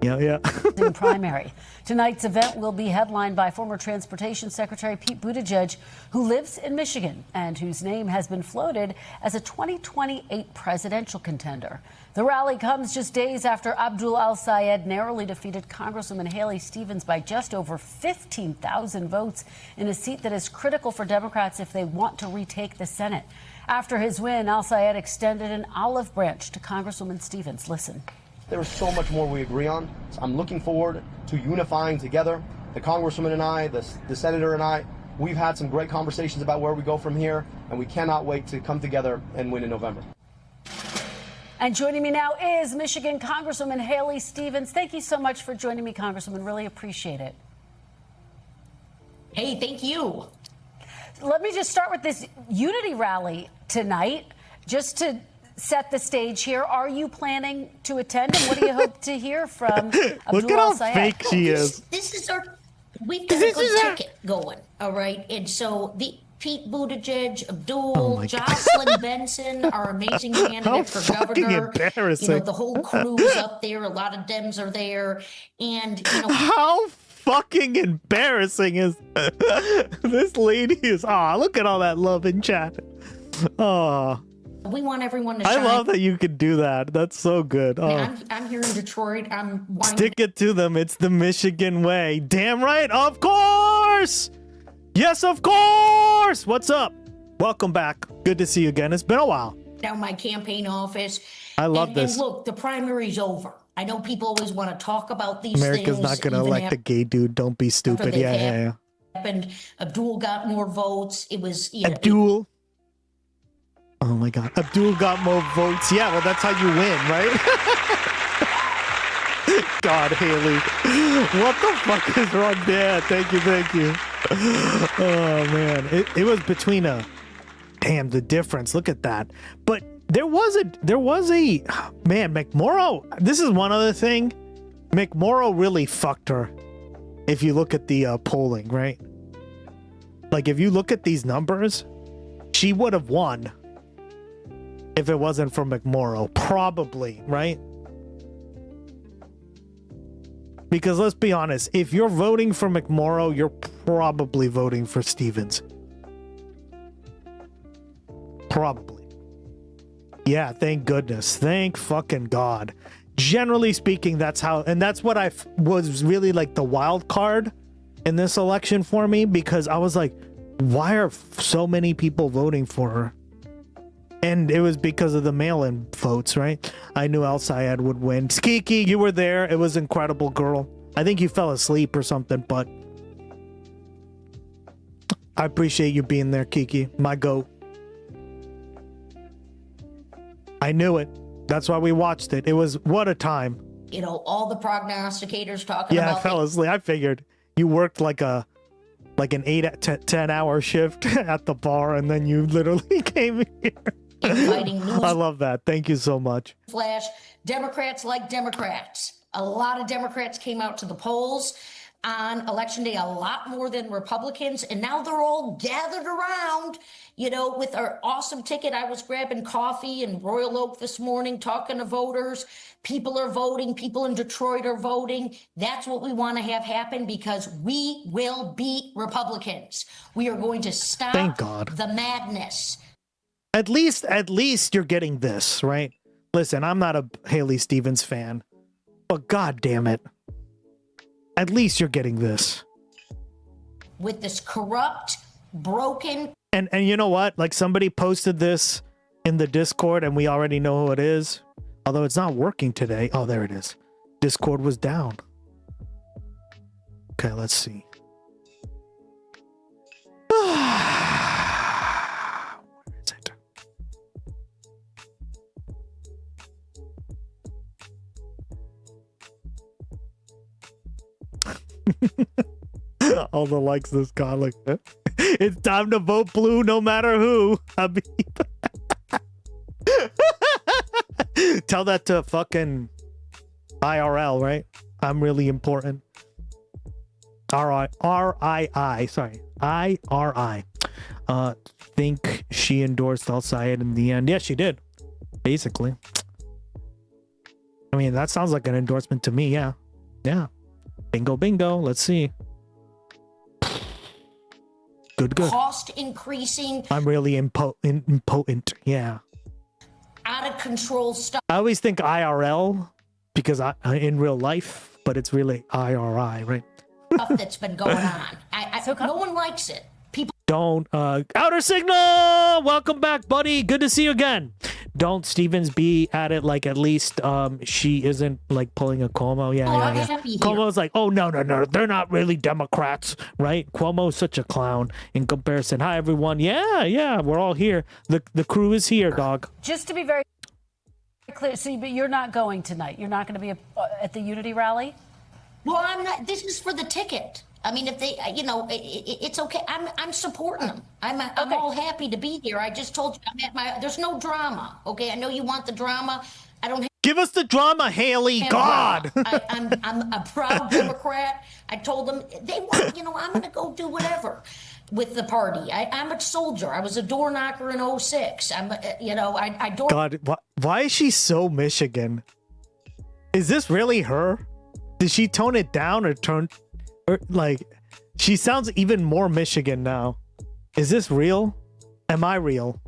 Yeah. In primary. Tonight's event will be headlined by former Transportation Secretary Pete Buttigieg, who lives in Michigan and whose name has been floated as a 2028 presidential contender. The rally comes just days after Abdul Al-Sayed narrowly defeated Congresswoman Haley Stevens by just over 15,000 votes in a seat that is critical for Democrats if they want to retake the Senate. After his win, Al-Sayed extended an olive branch to Congresswoman Stevens. Listen. There is so much more we agree on. So I'm looking forward to unifying together. The Congresswoman and I, the Senator and I, we've had some great conversations about where we go from here, and we cannot wait to come together and win in November. And joining me now is Michigan Congresswoman Haley Stevens. Thank you so much for joining me, Congresswoman. Really appreciate it. Hey, thank you. Let me just start with this unity rally tonight, just to set the stage here. Are you planning to attend, and what do you hope to hear from Look at how fake she is. This is we've got a good ticket going, all right? And so Pete Buttigieg, Abdul, Jocelyn Benson, our amazing candidate for governor. Embarrassing. You know, the whole crew's up there. A lot of Dems are there. And, you know. How fucking embarrassing is this lady is. Look at all that love in chat. We want everyone to shine. I love that you could do that. That's so good. I'm here in Detroit. Stick it to them. It's the Michigan way. Damn right. Of course. Yes, of course. What's up? Welcome back. Good to see you again. It's been a while. Down my campaign office. I love this. And look, the primary's over. I know people always want to talk about these America's things. not going to elect a gay dude. Don't be stupid. Yeah. And Abdul got more votes. It was Abdul. Oh my God. Abdul got more votes. Yeah, well, that's how you win, right? God, Haley. What the fuck is wrong there? Thank you. Oh, man. It was between damn, the difference. Look at that. But there was a man, McMorrow. This is one other thing. McMorrow really fucked her. If you look at the polling, right? Like, if you look at these numbers, she would have won. If it wasn't for McMorrow, probably, right? Because let's be honest, if you're voting for McMorrow, you're probably voting for Stevens. Probably. Yeah, thank goodness. Thank fucking God. Generally speaking, that's how, and that's what was really like the wild card in this election for me, because I was like, why are so many people voting for her? And it was because of the mail-in votes, right? I knew Al Sayed would win. Skiki, you were there. It was incredible, girl. I think you fell asleep or something, but I appreciate you being there, Kiki. My goat. I knew it. That's why we watched it. It was, what a time. You know, all the prognosticators talking Yeah, about I fell asleep. I figured you worked like an 8 to 10 hour shift at the bar, and then you literally came here. inviting news I love that. Thank you so much. flash. Democrats like Democrats. A lot of Democrats came out to the polls on election day, a lot more than Republicans, and now they're all gathered around, you know, with our awesome ticket. I was grabbing coffee in Royal Oak this morning, talking to voters. People are voting. People in Detroit are voting. That's what we want to have happen, because we will beat Republicans. We are going to stop Thank God. the madness. At least you're getting this, right? Listen, I'm not a Haley Stevens fan, but God damn it. At least you're getting this. With this corrupt, broken. And you know what? Like, somebody posted this in the Discord, and we already know who it is. Although it's not working today. Oh, there it is. Discord was down. Okay, let's see. Where is it? All the likes this guy like that. It's time to vote blue no matter who. Habib. Tell that to fucking IRL, right? I'm really important. R-I-I, sorry. I-R-I. Think she endorsed Al Sayed in the end. Yeah, she did. Basically. I mean, that sounds like an endorsement to me, yeah. Yeah. Bingo, bingo. Let's see. Good. Cost increasing. I'm really impotent. Yeah. Out of control stuff. I always think IRL because I in real life, but it's really IRI, right? That's been going on. No one likes it. People don't. Outer Signal! Welcome back, buddy. Good to see you again. Don't Stevens be at it like at least she isn't like pulling a Cuomo. Yeah. Cuomo's like, oh, no. They're not really Democrats, right? Cuomo's such a clown in comparison. Hi, everyone. Yeah. We're all here. The crew is here, dog. Just to be very clear, but you're not going tonight. You're not going to be at the Unity rally? Well, I'm not. This is for the ticket. I mean, if they, you know, it's okay. I'm supporting them. I'm all happy to be here. I just told you I'm at my. There's no drama. Okay, I know you want the drama. I don't. Give us the drama, Haley. God. I'm a proud Democrat. I told them they want. You know, I'm going to go do whatever with the party. I'm a soldier. I was a door knocker in 06. I door. God, why is she so Michigan? Is this really her? Did she tone it down or turn? Or, like, she sounds even more Michigan now. Is this real? Am I real?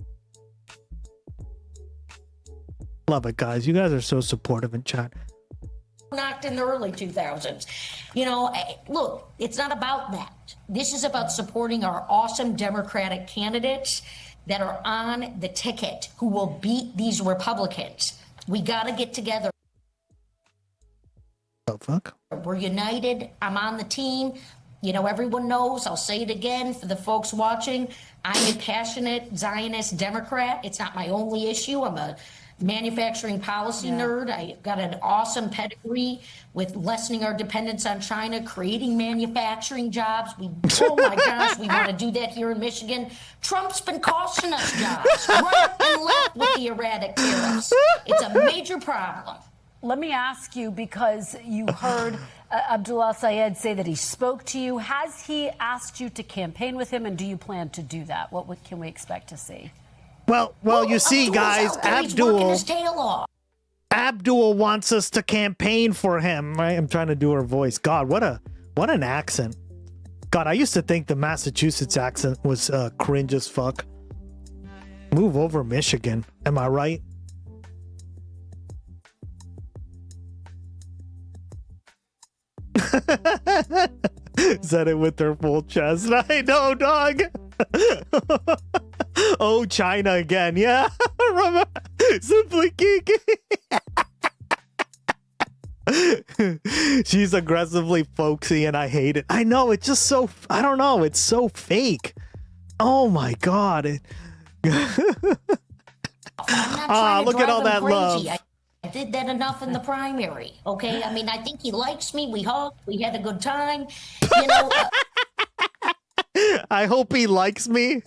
Love it, guys. You guys are so supportive in chat. Knocked in the early 2000s. You know, look, it's not about that. This is about supporting our awesome Democratic candidates that are on the ticket who will beat these Republicans. We got to get together. Oh, fuck. We're united. I'm on the team. You know, everyone knows, I'll say it again for the folks watching, I'm a passionate Zionist Democrat. It's not my only issue. I'm a manufacturing policy nerd. I got an awesome pedigree with lessening our dependence on China, creating manufacturing jobs. Oh my gosh, we want to do that here in Michigan. Trump's been costing us jobs right and left with the erratic tariffs. It's a major problem. Let me ask you, because you heard Abdullah Sayed say that he spoke to you. Has he asked you to campaign with him, and do you plan to do that? What can we expect to see? Well, you see, guys, Abdul wants us to campaign for him, right? I'm trying to do her voice. God, what an accent. God, I used to think the Massachusetts accent was cringe as fuck. Move over, Michigan. Am I right? Said it with her full chest. I know, dog. Oh, China again. Yeah. Simply Kiki. She's aggressively folksy and I hate it. I know, it's just so, I don't know, it's so fake. Oh my God. Look at all that love. I did that enough in the primary, okay? I mean, I think he likes me. We hugged. We had a good time. You know. I hope he likes me.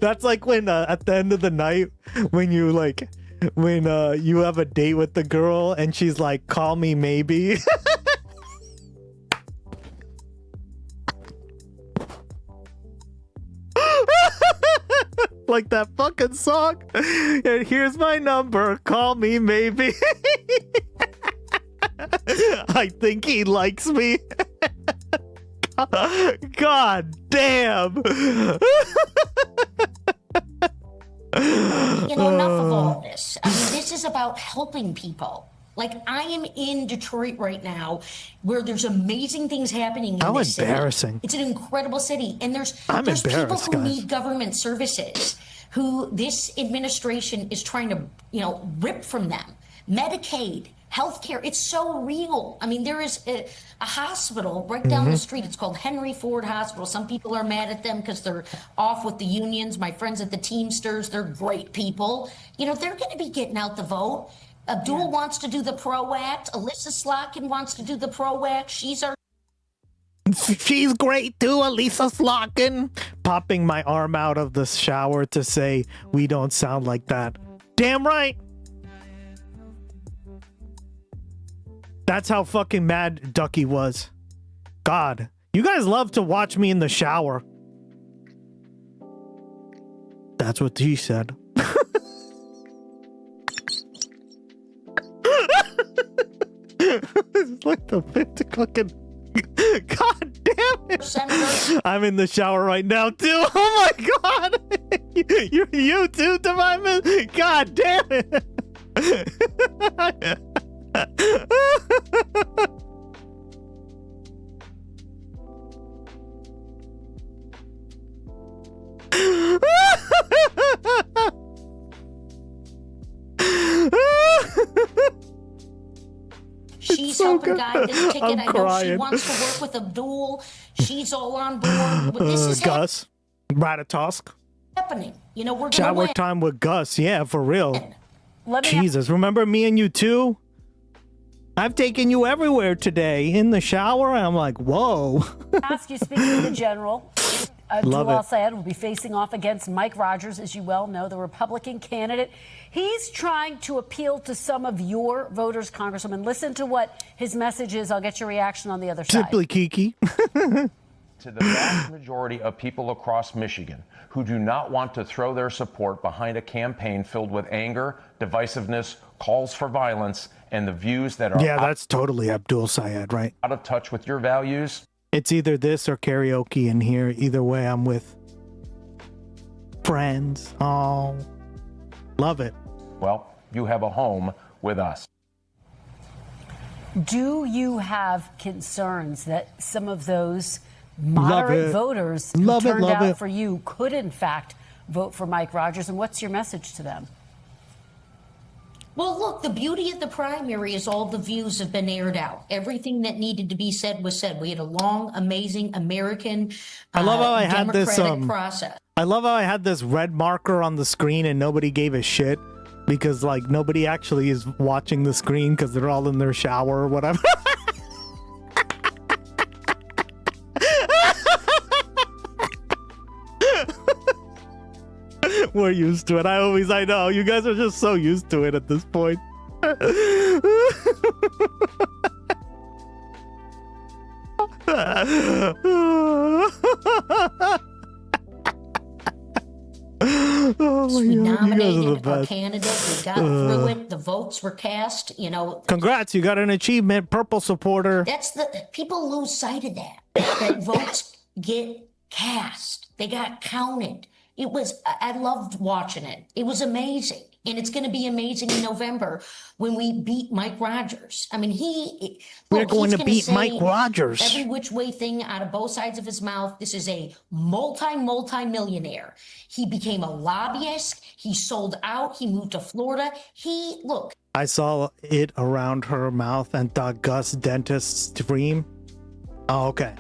That's like when at the end of the night, when you you have a date with the girl and she's like, "Call me maybe." Like that fucking song. And here's my number. Call me maybe. I think he likes me. God damn. You know, enough of all this. I mean, this is about helping people. Like, I am in Detroit right now, where there's amazing things happening in How this embarrassing. city. It's an incredible city, and there's embarrassed, people who guys. need government services, who this administration is trying to, rip from them. Medicaid, healthcare, it's so real. I mean, there is a hospital right down the street. It's called Henry Ford Hospital. Some people are mad at them because they're off with the unions. My friends at the Teamsters, they're great people. You know, they're going to be getting out the vote. Abdul wants to do the PRO Act. Alyssa Slotkin wants to do the PRO Act. She's great too, Elisa Slotkin. Popping my arm out of the shower to say, we don't sound like that. Damn right. That's how fucking mad Ducky was. God, you guys love to watch me in the shower. That's what he said. It's like the 50 fucking... God damn it! I'm in the shower right now too. Oh my God! You too, Divine. God damn it! She's helping guide this ticket. I know she wants to work with Abdul. She's all on board. But this is Gus, Ratatosk. happening. You know, we're going to Shower win. time with Gus. Yeah, for real. Let me Jesus, remember me and you too? I've taken you everywhere today in the shower. And I'm like, whoa. ask you, speaking of the general, Love Abdul it. al-Sayed will be facing off against Mike Rogers, as you well know, the Republican candidate. He's trying to appeal to some of your voters, Congresswoman. Listen to what his message is. I'll get your reaction on the other side. Simply Kiki. To the vast majority of people across Michigan who do not want to throw their support behind a campaign filled with anger, divisiveness, calls for violence, and the views that are Yeah, that's totally Abdul Sayed, right? out of touch with your values. It's either this or karaoke in here. Either way, I'm with friends. Oh, love it. Well, you have a home with us. Do you have concerns that some of those Love moderate it. voters who Love it, turned love out it. for you could, in fact, vote for Mike Rogers? And what's your message to them? Well, look, the beauty of the primary is all the views have been aired out. Everything that needed to be said was said. We had a long, amazing American I love how I had this democratic process. I love how I had this red marker on the screen and nobody gave a shit because like nobody actually is watching the screen because they're all in their shower or whatever. We're used to it. I know. You guys are just so used to it at this point. Oh my We God, you guys are the nominated our best. candidate. We got through it. The votes were cast. You know, Congrats, you got an achievement, purple supporter. that's the people lose sight of that. That votes get cast. They got counted. I loved watching it. It was amazing. And it's going to be amazing in November when we beat Mike Rogers. I mean, we're going he's to gonna beat say Mike Rogers. Every which way thing out of both sides of his mouth. This is a multi-millionaire. He became a lobbyist. He sold out. He moved to Florida. I saw it around her mouth and thought Gus dentist's dream. Oh, okay.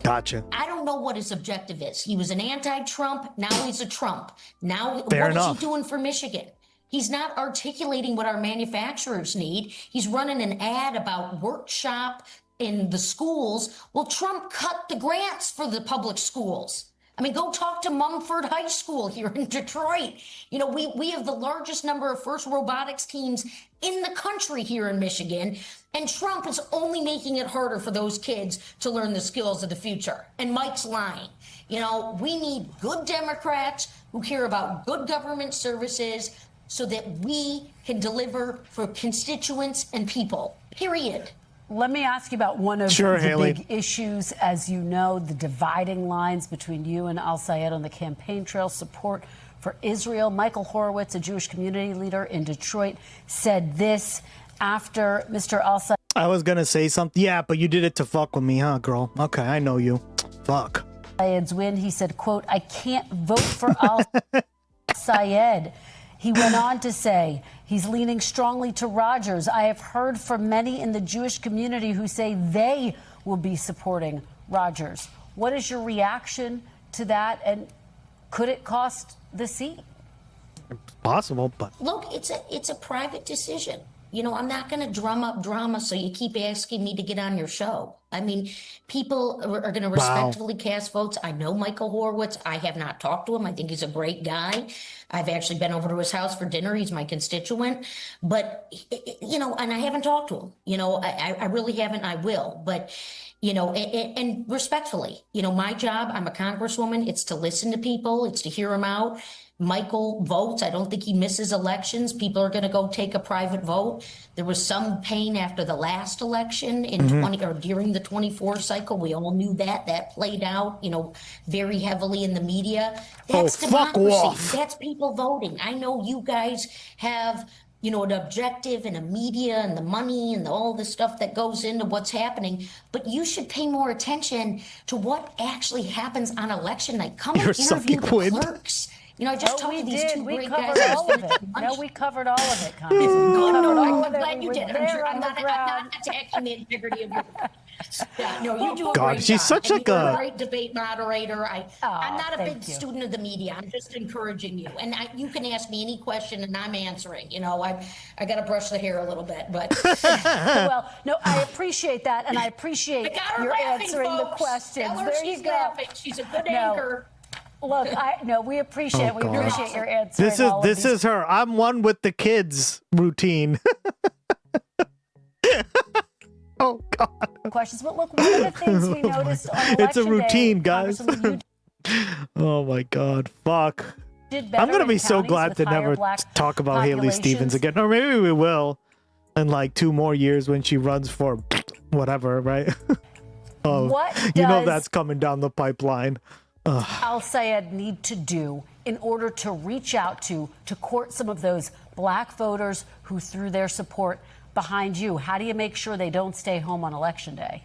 Gotcha. I don't know what his objective is. He was an anti-Trump. Now he's a Trump. Now, Fair what enough. is he doing for Michigan? He's not articulating what our manufacturers need. He's running an ad about workshop in the schools. Well, Trump cut the grants for the public schools. I mean, go talk to Mumford High School here in Detroit. You know, we have the largest number of FIRST robotics teams in the country here in Michigan, and Trump is only making it harder for those kids to learn the skills of the future. And Mike's lying. You know, we need good Democrats who care about good government services so that we can deliver for constituents and people, period. Let me ask you about one of the big issues. As you know, the dividing lines between you and al-Sayed on the campaign trail, support for Israel. Michael Horowitz, a Jewish community leader in Detroit, said this after Mr. al-Sayed. I was going to say something. Yeah, but you did it to fuck with me, huh, girl? Okay, I know you. Fuck. Sayed's win. He said, quote, I can't vote for al-Sayed. He went on to say he's leaning strongly to Rogers. I have heard from many in the Jewish community who say they will be supporting Rogers. What is your reaction to that? And could it cost the seat? It's possible, but look, it's a private decision. You know, I'm not going to drum up drama so you keep asking me to get on your show. I mean, people are going to respectfully cast votes. I know Michael Horowitz. I have not talked to him. I think he's a great guy. I've actually been over to his house for dinner. He's my constituent. But, you know, and I haven't talked to him. You know, I really haven't. I will. But, you know, and respectfully, you know, my job, I'm a congresswoman. It's to listen to people. It's to hear them out. Michael votes. I don't think he misses elections. People are going to go take a private vote. There was some pain after the last election in during the 24 cycle. We all knew that played out, you know, very heavily in the media. That's democracy. That's people voting. I know you guys have, you know, an objective and a media and the money and all the stuff that goes into what's happening, but you should pay more attention to what actually happens on election night. Come and interview the clerks. You know, I just talked to these two great guys. We covered all of it. No, we covered all of it, Connie. I'm glad you did. I'm not attacking the integrity of your... Yeah, no, you do a great she's job. such like You're a great debate moderator. I'm not a big student of the media. I'm just encouraging you. And you can ask me any question and I'm answering. You know, I got to brush the hair a little bit, but... Well, no, I appreciate that, and I appreciate your answering the questions. Tell her there she's you go. laughing. She's a good anchor. Look, we appreciate your answer. This is her. I'm one with the kids routine. Oh God. Questions, but look, one of the things we noticed on election it's a routine, day, guys. Oh my God, fuck. I'm gonna be so glad to never talk about Haley Stevens again, or maybe we will in like 2 more years when she runs for whatever, right? You know that's coming down the pipeline. al-Sayed need to do in order to reach out to court some of those black voters who threw their support behind you? How do you make sure they don't stay home on election day?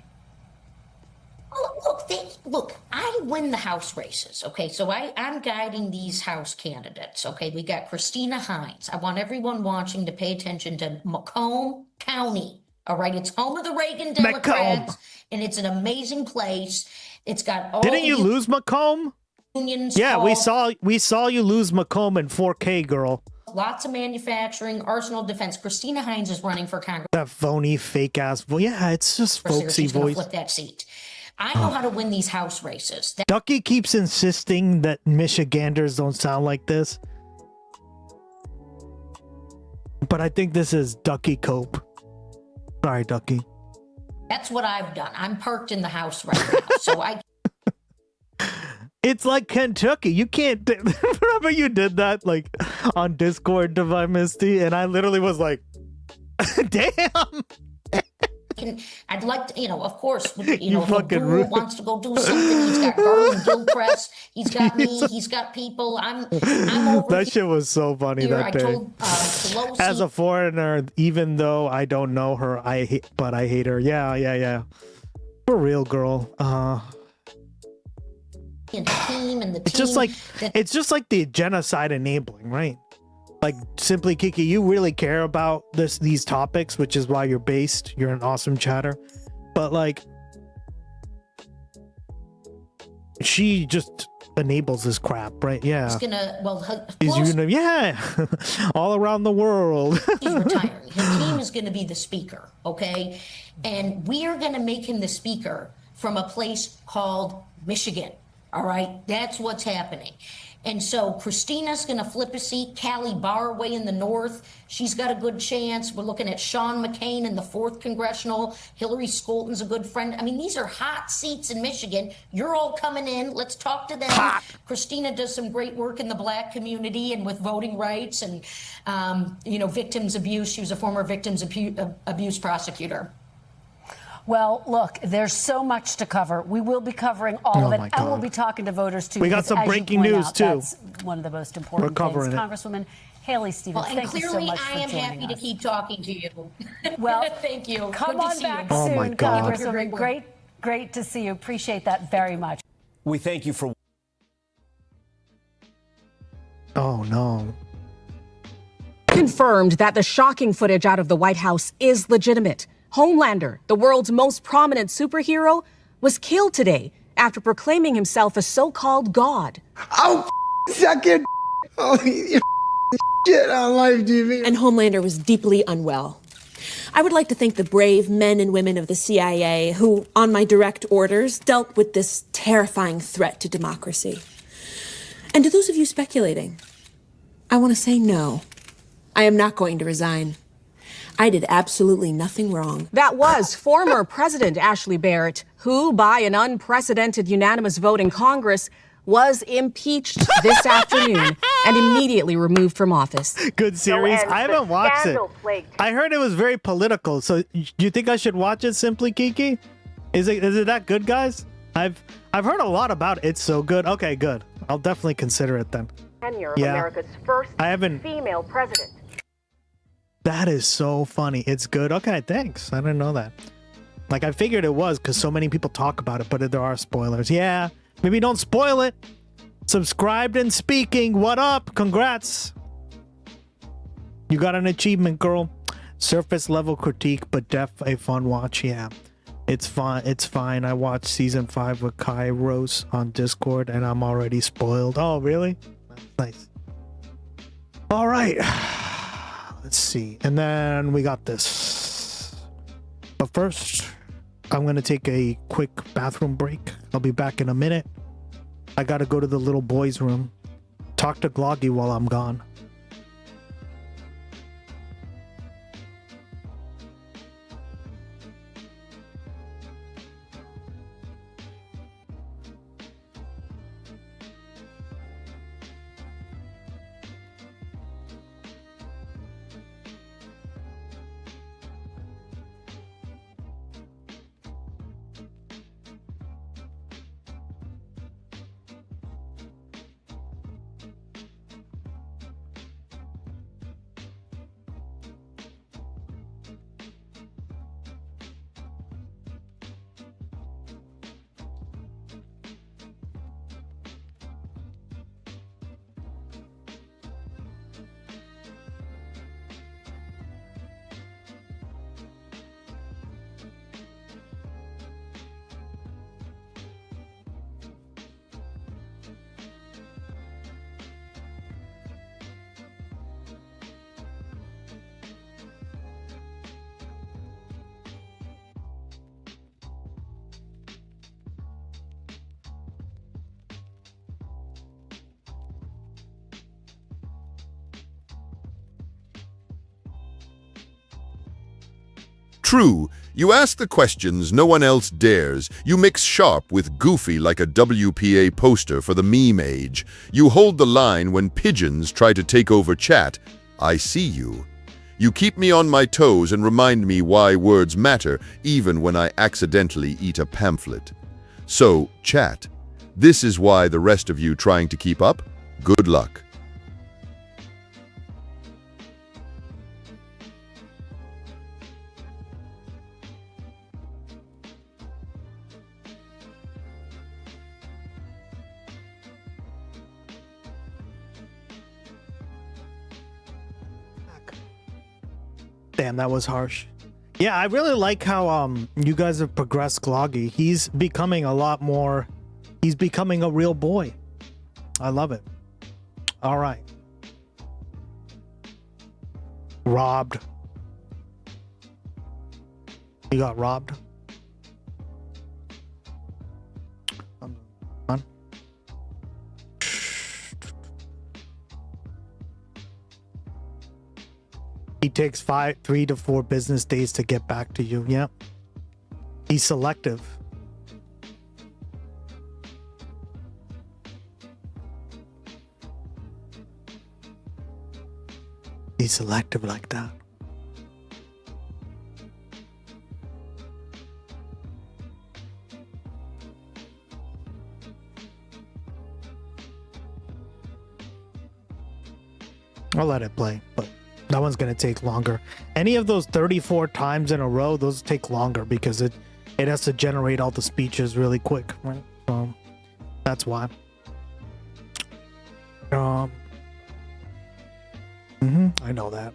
Look, I win the House races, okay? So I'm guiding these House candidates, okay? We got Christina Hines. I want everyone watching to pay attention to Macomb County, all right? It's home of the Reagan Democrats, and it's an amazing place. It's got all Didn't you lose Macomb? Unions. Yeah, we saw you lose Macomb in 4K, girl. Lots of manufacturing, arsenal defense. Christina Hines is running for Congress. That phony, fake ass. Well, yeah, it's just folksy She's gonna voice. flip that seat. I know how to win these House races. Ducky keeps insisting that Michiganders don't sound like this, but I think this is Ducky Cope. Sorry, Ducky. That's what I've done. I'm parked in the House right now, so I. It's like Kentucky. You can't. Remember you did that like on Discord, Divine Misty, and I literally was like, "Damn." I'd like to, of course, You if fucking Abdul rude. wants to go do something, he's got Garland Gilchrist, he's got me, he's got people. I'm over That shit was so funny here. that I day. told Pelosi. As a foreigner, even though I don't know her, I hate her. Yeah. For real, girl. And Hakeem and the It's just team it's just like the genocide enabling, right? Like, Simply Kiki, you really care about these topics, which is why you're based. You're an awesome chatter. But like, she just enables this crap, right? Yeah. He's gonna, all around the world. he's retiring. Hakeem is gonna be the speaker, okay? And we are gonna make him the speaker from a place called Michigan, all right? That's what's happening. And so Christina's going to flip a seat. Callie Barway in the north, she's got a good chance. We're looking at Sean McCain in the 4th Congressional. Hillary Scholten's a good friend. I mean, these are hot seats in Michigan. You're all coming in. Let's talk to them. Christina does some great work in the Black community and with voting rights and, victims abuse. She was a former victims abuse prosecutor. Well, look, there's so much to cover. We will be covering all of it, and we'll be talking to voters, too. We got because, some as you breaking point news, out, too. That's one of the most important We're covering things. it. Congresswoman Haley Stevens, Well, and thank you so clearly much I for am joining happy us. to keep talking to you. Well, thank you. Come Good to on see back you. Oh, my soon, God. Congresswoman. Great to see you. Appreciate that very much. We thank you for... Oh, no. Confirmed that the shocking footage out of the White House is legitimate. Homelander, the world's most prominent superhero, was killed today after proclaiming himself a so-called god. Oh, suck it. Oh, you shit on live TV. And Homelander was deeply unwell. I would like to thank the brave men and women of the CIA who, on my direct orders, dealt with this terrifying threat to democracy. And to those of you speculating, I want to say no. I am not going to resign. I did absolutely nothing wrong. That was former President Ashley Barrett, who, by an unprecedented unanimous vote in Congress, was impeached this afternoon and immediately removed from office. Good series. I haven't watched it. I heard it was very political. So, do you think I should watch it, Simply Kiki? Is it that good, guys? I've heard a lot about it. It's so good. Okay, good. I'll definitely consider it then. Tenure Yeah. America's first I haven't- female president. That is so funny. It's good. Okay, thanks. I didn't know that. Like, I figured it was because so many people talk about it, but there are spoilers. Yeah, maybe don't spoil it. Subscribed and speaking. What up? Congrats. You got an achievement, girl. Surface level critique, but a fun watch. Yeah, it's fine. It's fine. I watched season 5 with Kai Rose on Discord, and I'm already spoiled. Oh, really? Nice. All right. Let's see. And then we got this. But first, I'm going to take a quick bathroom break. I'll be back in a minute. I got to go to the little boy's room. Talk to Gloggy while I'm gone. True, you ask the questions no one else dares. You mix sharp with goofy like a WPA poster for the meme age. You hold the line when pigeons try to take over chat. I see you. You keep me on my toes and remind me why words matter, even when I accidentally eat a pamphlet. So, chat, this is why the rest of you trying to keep up? Good luck. Damn, that was harsh. Yeah, I really like how you guys have progressed Gloggy. He's becoming a lot more. He's becoming a real boy. I love it. All right. Robbed. You got robbed. On. He takes 3 to 4 business days to get back to you. Yeah. He's selective. He's selective like that. I'll let it play, but that one's going to take longer. Any of those 34 times in a row, those take longer because it has to generate all the speeches really quick, right? So that's why. I know that.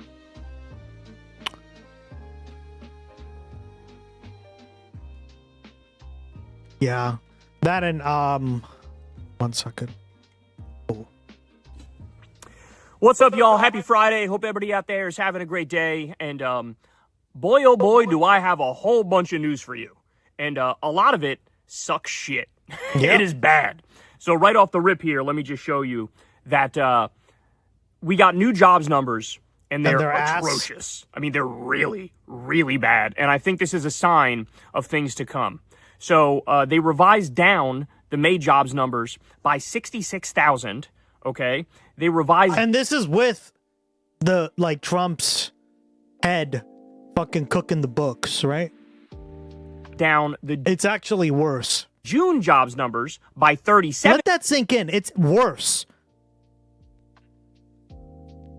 Yeah. That and 1 second. What's up, y'all? Happy Friday. Hope everybody out there is having a great day. And boy, oh boy, do I have a whole bunch of news for you. And a lot of it sucks shit. Yeah. It is bad. So right off the rip here, let me just show you that we got new jobs numbers, and they're atrocious. I mean, they're really, really bad. And I think this is a sign of things to come. So they revised down the May jobs numbers by 66,000. Okay, they revised, and this is with the Trump's head fucking cooking the books, right? Down the. It's actually worse. June jobs numbers by 37. Let that sink in. It's worse.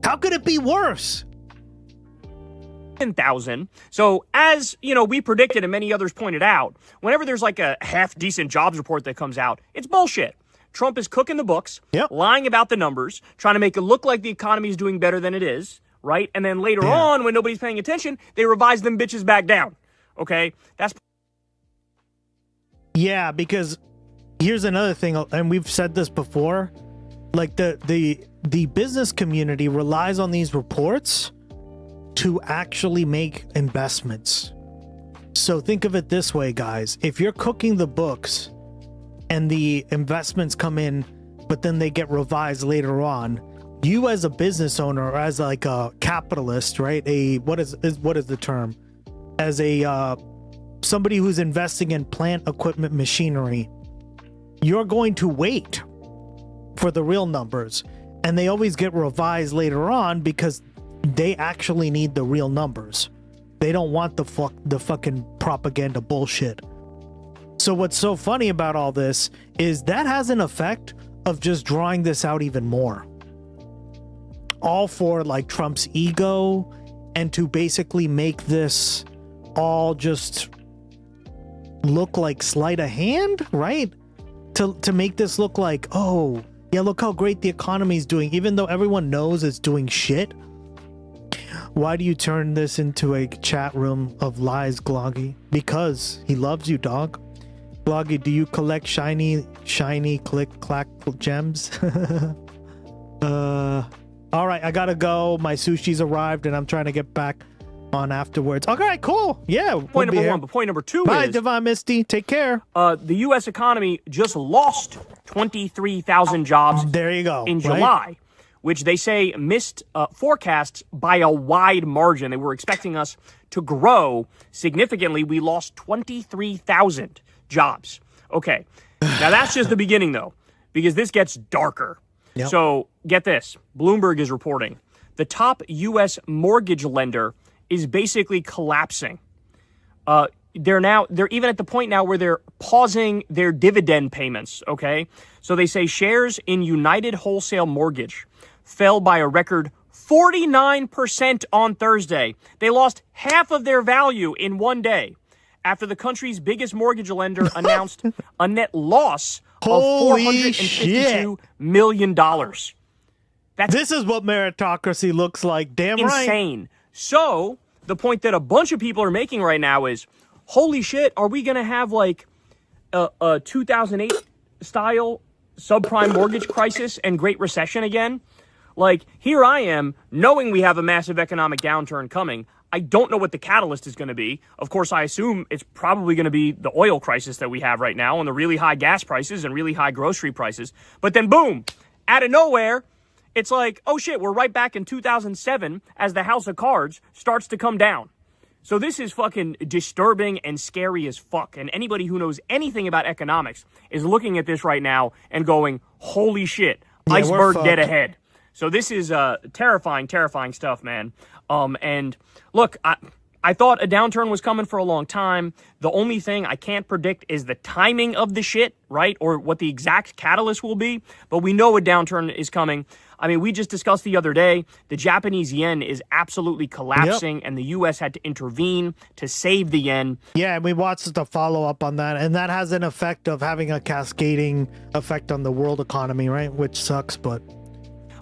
How could it be worse? 10,000. So as you know, we predicted and many others pointed out, whenever there's like a half decent jobs report that comes out, it's bullshit. Trump is cooking the books, lying about the numbers, trying to make it look like the economy is doing better than it is, right? And then later on, when nobody's paying attention, they revise them bitches back down. Okay? That's... Yeah, because here's another thing, and we've said this before, like the business community relies on these reports to actually make investments. So think of it this way, guys. If you're cooking the books and the investments come in, but then they get revised later on, you as a business owner, or as like a capitalist, right? What is the term? As a somebody who's investing in plant, equipment, machinery, you're going to wait for the real numbers, and they always get revised later on because they actually need the real numbers. They don't want the fucking propaganda bullshit. So what's so funny about all this is that has an effect of just drawing this out even more. All for Trump's ego, and to basically make this all just look like sleight of hand, right? To make this look like, oh, yeah, look how great the economy's doing, even though everyone knows it's doing shit. Why do you turn this into a chat room of lies, Gloggy? Because he loves you, dog. Gloggy, do you collect shiny click clack gems? All right, I gotta go. My sushi's arrived, and I'm trying to get back on afterwards. All right, cool. Yeah. Point number 1, but point number 2 Bye, is... Divine Misty. Take care. The U.S. economy just lost 23,000 jobs there you go, in July, which they say missed forecasts by a wide margin. They were expecting us to grow significantly. We lost 23,000 jobs. Okay. Now, that's just the beginning, though, because this gets darker. Yep. So, get this. Bloomberg is reporting the top U.S. mortgage lender is basically collapsing. They're even at the point now where they're pausing their dividend payments, okay? So they say shares in United Wholesale Mortgage fell by a record 49% on Thursday. They lost half of their value in one day after the country's biggest mortgage lender announced a net loss of $452 million. This is what meritocracy looks like. Damn right. Insane. So the point that a bunch of people are making right now is, holy shit, are we going to have like a 2008 style subprime mortgage crisis and Great Recession again? Like, here I am, knowing we have a massive economic downturn coming. I don't know what the catalyst is going to be. Of course, I assume it's probably going to be the oil crisis that we have right now and the really high gas prices and really high grocery prices. But then, boom, out of nowhere, it's like, oh shit, we're right back in 2007 as the house of cards starts to come down. So this is fucking disturbing and scary as fuck. And anybody who knows anything about economics is looking at this right now and going, holy shit, iceberg dead ahead. So this is terrifying, terrifying stuff, man. And look, I thought a downturn was coming for a long time. The only thing I can't predict is the timing of the shit, right? Or what the exact catalyst will be. But we know a downturn is coming. I mean, we just discussed the other day, the Japanese yen is absolutely collapsing, and the U.S. had to intervene to save the yen. Yeah, and we watched the follow-up on that, and that has an effect of having a cascading effect on the world economy, right? Which sucks, but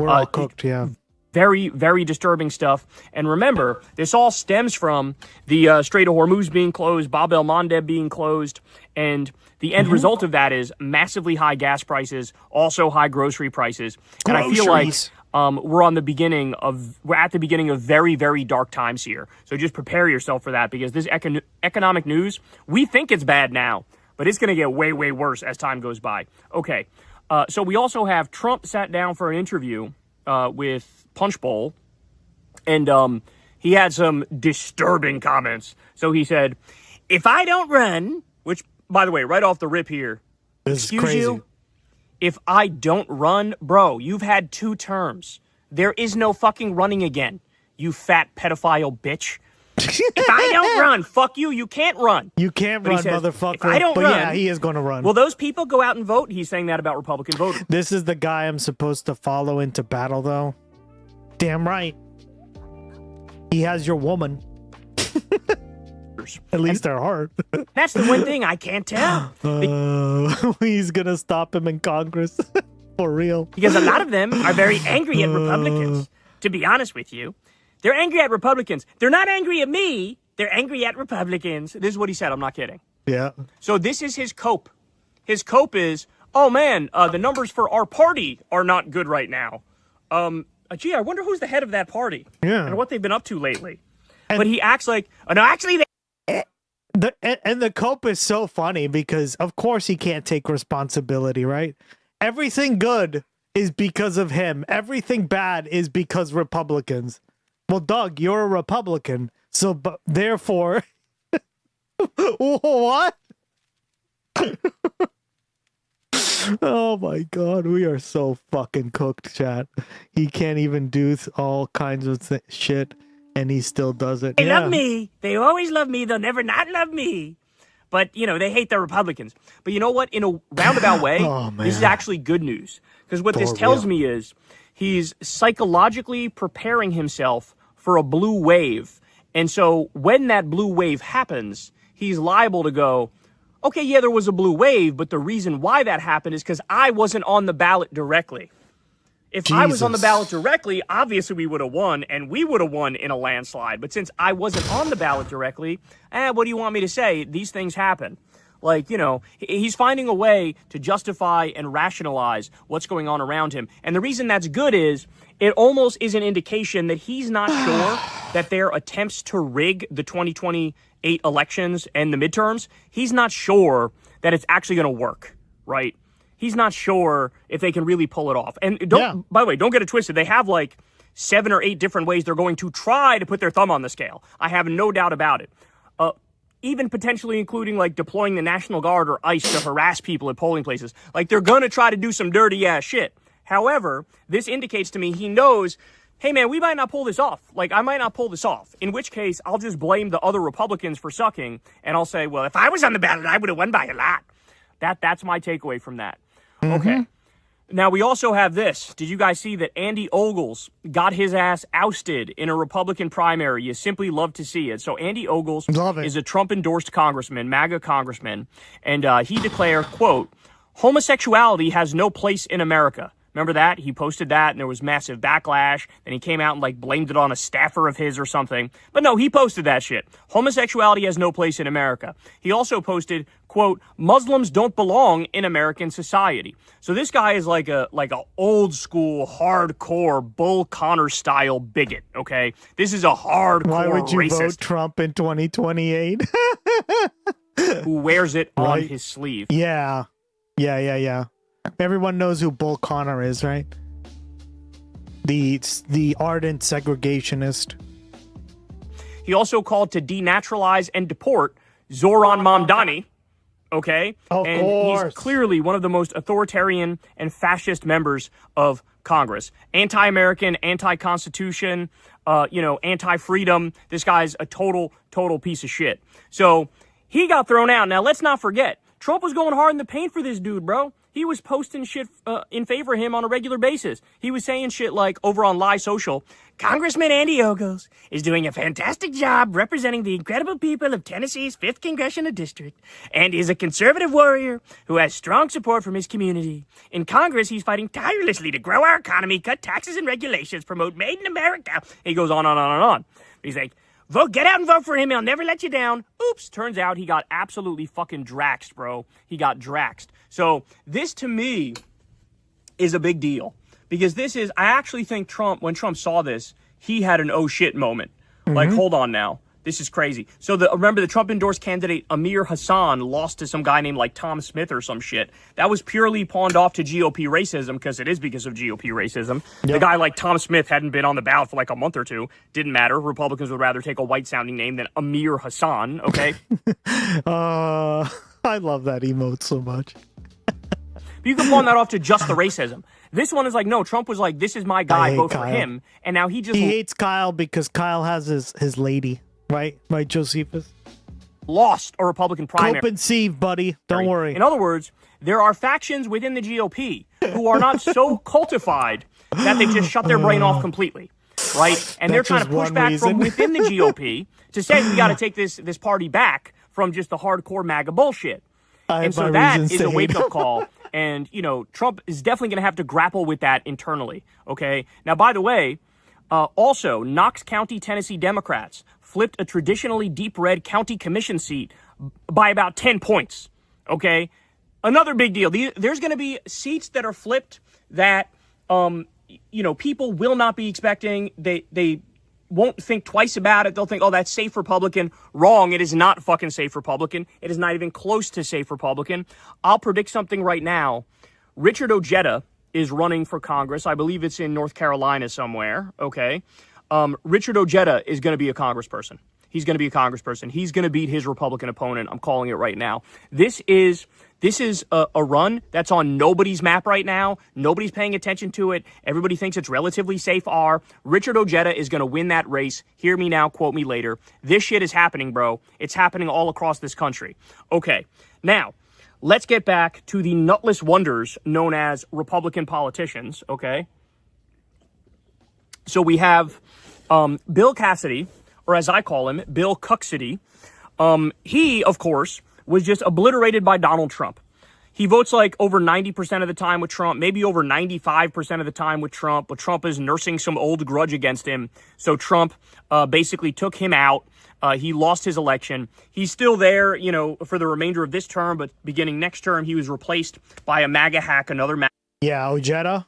we're all cooked, yeah. Very, very disturbing stuff. And remember, this all stems from the Strait of Hormuz being closed, Bab el-Mandeb being closed, and the end result of that is massively high gas prices, also high grocery prices. And I feel like we're at the beginning of very, very dark times here. So just prepare yourself for that, because this economic news, we think it's bad now, but it's going to get way, way worse as time goes by. Okay, so we also have Trump sat down for an interview with Punchbowl, and he had some disturbing comments. So he said, if I don't run, which, by the way, right off the rip here, excuse you, if I don't run, bro, you've had 2 terms. There is no fucking running again, you fat pedophile bitch. If I don't run, fuck you, you can't run. You can't run, motherfucker. If I don't run, yeah, he is going to run. Will those people go out and vote? He's saying that about Republican voters. This is the guy I'm supposed to follow into battle, though. Damn right. He has your woman. At least her heart. That's the one thing I can't tell. He's going to stop him in Congress. For real. Because a lot of them are very angry at Republicans, to be honest with you. They're angry at Republicans. They're not angry at me. They're angry at Republicans. This is what he said. I'm not kidding. Yeah. So this is his cope. His cope is, oh man, the numbers for our party are not good right now. Gee, I wonder who's the head of that party. Yeah. And what they've been up to lately. But he acts like, oh, no, actually, the cope is so funny because, of course, he can't take responsibility, right? Everything good is because of him. Everything bad is because Republicans. Well, Doug, you're a Republican, so therefore, what? Oh my God, we are so fucking cooked, chat. He can't even do all kinds of shit, and he still does it. They love me. They always love me. They'll never not love me. But, you know, they hate the Republicans. But you know what? In a roundabout way, this is actually good news. Because what this tells me is he's psychologically preparing himself for a blue wave. And so when that blue wave happens, he's liable to go, okay, yeah, there was a blue wave, but the reason why that happened is because I wasn't on the ballot directly. If I was on the ballot directly, obviously we would have won, and we would have won in a landslide. But since I wasn't on the ballot directly, what do you want me to say? These things happen. Like, you know, he's finding a way to justify and rationalize what's going on around him. And the reason that's good is it almost is an indication that he's not sure that their attempts to rig the 2028 elections and the midterms, he's not sure that it's actually going to work, right? He's not sure if they can really pull it off. And by the way, don't get it twisted. They have like 7 or 8 different ways they're going to try to put their thumb on the scale. I have no doubt about it. Even potentially including like deploying the National Guard or ICE to harass people at polling places. Like they're going to try to do some dirty ass shit. However, this indicates to me he knows hey man, we might not pull this off. Like, I might not pull this off. In which case, I'll just blame the other Republicans for sucking, and I'll say, well, if I was on the ballot, I would have won by a lot. That's my takeaway from that. Okay. Now, we also have this. Did you guys see that Andy Ogles got his ass ousted in a Republican primary? You simply love to see it. So Andy Ogles is a Trump-endorsed congressman, MAGA congressman, and he declared, quote, homosexuality has no place in America. Remember that? He posted that, and there was massive backlash. Then he came out and, like, blamed it on a staffer of his or something. But no, he posted that shit. Homosexuality has no place in America. He also posted, quote, Muslims don't belong in American society. So this guy is like a old school, hardcore, Bull Connor style bigot, okay? This is a hardcore racist. Why would you vote Trump in 2028? who wears it on his sleeve. Yeah. Everyone knows who Bull Connor is, right? The ardent segregationist. He also called to denaturalize and deport Zoran Mamdani, okay? Of course. He's clearly one of the most authoritarian and fascist members of Congress. Anti-American, anti-Constitution, anti-freedom. This guy's a total piece of shit. So he got thrown out. Now, let's not forget, Trump was going hard in the paint for this dude, bro. He was posting shit in favor of him on a regular basis. He was saying shit like over on Lie Social, Congressman Andy Ogles is doing a fantastic job representing the incredible people of Tennessee's 5th Congressional District and is a conservative warrior who has strong support from his community. In Congress, he's fighting tirelessly to grow our economy, cut taxes and regulations, promote Made in America. He goes on and on. He's like, get out and vote for him. He'll never let you down. Oops. Turns out he got absolutely fucking draxed, bro. He got draxed. So this, to me, is a big deal. Because I actually think when Trump saw this, he had an oh shit moment. Like, hold on now. This is crazy. So remember the Trump-endorsed candidate Amir Hassan lost to some guy named like Tom Smith or some shit. That was purely pawned off to GOP racism because it is because of GOP racism. Yep. The guy like Tom Smith hadn't been on the ballot for like a month or two. Didn't matter. Republicans would rather take a white-sounding name than Amir Hassan, okay? I love that emote so much. But you can pawn that off to just the racism. This one is like, no, Trump was like, this is my guy, vote for him. And now he hates Kyle because Kyle has his lady. Right, Josephus? Lost a Republican primary. Cope and sieve, buddy. Don't worry. In other words, there are factions within the GOP who are not so cultified that they just shut their brain off completely, right? And they're trying to push back from within the GOP to say we got to take this party back from just the hardcore MAGA bullshit. And so that is a wake-up call. And, Trump is definitely going to have to grapple with that internally, okay? Now, by the way, also, Knox County, Tennessee Democrats flipped a traditionally deep red county commission seat by about 10 points, okay? Another big deal. There's going to be seats that are flipped that, people will not be expecting. They won't think twice about it. They'll think, oh, that's safe Republican. Wrong. It is not fucking safe Republican. It is not even close to safe Republican. I'll predict something right now. Richard Ojeda is running for Congress. I believe it's in North Carolina somewhere, okay? Richard Ojeda is going to be a congressperson. He's going to be a congressperson. He's going to beat his Republican opponent. I'm calling it right now. This is a run that's on nobody's map right now. Nobody's paying attention to it. Everybody thinks it's relatively safe R. Richard Ojeda is going to win that race. Hear me now, quote me later. This shit is happening, bro. It's happening all across this country. Okay, now, let's get back to the nutless wonders known as Republican politicians, okay? So we have Bill Cassidy, or as I call him, Bill Cuxidy. He, of course, was just obliterated by Donald Trump. He votes like over 90% of the time with Trump, maybe over 95% of the time with Trump, but Trump is nursing some old grudge against him. So Trump basically took him out. He lost his election. He's still there, for the remainder of this term, but beginning next term, he was replaced by a MAGA hack, another MAGA. Yeah, Ojeda.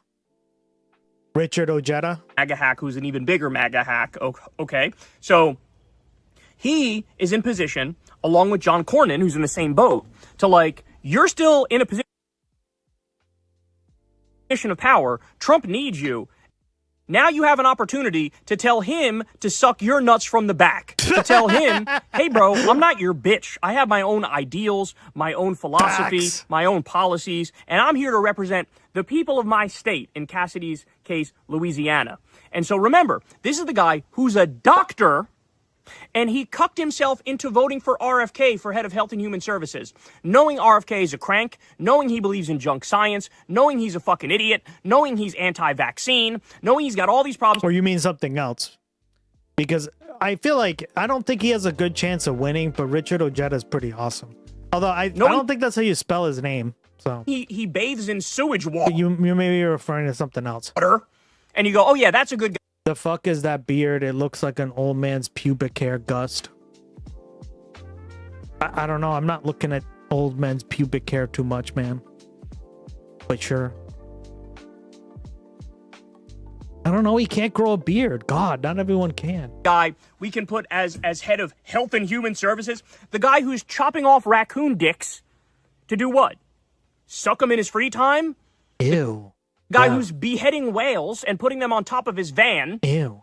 Richard Ojeda. MAGA hack, who's an even bigger MAGA hack. Okay. So he is in position, along with John Cornyn, who's in the same boat, to you're still in a position of power. Trump needs you. Now you have an opportunity to tell him to suck your nuts from the back. To tell him, hey, bro, I'm not your bitch. I have my own ideals, my own philosophy, my own policies, and I'm here to represent the people of my state, in Cassidy's case, Louisiana. And so remember, this is the guy who's a doctor, and he cucked himself into voting for RFK for head of Health and Human Services, knowing RFK is a crank, knowing he believes in junk science, knowing he's a fucking idiot, knowing he's anti-vaccine, knowing he's got all these problems. Or you mean something else? Because I feel like, I don't think he has a good chance of winning, but Richard Ojeda is pretty awesome. Although I don't think that's how you spell his name. So he bathes in sewage water. You may be referring to something else. And you go, oh yeah, that's a good guy. The fuck is that beard? It looks like an old man's pubic hair, Gust. I don't know. I'm not looking at old men's pubic hair too much, man. But sure. I don't know. He can't grow a beard. God, not everyone can. Guy we can put as head of Health and Human Services, the guy who's chopping off raccoon dicks to do what? Suck them in his free time? Ew. Guy who's beheading whales and putting them on top of his van. Ew.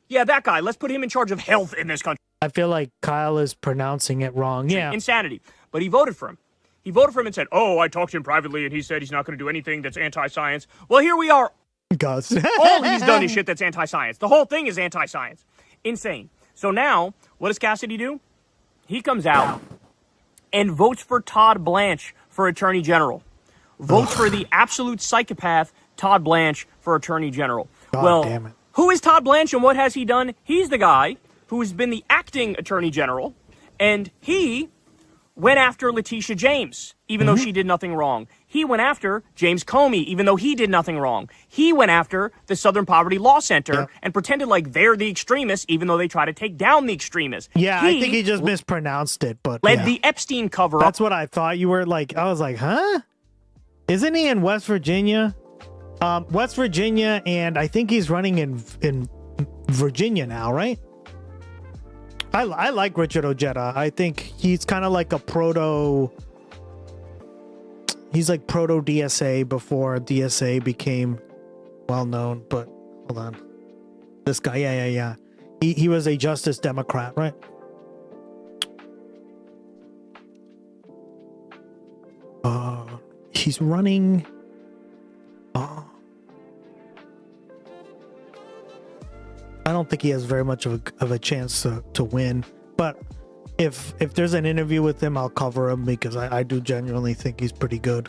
Yeah, that guy. Let's put him in charge of health in this country. I feel like Kyle is pronouncing it wrong. Yeah. Insanity. But he voted for him. He voted for him and said, oh, I talked to him privately and he said he's not going to do anything that's anti-science. Well, here we are. Gus. All he's done is shit that's anti-science. The whole thing is anti-science. Insane. So now, what does Cassidy do? He comes out and votes for Todd Blanche for Attorney General. Votes for the absolute psychopath Todd Blanche for Attorney General. God damn it. Who is Todd Blanche and what has he done? He's the guy who has been the acting Attorney General, and he went after Letitia James, even though she did nothing wrong. He went after James Comey, even though he did nothing wrong. He went after the Southern Poverty Law Center and pretended like they're the extremists, even though they try to take down the extremists. Yeah, I think he just mispronounced it, but led the Epstein cover-up. That's what I thought. You were like, I was like, huh? Isn't he in West Virginia? West Virginia, and I think he's running in Virginia now, right? I like Richard Ojeda. I think he's kind of like a he's like proto DSA before DSA became well known. But hold on, this guy, yeah. He was a Justice Democrat, right? He's running. I don't think he has very much of a chance to win. But if there's an interview with him, I'll cover him because I do genuinely think he's pretty good.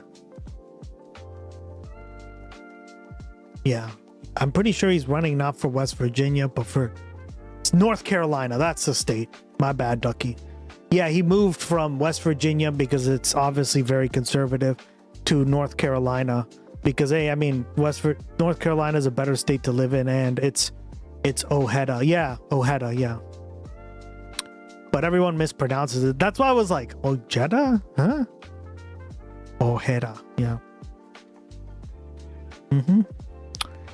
Yeah. I'm pretty sure he's running not for West Virginia, but for North Carolina. That's the state. My bad, Ducky. Yeah, he moved from West Virginia because it's obviously very conservative to North Carolina because, hey, I mean, North Carolina is a better state to live in, and it's Ojeda. Yeah, Ojeda, yeah. But everyone mispronounces it. That's why I was like, Ojeda? Huh? Ojeda, yeah.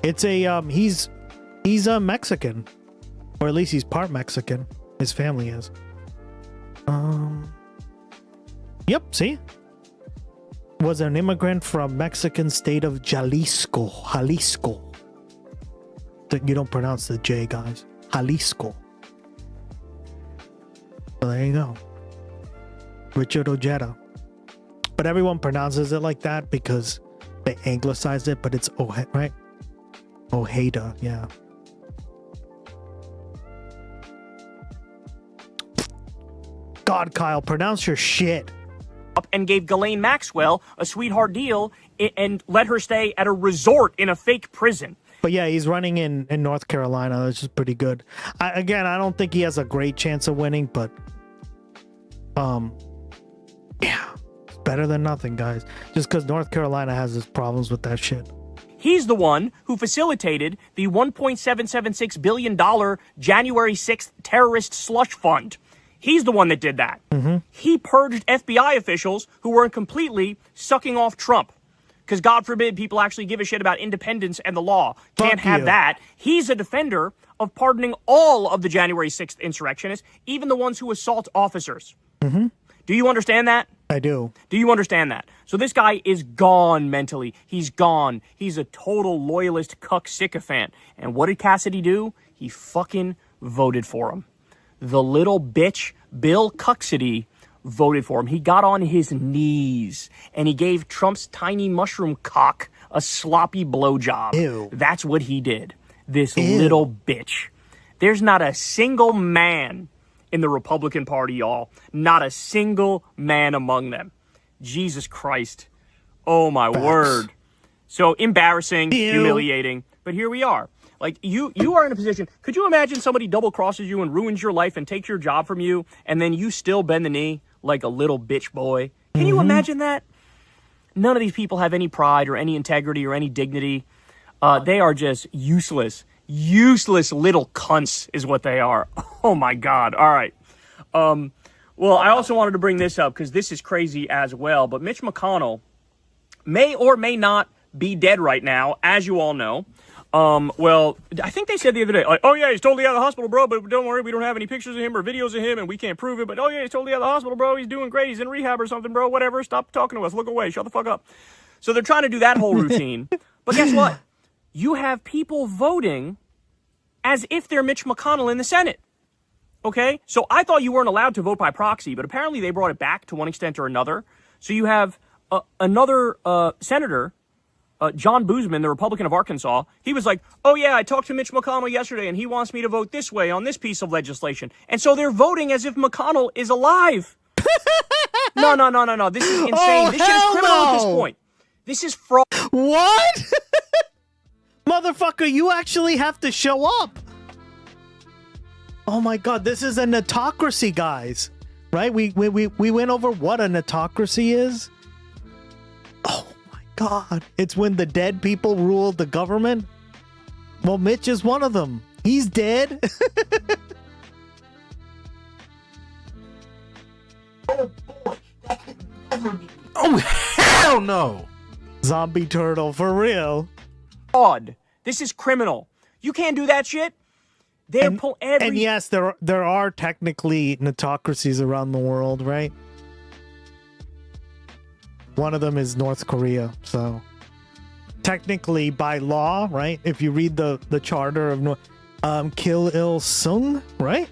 It's a, he's a Mexican. Or at least he's part Mexican. His family is. Yep, see? Was an immigrant from Mexican state of Jalisco. You don't pronounce the J, guys. Jalisco. So there you go. Richard Ojeda. But everyone pronounces it like that because they anglicized it, but it's Ojeda, right? Ojeda, yeah. God, Kyle, pronounce your shit. And gave Ghislaine Maxwell a sweetheart deal and let her stay at a resort in a fake prison. But yeah, he's running in North Carolina, which is pretty good. I don't think he has a great chance of winning, but yeah, it's better than nothing, guys. Just because North Carolina has its problems with that shit. He's the one who facilitated the $1.776 billion January 6th terrorist slush fund. He's the one that did that. He purged FBI officials who weren't completely sucking off Trump. Because God forbid people actually give a shit about independence and the law. Can't have that. He's a defender of pardoning all of the January 6th insurrectionists, even the ones who assault officers. Do you understand that? I do. Do you understand that? So this guy is gone mentally. He's gone. He's a total loyalist cuck sycophant. And what did Cassidy do? He fucking voted for him. The little bitch, Bill Cuxidy, voted for him. He got on his knees and he gave Trump's tiny mushroom cock a sloppy blowjob. Ew. That's what he did. This little bitch. There's not a single man in the Republican Party, y'all. Not a single man among them. Jesus Christ. Oh, my word. So embarrassing, humiliating. But here we are. Like, you are in a position. Could you imagine somebody double crosses you and ruins your life and takes your job from you, and then you still bend the knee like a little bitch boy? Can you imagine that? None of these people have any pride or any integrity or any dignity. They are just useless. Useless little cunts is what they are. Oh, my God. All right. Well, I also wanted to bring this up because this is crazy as well. But Mitch McConnell may or may not be dead right now, as you all know. Well, I think they said the other day, like, oh, yeah, he's totally out of the hospital, bro, but don't worry, we don't have any pictures of him or videos of him, and we can't prove it. But, oh, yeah, he's totally out of the hospital, bro. He's doing great. He's in rehab or something, bro. Whatever. Stop talking to us. Look away. Shut the fuck up. So they're trying to do that whole routine. But guess what? You have people voting as if they're Mitch McConnell in the Senate. Okay? So I thought you weren't allowed to vote by proxy, but apparently they brought it back to one extent or another. So you have another senator, John Boozman, the Republican of Arkansas. He was like, oh, yeah, I talked to Mitch McConnell yesterday, and he wants me to vote this way on this piece of legislation. And so they're voting as if McConnell is alive. No. This is insane. Oh, this shit is criminal at this point. This is fraud. What? Motherfucker, you actually have to show up. Oh my God, this is a netocracy, guys. Right? We went over what a netocracy is. Oh my God. It's when the dead people rule the government. Well, Mitch is one of them. He's dead. Oh, hell no. Zombie turtle, for real. Fraud. This is criminal. You can't do that shit. And yes, there are technically netocracies around the world, right? One of them is North Korea, so technically by law, right? If you read the charter of Kim Il Sung, right?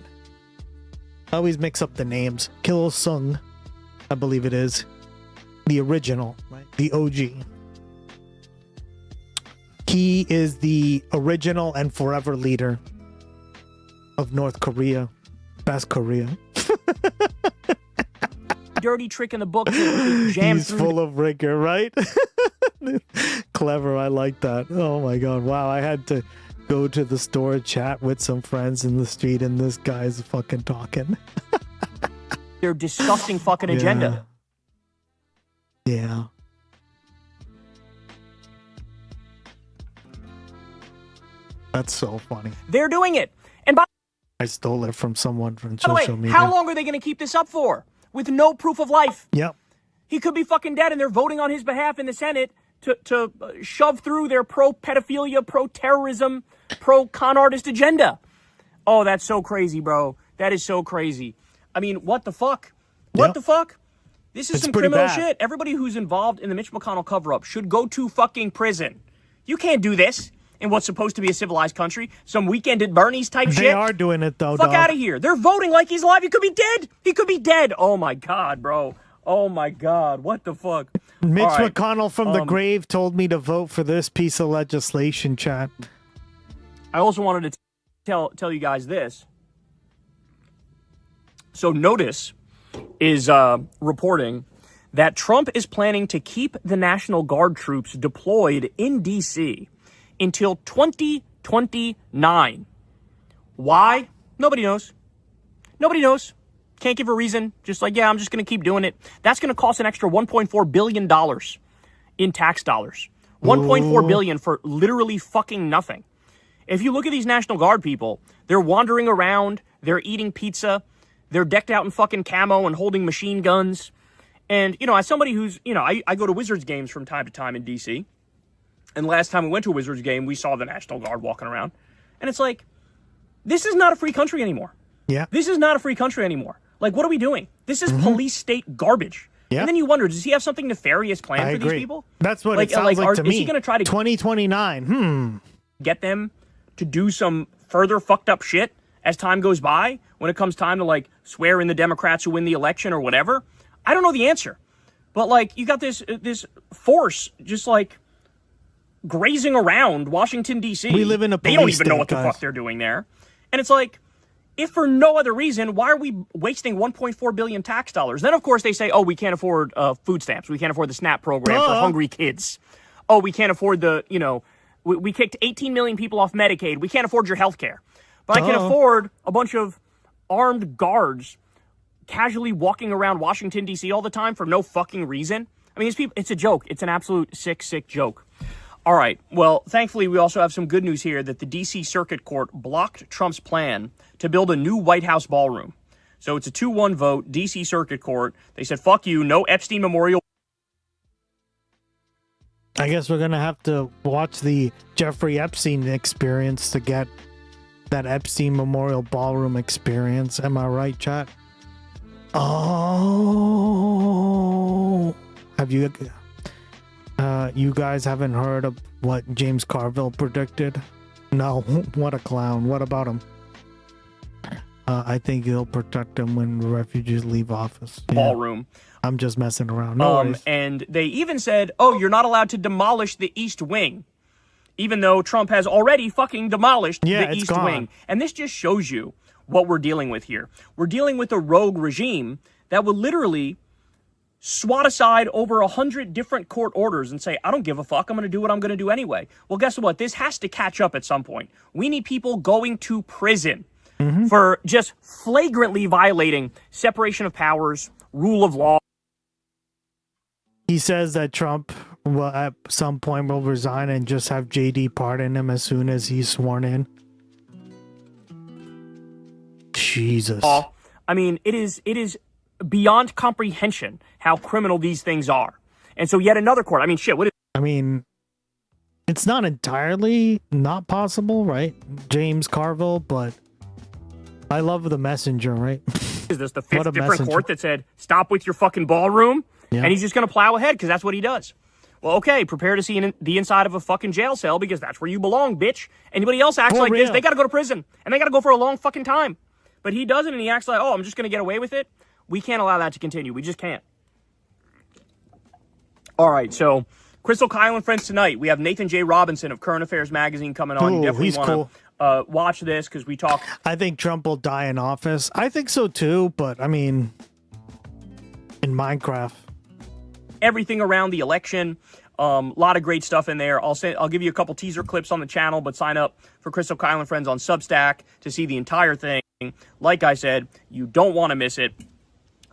I always mix up the names. Kim Il Sung, I believe it is the original, right? The OG. He is the original and forever leader of North Korea. Best Korea. Dirty trick in the book to jam He's through. full of rigor, right? Clever. I like that. Oh my God. Wow. I had to go to the store, chat with some friends in the street, and this guy's fucking talking. Their disgusting fucking agenda. Yeah. That's so funny. They're doing it. And by I stole it from someone from the way, social media. how long are they going to keep this up for? With no proof of life. Yep. He could be fucking dead, and they're voting on his behalf in the Senate to shove through their pro-pedophilia, pro-terrorism, pro-con artist agenda. Oh, that's so crazy, bro. That is so crazy. I mean, what the fuck? What the fuck? This is some criminal shit. Everybody who's involved in the Mitch McConnell cover-up should go to fucking prison. You can't do this in what's supposed to be a civilized country. Some weekend at Bernie's type shit. They are doing it, though, Fuck out of here. They're voting like he's alive. He could be dead. He could be dead. Oh, my God, bro. Oh, my God. What the fuck? Mitch McConnell from the grave told me to vote for this piece of legislation, chat. I also wanted to tell you guys this. So Notice is reporting that Trump is planning to keep the National Guard troops deployed in D.C. until 2029. Why? Nobody knows. Nobody knows. Can't give a reason. Just like, yeah, I'm just going to keep doing it. That's going to cost an extra $1.4 billion in tax dollars. $1.4 billion for literally fucking nothing. If you look at these National Guard people, they're wandering around, they're eating pizza, they're decked out in fucking camo and holding machine guns. And, you know, as somebody who's, you know, I go to Wizards games from time to time in D.C., and last time we went to a Wizards game, we saw the National Guard walking around. And it's like, this is not a free country anymore. Yeah. This is not a free country anymore. Like, what are we doing? This is police state garbage. Yeah. And then you wonder, does he have something nefarious planned I for agree. these people? That's what it sounds like to me. Is he going to try to 2029? Get them to do some further fucked up shit as time goes by when it comes time to like swear in the Democrats who win the election or whatever? I don't know the answer. But like you got this force just like grazing around Washington D.C. We live in a They don't police even know state, what the guys. fuck they're doing there. And it's like, if for no other reason, why are we wasting 1.4 billion tax dollars? Then of course they say, oh, we can't afford food stamps. We can't afford the SNAP program for hungry kids. Oh, we can't afford the, we kicked 18 million people off Medicaid. We can't afford your health care. But I can afford a bunch of armed guards casually walking around Washington, D.C. all the time for no fucking reason. I mean, these people, it's a joke. It's an absolute sick joke. All right. Well, thankfully, we also have some good news here that the D.C. Circuit Court blocked Trump's plan to build a new White House ballroom. So it's a 2-1 vote, D.C. Circuit Court. They said, fuck you, no Epstein Memorial. I guess we're going to have to watch the Jeffrey Epstein experience to get that Epstein Memorial Ballroom experience. Am I right, chat? Oh. Have you... you guys haven't heard of what James Carville predicted? No, what a clown. What about him? I think he'll protect them when refugees leave office. Yeah. Ballroom. I'm just messing around. No worries. And they even said, oh, you're not allowed to demolish the East Wing, even though Trump has already fucking demolished the East Wing. And this just shows you what we're dealing with here. We're dealing with a rogue regime that will literally swat aside over 100 different court orders and say, I don't give a fuck, I'm going to do what I'm going to do anyway. Well, guess what? This has to catch up at some point. We need people going to prison for just flagrantly violating separation of powers, rule of law. He says that Trump will at some point will resign and just have JD pardon him as soon as he's sworn in. Jesus. I mean, it is beyond comprehension how criminal these things are. And so yet another court. I mean, shit, what is... I mean, it's not entirely not possible, right? James Carville, but I love the messenger, right? Is this the fifth different court that said, stop with your fucking ballroom? Yeah. And he's just going to plow ahead because that's what he does. Well, okay, prepare to see the inside of a fucking jail cell because that's where you belong, bitch. Anybody else acts like this, they got to go to prison. And they got to go for a long fucking time. But he doesn't, and he acts like, oh, I'm just going to get away with it. We can't allow that to continue. We just can't. All right, so Crystal, Kyle, and friends tonight. We have Nathan J. Robinson of Current Affairs Magazine coming on. You definitely want to watch this because we talk. I think Trump will die in office. I think so too, but I mean, in Minecraft. Everything around the election. A lot of great stuff in there. I'll give you a couple teaser clips on the channel, but sign up for Crystal, Kyle, and Friends on Substack to see the entire thing. Like I said, you don't want to miss it.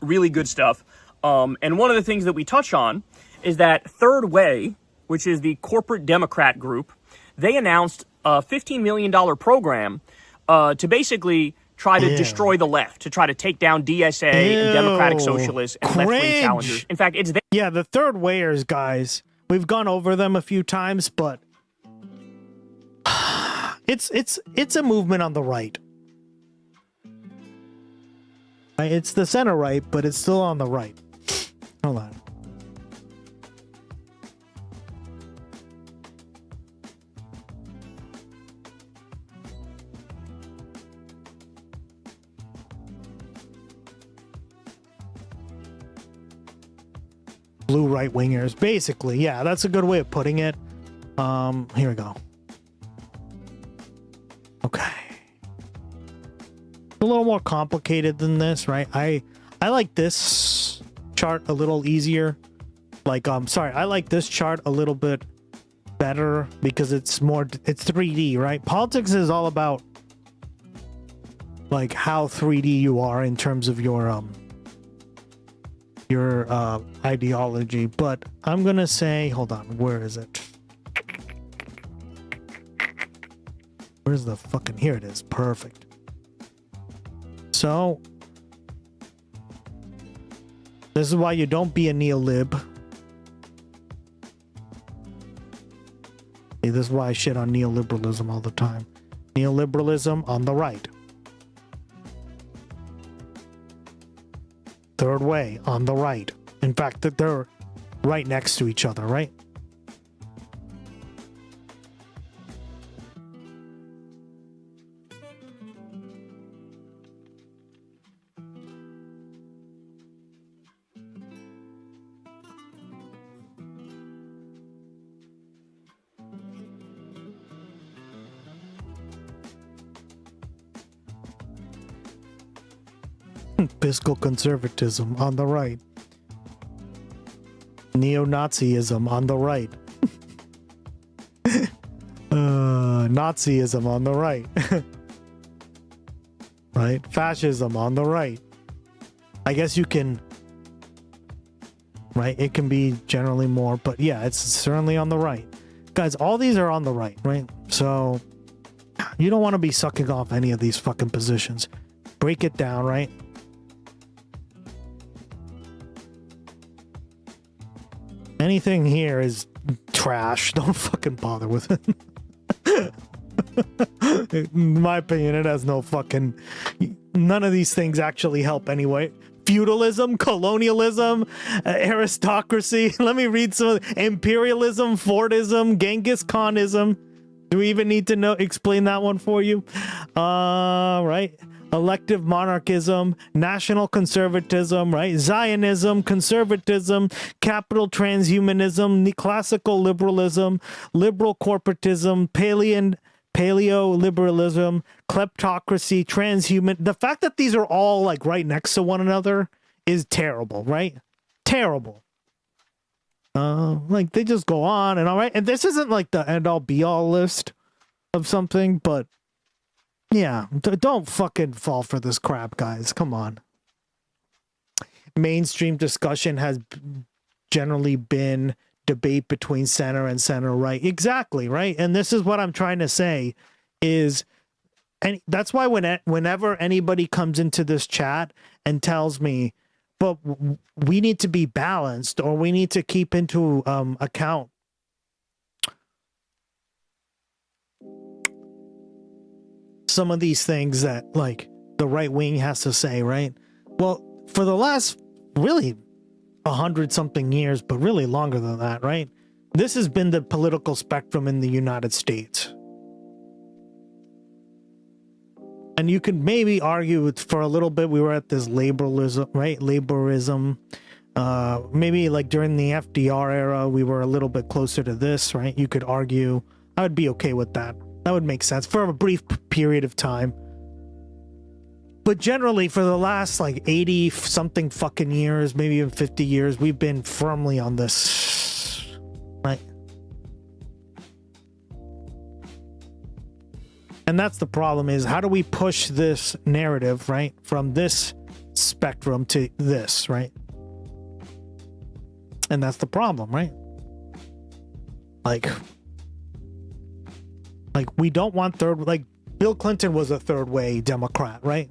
Really good stuff. And one of the things that we touch on is that Third Way, which is the corporate Democrat group, they announced a $15 million program to basically try to destroy the left, to try to take down DSA and Democratic Socialists and left-wing challengers. In fact, it's... Yeah, the Third Wayers, guys. We've gone over them a few times, but it's a movement on the right. It's the center right, but it's still on the right. Hold on. Blue right-wingers, basically. Yeah, that's a good way of putting it. Here we go. Okay. A little more complicated than this, right? I like this chart a little easier. Like, I like this chart a little bit better because it's 3D, right? Politics is all about like how 3D you are in terms of your ideology. But I'm gonna say, hold on, where is it? Where's the fucking, here it is. Perfect. So this is why you don't be a neolib. See, this is why I shit on neoliberalism all the time. Neoliberalism on the right. Third Way on the right. In fact, that they're right next to each other, right? Fiscal conservatism on the right. Neo-Nazism on the right. Nazism on the right. Right? Fascism on the right. I guess you can... Right? It can be generally more, but yeah, it's certainly on the right. Guys, all these are on the right, right? So, you don't want to be sucking off any of these fucking positions. Break it down, right? Anything here is trash. Don't fucking bother with it. In my opinion, it has no fucking... None of these things actually help anyway. Feudalism, colonialism, aristocracy. Let me read some. Imperialism, Fordism, Genghis Khanism. Do we even need to explain that one for you? Right. Elective monarchism, national conservatism, right? Zionism, conservatism, capital transhumanism, classical liberalism, liberal corporatism, paleo-liberalism, kleptocracy, transhuman. The fact that these are all like right next to one another is terrible, right? Terrible. Like they just go on and all right. And this isn't like the end-all be-all list of something, but yeah, don't fucking fall for this crap, guys. Come on. Mainstream discussion has generally been debate between center and center right. Exactly, right? And this is what I'm trying to say is, and that's why whenever anybody comes into this chat and tells me, but we need to be balanced or we need to keep into account some of these things that like the right wing has to say, right? Well, for the last really 100-something years, but really longer than that, right? This has been the political spectrum in the United States. And you could maybe argue for a little bit we were at this laborism, right? Laborism. Maybe like during the FDR era, we were a little bit closer to this, right? You could argue. I would be okay with that. That would make sense for a brief period of time. But generally, for the last like 80-something fucking years, maybe even 50 years, we've been firmly on this, right? And that's the problem is, how do we push this narrative, right? From this spectrum to this, right? And that's the problem, right? Like we don't want like Bill Clinton was a third way Democrat, right?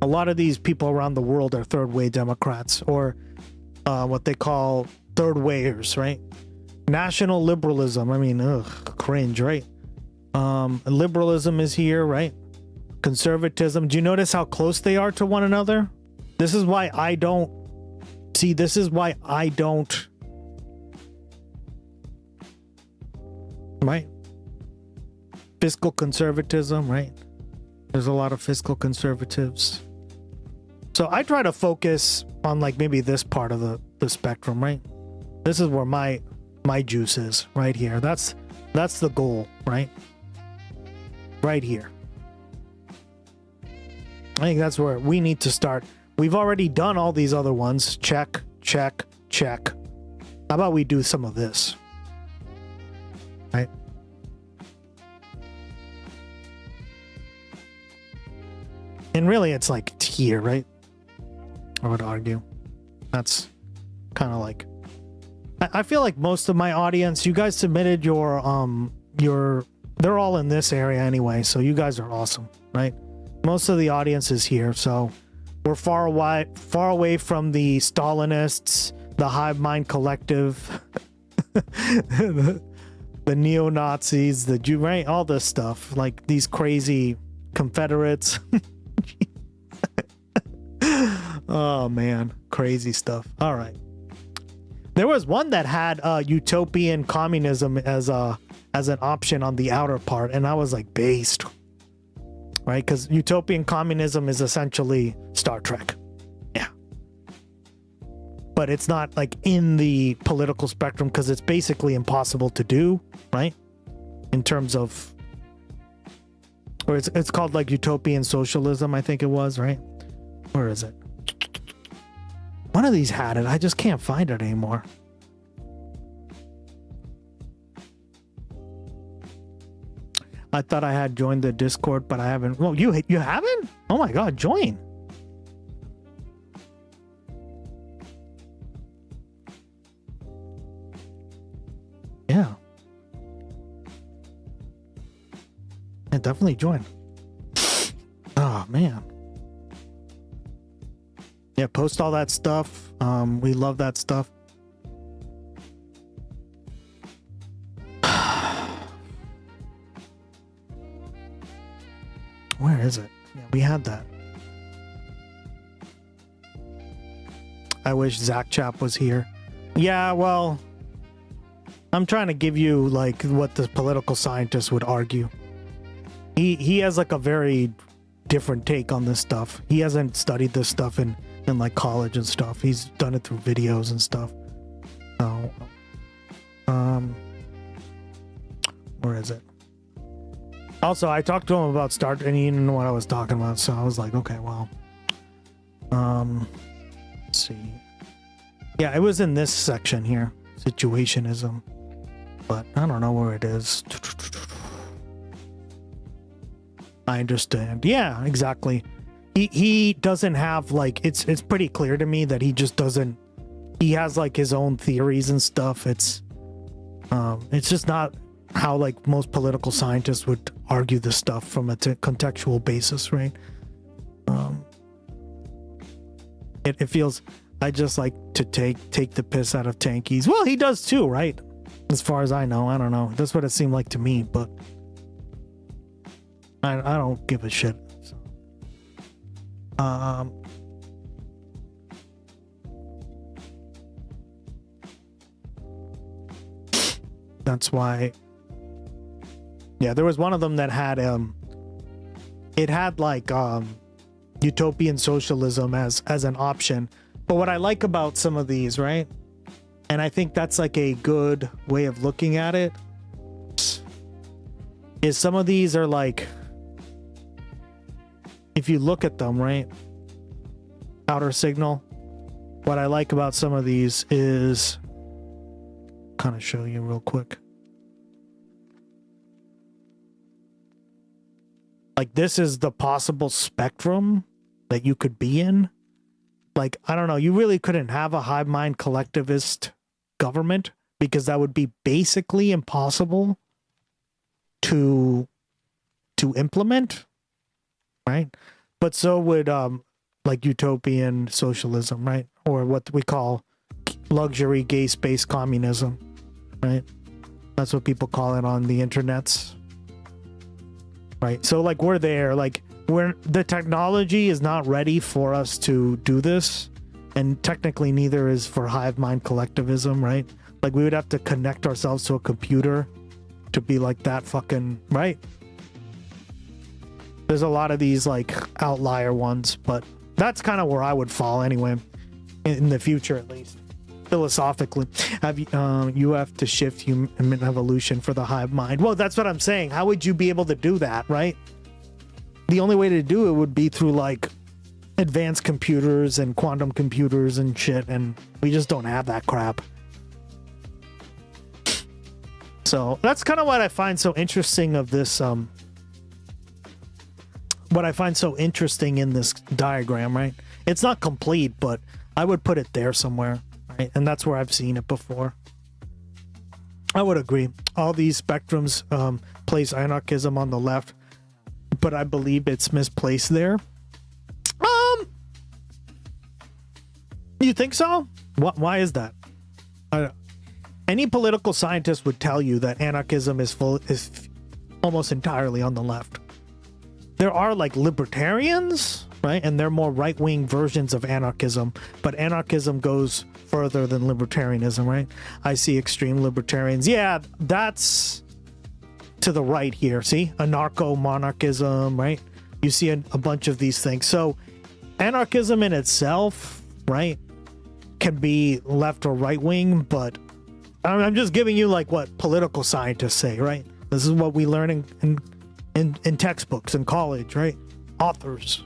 A lot of these people around the world are third way Democrats, or what they call third wayers, right? National liberalism. I mean, cringe, right? Liberalism is here, right? Conservatism. Do you notice how close they are to one another? This is why I don't see. This is why I don't. Right? Fiscal conservatism, right? There's a lot of fiscal conservatives. So I try to focus on like maybe this part of the spectrum, right? This is where my juice is, right here. That's the goal, right? Right here. I think that's where we need to start. We've already done all these other ones. Check, check, check. How about we do some of this? Right? And really, it's like here, right? I would argue. That's kind of like... I feel like most of my audience, you guys submitted your... They're all in this area anyway, so you guys are awesome, right? Most of the audience is here, so we're far away from the Stalinists, the Hive Mind Collective, the neo-Nazis, the Jew, right? All this stuff, like these crazy Confederates. Oh man, crazy stuff. All right. There was one that had utopian communism as an option on the outer part, and I was like, based, right? Because utopian communism is essentially Star Trek. Yeah. But it's not like in the political spectrum because it's basically impossible to do, right? In terms of, or it's called like utopian socialism, I think it was, right? Where is it? One of these had it. I just can't find it anymore. I thought I had joined the Discord, but I haven't. Well, you haven't? Oh my God, join. Yeah. Yeah, definitely join. Oh man. Yeah, post all that stuff. We love that stuff. Where is it? Yeah, we had that. I wish Zach Chap was here. Yeah, well, I'm trying to give you like what the political scientist would argue. He has like a very different take on this stuff. He hasn't studied this stuff in like college and stuff. He's done it through videos and stuff. So, where is it? Also, I talked to him about Star, and he didn't know what I was talking about, so I was like, okay, well, let's see. Yeah, it was in this section here, situationism, but I don't know where it is. I understand. Yeah, exactly. He doesn't have like, it's pretty clear to me that he just doesn't, he has like his own theories and stuff. It's just not how like most political scientists would argue this stuff from a contextual basis, right? It feels, I just like to take the piss out of tankies. Well, he does too, right? As far as I know. I don't know. That's what it seemed like to me, but I don't give a shit. So. That's why. Yeah, there was one of them that had it had like utopian socialism as an option. But what I like about some of these, right? And I think that's like a good way of looking at it, is some of these are like, if you look at them, right? Outer signal. What I like about some of these is, kind of show you real quick. Like, this is the possible spectrum that you could be in. Like, I don't know, you really couldn't have a hive mind collectivist government because that would be basically impossible to implement, right? But so would like utopian socialism, right? Or what we call luxury gay space communism, right? That's what people call it on the internets. Right. So like we're there, like the technology is not ready for us to do this. And technically neither is for hive mind collectivism, right? Like we would have to connect ourselves to a computer to be like that fucking, right? There's a lot of these like outlier ones, but that's kind of where I would fall anyway, in the future at least. Philosophically, you have to shift human evolution for the hive mind. Well, that's what I'm saying. How would you be able to do that, right? The only way to do it would be through like advanced computers and quantum computers and shit, and we just don't have that crap. So that's kind of what I find so interesting of this. What I find so interesting in this diagram, right? It's not complete, but I would put it there somewhere. And that's where I've seen it before. I would agree. All these spectrums place anarchism on the left, but I believe it's misplaced there. You think so? Why is that? Any political scientist would tell you that anarchism is almost entirely on the left. There are like libertarians, right? And they're more right-wing versions of anarchism, but anarchism goes further than libertarianism, right? I see extreme libertarians. Yeah, that's to the right here. See, anarcho-monarchism, right? You see a bunch of these things. So anarchism in itself, right, can be left or right wing, but I'm just giving you like what political scientists say, right? This is what we learn in textbooks in college, right? Authors,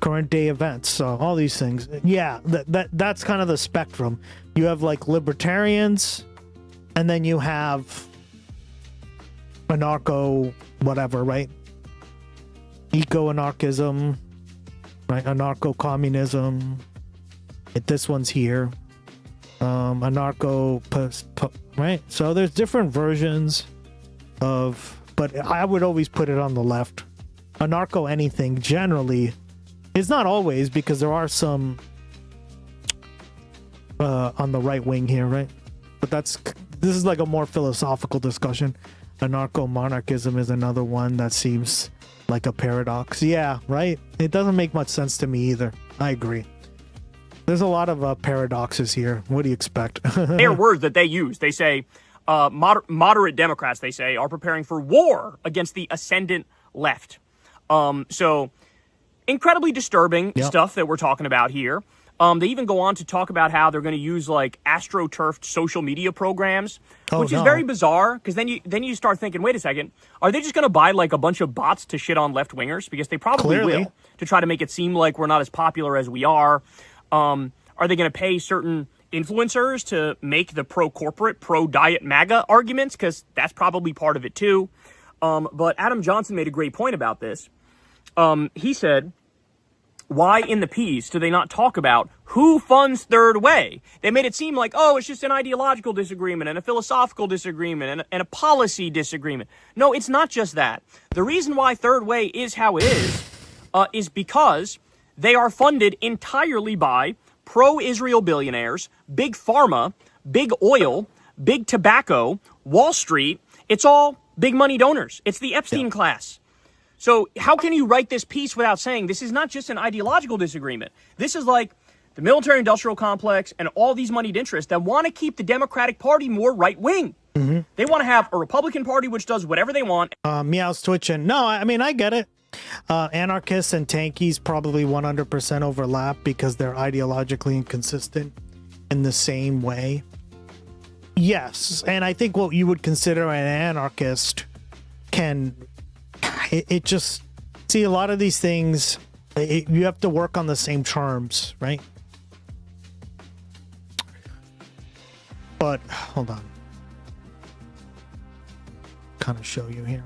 current day events, all these things. Yeah, that's kind of the spectrum. You have like libertarians, and then you have anarcho whatever, right? Eco-anarchism, right? Anarcho-communism. This one's here. Right? So there's different versions of, but I would always put it on the left. Anarcho anything generally is not always, because there are some on the right wing here, right? But this is like a more philosophical discussion. Anarcho-monarchism is another one that seems like a paradox. Yeah, right? It doesn't make much sense to me either. I agree. There's a lot of paradoxes here. What do you expect? Their words that they use. They say moderate Democrats, they say, are preparing for war against the ascendant left. So incredibly disturbing stuff that we're talking about here. They even go on to talk about how they're going to use like astroturfed social media programs, which is very bizarre, because then you start thinking, wait a second, are they just going to buy like a bunch of bots to shit on left wingers? Because they probably will, to try to make it seem like we're not as popular as we are. Are they going to pay certain influencers to make the pro-corporate, pro-diet MAGA arguments? Because that's probably part of it too. But Adam Johnson made a great point about this. He said, why in the piece do they not talk about who funds Third Way? They made it seem like, oh, it's just an ideological disagreement and a philosophical disagreement and a policy disagreement. No, it's not just that. The reason why Third Way is how it is because they are funded entirely by pro-Israel billionaires, big pharma, big oil, big tobacco, Wall Street. It's all big money donors. It's the Epstein class. So how can you write this piece without saying this is not just an ideological disagreement? This is like the military-industrial complex and all these moneyed interests that want to keep the Democratic Party more right-wing. Mm-hmm. They want to have a Republican Party which does whatever they want. Meow's twitching. No, I mean, I get it. Anarchists and tankies probably 100% overlap because they're ideologically inconsistent in the same way. Yes, and I think what you would consider an anarchist can... It just... See, a lot of these things, you have to work on the same terms, right? But, hold on. Kind of show you here.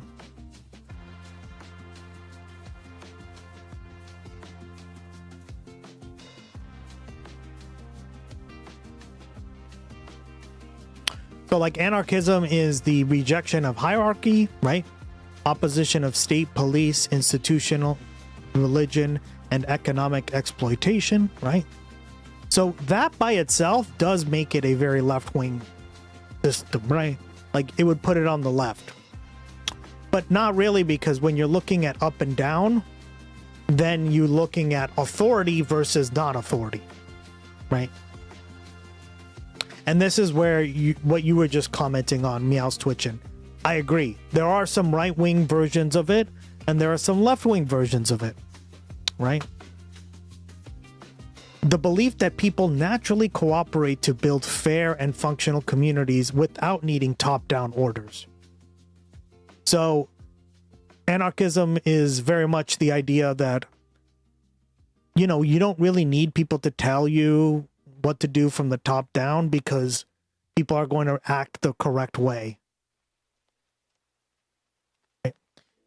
So like anarchism is the rejection of hierarchy, right? Opposition of state, police, institutional, religion, and economic exploitation, right? So that by itself does make it a very left-wing system, right? Like it would put it on the left. But not really, because when you're looking at up and down, then you're looking at authority versus non-authority, right? And this is where what you were just commenting on, Meow's twitching. I agree. There are some right-wing versions of it, and there are some left-wing versions of it, right? The belief that people naturally cooperate to build fair and functional communities without needing top-down orders. So, anarchism is very much the idea that, you know, you don't really need people to tell you what to do from the top down because people are going to act the correct way.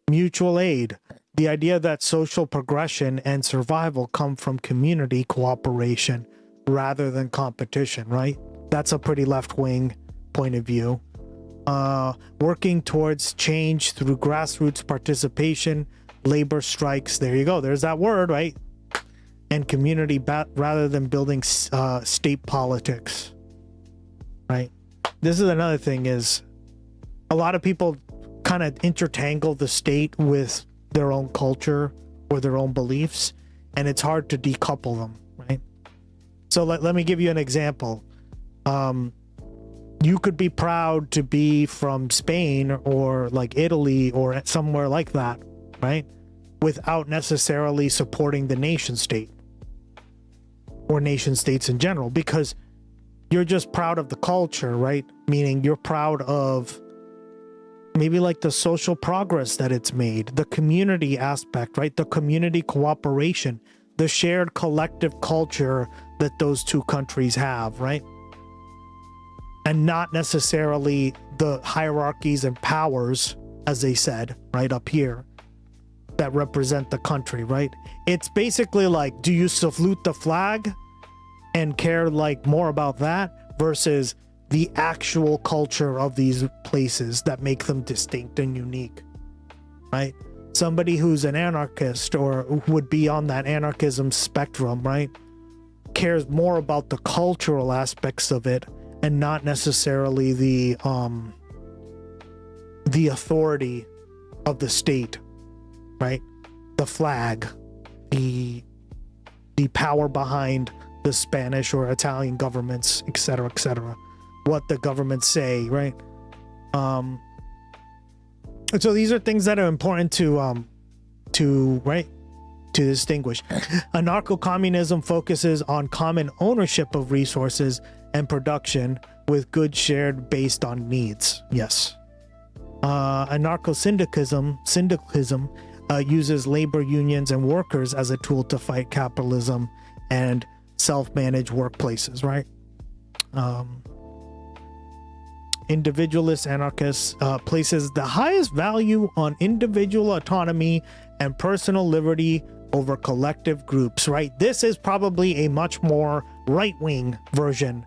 Mutual aid, the idea that social progression and survival come from community cooperation rather than competition, right? That's a pretty left-wing point of view. Working towards change through grassroots participation, labor strikes, there you go, there's that word, right? And community rather than building state politics, right? This is another thing, is a lot of people kind of intertangle the state with their own culture or their own beliefs, and it's hard to decouple them, right? So let me give you an example. You could be proud to be from Spain or like Italy or somewhere like that, right? Without necessarily supporting the nation state or nation states in general, because you're just proud of the culture, right? Meaning you're proud of maybe like the social progress that it's made, the community aspect, right? The community cooperation, the shared collective culture that those two countries have, right? And not necessarily the hierarchies and powers, as they said, right up here, that represent the country, right? It's basically like, do you salute the flag and care like more about that versus the actual culture of these places that make them distinct and unique, right? Somebody who's an anarchist or would be on that anarchism spectrum, right, cares more about the cultural aspects of it and not necessarily the authority of the state, right? The flag, the power behind the Spanish or Italian governments, etc., etc. What the governments say, right? So these are things that are important to distinguish. Anarcho-communism focuses on common ownership of resources and production with goods shared based on needs. Yes. Anarcho-syndicalism uses labor unions and workers as a tool to fight capitalism and self-managed workplaces, right? Individualist anarchists places the highest value on individual autonomy and personal liberty over collective groups, right? This is probably a much more right-wing version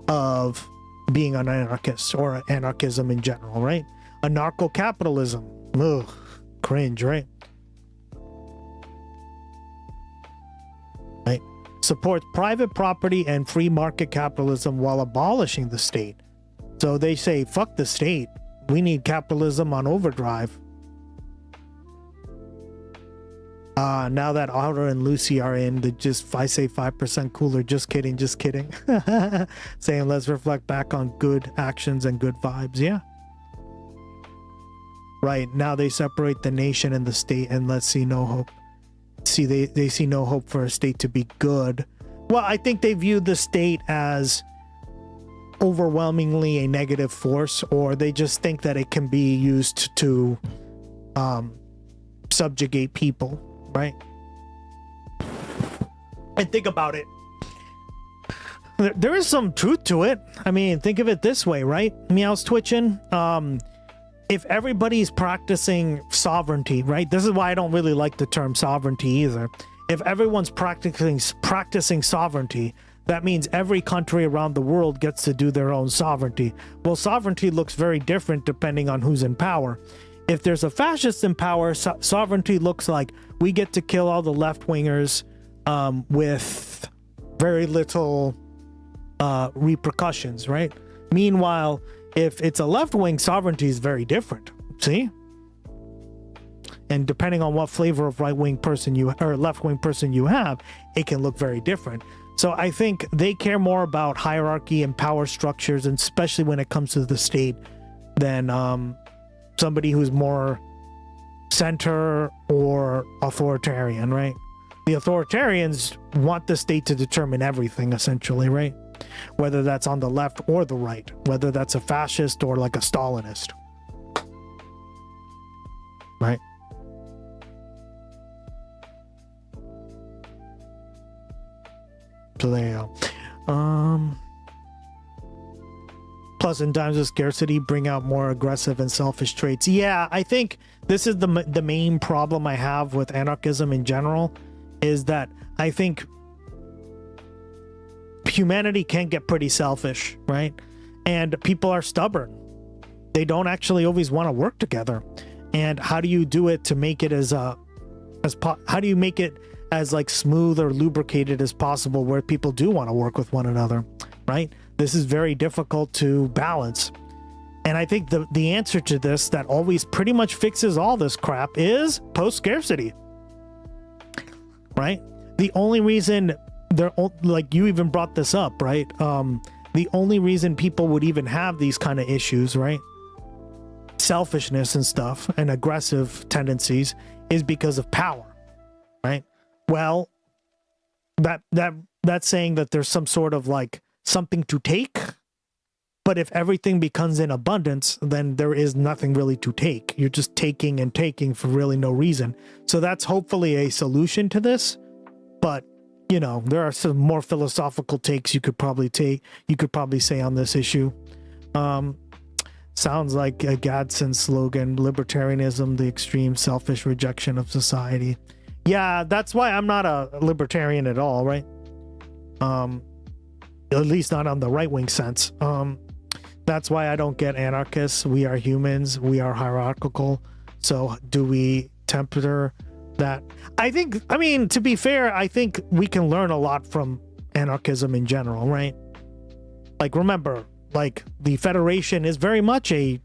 of being an anarchist or anarchism in general, right? Anarcho-capitalism, ugh, cringe, right? Right? Supports private property and free market capitalism while abolishing the state. So they say, fuck the state. We need capitalism on overdrive. Now that Otter and Lucy are in, I say 5% cooler. Just kidding, just kidding. Saying let's reflect back on good actions and good vibes. Yeah. Right. Now they separate the nation and the state and let's see no hope. They see no hope for a state to be good. Well, I think they view the state as overwhelmingly a negative force, or they just think that it can be used to subjugate people, right? And think about it. There is some truth to it. I mean, think of it this way, right? Meow's twitching. If everybody's practicing sovereignty, right? This is why I don't really like the term sovereignty either. If everyone's practicing sovereignty, that means every country around the world gets to do their own sovereignty. Well, sovereignty looks very different depending on who's in power. If there's a fascist in power, sovereignty looks like we get to kill all the left-wingers with very little repercussions, right? Meanwhile, if it's a left-wing, sovereignty is very different. See? And depending on what flavor of right-wing person or left-wing person you have, it can look very different. So I think they care more about hierarchy and power structures, and especially when it comes to the state, than somebody who's more center or authoritarian, right? The authoritarians want the state to determine everything, essentially, right? Whether that's on the left or the right, whether that's a fascist or like a Stalinist, right? So there you go. Plus, in times of scarcity, bring out more aggressive and selfish traits. Yeah, I think this is the main problem I have with anarchism in general, is that I think humanity can get pretty selfish, right? And people are stubborn. They don't actually always want to work together. And how do you do it to make it how do you make it as like smooth or lubricated as possible where people do want to work with one another, right? This is very difficult to balance. And I think the answer to this that always pretty much fixes all this crap is post-scarcity, right? the only reason they're like, you even brought this up, right? The only reason people would even have these kind of issues, right? Selfishness and stuff and aggressive tendencies is because of power, right? Well, that's saying that there's some sort of like something to take. But if everything becomes in abundance, then there is nothing really to take. You're just taking and taking for really no reason. So that's hopefully a solution to this. But, you know, there are some more philosophical takes you could probably say on this issue. Sounds like a Gadsden slogan, libertarianism, the extreme selfish rejection of society. Yeah, that's why I'm not a libertarian at all, right? At least not on the right-wing sense. That's why I don't get anarchists. We are humans. We are hierarchical. So do we temper that? I mean, to be fair, I think we can learn a lot from anarchism in general, right? Like, remember, like, the Federation is very much a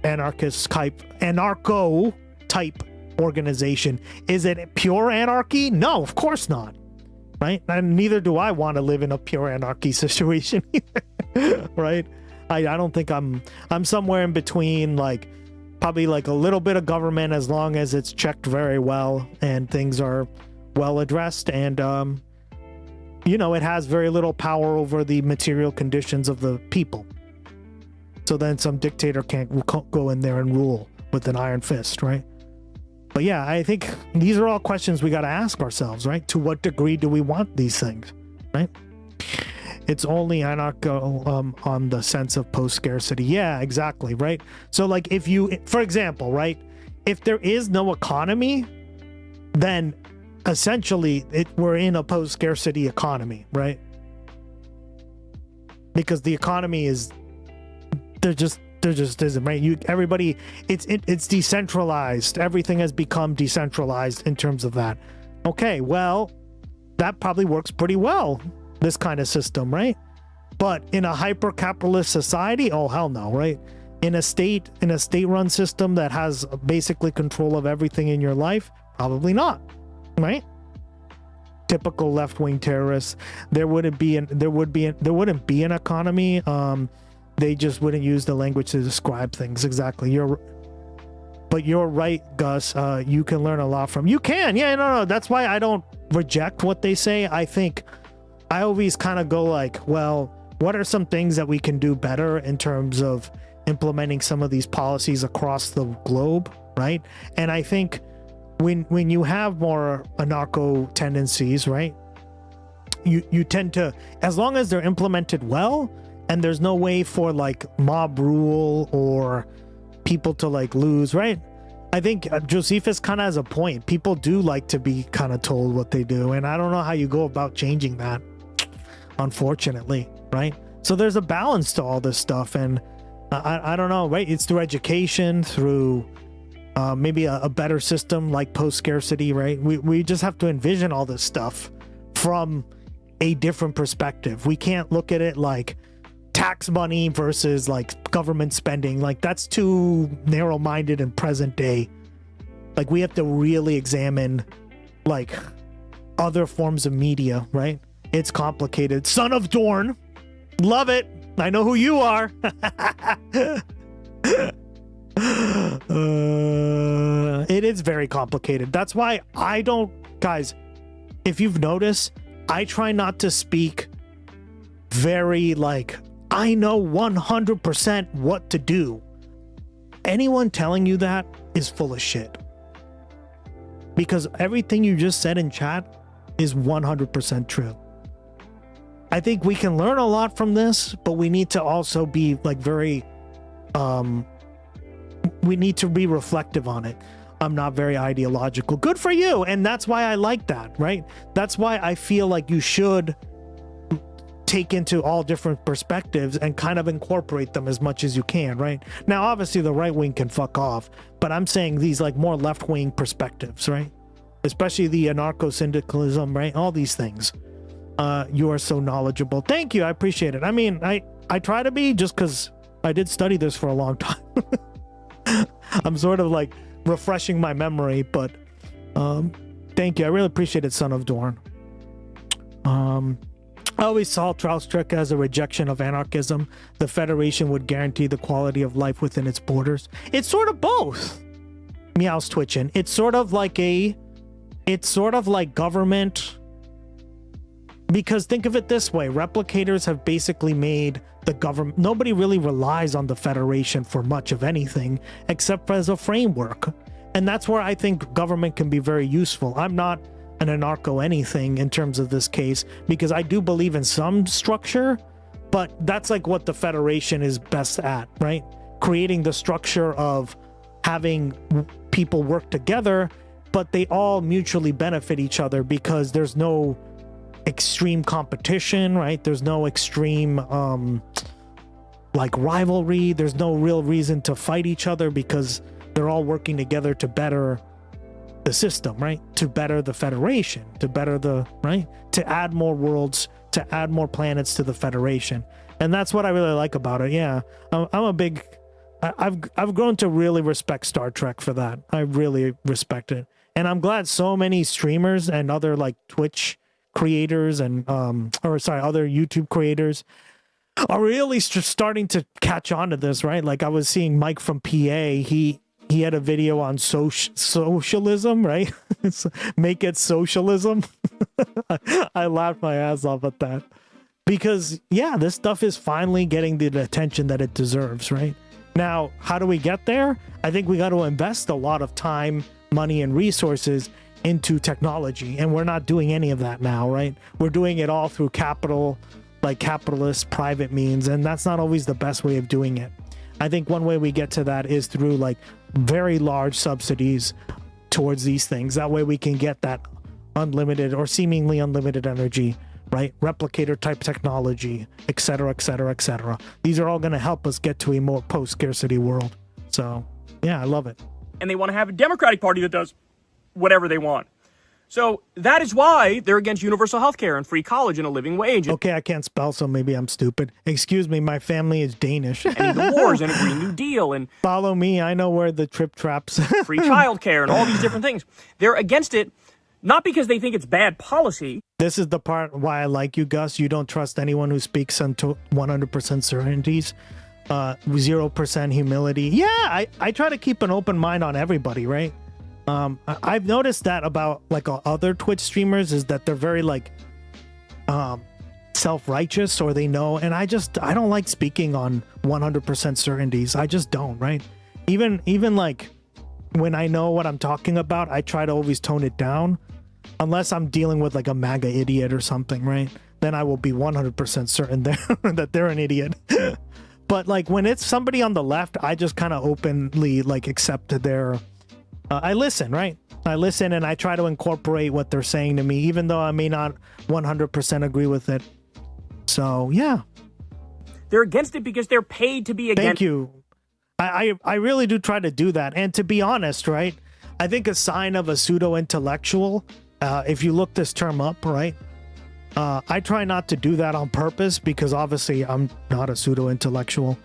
anarcho type organization. Is it pure anarchy? No, of course not. Right? And neither do I want to live in a pure anarchy situation either, right? I don't think I'm somewhere in between, like probably like a little bit of government as long as it's checked very well and things are well addressed, and you know, it has very little power over the material conditions of the people. So then some dictator can't go in there and rule with an iron fist, right? But yeah, I think these are all questions we got to ask ourselves, right? To what degree do we want these things, right? It's only anarcho on the sense of post-scarcity. Yeah, exactly, right? So like if you, for example, right? If there is no economy, then essentially we're in a post-scarcity economy, right? Because the economy is, there just isn't, right? Everybody, it's decentralized. Everything has become decentralized in terms of that. Okay, well, that probably works pretty well, this kind of system, right? But in a hyper-capitalist society, oh hell no, right? In a state-run system that has basically control of everything in your life, probably not, right? Typical left-wing terrorists. There wouldn't be an economy. They just wouldn't use the language to describe things. Exactly. But you're right, Gus. You can learn a lot from. You can, yeah, no. That's why I don't reject what they say. I think I always kind of go like, well, what are some things that we can do better in terms of implementing some of these policies across the globe, right? And I think when you have more anarcho tendencies, right, you tend to, as long as they're implemented well, and there's no way for like mob rule or people to like lose, right? I think Josephus kind of has a point. People do like to be kind of told what they do, and I don't know how you go about changing that, unfortunately, right? So there's a balance to all this stuff, and I don't know, right? It's through education, through maybe a better system like post-scarcity, right? We just have to envision all this stuff from a different perspective. We can't look at it like tax money versus like government spending. Like that's too narrow-minded and present day. Like we have to really examine like other forms of media, right? It's complicated. Son of Dorn, love it. I know who you are. It is very complicated. That's why I don't, guys, if you've noticed, I try not to speak very like, I know 100% what to do. Anyone telling you that is full of shit. Because everything you just said in chat is 100% true. I think we can learn a lot from this, but we need to also be like very, we need to be reflective on it. I'm not very ideological. Good for you. And that's why I like that, right? That's why I feel like you should take into all different perspectives and kind of incorporate them as much as you can, right? Now, obviously the right wing can fuck off, but I'm saying these like more left wing perspectives, right? Especially the anarcho-syndicalism, right? All these things. You are so knowledgeable. Thank you. I appreciate it. I mean, I try to be, just because I did study this for a long time. I'm sort of like refreshing my memory, but Thank you. I really appreciate it, Son of Dorn. I always saw Traustrek as a rejection of anarchism. The Federation would guarantee the quality of life within its borders. It's sort of both. Meow's twitching. It's sort of like government. Because think of it this way. Replicators have basically made the government. Nobody really relies on the Federation for much of anything except as a framework. And that's where I think government can be very useful. I'm not an anarcho anything in terms of this case, because I do believe in some structure, but that's like what the Federation is best at, right? Creating the structure of having people work together, but they all mutually benefit each other because there's no extreme competition, right? There's no extreme like rivalry. There's no real reason to fight each other because they're all working together to better the system, right? To better the Federation, to better the, right? To add more worlds, to add more planets to the Federation. And that's what I really like about it. Yeah. I've grown to really respect Star Trek for that. I really respect it. And I'm glad so many streamers and other like Twitch creators and other YouTube creators are really starting to catch on to this, right? Like I was seeing Mike from PA, he had a video on socialism, right? Make it socialism. I laughed my ass off at that because yeah, this stuff is finally getting the attention that it deserves, right? Now, how do we get there? I think we got to invest a lot of time, money, and resources into technology, and we're not doing any of that now, right? We're doing it all through capital, like capitalist private means, and that's not always the best way of doing it. I think one way we get to that is through like very large subsidies towards these things. That way we can get that unlimited or seemingly unlimited energy, right? Replicator type technology, etc., etc., etc. These are all going to help us get to a more post-scarcity world. So, yeah, I love it. And they want to have a Democratic Party that does whatever they want. So that is why they're against universal health care and free college and a living wage. Okay, I can't spell, so maybe I'm stupid. Excuse me, my family is Danish. And the wars and a Green New Deal and... Follow me, I know where the trip traps. Free child care and all these different things. They're against it, not because they think it's bad policy. This is the part why I like you, Gus. You don't trust anyone who speaks unto 100% certainties. 0% humility. Yeah, I try to keep an open mind on everybody, right? I've noticed that about like other Twitch streamers is that they're very like self-righteous, or they know, and I don't like speaking on 100% certainties. I just don't, right? Even like when I know what I'm talking about, I try to always tone it down, unless I'm dealing with like a MAGA idiot or something, right? Then I will be 100% certain that they're an idiot. But like when it's somebody on the left, I just kind of openly like accept their I listen, right? I listen and I try to incorporate what they're saying to me, even though I may not 100% agree with it. So, yeah. They're against it because they're paid to be against it. Thank you. I really do try to do that. And to be honest, right, I think a sign of a pseudo-intellectual, if you look this term up, right, I try not to do that on purpose because obviously I'm not a pseudo-intellectual.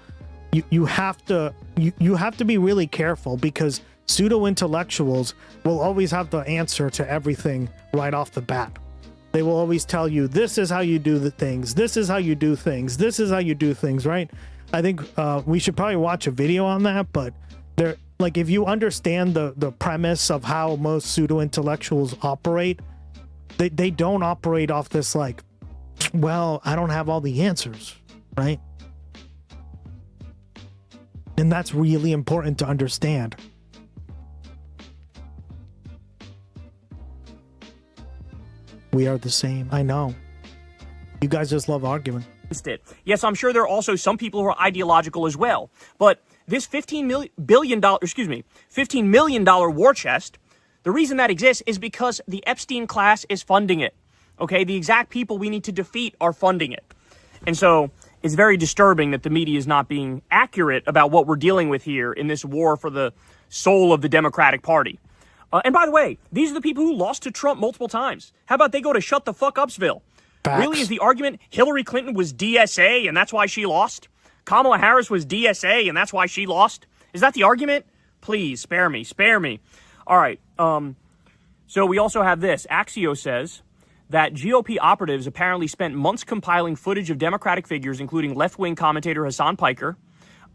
You have to be really careful because pseudo-intellectuals will always have the answer to everything right off the bat. They will always tell you, this is how you do the things. This is how you do things. This is how you do things, right? I think we should probably watch a video on that, but they're like, if you understand the premise of how most pseudo-intellectuals operate, they don't operate off this like, well, I don't have all the answers, right? And that's really important to understand. We are the same. I know. You guys just love arguing. Yes, I'm sure there are also some people who are ideological as well. But this $15 million war chest, the reason that exists is because the Epstein class is funding it. Okay, the exact people we need to defeat are funding it. And so it's very disturbing that the media is not being accurate about what we're dealing with here in this war for the soul of the Democratic Party. And by the way, these are the people who lost to Trump multiple times. How about they go to shut the fuck upsville? Facts. Really, is the argument Hillary Clinton was DSA and that's why she lost? Kamala Harris was DSA and that's why she lost? Is that the argument? Please, spare me. All right. So we also have this. Axios says that GOP operatives apparently spent months compiling footage of Democratic figures, including left-wing commentator Hassan Piker,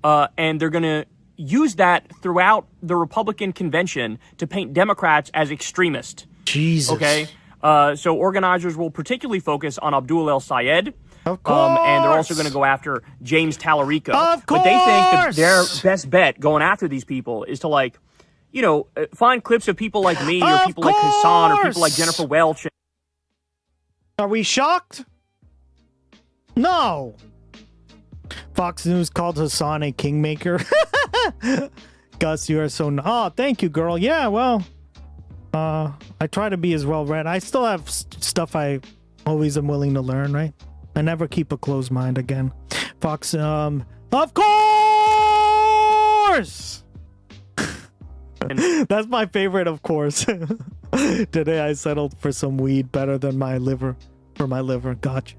and they're going to use that throughout the Republican convention to paint Democrats as extremist. Jesus. Okay? So organizers will particularly focus on Abdul El Sayed. Of course. And they're also going to go after James Tallarico. Of course. But they think that their best bet going after these people is to, like, you know, find clips of people like me or people like Hassan or people like Jennifer Welch. Are we shocked? No. Fox News called Hassan a kingmaker. Gus, you are so... Oh, thank you, girl. Yeah, well, I try to be as well read. I still have stuff I always am willing to learn, right? I never keep a closed mind again. Fox, of course! That's my favorite, of course. Today I settled for some weed better than my liver. For my liver. Gotcha.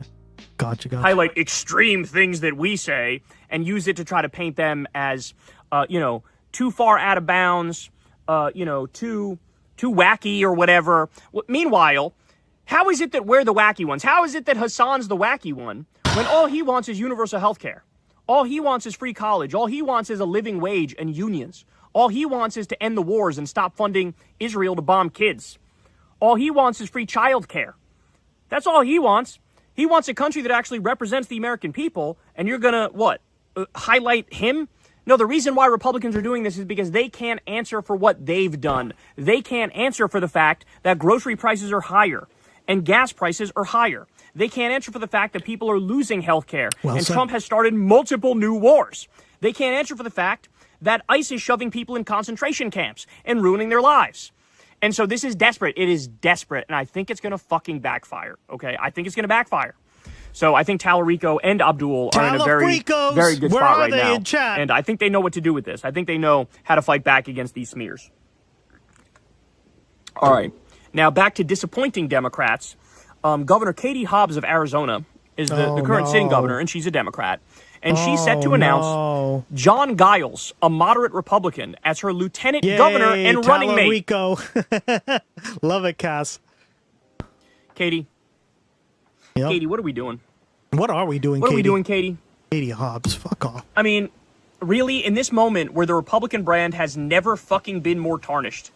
Highlight extreme things that we say and use it to try to paint them as, you know, too far out of bounds, you know, too wacky or whatever. Meanwhile, how is it that we're the wacky ones? How is it that Hassan's the wacky one when all he wants is universal health care? All he wants is free college. All he wants is a living wage and unions. All he wants is to end the wars and stop funding Israel to bomb kids. All he wants is free child care. That's all he wants. He wants a country that actually represents the American people, and you're gonna, what, highlight him? No, the reason why Republicans are doing this is because they can't answer for what they've done. They can't answer for the fact that grocery prices are higher and gas prices are higher. They can't answer for the fact that people are losing health care, and Trump has started multiple new wars. They can't answer for the fact that ICE is shoving people in concentration camps and ruining their lives. And so this is desperate. It is desperate, and I think it's going to fucking backfire, okay? I think it's going to backfire. So I think Tallarico and Abdul are in a very, very good spot right now. In chat? And I think they know what to do with this. I think they know how to fight back against these smears. All right. Now back to disappointing Democrats. Governor Katie Hobbs of Arizona is the current sitting governor, and she's a Democrat. And she's set to announce John Giles, a moderate Republican, as her lieutenant governor and running mate. Love it, Cass. Katie. Yep. Katie, what are we doing? What are we doing, What Katie? are we doing, Katie? Katie Hobbs, fuck off. I mean, really, in this moment where the Republican brand has never fucking been more tarnished.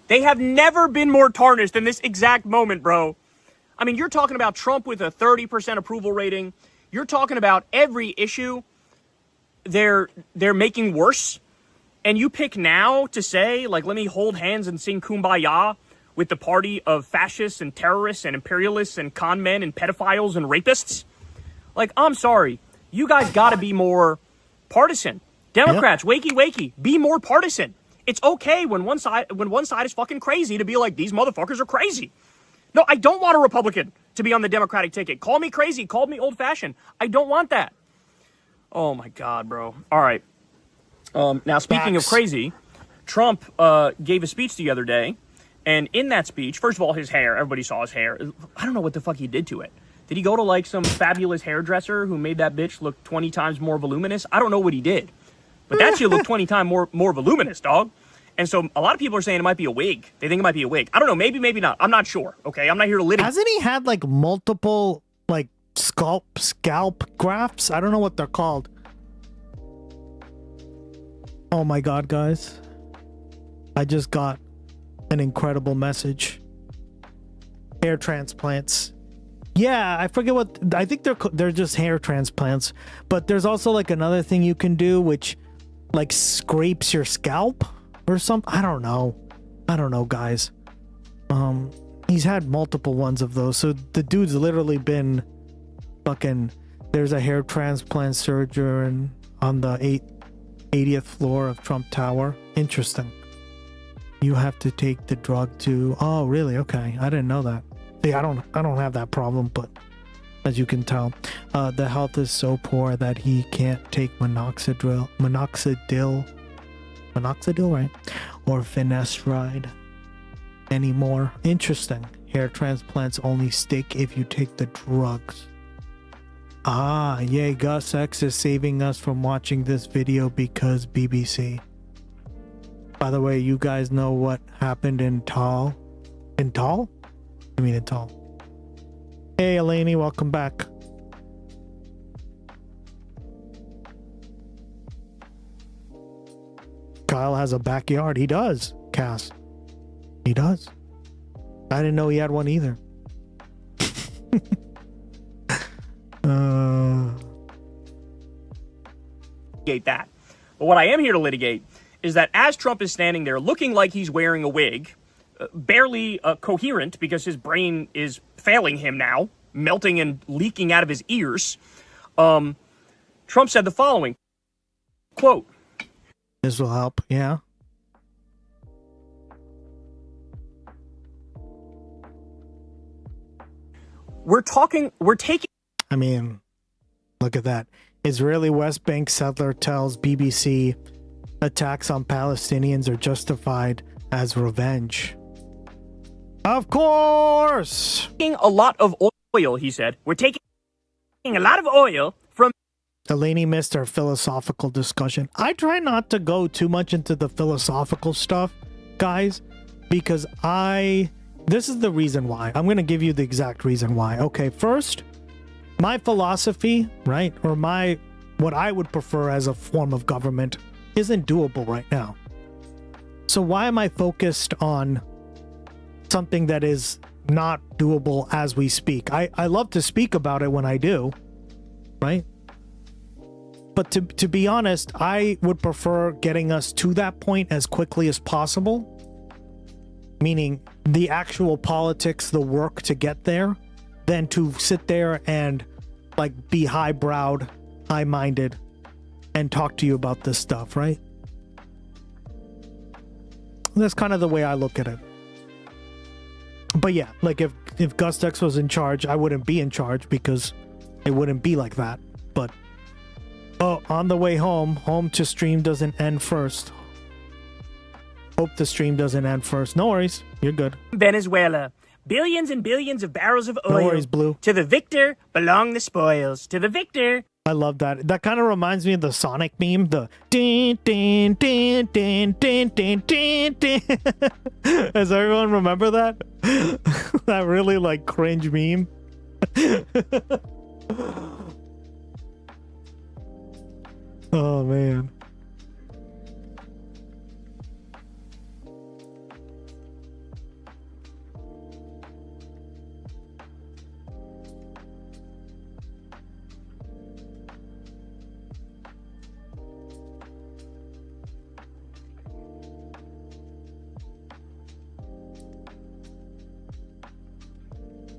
They have never been more tarnished than this exact moment, bro. I mean, you're talking about Trump with a 30% approval rating. You're talking about every issue they're making worse. And you pick now to say, like, let me hold hands and sing Kumbaya with the party of fascists and terrorists and imperialists and con men and pedophiles and rapists. Like, I'm sorry. You guys got to be more partisan. Democrats, wakey, be more partisan. It's okay when one side is fucking crazy to be like, these motherfuckers are crazy. No, I don't want a Republican to be on the Democratic ticket. Call me crazy. Call me old-fashioned. I don't want that. Oh, my God, bro. All right. Now, speaking of crazy, Trump gave a speech the other day. And in that speech, first of all, his hair. Everybody saw his hair. I don't know what the fuck he did to it. Did he go to, like, some fabulous hairdresser who made that bitch look 20 times more voluminous? I don't know what he did. But that shit looked 20 times more voluminous, dog. And so a lot of people are saying it might be a wig. They think it might be a wig. I don't know. Maybe not. I'm not sure. Okay, I'm not here to litigate. Hasn't he had like multiple like scalp grafts? I don't know what they're called. Oh my God, guys! I just got an incredible message. Hair transplants. Yeah, I forget what. I think they're just hair transplants. But there's also like another thing you can do, which like scrapes your scalp. Or something. I don't know, guys. He's had multiple ones of those. So the dude's literally been fucking. There's a hair transplant surgeon on the 80th floor of Trump Tower. Interesting. You have to take the drug to. Oh, really? Okay, I didn't know that. See, I don't have that problem, but as you can tell, the health is so poor that he can't take minoxidil, right? Or finasteride anymore. Interesting. Hair transplants only stick if you take the drugs. Ah, yay, Gustx is saving us from watching this video because BBC. By the way, you guys know what happened in Tal In tall? I mean in tall. Hey, Elaney, welcome back. Kyle has a backyard. He does, Cass. He does. I didn't know he had one either. Litigate that. But what I am here to litigate is that as Trump is standing there looking like he's wearing a wig, barely coherent because his brain is failing him now, melting and leaking out of his ears, Trump said the following, quote, "This will help, yeah." We're taking... I mean, look at that. Israeli West Bank settler tells BBC attacks on Palestinians are justified as revenge. Of course! A lot of oil, he said. We're taking a lot of oil from... Delaney missed our philosophical discussion. I try not to go too much into the philosophical stuff, guys, because this is the reason why. I'm going to give you the exact reason why. Okay, first, my philosophy, right, or what I would prefer as a form of government isn't doable right now. So why am I focused on something that is not doable as we speak? I love to speak about it when I do, right? But to be honest, I would prefer getting us to that point as quickly as possible. Meaning the actual politics, the work to get there, than to sit there and like be high-browed, high-minded, and talk to you about this stuff, right? That's kind of the way I look at it. But yeah, like if Gustx was in charge, I wouldn't be in charge because it wouldn't be like that. But on the way home to stream doesn't end first. Hope the stream doesn't end first. No worries, you're good. Venezuela. Billions and billions of barrels of oil. No worries, Blue. To the victor belong the spoils. To the victor. I love that. That kind of reminds me of the Sonic meme. The din din din din din din din din. Does everyone remember that? That really like cringe meme. Oh man.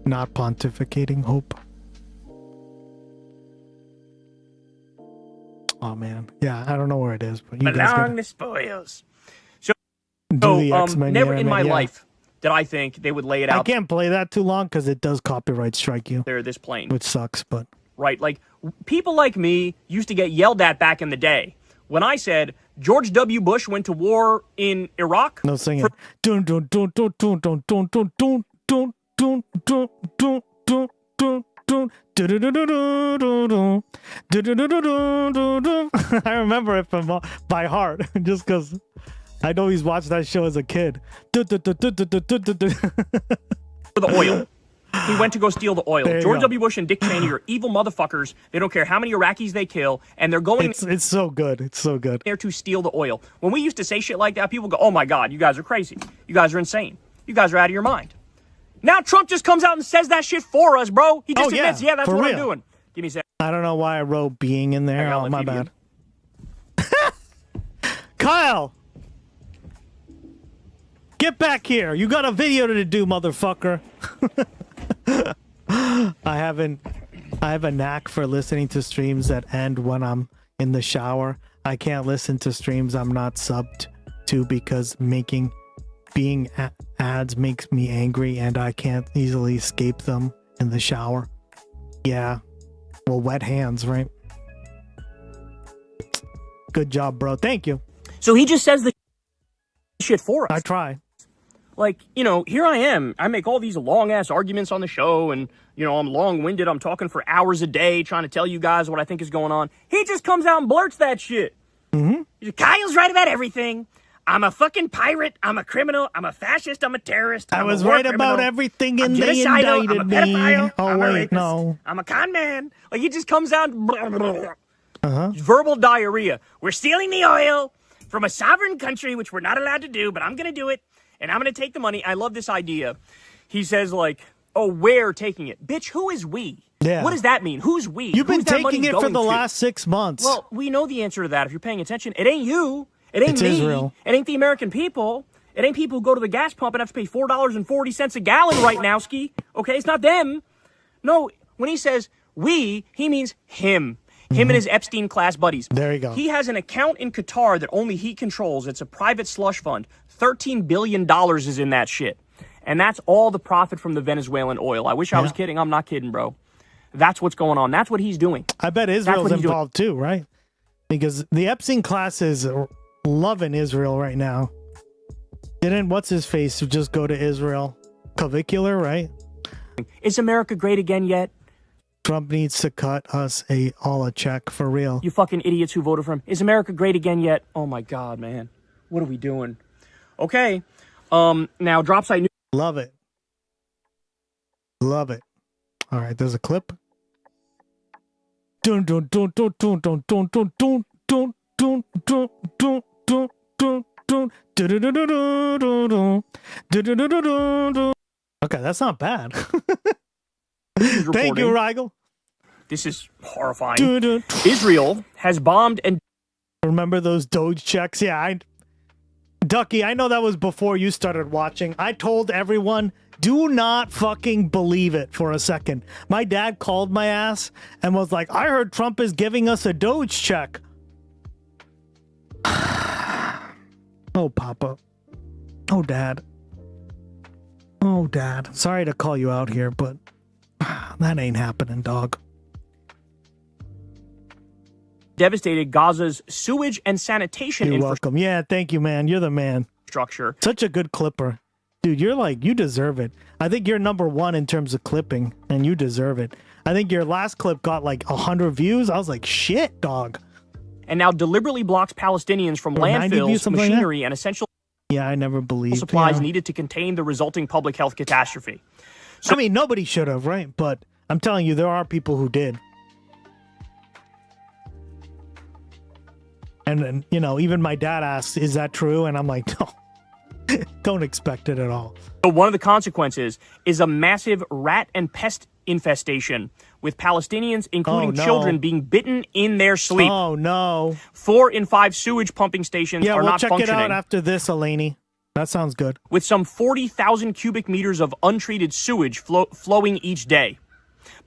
Not pontificating, hope. Oh man, yeah, I don't know where it is, but you guys belong the spoils. So X-Men, never yeah, in my yeah. life did I think they would lay it out. I can't play that too long because it does copyright strike you. There, this plane, which sucks, but right, like people like me used to get yelled at back in the day when I said George W. Bush went to war in Iraq. No singing. Dun dun dun dun dun dun dun dun dun dun dun dun dun dun dun dun. I remember it by heart just because I'd always watched that show as a kid. For the oil. He went to go steal the oil. George W. Bush and Dick Cheney are evil motherfuckers. They don't care how many Iraqis they kill, and they're going... It's so good. It's so good. ...there to steal the oil. When we used to say shit like that, people go, oh my God, you guys are crazy. You guys are insane. You guys are out of your mind. Now Trump just comes out and says that shit for us, bro. He just admits, yeah, that's what I'm doing. Give me a second. I don't know why I wrote being in there. Oh, my bad. Kyle! Get back here. You got a video to do, motherfucker. I have a knack for listening to streams that end when I'm in the shower. I can't listen to streams I'm not subbed to because being ads makes me angry and I can't easily escape them in the shower. Yeah. Well, wet hands, right? Good job, bro. Thank you. So he just says the shit for us. I try. Like, you know, here I am. I make all these long-ass arguments on the show, and, you know, I'm long-winded. I'm talking for hours a day trying to tell you guys what I think is going on. He just comes out and blurts that shit. Mm-hmm. Kyle's right about everything. I'm a fucking pirate. I'm a criminal. I'm a fascist. I'm a terrorist. I I'm was a war right criminal. about everything I'm and they genocidal. indicted I'm a pedophile. me. Oh, I'm a wait, rapist. no. I'm a con man. Like, he just comes out. Uh-huh. Verbal diarrhea. We're stealing the oil from a sovereign country, which we're not allowed to do, but I'm going to do it, and I'm going to take the money. I love this idea. He says, like, oh, we're taking it. Bitch, who is we? Yeah. What does that mean? Who's we? You've been Who's that money taking it for going the to? last 6 months. Well, we know the answer to that if you're paying attention. It ain't you. It ain't It's me. Israel. It ain't the American people. It ain't people who go to the gas pump and have to pay $4.40 a gallon right now, Ski. Okay, it's not them. No, when he says we, he means him. Him and his Epstein class buddies. There you go. He has an account in Qatar that only he controls. It's a private slush fund. $13 billion is in that shit. And that's all the profit from the Venezuelan oil. I wish I was kidding. I'm not kidding, bro. That's what's going on. That's what he's doing. I bet Israel's involved too, right? Because the Epstein class is loving Israel right now. Didn't what's-his-face just go to Israel? Clavicular, right? Is America great again yet? Trump needs to cut us all a check for real. You fucking idiots who voted for him. Is America great again yet? Oh my God, man. What are we doing? Okay. Now drop site news. Love it. Love it. All right, there's a clip. Dun dun dun dun dun dun dun dun dun dun dun dun dun dun dun dun. Okay, that's not bad. Thank you, Rigel. This is horrifying. Israel has bombed and... Remember those Doge checks? Yeah, Ducky, I know that was before you started watching. I told everyone, do not fucking believe it for a second. My dad called my ass and was like, I heard Trump is giving us a Doge check. Oh, Papa. Oh, Dad. Oh, Dad. Sorry to call you out here, but that ain't happening, dog. Devastated Gaza's sewage and sanitation You're welcome. Yeah, thank you, man. You're the man. Infrastructure. Such a good clipper. Dude, you deserve it. I think you're number one in terms of clipping, and you deserve it. I think your last clip got like 100 views. I was like, shit, dog. And now deliberately blocks Palestinians from landfills, machinery, and essential I never believed supplies needed to contain the resulting public health catastrophe. So, I mean, nobody should have, right? But I'm telling you, there are people who did. And even my dad asks, is that true? And I'm like, no, don't expect it at all. So one of the consequences is a massive rat and pest infestation with Palestinians, including children, being bitten in their sleep. Oh, no. 4 in 5 sewage pumping stations are we'll not check functioning. it out after this, Elaney. That sounds good. With some 40,000 cubic meters of untreated sewage flowing each day.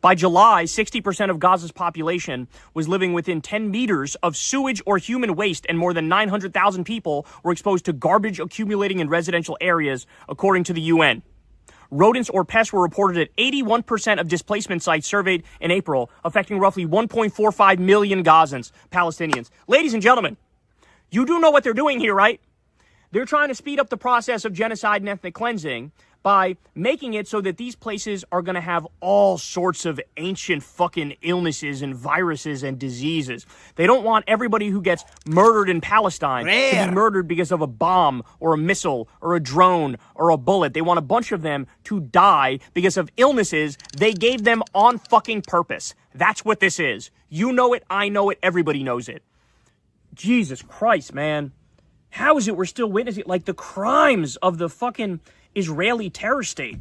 By July, 60% of Gaza's population was living within 10 meters of sewage or human waste, and more than 900,000 people were exposed to garbage accumulating in residential areas, according to the UN. Rodents or pests were reported at 81% of displacement sites surveyed in April, affecting roughly 1.45 million Gazans, Palestinians. Ladies and gentlemen, you do know what they're doing here, right? They're trying to speed up the process of genocide and ethnic cleansing by making it so that these places are going to have all sorts of ancient fucking illnesses and viruses and diseases. They don't want everybody who gets murdered in Palestine to be murdered because of a bomb or a missile or a drone or a bullet. They want a bunch of them to die because of illnesses they gave them on fucking purpose. That's what this is. You know it, I know it, everybody knows it. Jesus Christ, man. How is it we're still witnessing, like, the crimes of the fucking Israeli terror state?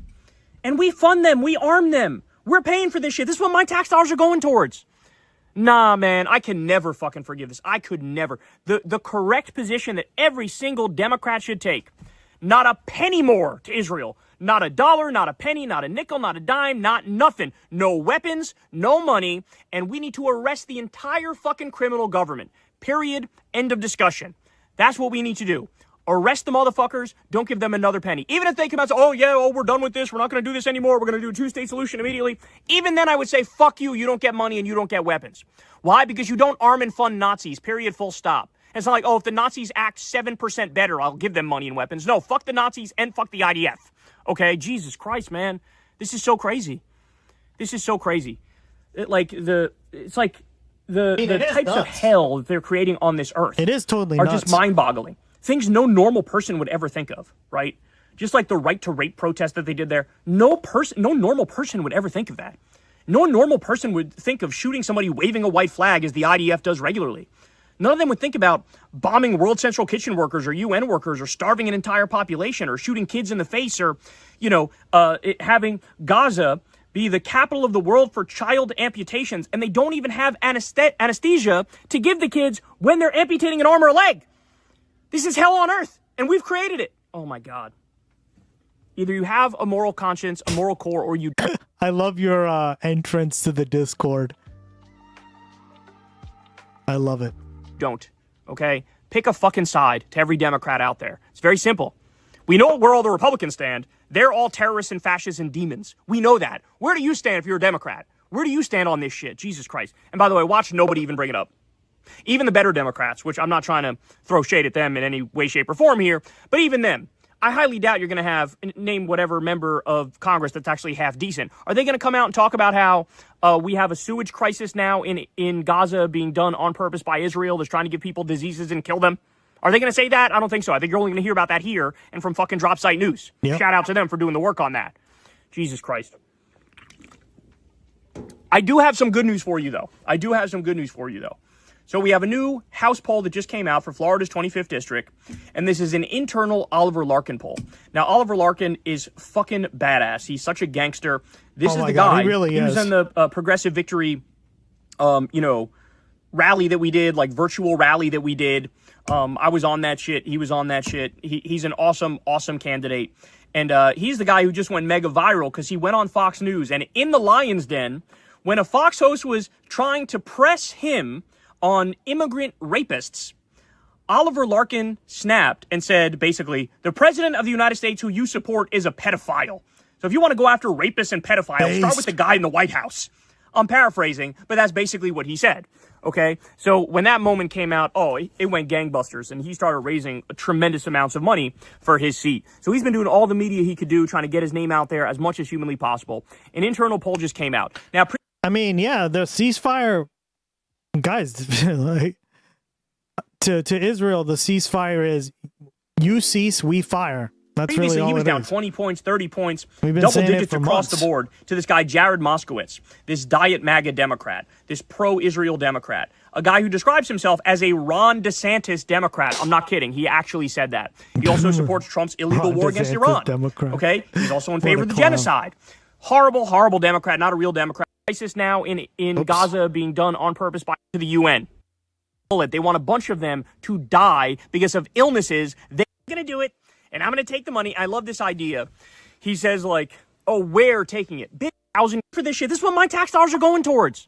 And we fund them. We arm them. We're paying for this shit. This is what my tax dollars are going towards. Nah, man, I can never fucking forgive this. I could never. The correct position that every single Democrat should take. Not a penny more to Israel. Not a dollar, not a penny, not a nickel, not a dime, not nothing. No weapons, no money, and we need to arrest the entire fucking criminal government. Period. End of discussion. That's what we need to do. Arrest the motherfuckers. Don't give them another penny. Even if they come out and say, we're done with this. We're not going to do this anymore. We're going to do a two-state solution immediately. Even then, I would say, fuck you. You don't get money and you don't get weapons. Why? Because you don't arm and fund Nazis. Period. Full stop. And it's not like, if the Nazis act 7% better, I'll give them money and weapons. No, fuck the Nazis and fuck the IDF. Okay? Jesus Christ, man. This is so crazy. This is so crazy. The types of hell that they're creating on this earth. It is totally are nuts. just mind-boggling. Things no normal person would ever think of, right? Just like the right to rape protest that they did there. No normal person would ever think of that. No normal person would think of shooting somebody waving a white flag as the IDF does regularly. None of them would think about bombing World Central Kitchen workers or UN workers or starving an entire population or shooting kids in the face or, having Gaza be the capital of the world for child amputations, and they don't even have anesthesia to give the kids when they're amputating an arm or a leg. This is hell on earth, and we've created it. Oh my God. Either you have a moral conscience, a moral core, or you don't. I love your entrance to the Discord. I love it. Don't. Okay? Pick a fucking side to every Democrat out there. It's very simple. We know where all the Republicans stand. They're all terrorists and fascists and demons. We know that. Where do you stand if you're a Democrat? Where do you stand on this shit? Jesus Christ. And by the way, watch nobody even bring it up. Even the better Democrats, which I'm not trying to throw shade at them in any way, shape, or form here, but even them. I highly doubt you're going to have, name whatever member of Congress that's actually half decent. Are they going to come out and talk about how we have a sewage crisis now in Gaza being done on purpose by Israel that's trying to give people diseases and kill them? Are they going to say that? I don't think so. I think you're only going to hear about that here and from fucking Drop Site News. Yep. Shout out to them for doing the work on that. Jesus Christ. I do have some good news for you, though. So we have a new House poll that just came out for Florida's 25th district, and this is an internal Oliver Larkin poll. Now, Oliver Larkin is fucking badass. He's such a gangster. This is the guy. He really is. He was in the Progressive Victory, rally that we did, like virtual rally that we did. I was on that shit. He was on that shit. He's an awesome, awesome candidate. And he's the guy who just went mega viral because he went on Fox News. And in the Lion's Den, when a Fox host was trying to press him on immigrant rapists, Oliver Larkin snapped and said, basically, the president of the United States who you support is a pedophile. So if you want to go after rapists and pedophiles, start with the guy in the White House. I'm paraphrasing, but that's basically what he said. Okay, so when that moment came out, it went gangbusters, and he started raising tremendous amounts of money for his seat. So he's been doing all the media he could do, trying to get his name out there as much as humanly possible. An internal poll just came out. Now, the ceasefire, guys, like, to Israel, the ceasefire is you cease, we fire. That's previously, really all he was down is. 20 points, 30 points, We've been double saying it digits for across months. the board to this guy, Jared Moskowitz, this diet MAGA Democrat, this pro-Israel Democrat, a guy who describes himself as a Ron DeSantis Democrat. I'm not kidding. He actually said that. He also supports Trump's illegal war against Iran. Democrat. Okay? He's also in What favor a of the clown. genocide. Horrible, horrible Democrat, not a real Democrat. ISIS now in Gaza being done on purpose by the UN. They want a bunch of them to die because of illnesses. They're going to do it. And I'm going to take the money. I love this idea. He says, we're taking it. Big $1,000 for this shit. This is what my tax dollars are going towards.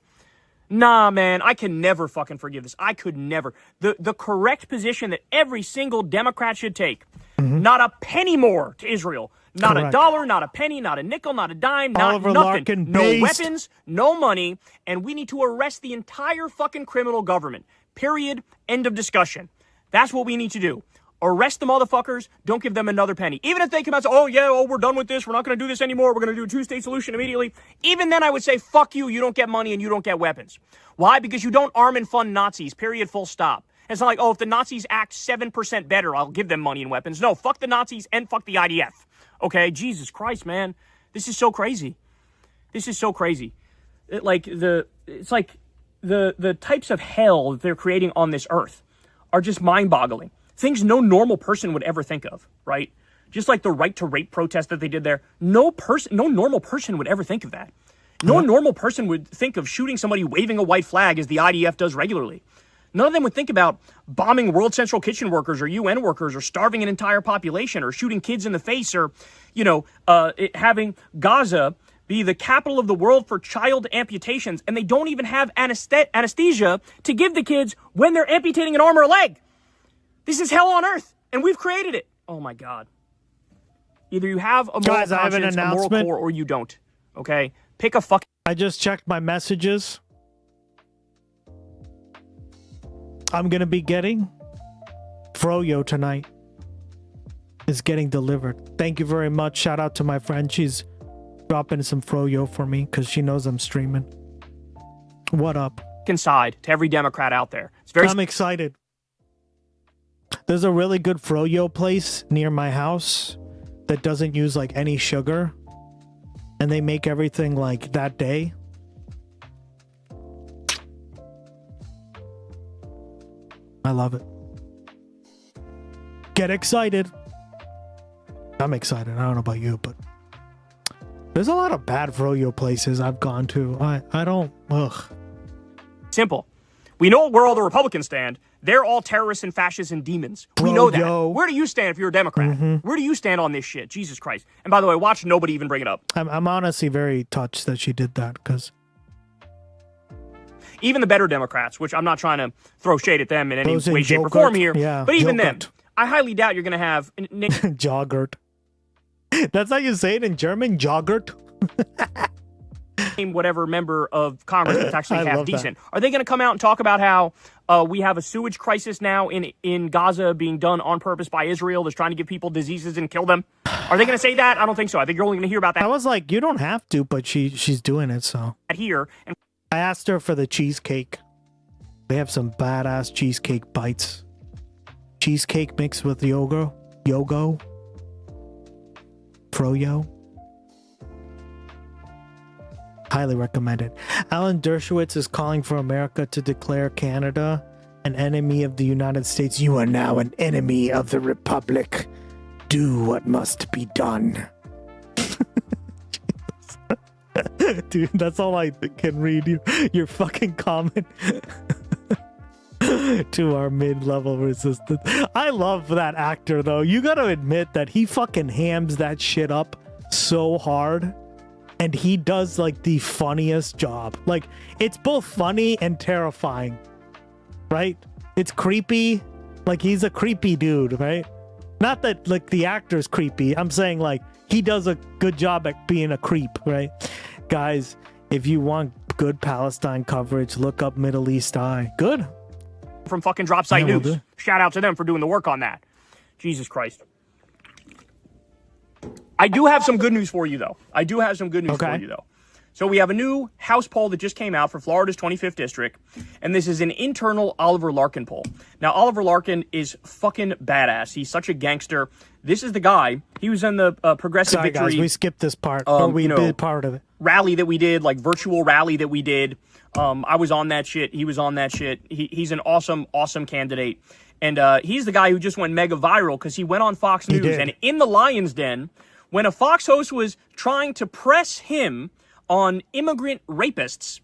Nah, man, I can never fucking forgive this. I could never. The correct position that every single Democrat should take. Not a penny more to Israel. Not Correct. a dollar, not a penny, not a nickel, not a dime, Oliver nothing. Larkin No based. weapons, no money, and we need to arrest the entire fucking criminal government. Period. End of discussion. That's what we need to do. Arrest the motherfuckers. Don't give them another penny. Even if they come out and say, we're done with this. We're not going to do this anymore. We're going to do a two-state solution immediately. Even then, I would say, fuck you. You don't get money and you don't get weapons. Why? Because you don't arm and fund Nazis. Period. Full stop. It's not like, if the Nazis act 7% better, I'll give them money and weapons. No, fuck the Nazis and fuck the IDF. Okay? Jesus Christ, man. This is so crazy. This is so crazy. It's like the types of hell that they're creating on this earth are just mind-boggling. Things no normal person would ever think of, right? Just like the right to rape protest that they did there. No normal person would ever think of that. No normal person would think of shooting somebody waving a white flag as the IDF does regularly. None of them would think about bombing World Central Kitchen workers or UN workers or starving an entire population or shooting kids in the face or, having Gaza be the capital of the world for child amputations, and they don't even have anesthesia to give the kids when they're amputating an arm or a leg. This is hell on earth, and we've created it. Oh, my God. Either you have a moral Guys, I have an conscience, a moral announcement. core, or you don't. Okay? Pick a fucking... I just checked my messages. I'm going to be getting Froyo tonight. It's getting delivered. Thank you very much. Shout out to my friend. She's dropping some Froyo for me because she knows I'm streaming. What up? Side to every Democrat out there. It's very... I'm excited. There's a really good froyo place near my house that doesn't use like any sugar, and they make everything like that day. I love it. Get excited. I'm excited. I don't know about you, but there's a lot of bad froyo places I've gone to. I don't, ugh. Simple. We know where all the Republicans stand. They're all terrorists and fascists and demons. We know that. Where do you stand if you're a Democrat? Where do you stand on this shit? Jesus Christ. And by the way, watch nobody even bring it up. I'm honestly very touched that she did that, because even the better Democrats, which I'm not trying to throw shade at them in any way, shape, or form here, but even them, I highly doubt you're going to have... Joghurt. That's how you say it in German? Joghurt? Whatever member of Congress that's actually half decent. Are they going to come out and talk about how we have a sewage crisis now in Gaza being done on purpose by Israel that's trying to give people diseases and kill them? Are they going to say that? I don't think so. I think you're only going to hear about that. I was like, you don't have to, but she's doing it, so. Here. And I asked her for the cheesecake. They have some badass cheesecake bites. Cheesecake mixed with yogo. Froyo. Highly recommended. Alan Dershowitz is calling for America to declare Canada an enemy of the United States. You are now an enemy of the Republic. Do what must be done. Dude, that's all I can read. Your fucking comment to our mid-level resistance. I love that actor, though. You gotta admit that he fucking hams that shit up so hard. And he does, like, the funniest job. Like, it's both funny and terrifying, right? It's creepy. Like, he's a creepy dude, right? Not that, like, the actor's creepy. I'm saying, like, he does a good job at being a creep, right? Guys, if you want good Palestine coverage, look up Middle East Eye. Good. From fucking Dropsite News. Shout out to them for doing the work on that. Jesus Christ. I do have some good news for you, though. So we have a new House poll that just came out for Florida's 25th district, and this is an internal Oliver Larkin poll. Now, Oliver Larkin is fucking badass. He's such a gangster. This is the guy. He was in the Progressive Victory. Guys, we skipped this part. We did part of it. Rally that we did, like virtual rally that we did. I was on that shit. He was on that shit. He's an awesome, awesome candidate. And he's the guy who just went mega viral because he went on Fox News. And in the Lion's Den, when a Fox host was trying to press him on immigrant rapists,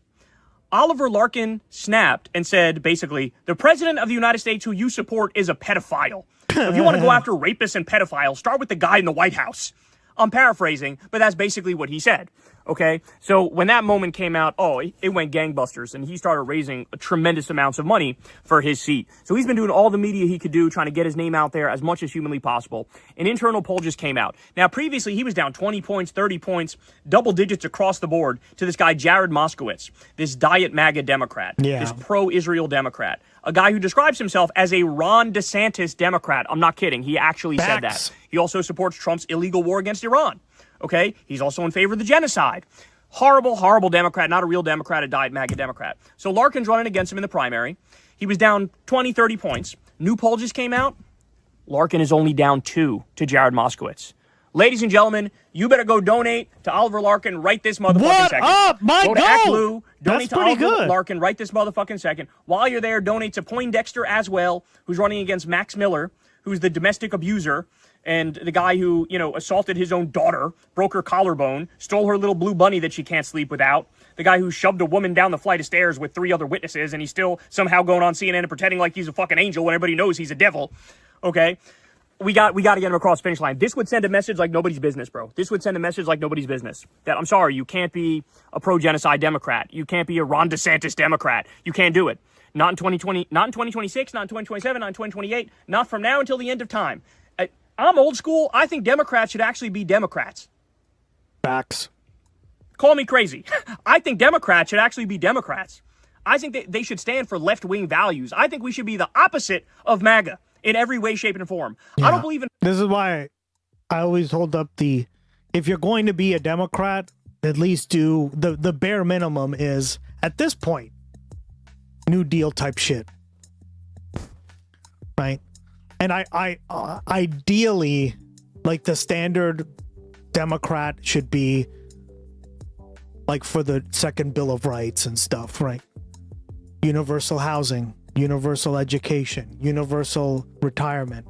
Oliver Larkin snapped and said, basically, the president of the United States who you support is a pedophile. So if you want to go after rapists and pedophiles, start with the guy in the White House. I'm paraphrasing, but that's basically what he said. Okay, so when that moment came out, it went gangbusters, and he started raising tremendous amounts of money for his seat. So he's been doing all the media he could do, trying to get his name out there as much as humanly possible. An internal poll just came out. Now, previously, he was down 20 points, 30 points, double digits across the board to this guy, Jared Moskowitz, this diet MAGA Democrat, this pro-Israel Democrat, a guy who describes himself as a Ron DeSantis Democrat. I'm not kidding. He actually said that. He also supports Trump's illegal war against Iran. Okay, he's also in favor of the genocide. Horrible, horrible Democrat, not a real Democrat, a diet MAGA Democrat. So Larkin's running against him in the primary. He was down 20, 30 points. New poll just came out. Larkin is only down 2 to Jared Moskowitz. Ladies and gentlemen, you better go donate to Oliver Larkin right this motherfucking second. Up, my go to ActBlue, donate to Oliver Larkin right this motherfucking second. While you're there, donate to Poindexter as well, who's running against Max Miller, who's the domestic abuser, and the guy who, assaulted his own daughter, broke her collarbone, stole her little blue bunny that she can't sleep without, the guy who shoved a woman down the flight of stairs with 3 other witnesses, and he's still somehow going on CNN and pretending like he's a fucking angel when everybody knows he's a devil. Okay? We got to get him across the finish line. This would send a message like nobody's business, bro. This would send a message like nobody's business. That, I'm sorry, you can't be a pro-genocide Democrat. You can't be a Ron DeSantis Democrat. You can't do it. Not in 2020, not in 2026, not in 2027, not in 2028, not from now until the end of time. I'm old school. I think Democrats should actually be Democrats. Facts. Call me crazy. I think Democrats should actually be Democrats. I think they should stand for left-wing values. I think we should be the opposite of MAGA in every way, shape, and form. I don't believe in... This is why I always hold up if you're going to be a Democrat, at least do... The bare minimum is, at this point, New Deal type shit. Right? And I ideally, like the standard Democrat should be like for the second Bill of Rights and stuff, right? Universal housing, universal education, universal retirement,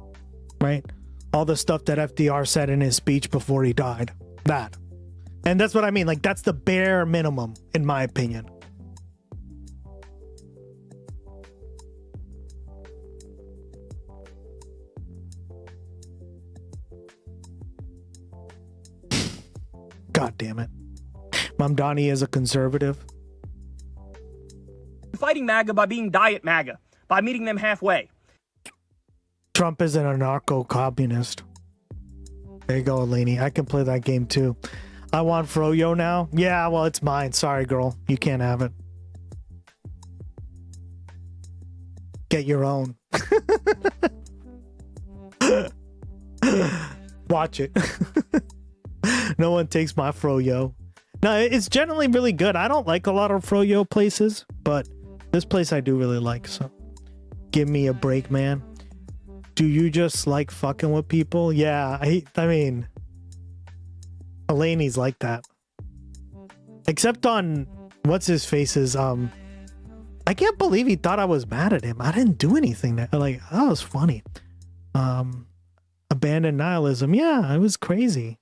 right? All the stuff that FDR said in his speech before he died. That. And that's what I mean. Like, that's the bare minimum, in my opinion. God damn it. Mom Donnie is a conservative. Fighting MAGA by being diet MAGA, by meeting them halfway. Trump is an anarcho-communist. There you go, Eleni. I can play that game too. I want Froyo now? Yeah, well, it's mine. Sorry, girl. You can't have it. Get your own. Watch it. No one takes my Froyo. No, it's generally really good. I don't like a lot of Froyo places, but this place I do really like, so give me a break, man. Do you just like fucking with people? Yeah, I mean, Eleni's like that. Except on what's his face's I can't believe he thought I was mad at him. I didn't do anything that like that was funny. Abandoned nihilism. Yeah, it was crazy.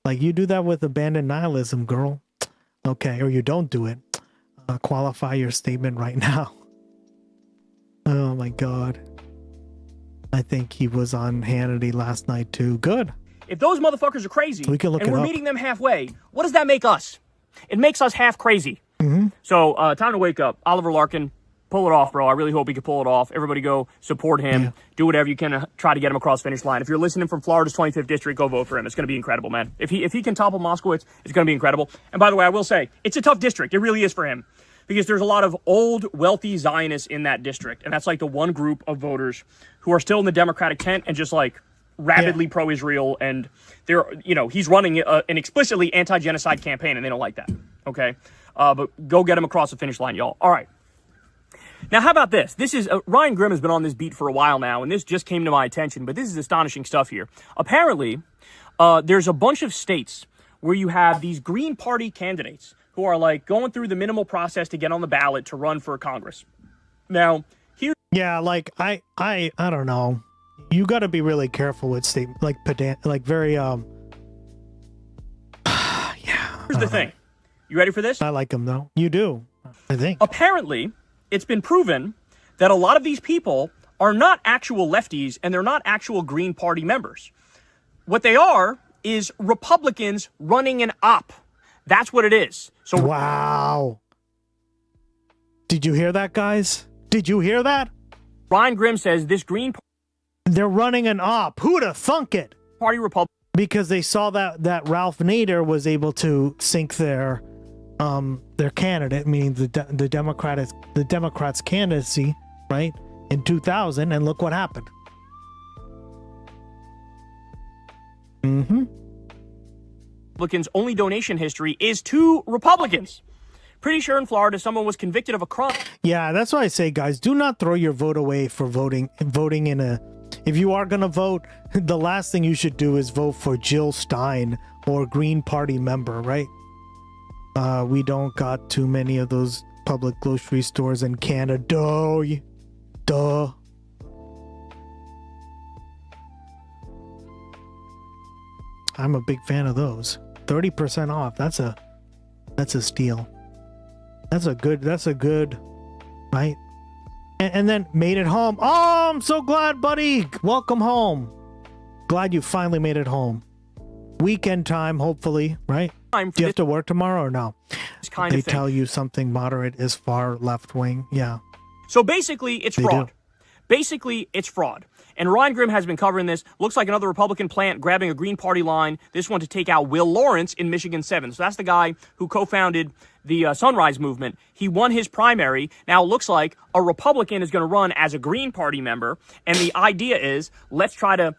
Like, you do that with abandoned nihilism, girl. Okay, or you don't do it. Qualify your statement right now. Oh my god. I think he was on Hannity last night too. Good. If those motherfuckers are crazy, we can look and it we're up. meeting them halfway, what does that make us? It makes us half crazy. Mm-hmm. So, time to wake up. Oliver Larkin, pull it off, bro. I really hope he can pull it off. Everybody go support him. Yeah. Do whatever you can to try to get him across the finish line. If you're listening from Florida's 25th district, go vote for him. It's going to be incredible, man. If he can topple Moskowitz, it's going to be incredible. And by the way, I will say, it's a tough district. It really is for him. Because there's a lot of old, wealthy Zionists in that district. And that's like the one group of voters who are still in the Democratic tent and just like rabidly pro-Israel. And they're, he's running an explicitly anti-genocide campaign and they don't like that. Okay. But go get him across the finish line, y'all. All right. Now, how about this? This is Ryan Grimm has been on this beat for a while now, and this just came to my attention, but this is astonishing stuff here. Apparently, there's a bunch of states where you have these Green Party candidates who are like going through the minimal process to get on the ballot to run for Congress. Now, here, yeah, like I don't know. You got to be really careful with state like pedant, like very yeah. Here's the thing. You ready for this? I like them though. You do, I think. Apparently, it's been proven that a lot of these people are not actual lefties and they're not actual Green Party members. What they are is Republicans running an op. That's what it is. So wow. Did you hear that, guys? Did you hear that? Ryan Grimm says this Green they're running an op. Who'd have thunk it? Party Republican. Because they saw that Ralph Nader was able to sink their candidate, meaning the Democrats' candidacy, right, in 2000, and look what happened. Mm-hmm. Republicans' only donation history is to Republicans. Pretty sure in Florida, someone was convicted of a crime. Yeah, that's why I say, guys, do not throw your vote away for voting in a. If you are gonna vote, the last thing you should do is vote for Jill Stein or a Green Party member, right? We don't got too many of those public grocery stores in Canada. Duh. I'm a big fan of those. 30% off. That's a steal. That's a good, right? And then made it home. Oh, I'm so glad, buddy. Welcome home. Glad you finally made it home. Weekend time, hopefully, right? Do you have to work tomorrow or no? They tell you something moderate is far left wing. Yeah. So basically, it's fraud. Basically, it's fraud. And Ryan Grimm has been covering this. Looks like another Republican plant grabbing a Green Party line. This one to take out Will Lawrence in Michigan 7. So that's the guy who co-founded the Sunrise Movement. He won his primary. Now it looks like a Republican is going to run as a Green Party member. And the idea is, let's try to,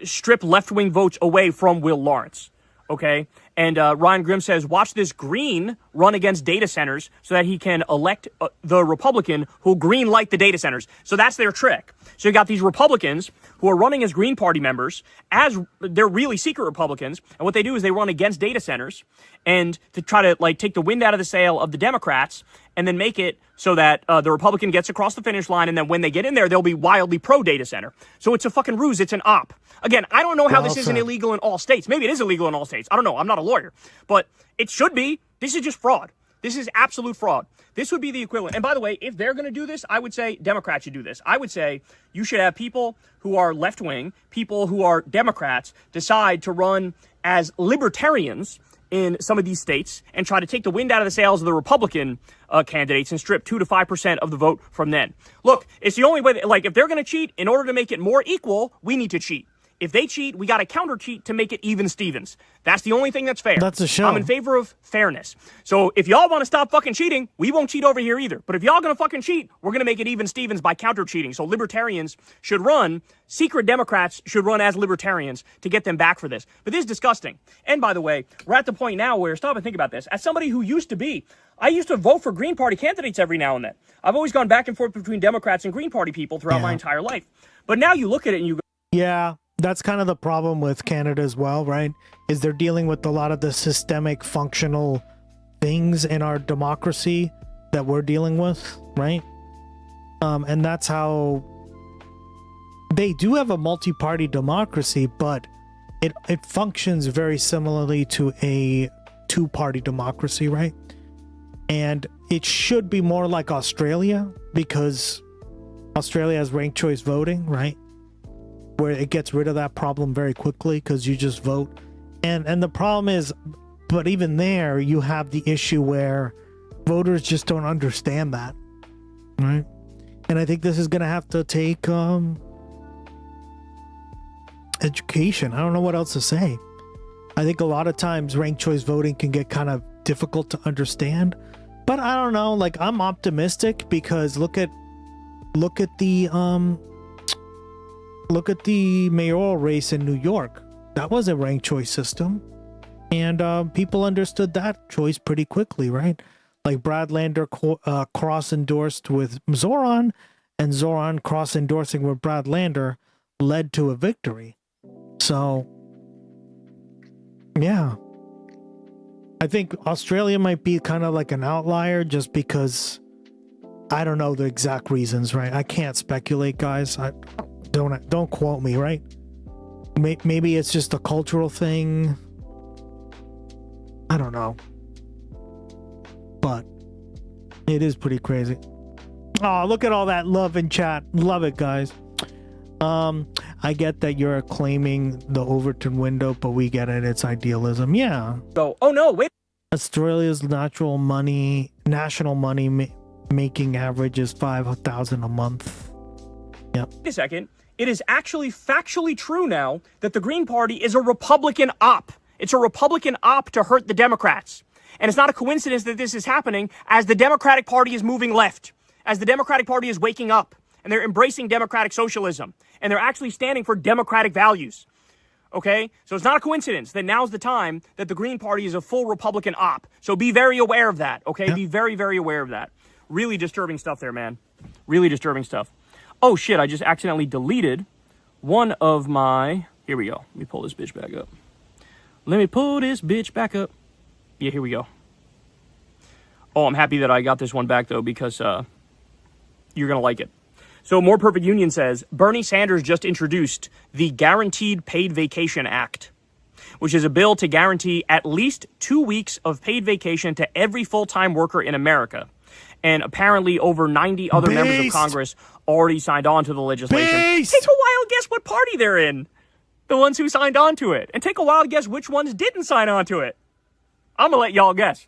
strip left-wing votes away from Will Lawrence. Okay? And Ryan Grimm says, watch this green run against data centers so that he can elect the Republican who'll green light the data centers. So that's their trick. So you got these Republicans who are running as Green Party members, as they're really secret Republicans. And what they do is they run against data centers and to try to like take the wind out of the sail of the Democrats and then make it so that the Republican gets across the finish line. And then when they get in there, they'll be wildly pro data center. So it's a fucking ruse. It's an op. Again, I don't know how this isn't illegal in all states. Maybe it is illegal in all states. I don't know. I'm not a lawyer, but it should be. This is just fraud. This is absolute fraud. This would be the equivalent. And by the way, if they're going to do this, I would say Democrats should do this. I would say you should have people who are left-wing, people who are Democrats decide to run as libertarians in some of these states and try to take the wind out of the sails of the Republican candidates and strip 2 to 5% of the vote from them. Look, it's the only way that, like, if they're going to cheat, in order to make it more equal, we need to cheat. If they cheat, we got to counter cheat to make it even Stevens. That's the only thing that's fair. That's a show. I'm in favor of fairness. So if y'all want to stop fucking cheating, we won't cheat over here either. But if y'all going to fucking cheat, we're going to make it even Stevens by counter cheating. So libertarians should run, secret Democrats should run as libertarians to get them back for this. But this is disgusting. And by the way, we're at the point now where, stop and think about this. As somebody who used to be, I used to vote for Green Party candidates every now and then. I've always gone back and forth between Democrats and Green Party people throughout my entire life. But now you look at it and you go, yeah. That's kind of the problem with Canada as well, right? Is they're dealing with a lot of the systemic functional things in our democracy that we're dealing with, right? And that's how they do have a multi-party democracy, but it functions very similarly to a two-party democracy, right? And it should be more like Australia, because Australia has ranked choice voting, right? Where it gets rid of that problem very quickly because you just vote. And the problem is, but even there, you have the issue where voters just don't understand that, right? And I think this is going to have to take education. I don't know what else to say. I think a lot of times ranked choice voting can get kind of difficult to understand. But I don't know, like, I'm optimistic because look at the mayoral race in New York. That was a ranked choice system. And people understood that choice pretty quickly, right? Like Brad Lander cross-endorsed with Zoran, and Zoran cross-endorsing with Brad Lander led to a victory. So, yeah. I think Australia might be kind of like an outlier just because I don't know the exact reasons, right? I can't speculate, guys. Don't quote me, right? Maybe it's just a cultural thing. I don't know. But it is pretty crazy. Oh, look at all that love in chat. Love it, guys. I get that you're claiming the Overton window, but we get it. It's idealism. Yeah. Oh no, wait. Australia's national money making average is $5,000 a month. Yep. Wait a second. It is actually factually true now that the Green Party is a Republican op. It's a Republican op to hurt the Democrats. And it's not a coincidence that this is happening as the Democratic Party is moving left, as the Democratic Party is waking up, and they're embracing democratic socialism, and they're actually standing for democratic values. Okay? So it's not a coincidence that now's the time that the Green Party is a full Republican op. So be very aware of that, okay? Yep. Be very, very aware of that. Really disturbing stuff there, man. Really disturbing stuff. Oh, shit, I just accidentally deleted one of my... Here we go. Let me pull this bitch back up. Yeah, here we go. Oh, I'm happy that I got this one back, though, because you're going to like it. So More Perfect Union says, Bernie Sanders just introduced the Guaranteed Paid Vacation Act, which is a bill to guarantee at least 2 weeks of paid vacation to every full-time worker in America. And apparently over 90 other members of Congress already signed on to the legislation. Take a wild guess what party they're in. The ones who signed on to it. And take a wild guess which ones didn't sign on to it. I'm going to let y'all guess.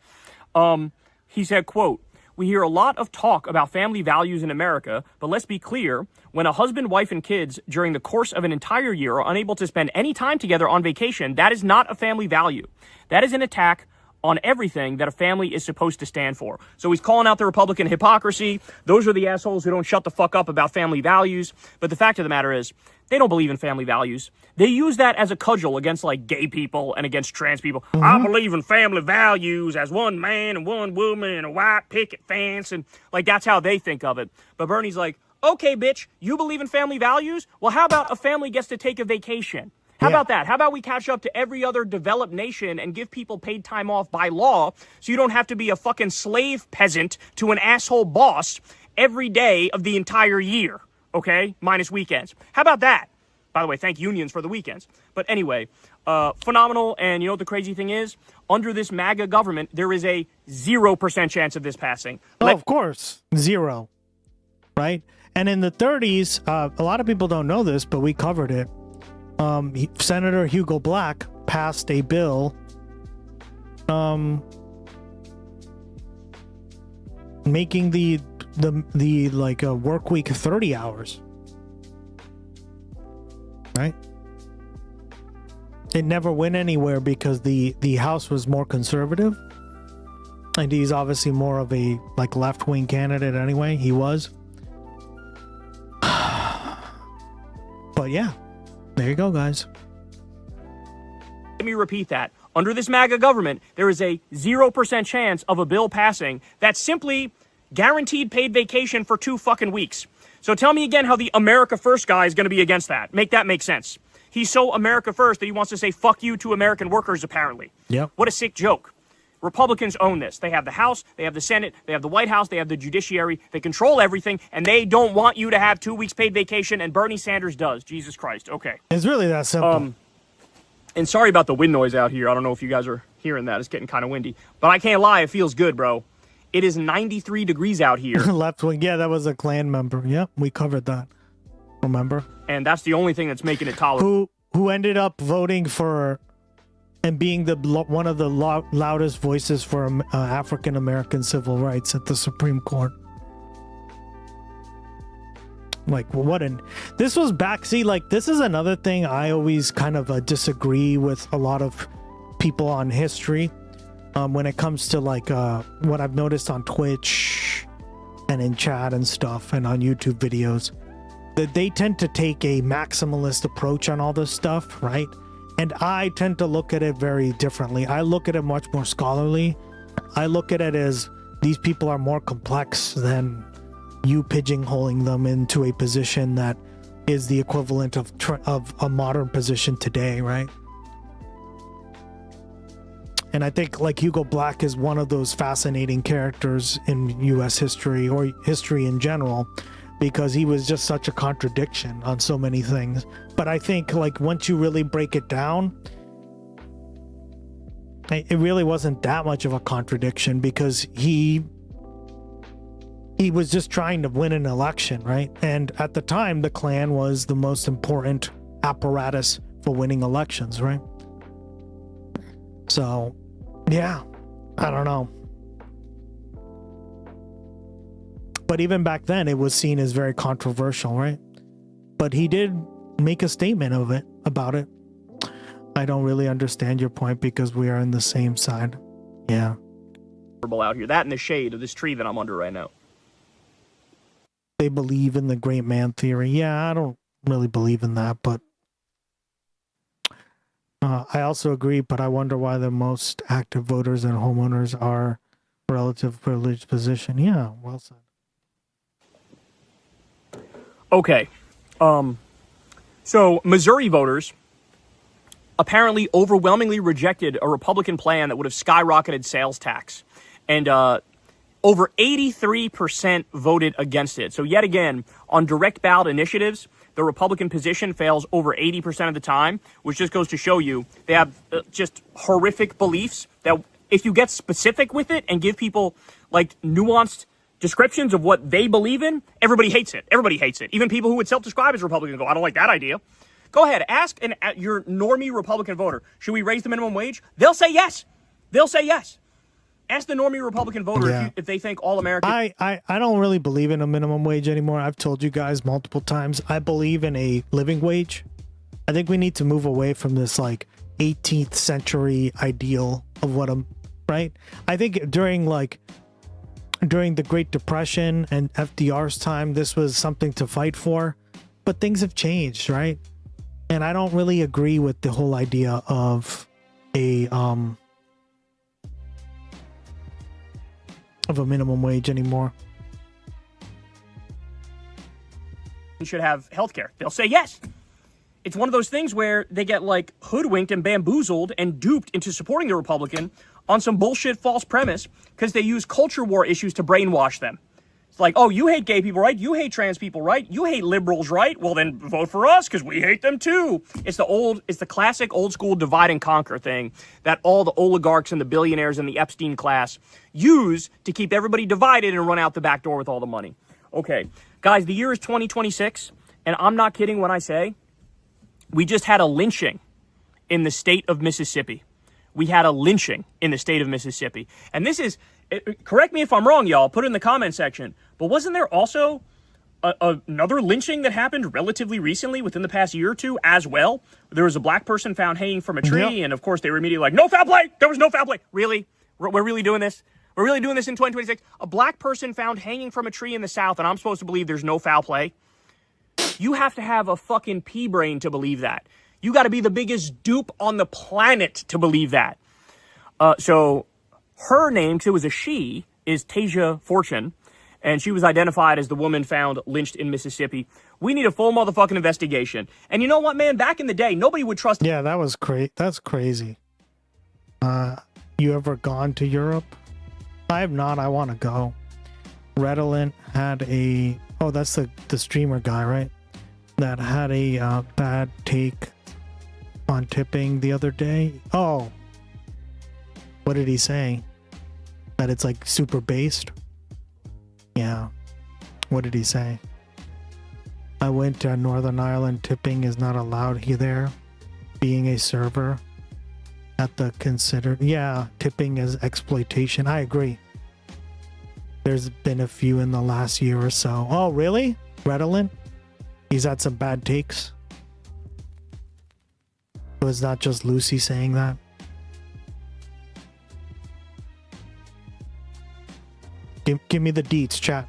He said, quote, "We hear a lot of talk about family values in America, but let's be clear, when a husband, wife, and kids during the course of an entire year are unable to spend any time together on vacation, that is not a family value. That is an attack on everything that a family is supposed to stand for." So he's calling out the Republican hypocrisy. Those are the assholes who don't shut the fuck up about family values. But the fact of the matter is, they don't believe in family values. They use that as a cudgel against like gay people and against trans people. I believe in family values as one man and one woman and a white picket fence, and like that's how they think of it. But Bernie's like, okay, bitch, you believe in family values? Well, how about a family gets to take a vacation? How about that? How about we catch up to every other developed nation and give people paid time off by law so you don't have to be a fucking slave peasant to an asshole boss every day of the entire year, okay? Minus weekends. How about that? By the way, thank unions for the weekends. But anyway, phenomenal. And you know what the crazy thing is? Under this MAGA government, there is a 0% chance of this passing. Of course. 0. Right? And in the 30s, a lot of people don't know this, but we covered it. Senator Hugo Black passed a bill making the like a work week 30 hours. Right? It never went anywhere because the House was more conservative. And he's obviously more of a like left-wing candidate anyway. He was. But yeah. There you go, guys. Let me repeat that. Under this MAGA government, there is a 0% chance of a bill passing that's simply guaranteed paid vacation for 2 fucking weeks. So tell me again how the America First guy is going to be against that. Make that make sense. He's so America First that he wants to say fuck you to American workers, apparently. Yep. What a sick joke. Republicans own this. They have the House, they have the Senate, they have the White House, they have the judiciary. They control everything, and they don't want you to have 2 weeks paid vacation, and Bernie Sanders does. Jesus Christ. Okay. It's really that simple. And sorry about the wind noise out here. I don't know if you guys are hearing that. It's getting kind of windy. But I can't lie, it feels good, bro. It is 93 degrees out here. Left wing. Yeah, that was a Klan member. Yep, we covered that. Remember? And that's the only thing that's making it tolerable. Who ended up voting for and being one of the loudest voices for African American civil rights at the Supreme Court. Like, this was back. See, like, this is another thing I always kind of disagree with a lot of people on history when it comes to like what I've noticed on Twitch and in chat and stuff and on YouTube videos, that they tend to take a maximalist approach on all this stuff, right? And I tend to look at it very differently. I look at it much more scholarly. I look at it as these people are more complex than you pigeonholing them into a position that is the equivalent of a modern position today, right? And I think like Hugo Black is one of those fascinating characters in U.S. history or history in general, because he was just such a contradiction on so many things. But I think like once you really break it down, it really wasn't that much of a contradiction, because he was just trying to win an election, right? And at the time, the Klan was the most important apparatus for winning elections, right? So, yeah, I don't know. But even back then, it was seen as very controversial, right? But he did make a statement about it. I don't really understand your point because we are on the same side. Yeah. Out here, that in the shade of this tree that I'm under right now. They believe in the great man theory. Yeah, I don't really believe in that, but I also agree, but I wonder why the most active voters and homeowners are relative privileged position. Yeah, well said. Okay. So Missouri voters apparently overwhelmingly rejected a Republican plan that would have skyrocketed sales tax. And over 83% voted against it. So yet again, on direct ballot initiatives, the Republican position fails over 80% of the time, which just goes to show you they have just horrific beliefs that if you get specific with it and give people like nuanced descriptions of what they believe in, everybody hates it. Everybody hates it. Even people who would self-describe as Republican go, I don't like that idea. Go ahead, ask your normie Republican voter, should we raise the minimum wage? They'll say yes. They'll say yes. Ask the normie Republican voter if they think all Americans... I don't really believe in a minimum wage anymore. I've told you guys multiple times. I believe in a living wage. I think we need to move away from this like 18th century ideal of what right? I think during the Great Depression and FDR's time, this was something to fight for. but things have changed, right? And I don't really agree with the whole idea of a minimum wage anymore. Should have health care. They'll say yes. It's one of those things where they get like hoodwinked and bamboozled and duped into supporting the Republican on some bullshit false premise because they use culture war issues to brainwash them. It's like, oh, you hate gay people, right? You hate trans people, right? You hate liberals, right? Well, then vote for us because we hate them too. It's the classic old school divide and conquer thing that all the oligarchs and the billionaires and the Epstein class use to keep everybody divided and run out the back door with all the money. Okay, guys, the year is 2026, and I'm not kidding when I say we just had a lynching in the state of Mississippi. We had a lynching in the state of Mississippi. And this is, correct me if I'm wrong, y'all, put it in the comment section, but wasn't there also another lynching that happened relatively recently within the past year or two as well? There was a black person found hanging from a tree, and of course they were immediately like, no foul play! There was no foul play! Really? We're really doing this? We're really doing this in 2026? A black person found hanging from a tree in the South, and I'm supposed to believe there's no foul play? You have to have a fucking pea brain to believe that. You got to be the biggest dupe on the planet to believe that. So her name, because it was a she, is Tasia Fortune, and she was identified as the woman found lynched in Mississippi. We need a full motherfucking investigation. And you know what, man? Back in the day, nobody would trust... Yeah, that was that's crazy. You ever gone to Europe? I have not. I want to go. Redolent had a... Oh, that's the streamer guy, right? That had a bad take on tipping the other day. Oh. What did he say? That it's like super based? Yeah. What did he say? I went to Northern Ireland. Tipping is not allowed here there. Being a server at the considered... Yeah, tipping is exploitation. I agree. There's been a few in the last year or so. Oh, really? Redolent? He's had some bad takes. It was not just Lucy saying that. Give me the deets, chat.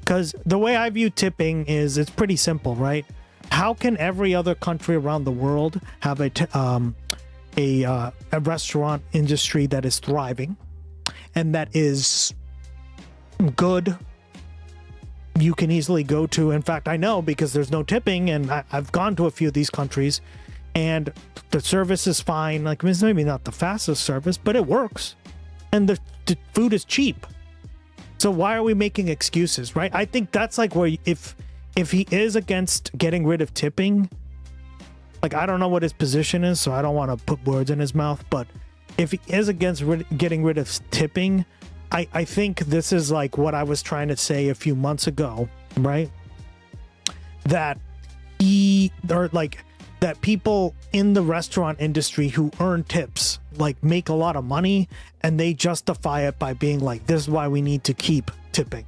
Because the way I view tipping is it's pretty simple, right? How can every other country around the world have a restaurant industry that is thriving and that is good? You can easily go to, in fact, I know because there's no tipping, and I've gone to a few of these countries, and the service is fine. Like, it's maybe not the fastest service, but it works, and the food is cheap. So why are we making excuses, right? I think that's like where if he is against getting rid of tipping, like, I don't know what his position is, so I don't want to put words in his mouth, but if he is against getting rid of tipping, I think this is like what I was trying to say a few months ago, right? That that people in the restaurant industry who earn tips like make a lot of money, and they justify it by being like, this is why we need to keep tipping,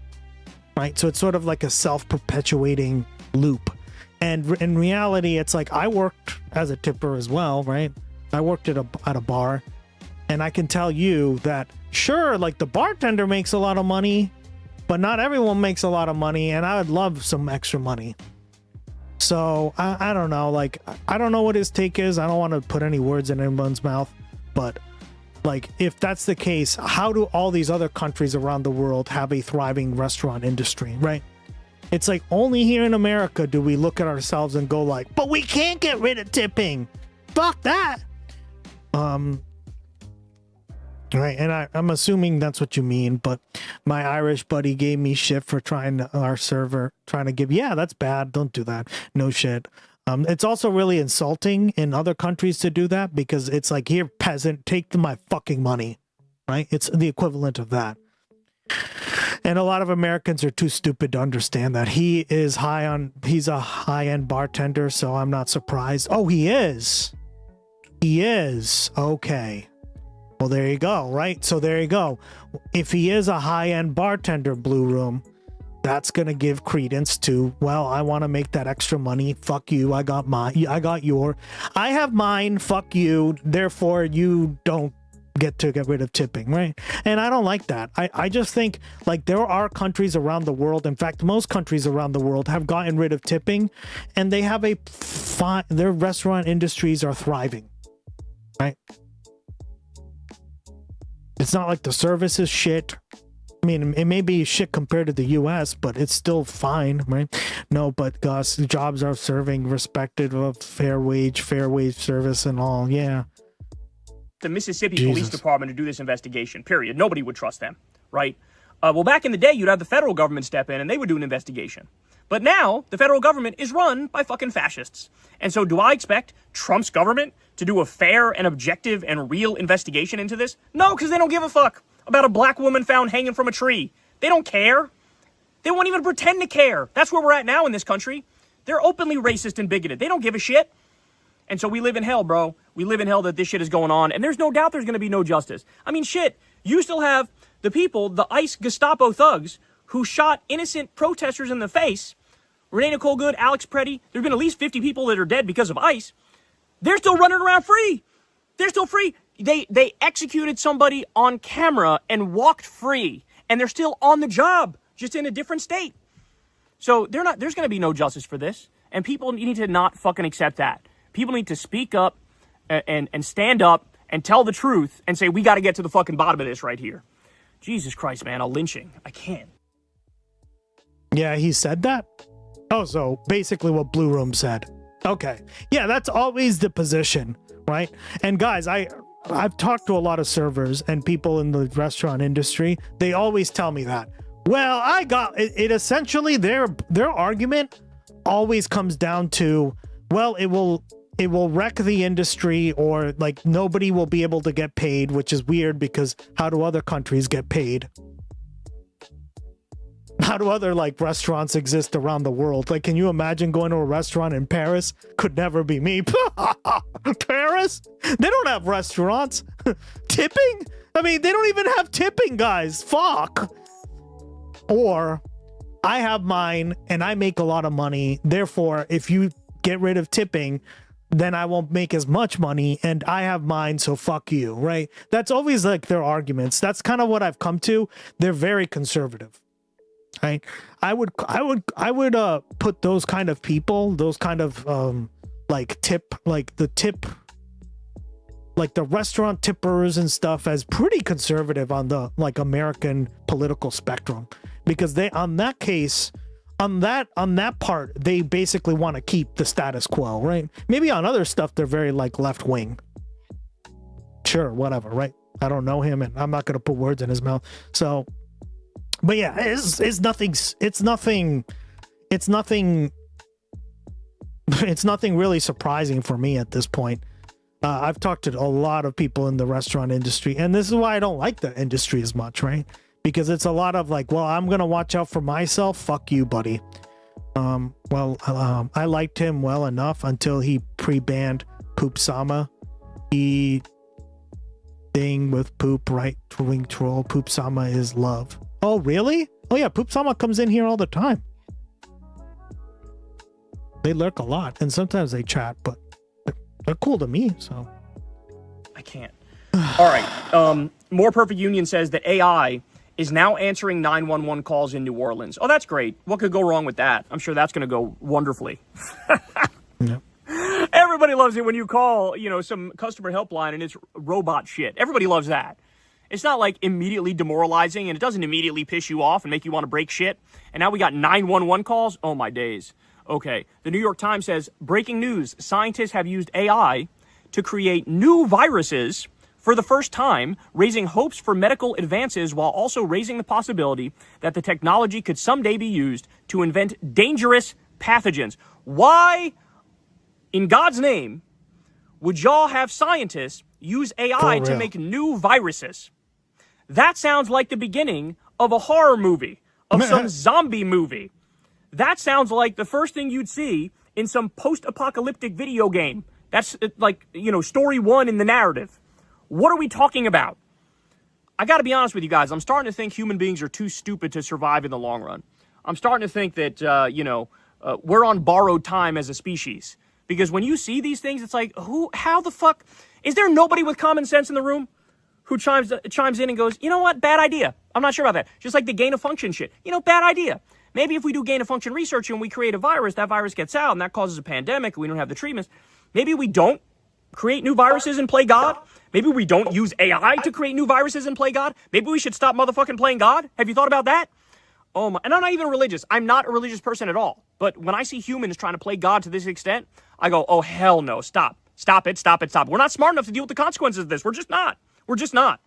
right? So it's sort of like a self-perpetuating loop. And in reality, it's like, I worked as a tipper as well, right? I worked at a bar, and I can tell you that, sure, like, the bartender makes a lot of money, but not everyone makes a lot of money, and I would love some extra money. So I don't know, like, I don't know what his take is. I don't want to put any words in anyone's mouth, but like, if that's the case, how do all these other countries around the world have a thriving restaurant industry, right? It's like, only here in America do we look at ourselves and go like, but we can't get rid of tipping. Fuck that. Right, and I'm assuming that's what you mean, but my Irish buddy gave me shit for our server trying to give, yeah, that's bad, don't do that, no shit. It's also really insulting in other countries to do that, because it's like, here, peasant, take my fucking money, right? It's the equivalent of that. And a lot of Americans are too stupid to understand that. He's a high-end bartender, so I'm not surprised. Oh, he is. Okay. Well, there you go, right? So there you go. If he is a high-end bartender, Blue Room, that's going to give credence to, well, I want to make that extra money. Fuck you. I got mine. I have mine. Fuck you. Therefore, you don't get rid of tipping, right? And I don't like that. I just think like there are countries around the world, in fact most countries around the world have gotten rid of tipping, and they have their restaurant industries are thriving, right? It's not like the service is shit. I mean, it may be shit compared to the US, but it's still fine, right? No, but Gus, jobs are serving respected of fair wage service and all. Yeah. The Mississippi Police Department to do this investigation, period. Nobody would trust them, right? Well, back in the day, you'd have the federal government step in and they would do an investigation. But now, the federal government is run by fucking fascists. And so do I expect Trump's government to do a fair and objective and real investigation into this? No, because they don't give a fuck about a black woman found hanging from a tree. They don't care. They won't even pretend to care. That's where we're at now in this country. They're openly racist and bigoted. They don't give a shit. And so we live in hell, bro. We live in hell that this shit is going on. And there's no doubt there's going to be no justice. I mean, shit. You still have the people, the ICE Gestapo thugs, who shot innocent protesters in the face. Renee Nicole Good, Alex Preddy. There have been at least 50 people that are dead because of ICE. They're still running around free. They're still free. They executed somebody on camera and walked free. And they're still on the job, just in a different state. So there's going to be no justice for this. And people need to not fucking accept that. People need to speak up and stand up and tell the truth and say, we got to get to the fucking bottom of this right here. Jesus Christ, man, a lynching. I can't. Yeah, he said that? Oh, so basically what Blue Room said. Okay. Yeah, that's always the position, right? And guys, I've talked to a lot of servers and people in the restaurant industry. They always tell me that. Well, I got it. Essentially, their argument always comes down to, well, it will wreck the industry, or like nobody will be able to get paid, which is weird because how do other countries get paid? How do other like restaurants exist around the world? Like, can you imagine going to a restaurant in Paris? Could never be me. Paris? They don't have restaurants. Tipping? I mean, they don't even have tipping, guys. Fuck. Or I have mine and I make a lot of money. Therefore, if you get rid of tipping, then I won't make as much money and I have mine, so fuck you, right? That's always like their arguments. That's kind of what I've come to. They're very conservative. Right? I would put those kind of people, those kind of like the restaurant tippers and stuff as pretty conservative on the like American political spectrum, because they on that part they basically want to keep the status quo, right? Maybe on other stuff they're very like left wing. Sure, whatever, right? I don't know him and I'm not gonna put words in his mouth. So but yeah, it's nothing really surprising for me at this point. I've talked to a lot of people in the restaurant industry, and this is why I don't like the industry as much, right? Because it's a lot of like, well, I'm going to watch out for myself. Fuck you, buddy. I liked him well enough until he pre-banned Poop Sama. He thing with Poop, right? Wing troll. Poop Sama is love. Oh, really? Oh, yeah. Poop Sama comes in here all the time. They lurk a lot, and sometimes they chat, but they're cool to me, so. I can't. All right. More Perfect Union says that AI is now answering 911 calls in New Orleans. Oh, that's great. What could go wrong with that? I'm sure that's going to go wonderfully. Yeah. Everybody loves it when you call, some customer helpline and it's robot shit. Everybody loves that. It's not like immediately demoralizing, and it doesn't immediately piss you off and make you want to break shit. And now we got 911 calls. Oh, my days. Okay. The New York Times says, breaking news, scientists have used AI to create new viruses for the first time, raising hopes for medical advances while also raising the possibility that the technology could someday be used to invent dangerous pathogens. Why, in God's name, would y'all have scientists use AI to make new viruses? That sounds like the beginning of a horror movie, of some zombie movie. That sounds like the first thing you'd see in some post-apocalyptic video game. That's like, story one in the narrative. What are we talking about? I got to be honest with you guys. I'm starting to think human beings are too stupid to survive in the long run. I'm starting to think that, we're on borrowed time as a species. Because when you see these things, it's like, how the fuck? Is there nobody with common sense in the room? who chimes in and goes, you know what, bad idea. I'm not sure about that. Just like the gain of function shit. You know, bad idea. Maybe if we do gain of function research and we create a virus, that virus gets out and that causes a pandemic and we don't have the treatments. Maybe we don't create new viruses and play God. Maybe we don't use AI to create new viruses and play God. Maybe we should stop motherfucking playing God. Have you thought about that? Oh my, and I'm not even religious. I'm not a religious person at all. But when I see humans trying to play God to this extent, I go, oh, hell no, stop. Stop it. We're not smart enough to deal with the consequences of this. We're just not.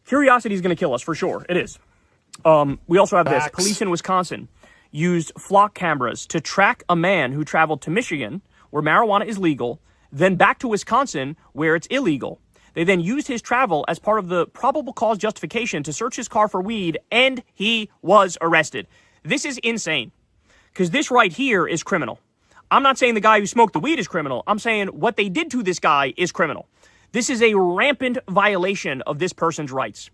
Curiosity is going to kill us, for sure. It is. We also have this. Police in Wisconsin used flock cameras to track a man who traveled to Michigan, where marijuana is legal, then back to Wisconsin, where it's illegal. They then used his travel as part of the probable cause justification to search his car for weed, and he was arrested. This is insane, because this right here is criminal. I'm not saying the guy who smoked the weed is criminal. I'm saying what they did to this guy is criminal. This is a rampant violation of this person's rights.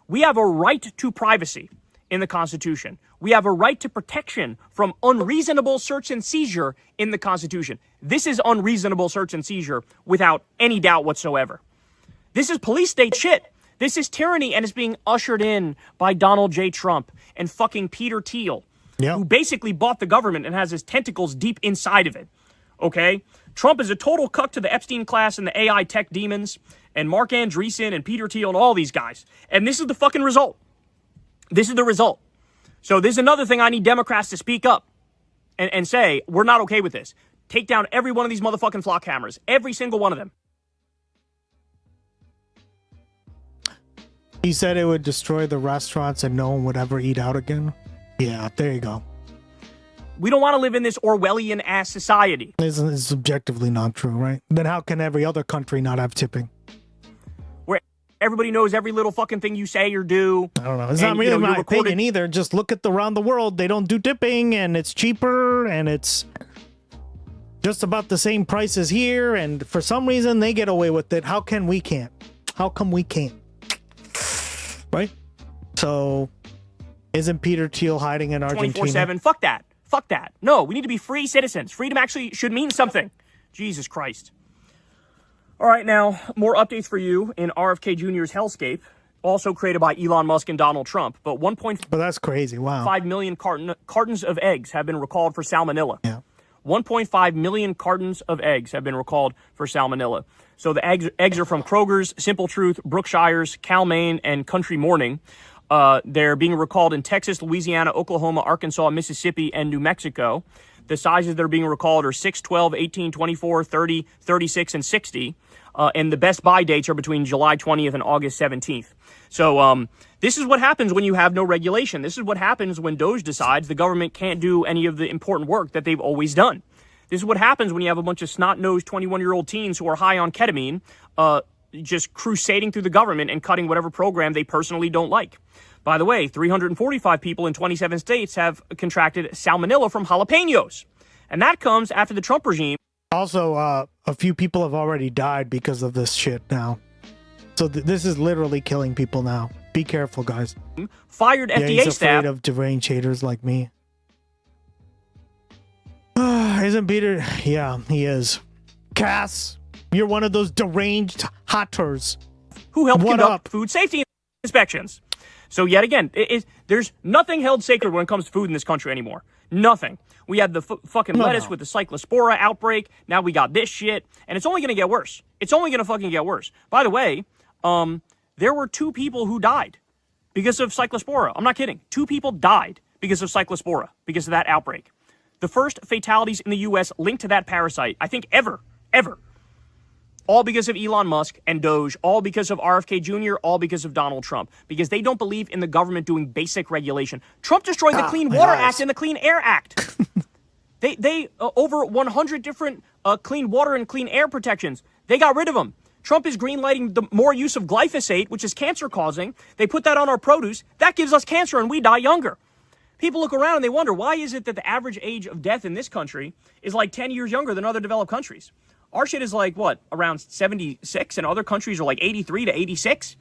We have a right to privacy in the Constitution. We have a right to protection from unreasonable search and seizure in the Constitution. This is unreasonable search and seizure without any doubt whatsoever. This is police state shit. This is tyranny, and it's being ushered in by Donald J. Trump and fucking Peter Thiel, who basically bought the government and has his tentacles deep inside of it. Okay? Trump is a total cuck to the Epstein class and the AI tech demons and Mark Andreessen and Peter Thiel and all these guys. And this is the fucking result. This is the result. So this is another thing I need Democrats to speak up and say, we're not okay with this. Take down every one of these motherfucking flock cameras. Every single one of them. He said it would destroy the restaurants and no one would ever eat out again. Yeah, there you go. We don't want to live in this Orwellian-ass society. It's objectively not true, right? Then how can every other country not have tipping? Where everybody knows every little fucking thing you say or do. I don't know. It's not really my opinion either. Just look at around the world. They don't do tipping, and it's cheaper, and it's just about the same price as here, and for some reason they get away with it. How come we can't? Right? So, isn't Peter Thiel hiding in Argentina? 24/7. Fuck that. Fuck that. No, we need to be free citizens. Freedom actually should mean something. Jesus Christ. All right, now, more updates for you in RFK Jr.'s hellscape, also created by Elon Musk and Donald Trump. But But that's crazy. Wow. 5 million cartons of eggs have been recalled for salmonella. Yeah. 1.5 million cartons of eggs have been recalled for salmonella. So the eggs are from Kroger's, Simple Truth, Brookshire's, Cal-Maine, and Country Morning. They're being recalled in Texas, Louisiana, Oklahoma, Arkansas, Mississippi, and New Mexico. The sizes that are being recalled are 6, 12, 18, 24, 30, 36, and 60. And the best buy dates are between July 20th and August 17th. So this is what happens when you have no regulation. This is what happens when Doge decides the government can't do any of the important work that they've always done. This is what happens when you have a bunch of snot-nosed 21-year-old teens who are high on ketamine, just crusading through the government and cutting whatever program they personally don't like. By the way, 345 people in 27 states have contracted salmonella from jalapenos. And that comes after the Trump regime. Also, a few people have already died because of this shit now. So this is literally killing people now. Be careful, guys. Fired FDA he's staff. Afraid of deranged haters like me. Isn't Peter? Yeah, he is. Cass, you're one of those deranged hatters. Who helped conduct food safety inspections. So yet again, there's nothing held sacred when it comes to food in this country anymore. Nothing. We had the fucking lettuce with the cyclospora outbreak. Now we got this shit. And it's only going to get worse. It's only going to fucking get worse. By the way, there were 2 people who died because of cyclospora. I'm not kidding. 2 people died because of cyclospora, because of that outbreak. The first fatalities in the U.S. linked to that parasite, I think ever. All because of Elon Musk and Doge, all because of RFK Jr., all because of Donald Trump, because they don't believe in the government doing basic regulation. Trump destroyed the Clean Water Act and the Clean Air Act. They over 100 different clean water and clean air protections. They got rid of them. Trump is greenlighting the more use of glyphosate, which is cancer-causing. They put that on our produce. That gives us cancer and we die younger. People look around and they wonder, why is it that the average age of death in this country is like 10 years younger than other developed countries? Our shit is like, what, around 76, and other countries are like 83 to 86?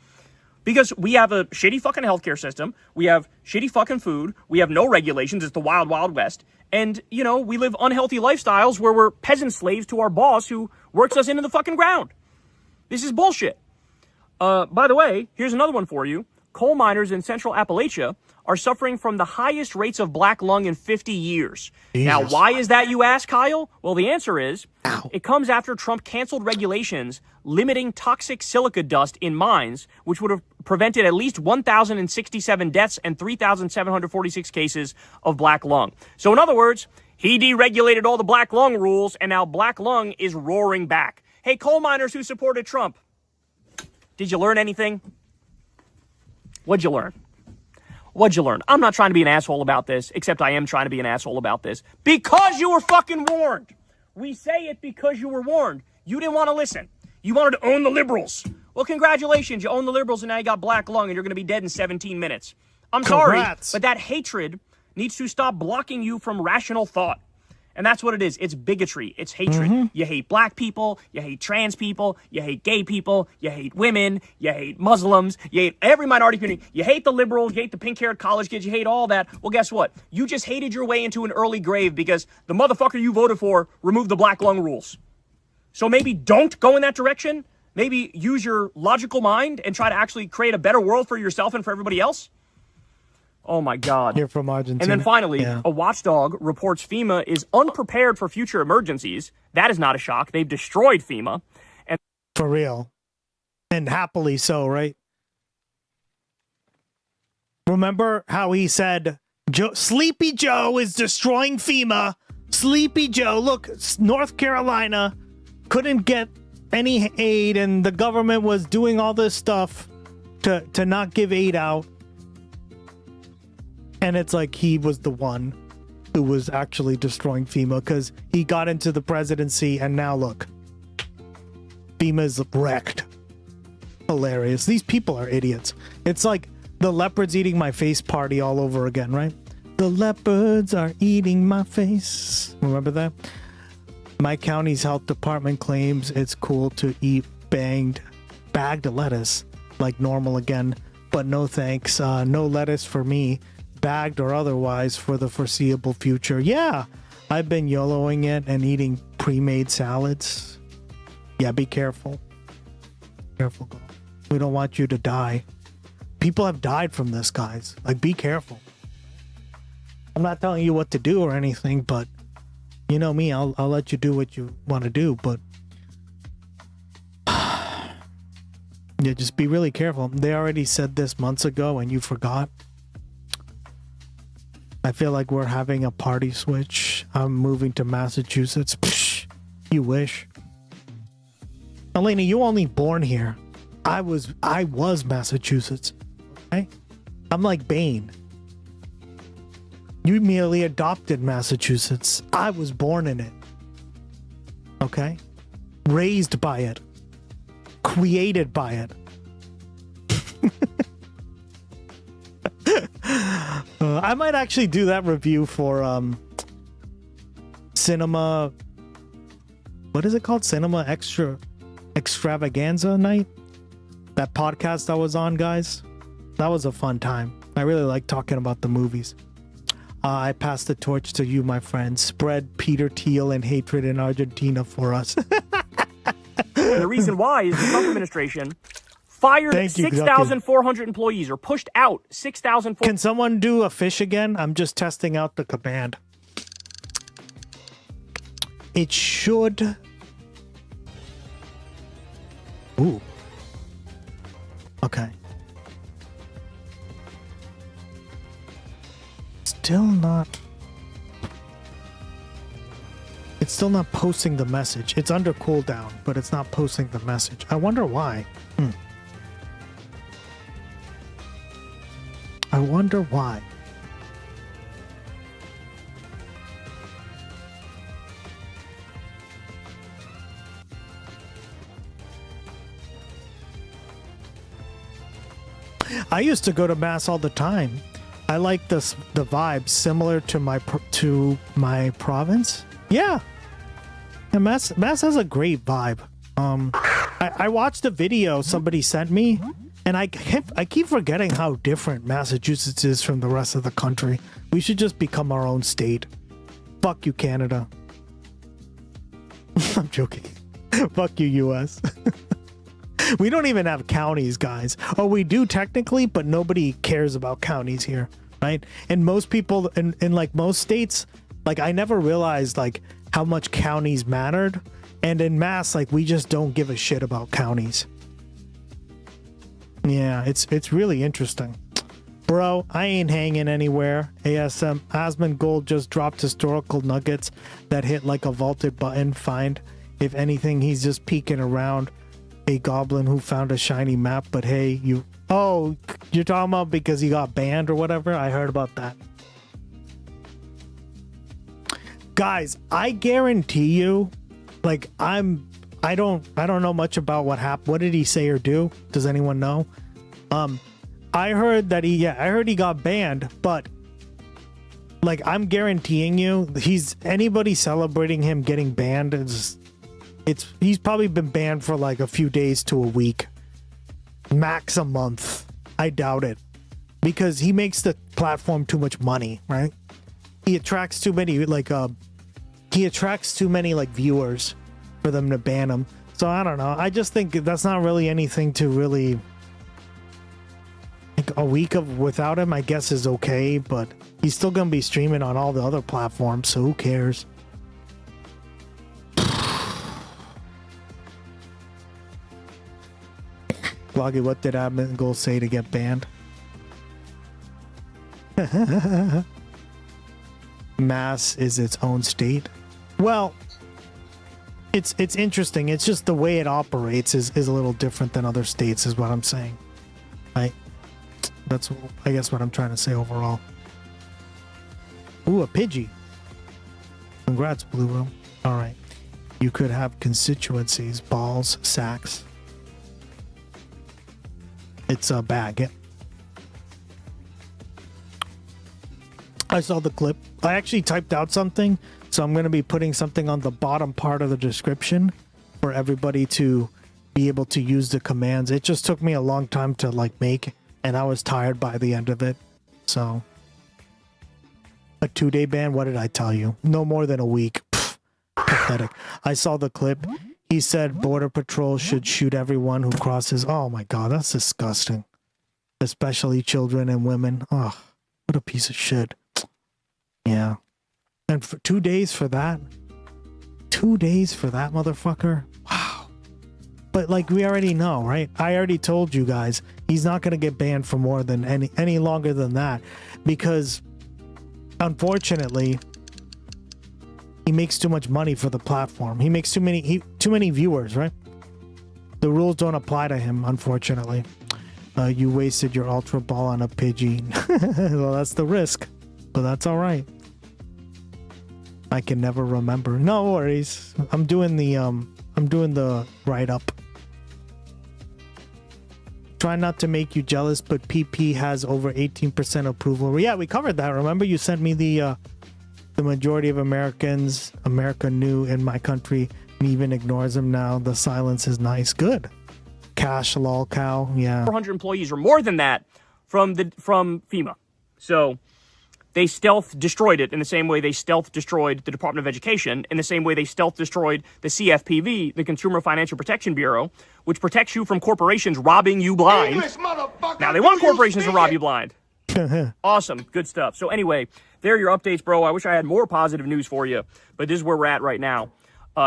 Because we have a shitty fucking healthcare system, we have shitty fucking food, we have no regulations, it's the wild, wild west, and, you know, we live unhealthy lifestyles where we're peasant slaves to our boss who works us into the fucking ground. This is bullshit. By the way, here's another one for you. Coal miners in central Appalachia are suffering from the highest rates of black lung in 50 years. Jesus. Now, why is that, you ask, Kyle? Well, the answer is, it comes after Trump canceled regulations limiting toxic silica dust in mines, which would have prevented at least 1,067 deaths and 3,746 cases of black lung. So in other words, he deregulated all the black lung rules, and now black lung is roaring back. Hey, coal miners who supported Trump, did you learn anything? What'd you learn? What'd you learn? I'm not trying to be an asshole about this, except I am trying to be an asshole about this. Because you were fucking warned. We say it because you were warned. You didn't want to listen. You wanted to own the liberals. Well, congratulations. You own the liberals, and now you got black lung, and you're going to be dead in 17 minutes. I'm sorry, but that hatred needs to stop blocking you from rational thought. And that's what it is. It's bigotry. It's hatred. You hate black people. You hate trans people. You hate gay people. You hate women. You hate Muslims. You hate every minority community. You hate the liberals. You hate the pink-haired college kids. You hate all that. Well, guess what? You just hated your way into an early grave because the motherfucker you voted for removed the black lung rules. So maybe don't go in that direction. Maybe use your logical mind and try to actually create a better world for yourself and for everybody else. Oh my God. You're from Argentina. And then finally, a watchdog reports FEMA is unprepared for future emergencies. That is not a shock. They've destroyed FEMA. And for real. And happily so, right? Remember how he said, Sleepy Joe is destroying FEMA. Sleepy Joe, look, North Carolina couldn't get any aid, and the government was doing all this stuff to not give aid out. And it's like he was the one who was actually destroying FEMA because he got into the presidency, and now look, FEMA's wrecked. Hilarious. These people are idiots. It's like the leopards eating my face party all over again, right? The leopards are eating my face. Remember that? My county's health department claims it's cool to eat bagged lettuce like normal again, but no thanks. No lettuce for me, bagged or otherwise, for the foreseeable future. Yeah, I've been YOLOing it and eating pre-made salads. Yeah, be careful. Careful, girl. We don't want you to die. People have died from this, guys. Like, be careful. I'm not telling you what to do or anything, but you know me, I'll let you do what you want to do, but yeah, just be really careful. They already said this months ago and you forgot. I feel like we're having a party switch. I'm moving to Massachusetts. Psh, you wish. Elena, you only born here. I was Massachusetts. Okay? I'm like Bane. You merely adopted Massachusetts. I was born in it. Okay? Raised by it. Created by it. I might actually do that review for Cinema. What is it called? Cinema Extravaganza Night? That podcast I was on, guys. That was a fun time. I really like talking about the movies. I pass the torch to you, my friend. Spread Peter Thiel and hatred in Argentina for us. The reason why is the Trump administration fired 6,400 employees, or pushed out 6,400. Can someone do a fish again? I'm just testing out the command. It should. Ooh. Okay. Still not. It's still not posting the message. It's under cooldown, but it's not posting the message. I wonder why. I wonder why. I used to go to mass all the time. I like the vibe similar to my province. Yeah. And mass has a great vibe. I watched a video somebody sent me, and I keep forgetting how different Massachusetts is from the rest of the country. We should just become our own state. Fuck you, Canada. I'm joking. Fuck you, US. We don't even have counties, guys. Oh, we do technically, but nobody cares about counties here, right? And most people in like most states, like I never realized like how much counties mattered. And in Mass, like we just don't give a shit about counties. Yeah, it's really interesting. Bro, I ain't hanging anywhere. ASM Asmon Gold just dropped historical nuggets that hit like a vaulted button. Find. If anything, he's just peeking around. A goblin who found a shiny map, but hey, you... Oh, you're talking about because he got banned or whatever? I heard about that. Guys, I guarantee you, like, I don't know much about what happened. What did he say or do? Does anyone know? I heard that I heard he got banned, but like I'm guaranteeing you, anybody celebrating him getting banned he's probably been banned for like a few days to a week, max a month. I doubt it, because he makes the platform too much money, right? He attracts too many viewers for them to ban him. So I don't know. I just think that's not really anything to really. Like a week without him, I guess, is okay, but he's still gonna be streaming on all the other platforms, so who cares? Vloggy, what did Admin Goal say to get banned? Mass is its own state. Well, it's interesting. It's just the way it operates is a little different than other states, is what I'm saying. Right? That's, I guess, what I'm trying to say overall. Ooh, a Pidgey. Congrats, Blue Room. All right. You could have constituencies, balls, sacks. It's a bag. I saw the clip. I actually typed out something, so I'm going to be putting something on the bottom part of the description for everybody to be able to use the commands. It just took me a long time to like make, and I was tired by the end of it. So a 2-day ban, what did I tell you? No more than a week. Pfft, pathetic. I saw the clip. He said Border Patrol should shoot everyone who crosses. Oh my God, that's disgusting. Especially children and women. Oh, what a piece of shit. Yeah. And for 2 days for that? 2 days for that motherfucker? Wow. But like we already know, right? I already told you guys, he's not going to get banned for more than any longer than that, because unfortunately he makes too much money for the platform. He makes too many viewers, right? The rules don't apply to him, unfortunately. You wasted your Ultra Ball on a Pidgey. Well, that's the risk, but that's all right. I can never remember. No worries. I'm doing the write-up. Try not to make you jealous, but PP has over 18% approval. Yeah, we covered that. Remember, you sent me the majority of America knew in my country and even ignores them now. The silence is nice. Good. Cash lol cow. Yeah. 400 employees or more than that from FEMA. So they stealth destroyed it in the same way they stealth destroyed the Department of Education, in the same way they stealth destroyed the CFPB, the Consumer Financial Protection Bureau, which protects you from corporations robbing you blind. Now they want corporations to rob you blind. Awesome. Good stuff. So anyway, there are your updates, bro. I wish I had more positive news for you, but this is where we're at right now.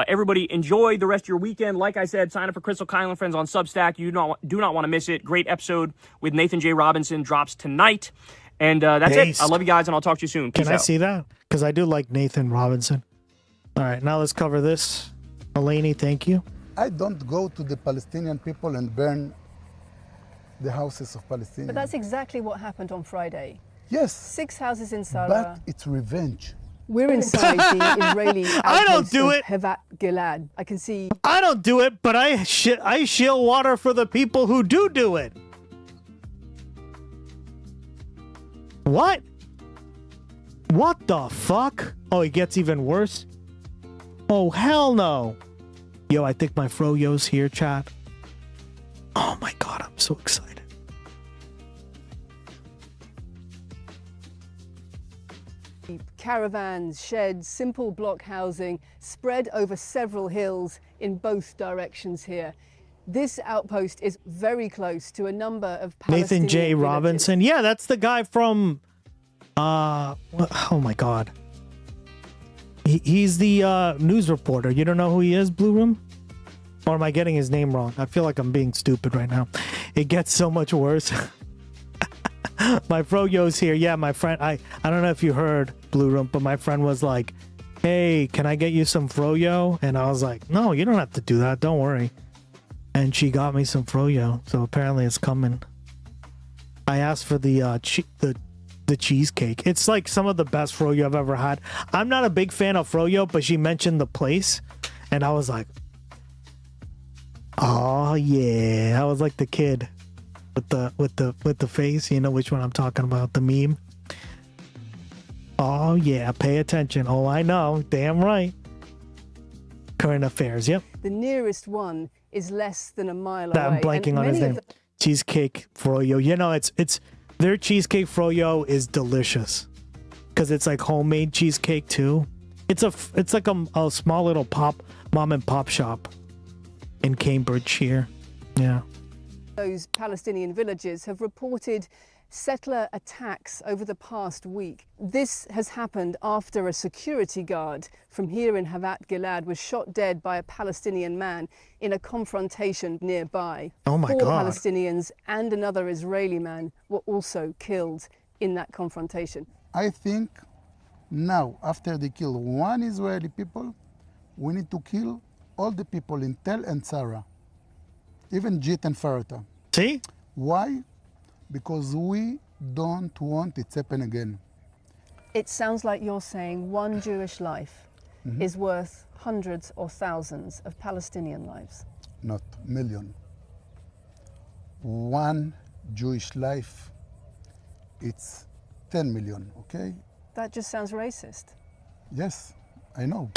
Everybody enjoy the rest of your weekend. Like I said, sign up for Crystal Kylan Friends on Substack. You do not want to miss it. Great episode with Nathan J. Robinson drops tonight. And that's it. I love you guys, and I'll talk to you soon. Peace Can I out. see that? Because I do like Nathan Robinson. All right, now let's cover this. Eleni, thank you. I don't go to the Palestinian people and burn the houses of Palestinians. But that's exactly what happened on Friday. Yes. 6 houses in Salah. But it's revenge. We're inside the Israeli I don't do it. Hevat Gilad. I can see. I don't do it, but I shill water for the people who do it. What? What the fuck? Oh, it gets even worse? Oh, hell no. Yo, I think my froyo's here, chat. Oh my God, I'm so excited. Caravans, sheds, simple block housing spread over several hills in both directions here. This outpost is very close to a number of Nathan Palestinian J. villages. Robinson. Yeah, that's the guy from oh my god. He's the news reporter. You don't know who he is, Blue Room? Or am I getting his name wrong? I feel like I'm being stupid right now. It gets so much worse. My froyo's here. Yeah, my friend. I don't know if you heard, Blue Room, but my friend was like, hey, can I get you some froyo? And I was like, no, you don't have to do that. Don't worry. And she got me some froyo. So apparently it's coming. I asked for the cheesecake. It's like some of the best froyo I've ever had. I'm not a big fan of froyo, but she mentioned the place. And I was like, oh yeah. I was like the kid with the face. You know which one I'm talking about, the meme. Oh yeah, pay attention. Oh, I know. Damn right. Current affairs, yep. The nearest one is less than a mile I'm away. blanking on his name. Cheesecake froyo. You know, it's their cheesecake froyo is delicious because it's like homemade cheesecake too. It's like a small little mom and pop shop in Cambridge here. Yeah. Those Palestinian villages have reported settler attacks over the past week. This has happened after a security guard from here in Havat Gilad was shot dead by a Palestinian man in a confrontation nearby. Oh my 4 God. Palestinians and another Israeli man were also killed in that confrontation. I think now, after they kill one Israeli people, we need to kill all the people in Tel and Sarah, even Jit and Farata. See? Why? Because we don't want it to happen again. It sounds like you're saying one Jewish life is worth hundreds or thousands of Palestinian lives. Not million. One Jewish life, it's 10 million, okay? That just sounds racist. Yes, I know.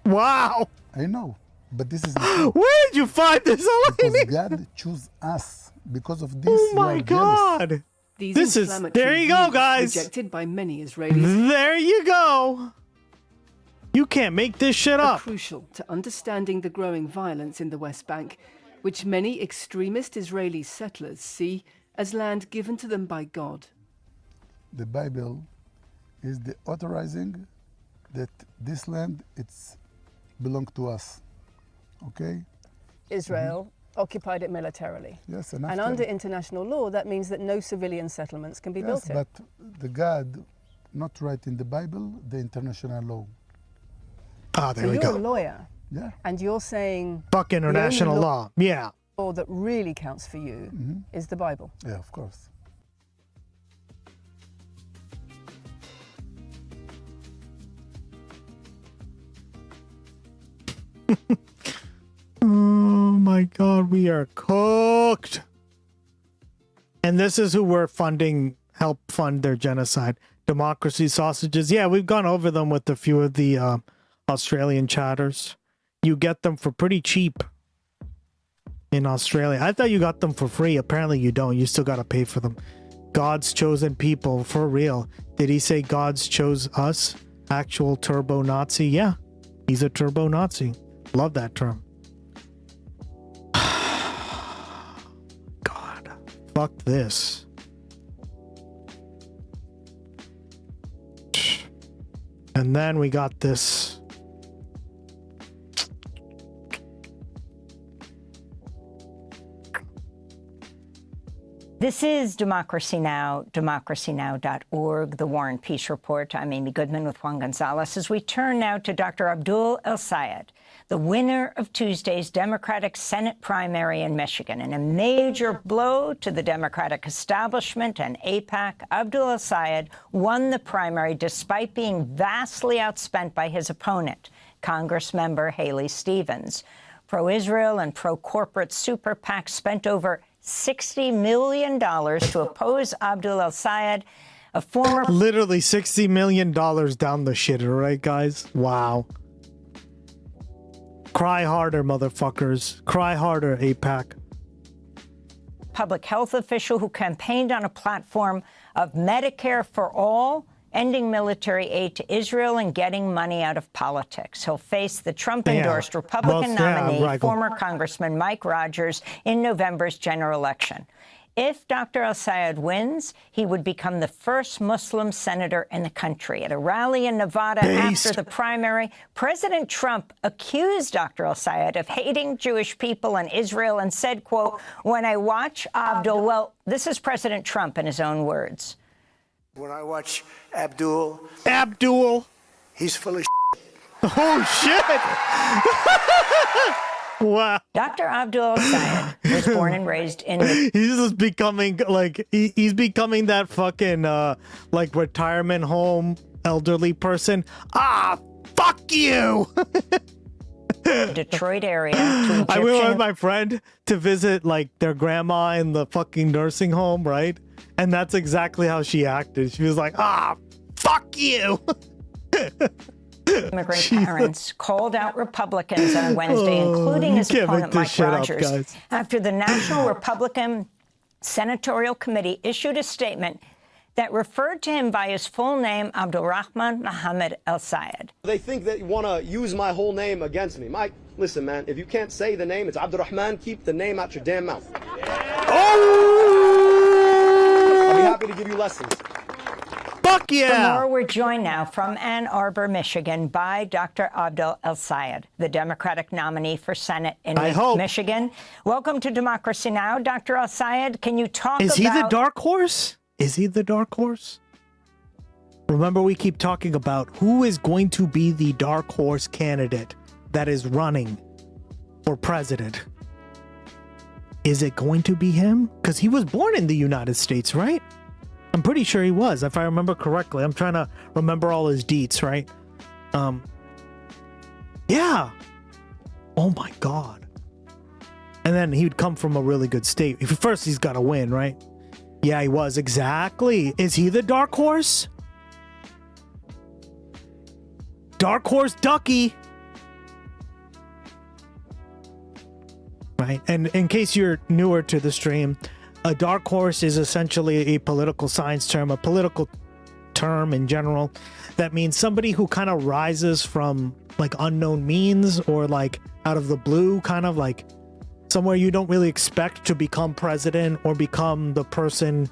Wow. I know, but this is where did you find this? Because God chose us. Because of this, oh my God. These There you go, guys. Rejected by many Israelis. There you go. You can't make this shit up. Crucial to understanding the growing violence in the West Bank, which many extremist Israeli settlers see as land given to them by God. The Bible is the authorizing that this land belongs to us. Okay? Israel occupied it militarily. Yes, and under international law, that means that no civilian settlements can be built here. But the God not write in the Bible the international law. Ah, there so we you're go. a lawyer. Yeah. And you're saying fuck international law. Yeah. Law that really counts for you is the Bible. Yeah, of course. Oh my God, we are cooked. And this is who we're help fund their genocide. Democracy sausages. Yeah, we've gone over them with a few of the Australian chatters. You get them for pretty cheap in Australia. I thought you got them for free. Apparently you don't. You still got to pay for them. God's chosen people, for real. Did he say God's chose us? Actual turbo Nazi? Yeah, he's a turbo Nazi. Love that term. God, fuck this. And then we got this. This is Democracy Now!, democracynow.org, the War and Peace Report. I'm Amy Goodman with Juan Gonzalez. As we turn now to Dr. Abdul El-Sayed, the winner of Tuesday's Democratic Senate primary in Michigan. In a major blow to the Democratic establishment and AIPAC, Abdul El-Sayed won the primary despite being vastly outspent by his opponent, Congressmember Haley Stevens. Pro-Israel and pro-corporate super PAC spent over $60 million to oppose Abdul El-Sayed, a former... Literally $60 million down the shitter, right, guys? Wow. Cry harder, motherfuckers. Cry harder, AIPAC. Public health official who campaigned on a platform of Medicare for all ending military aid to Israel and getting money out of politics. He'll face the Trump-endorsed Republican nominee, former Congressman Mike Rogers, in November's general election. If Dr. El-Sayed wins, he would become the first Muslim senator in the country. At a rally in Nevada after the primary, President Trump accused Dr. El-Sayed of hating Jewish people and Israel and said, quote, "When I watch Abdul," well, this is President Trump in his own words. When I watch Abdul, he's full of shit. Oh, shit! Wow. Dr. Abdul El-Sayed was born and raised in... He's just becoming, like, he's becoming that fucking, like, retirement home elderly person. Ah, fuck you! Detroit area to I went with my friend to visit, like, their grandma in the fucking nursing home, right? And that's exactly how she acted. She was like, ah, fuck you! Immigrant parents called out Republicans on Wednesday, including his opponent Mike Rogers, after the National Republican Senatorial Committee issued a statement that referred to him by his full name, Abdulrahman Mohammed El-Sayed. They think that you want to use my whole name against me. Mike, listen, man, if you can't say the name, it's Abdurrahman, keep the name out your damn mouth. Oh! I'll be happy to give you lessons. Fuck yeah! For more, we're joined now from Ann Arbor, Michigan, by Dr. Abdul El-Sayed, the Democratic nominee for Senate in Michigan. Welcome to Democracy Now! Dr. El-Sayed, can you talk about... Is he the dark horse? Is he the dark horse? Remember, we keep talking about who is going to be the dark horse candidate that is running for president. Is it going to be him? Because he was born in the United States, right? I'm pretty sure he was, if I remember correctly. I'm trying to remember all his deets, right? Yeah. Oh my God. And then he would come from a really good state. First, he's got to win, right? Yeah, he was. Exactly. Is he the dark horse? Dark horse Ducky. Right. And in case you're newer to the stream, a dark horse is essentially a political science term, a political term in general that means somebody who kind of rises from like unknown means or like out of the blue, kind of like somewhere you don't really expect to become president or become the person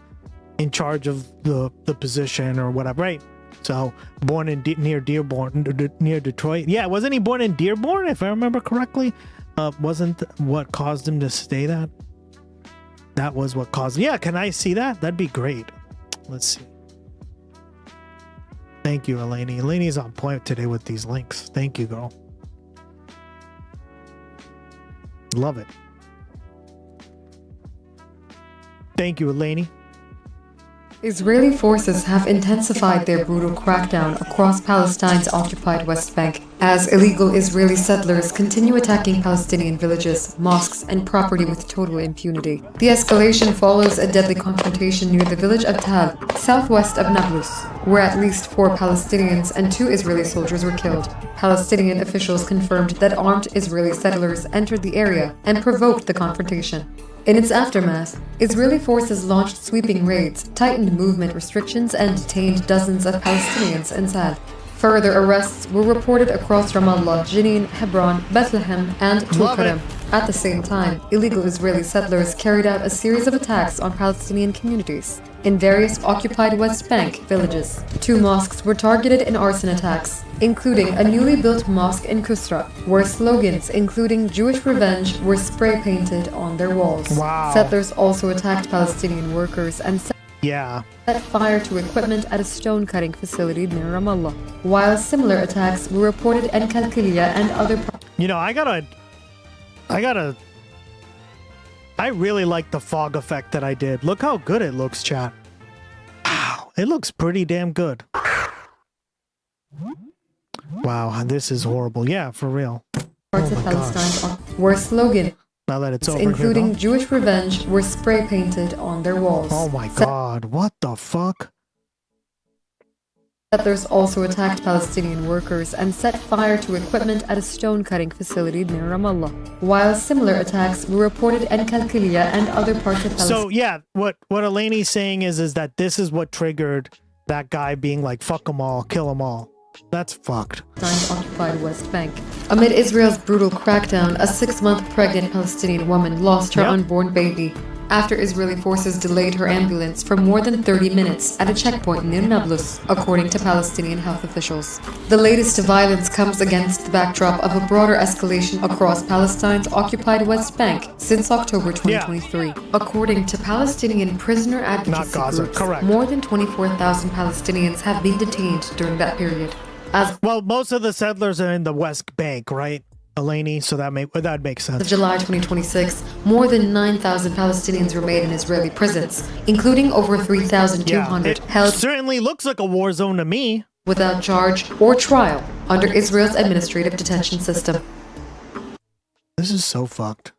in charge of the position or whatever, right? So born in near Dearborn, near Detroit. Yeah, wasn't he born in Dearborn, if I remember correctly? Wasn't what caused him to stay that? That was what caused... Yeah, can I see that? That'd be great. Let's see. Thank you, Eleni. Eleni's on point today with these links. Thank you, girl. Love it. Thank you, Eleni. Israeli forces have intensified their brutal crackdown across Palestine's occupied West Bank as illegal Israeli settlers continue attacking Palestinian villages, mosques, and property with total impunity. The escalation follows a deadly confrontation near the village of Tal, southwest of Nablus, where at least 4 Palestinians and 2 Israeli soldiers were killed. Palestinian officials confirmed that armed Israeli settlers entered the area and provoked the confrontation. In its aftermath, Israeli forces launched sweeping raids, tightened movement restrictions, and detained dozens of Palestinians in Sad. Further arrests were reported across Ramallah, Jenin, Hebron, Bethlehem, and Tulkarem. At the same time, illegal Israeli settlers carried out a series of attacks on Palestinian communities in various occupied West Bank villages. 2 mosques were targeted in arson attacks, including a newly built mosque in Kusra, where slogans including Jewish revenge were spray-painted on their walls. Wow. Settlers also attacked Palestinian workers and set fire to equipment at a stone-cutting facility near Ramallah, while similar attacks were reported in Kalkilia and other parts. You know, I really like the fog effect that I did. Look how good it looks, chat. Wow, it looks pretty damn good. Wow, this is horrible. Yeah, for real. Parts of Palestine where slogans, now that it's over, including Jewish revenge, were spray-painted on their walls. Oh my God, what the fuck? Settlers also attacked Palestinian workers and set fire to equipment at a stone-cutting facility near Ramallah, while similar attacks were reported in Kalkilia and other parts of Palestine. So yeah, what Eleni's saying is that this is what triggered that guy being like, fuck them all, kill them all. That's fucked. Occupied West Bank. Amid Israel's brutal crackdown, a 6-month pregnant Palestinian woman lost her unborn baby after Israeli forces delayed her ambulance for more than 30 minutes at a checkpoint near Nablus, according to Palestinian health officials. The latest violence comes against the backdrop of a broader escalation across Palestine's occupied West Bank since October 2023. According to Palestinian prisoner advocacy groups, more than 24,000 Palestinians have been detained during that period. Well, most of the settlers are in the West Bank, right, Eleni? So that makes sense. In July 2026, more than 9,000 Palestinians remain in Israeli prisons, including over 3,200 held. Certainly looks like a war zone to me. Without charge or trial under Israel's administrative detention system. This is so fucked.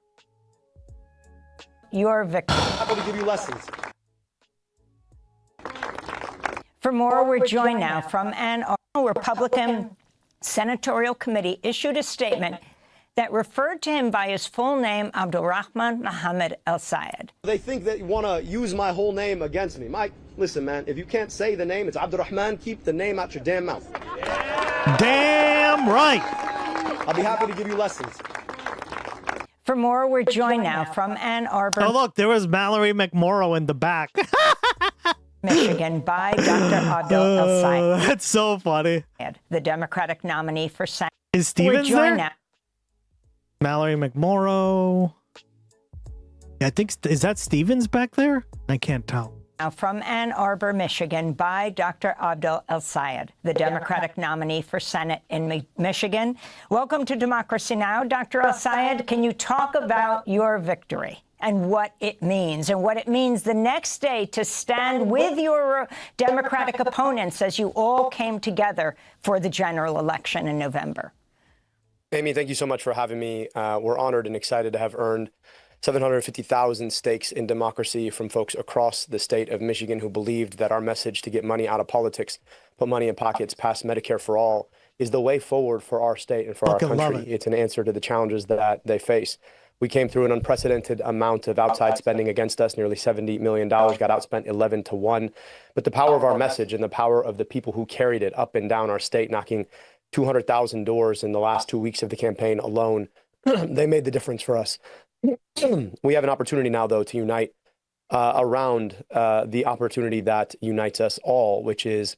Your victory. I'm going to give you lessons. For more, we're joined now from Ann Arbor. Republican Senatorial Committee issued a statement that referred to him by his full name, Abdulrahman Mohammed El Sayed. They think that you want to use my whole name against me. Mike, listen, man, if you can't say the name, it's Abdulrahman, keep the name out your damn mouth. Damn right. I'll be happy to give you lessons. For more, we're joined now from Ann Arbor. Oh, look, there was Mallory McMorrow in the back. Michigan by Dr. Abdul El Sayed. That's so funny. The Democratic nominee for Senate. Is Stevens there? Now. Mallory McMorrow. Yeah, I think, is that Stevens back there? I can't tell. Now from Ann Arbor, Michigan by Dr. Abdul El Sayed, the Democratic nominee for Senate in Michigan. Welcome to Democracy Now! Dr. El Sayed, can you talk about your victory and what it means the next day to stand with your Democratic opponents as you all came together for the general election in November? Amy, thank you so much for having me. We're honored and excited to have earned 750,000 stakes in democracy from folks across the state of Michigan who believed that our message to get money out of politics, put money in pockets past Medicare for all, is the way forward for our state and for our country. It's an answer to the challenges that they face. We came through an unprecedented amount of outside spending against us, nearly $70 million, got outspent 11-1. But the power of our message and the power of the people who carried it up and down our state, knocking 200,000 doors in the last 2 weeks of the campaign alone, they made the difference for us. We have an opportunity now, though, to unite around the opportunity that unites us all, which is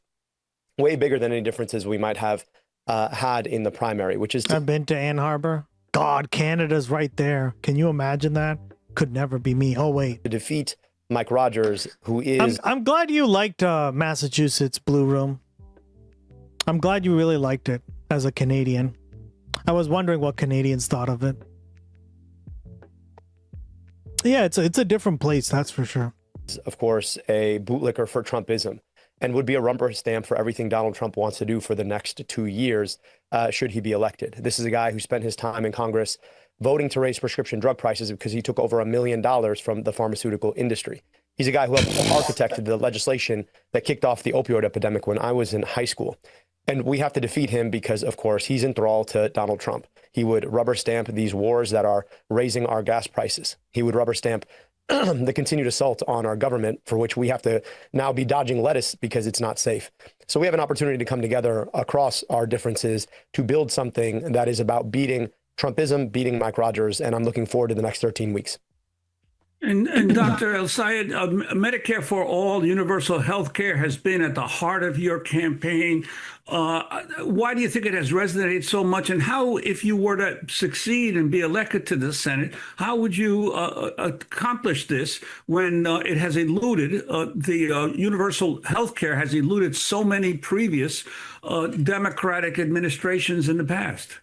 way bigger than any differences we might have had in the primary, which is... I've been to Ann Arbor. God, Canada's right there. Can you imagine that? Could never be me. Oh, wait. To defeat Mike Rogers, who is... I'm glad you liked Massachusetts Blue Room. I'm glad you really liked it as a Canadian. I was wondering what Canadians thought of it. Yeah, it's a different place, that's for sure. Of course, a bootlicker for Trumpism, and would be a rubber stamp for everything Donald Trump wants to do for the next 2 years, should he be elected. This is a guy who spent his time in Congress voting to raise prescription drug prices because he took over $1 million from the pharmaceutical industry. He's a guy who architected the legislation that kicked off the opioid epidemic when I was in high school. And we have to defeat him because, of course, he's in thrall to Donald Trump. He would rubber stamp these wars that are raising our gas prices. He would rubber stamp the continued assault on our government, for which we have to now be dodging lettuce because it's not safe. So we have an opportunity to come together across our differences to build something that is about beating Trumpism, beating Mike Rogers, and I'm looking forward to the next 13 weeks. And Dr. El Sayed, Medicare for all, universal health care has been at the heart of your campaign. Why do you think it has resonated so much? And how, if you were to succeed and be elected to the Senate, how would you accomplish this when it has eluded, the universal health care has eluded so many previous Democratic administrations in the past?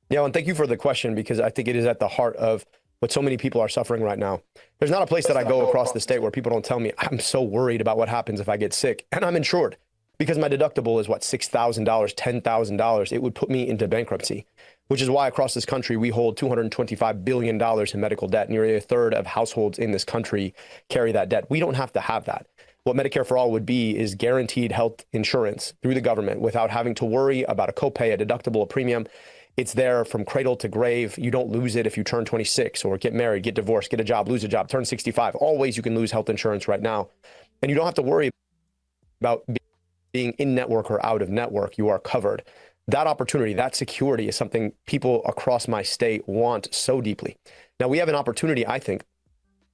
Yeah, and thank you for the question, because I think it is at the heart of what so many people are suffering right now. There's not a place that I go across the state where people don't tell me, I'm so worried about what happens if I get sick. And I'm insured because my deductible is, what, $6,000, $10,000. It would put me into bankruptcy, which is why across this country, we hold $225 billion in medical debt. Nearly a third of households in this country carry that debt. We don't have to have that. What Medicare for All would be is guaranteed health insurance through the government without having to worry about a copay, a deductible, a premium. It's there from cradle to grave. You don't lose it if you turn 26 or get married, get divorced, get a job, lose a job, turn 65. Always you can lose health insurance right now. And you don't have to worry about being in network or out of network, you are covered. That opportunity, that security is something people across my state want so deeply. Now, we have an opportunity, I think,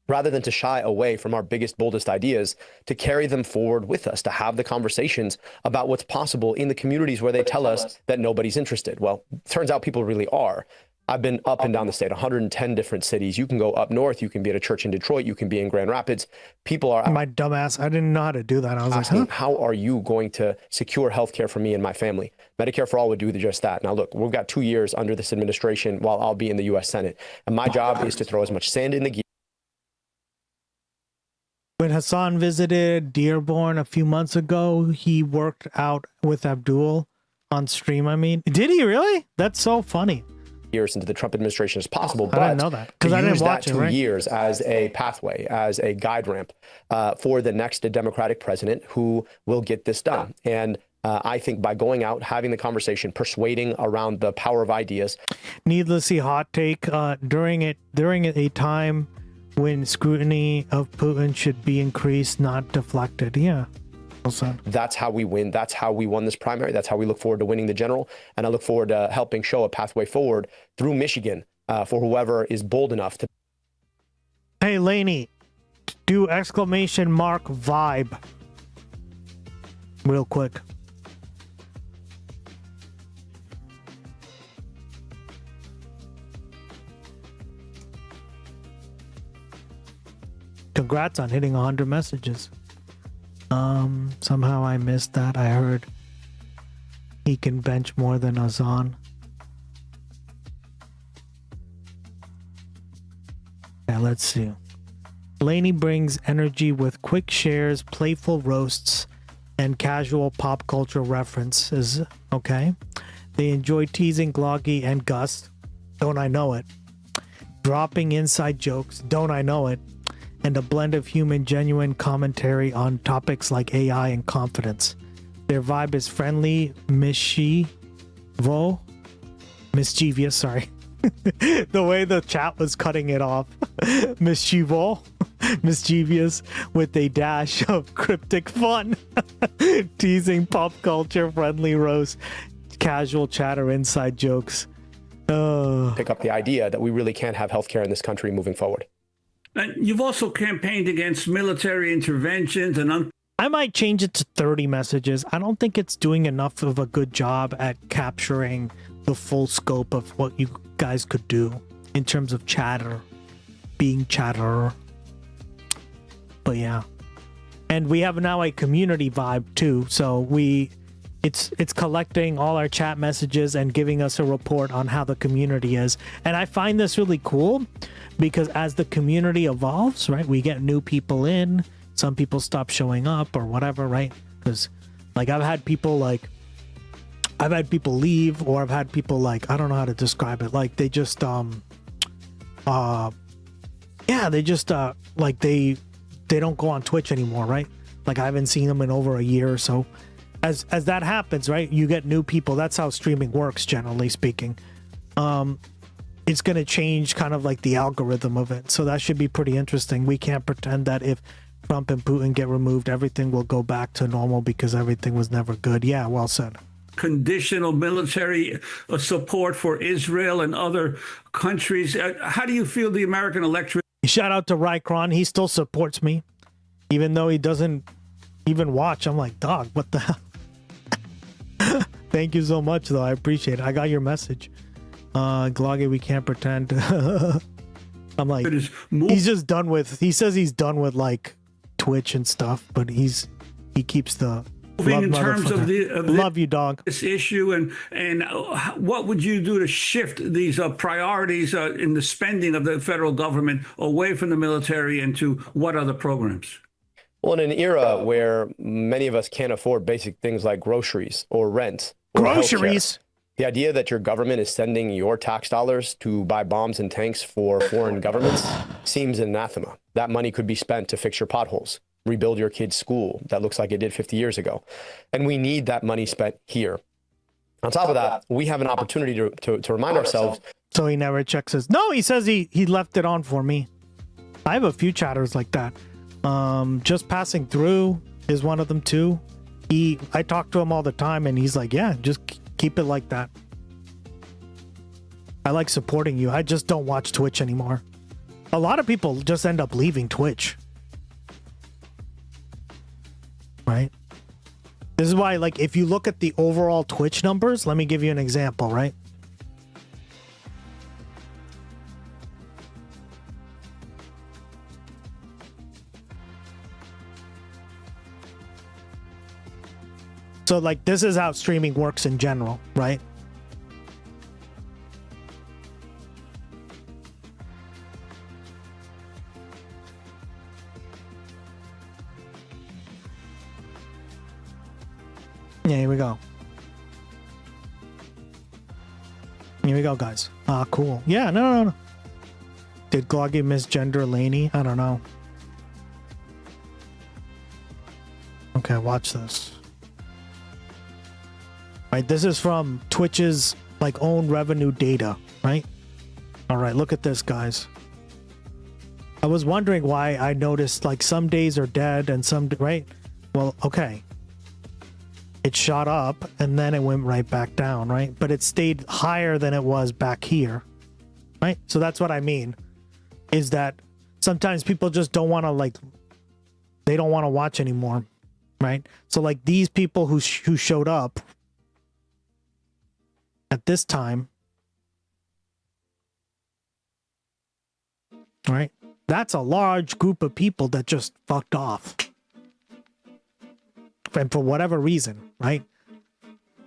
rather than to shy away from our biggest, boldest ideas, to carry them forward with us, to have the conversations about what's possible in the communities where they tell us that nobody's interested. Well, turns out people really are. I've been up and down the state, 110 different cities. You can go up north. You can be at a church in Detroit. You can be in Grand Rapids. People are... My dumbass, I didn't know how to do that. I was asking, like, huh? how are you going to secure healthcare for me and my family? Medicare for All would do just that. Now, look, we've got 2 years under this administration while I'll be in the U.S. Senate. And my job is to throw as much sand in the gear. When Hassan visited Dearborn a few months ago, he worked out with Abdul on stream. I mean, did he really? That's so funny. Years into the Trump administration as possible, I didn't know that because I didn't watch it. 2 years as a pathway, as a guide ramp for the next Democratic president who will get this done. And I think by going out, having the conversation, persuading around the power of ideas. Needlessly hot take during a time when scrutiny of Putin should be increased, not deflected. Yeah. That's how we win. That's how we won this primary. That's how we look forward to winning the general. And I look forward to helping show a pathway forward through Michigan for whoever is bold enough to. Hey, Lainey, do exclamation mark vibe real quick. Congrats on hitting 100 messages. Somehow I missed that. I heard he can bench more than Azan. Yeah, let's see. Lainey brings energy with quick shares, playful roasts, and casual pop culture references. Okay. They enjoy teasing Gloggy and Gus. Don't I know it? Dropping inside jokes. Don't I know it? And a blend of human, genuine commentary on topics like AI and confidence. Their vibe is friendly, mischievous, sorry. The way the chat was cutting it off. Mischievous, with a dash of cryptic fun. Teasing pop culture, friendly roast, casual chatter, inside jokes. Pick up the idea that we really can't have healthcare in this country moving forward. You've also campaigned against military interventions and I might change it to 30 messages. I don't think it's doing enough of a good job at capturing the full scope of what you guys could do in terms of chatter, being chatterer. But yeah. And we have now a community vibe too. So it's collecting all our chat messages and giving us a report on how the community is. And I find this really cool because as the community evolves, right, we get new people in, some people stop showing up or whatever, right? Because like I've had people leave, or I've had people like, I don't know how to describe it, like they just like they don't go on Twitch anymore, right? Like I haven't seen them in over a year or so. As that happens, right, you get new people. That's how streaming works, generally speaking. It's going to change kind of like the algorithm of it. So that should be pretty interesting. We can't pretend that if Trump and Putin get removed, everything will go back to normal because everything was never good. Yeah, well said. Conditional military support for Israel and other countries. How do you feel the American electorate? Shout out to Rycron. He still supports me, even though he doesn't even watch. I'm like, dog, what the hell? Thank you so much, though. I appreciate it. I got your message. Gloggy, we can't pretend. I'm like, he's just done with, he says he's done with like Twitch and stuff, but he keeps the love, in terms of love you, dog. This issue and what would you do to shift these priorities in the spending of the federal government away from the military and to what other programs? Well, in an era where many of us can't afford basic things like groceries or rent, or groceries. Healthcare, the idea that your government is sending your tax dollars to buy bombs and tanks for foreign governments seems anathema. That money could be spent to fix your potholes, rebuild your kid's school that looks like it did 50 years ago. And we need that money spent here. On top of that, we have an opportunity to remind ourselves. So he never checks his. No, he says he left it on for me. I have a few chatters like that. Just passing through is one of them too. I talk to him all the time, and he's like, yeah, just keep it like that. I like supporting you. I just don't watch Twitch anymore. A lot of people just end up leaving Twitch. Right? This is why, like, if you look at the overall Twitch numbers, let me give you an example, right? So, like, this is how streaming works in general, right? Yeah, here we go. Here we go, guys. Ah, cool. Yeah, no. Did Gloggy misgender Laney? I don't know. Okay, watch this. Right, this is from Twitch's like own revenue data, right? All right, look at this, guys. I was wondering why I noticed like some days are dead and some, right? Well, okay. It shot up and then it went right back down, right? But it stayed higher than it was back here, right? So that's what I mean, is that sometimes people just don't want to like, they don't want to watch anymore, right? So like these people who showed up at this time, right? That's a large group of people that just fucked off. And for whatever reason, right?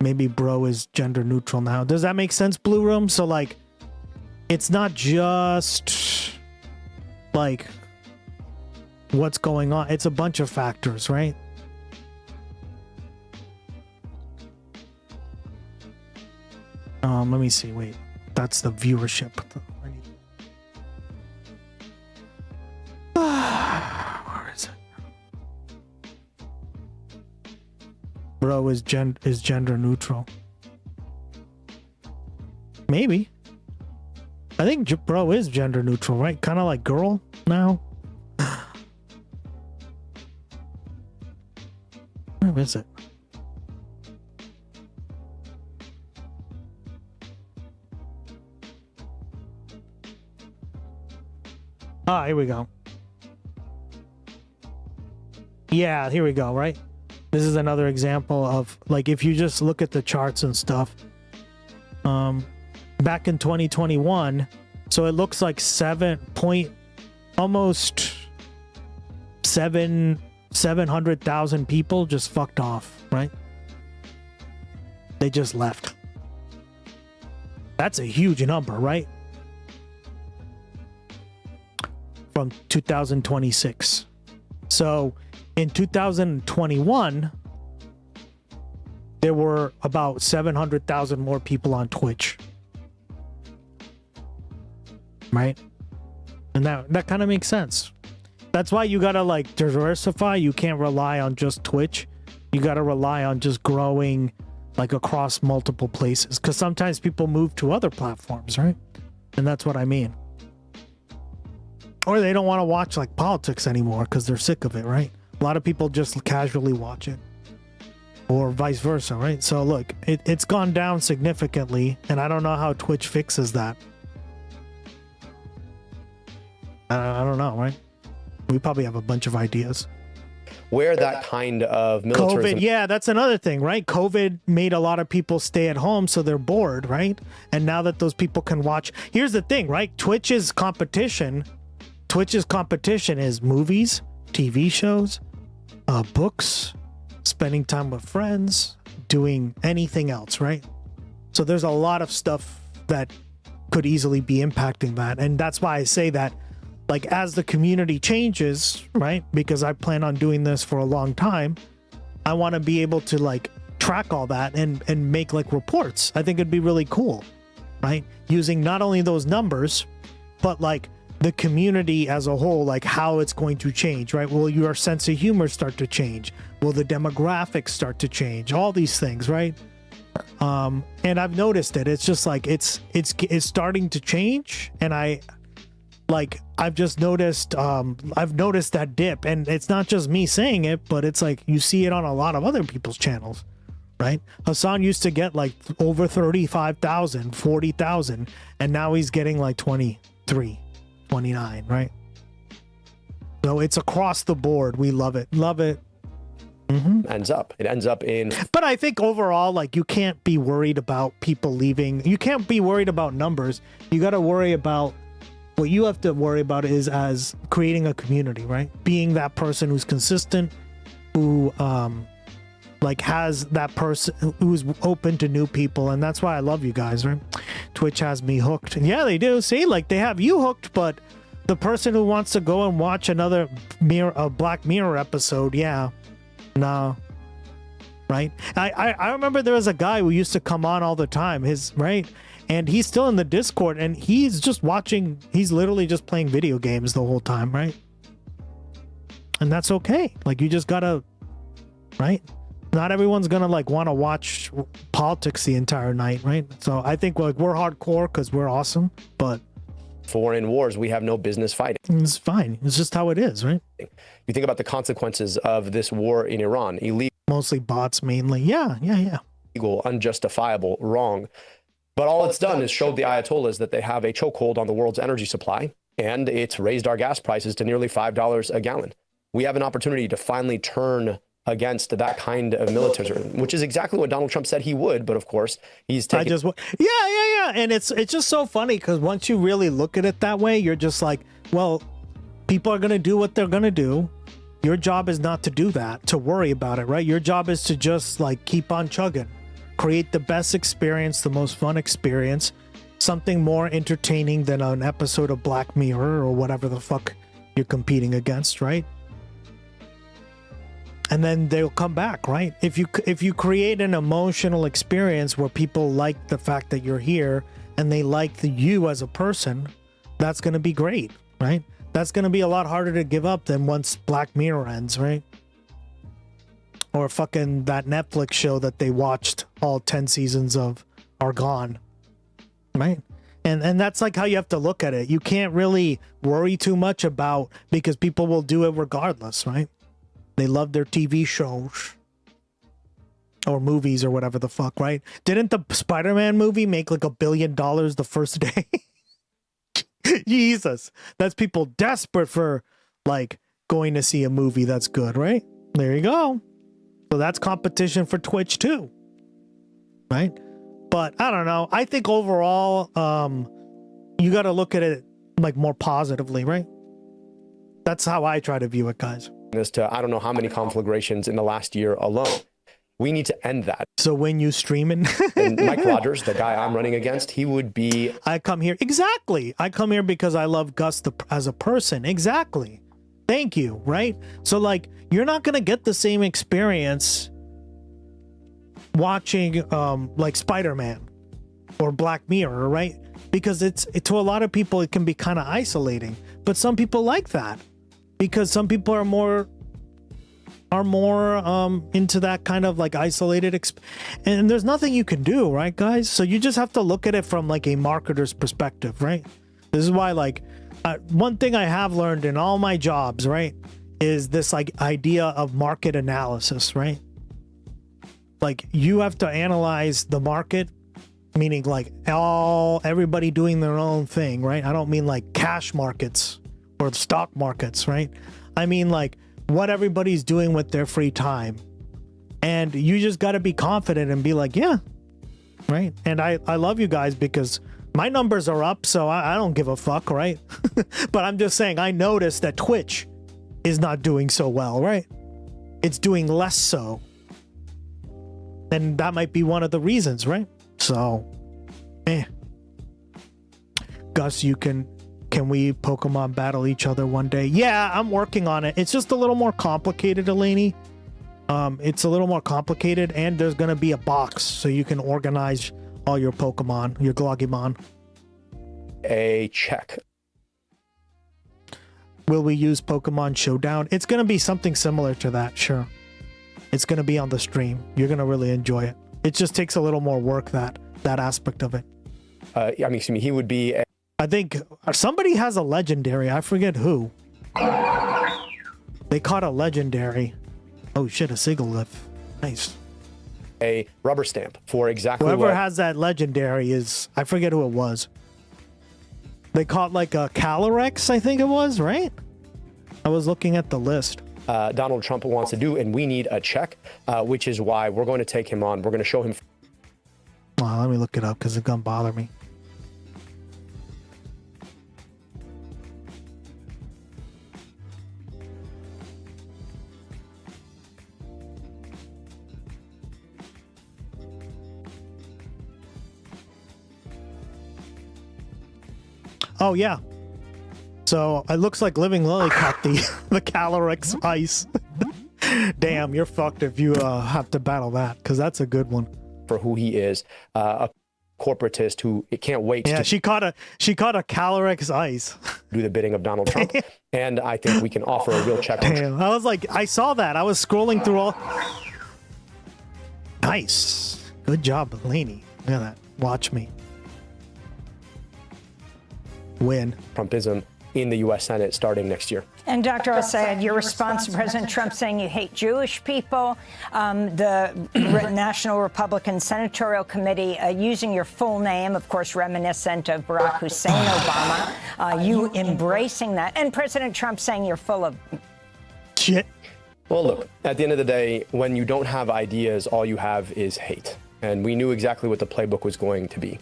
Maybe bro is gender neutral now. Does that make sense, Blue Room? So like, it's not just like what's going on. It's a bunch of factors, right? Let me see. Wait, that's the viewership. Where is it? Bro is gender neutral. Maybe. I think bro is gender neutral, right? Kind of like girl now. Where is it? Ah, here we go. Yeah, here we go, right? This is another example of, like, if you just look at the charts and stuff, back in 2021, so it looks like 700,000 people just fucked off, right? They just left. That's a huge number, right? From 2026. So in 2021, there were about 700,000 more people on Twitch. Right? And that kind of makes sense. That's why you gotta like diversify. You can't rely on just Twitch. You gotta rely on just growing like across multiple places. Because sometimes people move to other platforms, right? And that's what I mean. Or they don't want to watch like politics anymore because they're sick of it, right? A lot of people just casually watch it. Or vice versa, right? So look, it's gone down significantly, and I don't know how Twitch fixes that. I don't know, right? We probably have a bunch of ideas. Where that kind of militarism... COVID, yeah, that's another thing, right? COVID made a lot of people stay at home, so they're bored, right? And now that those people can watch... Here's the thing, right? Twitch's competition is movies, TV shows, books, spending time with friends, doing anything else, right? So there's a lot of stuff that could easily be impacting that. And that's why I say that, like, as the community changes, right? Because I plan on doing this for a long time, I want to be able to, like, track all that and make, like, reports. I think it'd be really cool, right? Using not only those numbers, but, like, the community as a whole, like how it's going to change, right? Will your sense of humor start to change? Will the demographics start to change? All these things, right? And I've noticed it. It's just like it's starting to change, and like I've just noticed I've noticed that dip, and it's not just me saying it, but it's like you see it on a lot of other people's channels, right? Hassan used to get like over 35,000, 40,000, and now he's getting like 23, 29, right? So it's across the board. We love it. Love it. It ends up in. But I think overall, like, you can't be worried about people leaving. You can't be worried about numbers. You got to worry about what you have to worry about is as creating a community, right? Being that person who's consistent, who like has that person who's open to new people. And that's why I love you guys, right? Twitch has me hooked. Yeah, they do. See, like, they have you hooked, but the person who wants to go and watch another Black Mirror episode, yeah. No, right? I remember there was a guy who used to come on all the time, right? And he's still in the Discord, and he's just watching, he's literally just playing video games the whole time, right? And that's okay. Like, you just gotta, right? Not everyone's gonna like want to watch politics the entire night, right? So I think like we're hardcore because we're awesome, but foreign wars we have no business fighting. It's fine. It's just how it is, right? You think about the consequences of this war in Iran. Illegal. Mostly bots mainly. Yeah. Illegal, unjustifiable, wrong. But all it's done is showed the Ayatollahs that they have a chokehold on the world's energy supply, and it's raised our gas prices to nearly $5 a gallon. We have an opportunity to finally turn against that kind of militarism, which is exactly what Donald Trump said he would. But of course, he's taking. Yeah. And it's just so funny because once you really look at it that way, you're just like, well, people are going to do what they're going to do. Your job is not to do that, to worry about it, right? Your job is to just like keep on chugging, create the best experience, the most fun experience, something more entertaining than an episode of Black Mirror or whatever the fuck you're competing against, right? And then they'll come back, right? If you create an emotional experience where people like the fact that you're here and they like you as a person, that's going to be great, right? That's going to be a lot harder to give up than once Black Mirror ends, right? Or fucking that Netflix show that they watched all 10 seasons of are gone, right? And that's like how you have to look at it. You can't really worry too much about, because people will do it regardless, right? They love their TV shows or movies or whatever the fuck, right? Didn't the Spider-Man movie make like $1 billion the first day? Jesus, that's people desperate for like going to see a movie that's good, right? There you go. So that's competition for Twitch too, right? But I don't know. I think overall, you got to look at it like more positively, right? That's how I try to view it, guys. As to I don't know how many conflagrations in the last year alone. We need to end that. So when you streaming, and Mike Rogers, the guy I'm running against, he would be. I come here exactly. I come here because I love Gus as a person. Exactly. Thank you. Right. So like, you're not gonna get the same experience watching like Spider-Man or Black Mirror, right? Because it's to a lot of people it can be kind of isolating, but some people like that. Because some people are more into that kind of like isolated and there's nothing you can do, right, guys? So you just have to look at it from like a marketer's perspective, right? This is why like one thing I have learned in all my jobs, right, is this like idea of market analysis, right? Like you have to analyze the market, meaning like everybody doing their own thing, right? I don't mean like cash markets or stock markets, right? I mean like what everybody's doing with their free time. And you just got to be confident and be like, yeah, right? And I love you guys because my numbers are up, so I don't give a fuck, right? But I'm just saying, I noticed that Twitch is not doing so well, right? It's doing less so. And that might be one of the reasons, right? So, Gus, can we Pokemon battle each other one day? Yeah, I'm working on it. It's just a little more complicated, Eleni. It's a little more complicated, and there's going to be a box so you can organize all your Pokemon, your Glogimon. A check. Will we use Pokemon Showdown? It's going to be something similar to that, sure. It's going to be on the stream. You're going to really enjoy it. It just takes a little more work, that aspect of it. Excuse me, he would be... I think somebody has a legendary. I forget who. They caught a legendary. Oh shit, a Sigalith. Nice. A rubber stamp for exactly Whoever what has that legendary is, I forget who it was. They caught like a Calyrex, I think it was, right? I was looking at the list. Donald Trump wants to do, and we need a check, which is why we're going to take him on. We're going to show him. Well, let me look it up because it's gonna bother me. Oh yeah. So it looks like Living Lily caught the Calyrex ice. Damn, you're fucked if you have to battle that, because that's a good one. For who he is, a corporatist who can't wait. Yeah, she caught a Calyrex ice. Do the bidding of Donald Trump, and I think we can offer a real check. Damn, I was like, I saw that. I was scrolling through all. Nice, good job, Blaney. Look at that. Watch me win. Trumpism in the U.S. Senate starting next year. And Dr. Al-Sayed, your response to President Trump saying you hate Jewish people, the National Republican Senatorial Committee using your full name, of course, reminiscent of Barack Hussein Obama, you embracing that, and President Trump saying you're full of shit. Well, look, at the end of the day, when you don't have ideas, all you have is hate. And we knew exactly what the playbook was going to be.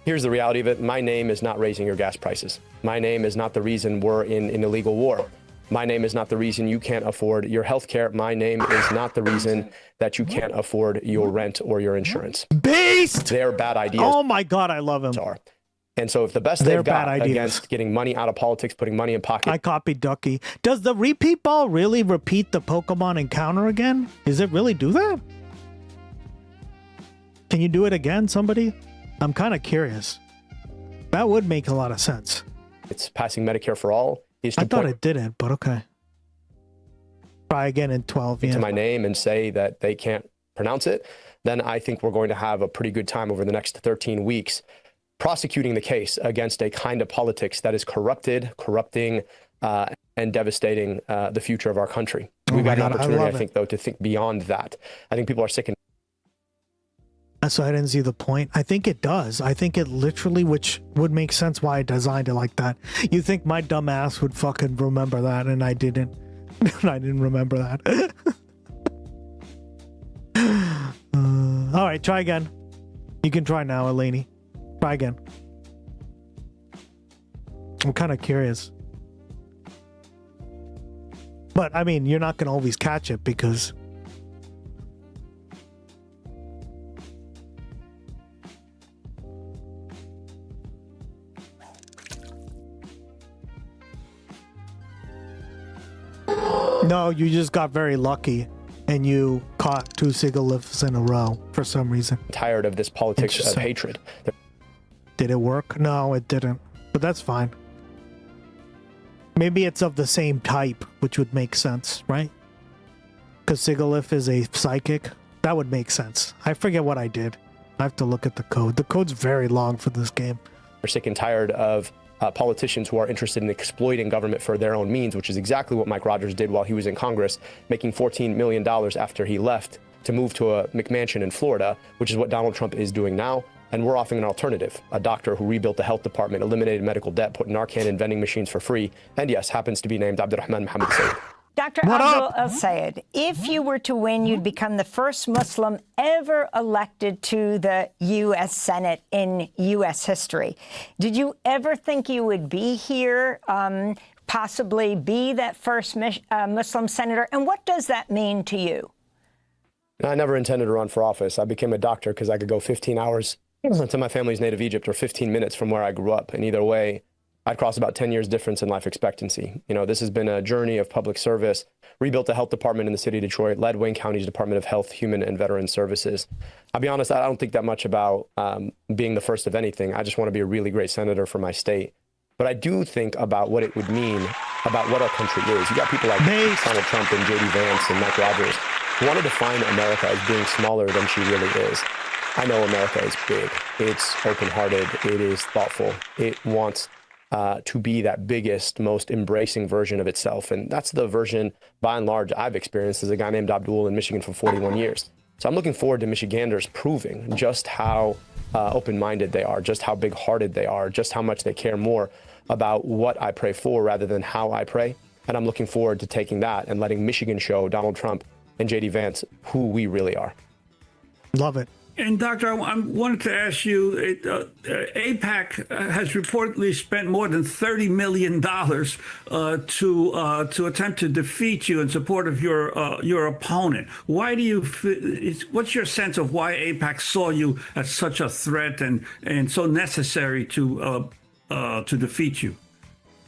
Here's the reality of it. My name is not raising your gas prices. My name is not the reason we're in an illegal war. My name is not the reason you can't afford your health care. My name is not the reason that you can't afford your rent or your insurance. Beast! They're bad ideas. Oh my God, I love him. And so if the best they've got against getting money out of politics, putting money in pocket. I copied Ducky. Does the repeat ball really repeat the Pokemon encounter again? Does it really do that? Can you do it again, somebody? I'm kind of curious. That would make a lot of sense. It's passing Medicare for all. I thought it didn't, but okay. Try again in 12. To my name and say that they can't pronounce it, then I think we're going to have a pretty good time over the next 13 weeks prosecuting the case against a kind of politics that is corrupting, and devastating the future of our country. We've got an opportunity, I think, though, to think beyond that. I think people are sick and So I didn't see the point. I think it does. I think it literally, which would make sense why I designed it like that. You think my dumb ass would fucking remember that, and I didn't. I didn't remember that. All right, try again. You can try now, Eleni. Try again. I'm kind of curious. But, I mean, you're not going to always catch it because... No, you just got very lucky and you caught 2 Sigaliths in a row for some reason. Tired of this politics of hatred. Did it work? No, it didn't. But that's fine. Maybe it's of the same type, which would make sense, right? Because Sigalith is a psychic. That would make sense. I forget what I did. I have to look at the code. The code's very long for this game. We're sick and tired of politicians who are interested in exploiting government for their own means, which is exactly what Mike Rogers did while he was in Congress, making $14 million after he left to move to a McMansion in Florida, which is what Donald Trump is doing now. And we're offering an alternative, a doctor who rebuilt the health department, eliminated medical debt, put Narcan in vending machines for free, and yes, happens to be named Abdurrahman Mohammed Said. Dr. Abdul El-Sayed, if you were to win, you'd become the first Muslim ever elected to the U.S. Senate in U.S. history. Did you ever think you would be here, possibly be that first Muslim senator? And what does that mean to you? I never intended to run for office. I became a doctor because I could go 15 hours to my family's native Egypt or 15 minutes from where I grew up. And either way, I'd cross about 10 years difference in life expectancy. You know, this has been a journey of public service, rebuilt the health department in the city of Detroit, led Wayne County's Department of Health, Human and Veteran Services. I'll be honest, I don't think that much about being the first of anything. I just want to be a really great senator for my state. But I do think about what it would mean about what our country is. You got people like Donald Trump and J.D. Vance and Mike Rogers who want to define America as being smaller than she really is. I know America is big. It's open-hearted. It is thoughtful. It wants to be that biggest, most embracing version of itself. And that's the version, by and large, I've experienced as a guy named Abdul in Michigan for 41 years. So I'm looking forward to Michiganders proving just how open-minded they are, just how big-hearted they are, just how much they care more about what I pray for rather than how I pray. And I'm looking forward to taking that and letting Michigan show Donald Trump and J.D. Vance who we really are. Love it. And Doctor, I wanted to ask you, AIPAC has reportedly spent more than $30 million to attempt to defeat you in support of your opponent. Why do you? What's your sense of why AIPAC saw you as such a threat and so necessary to defeat you?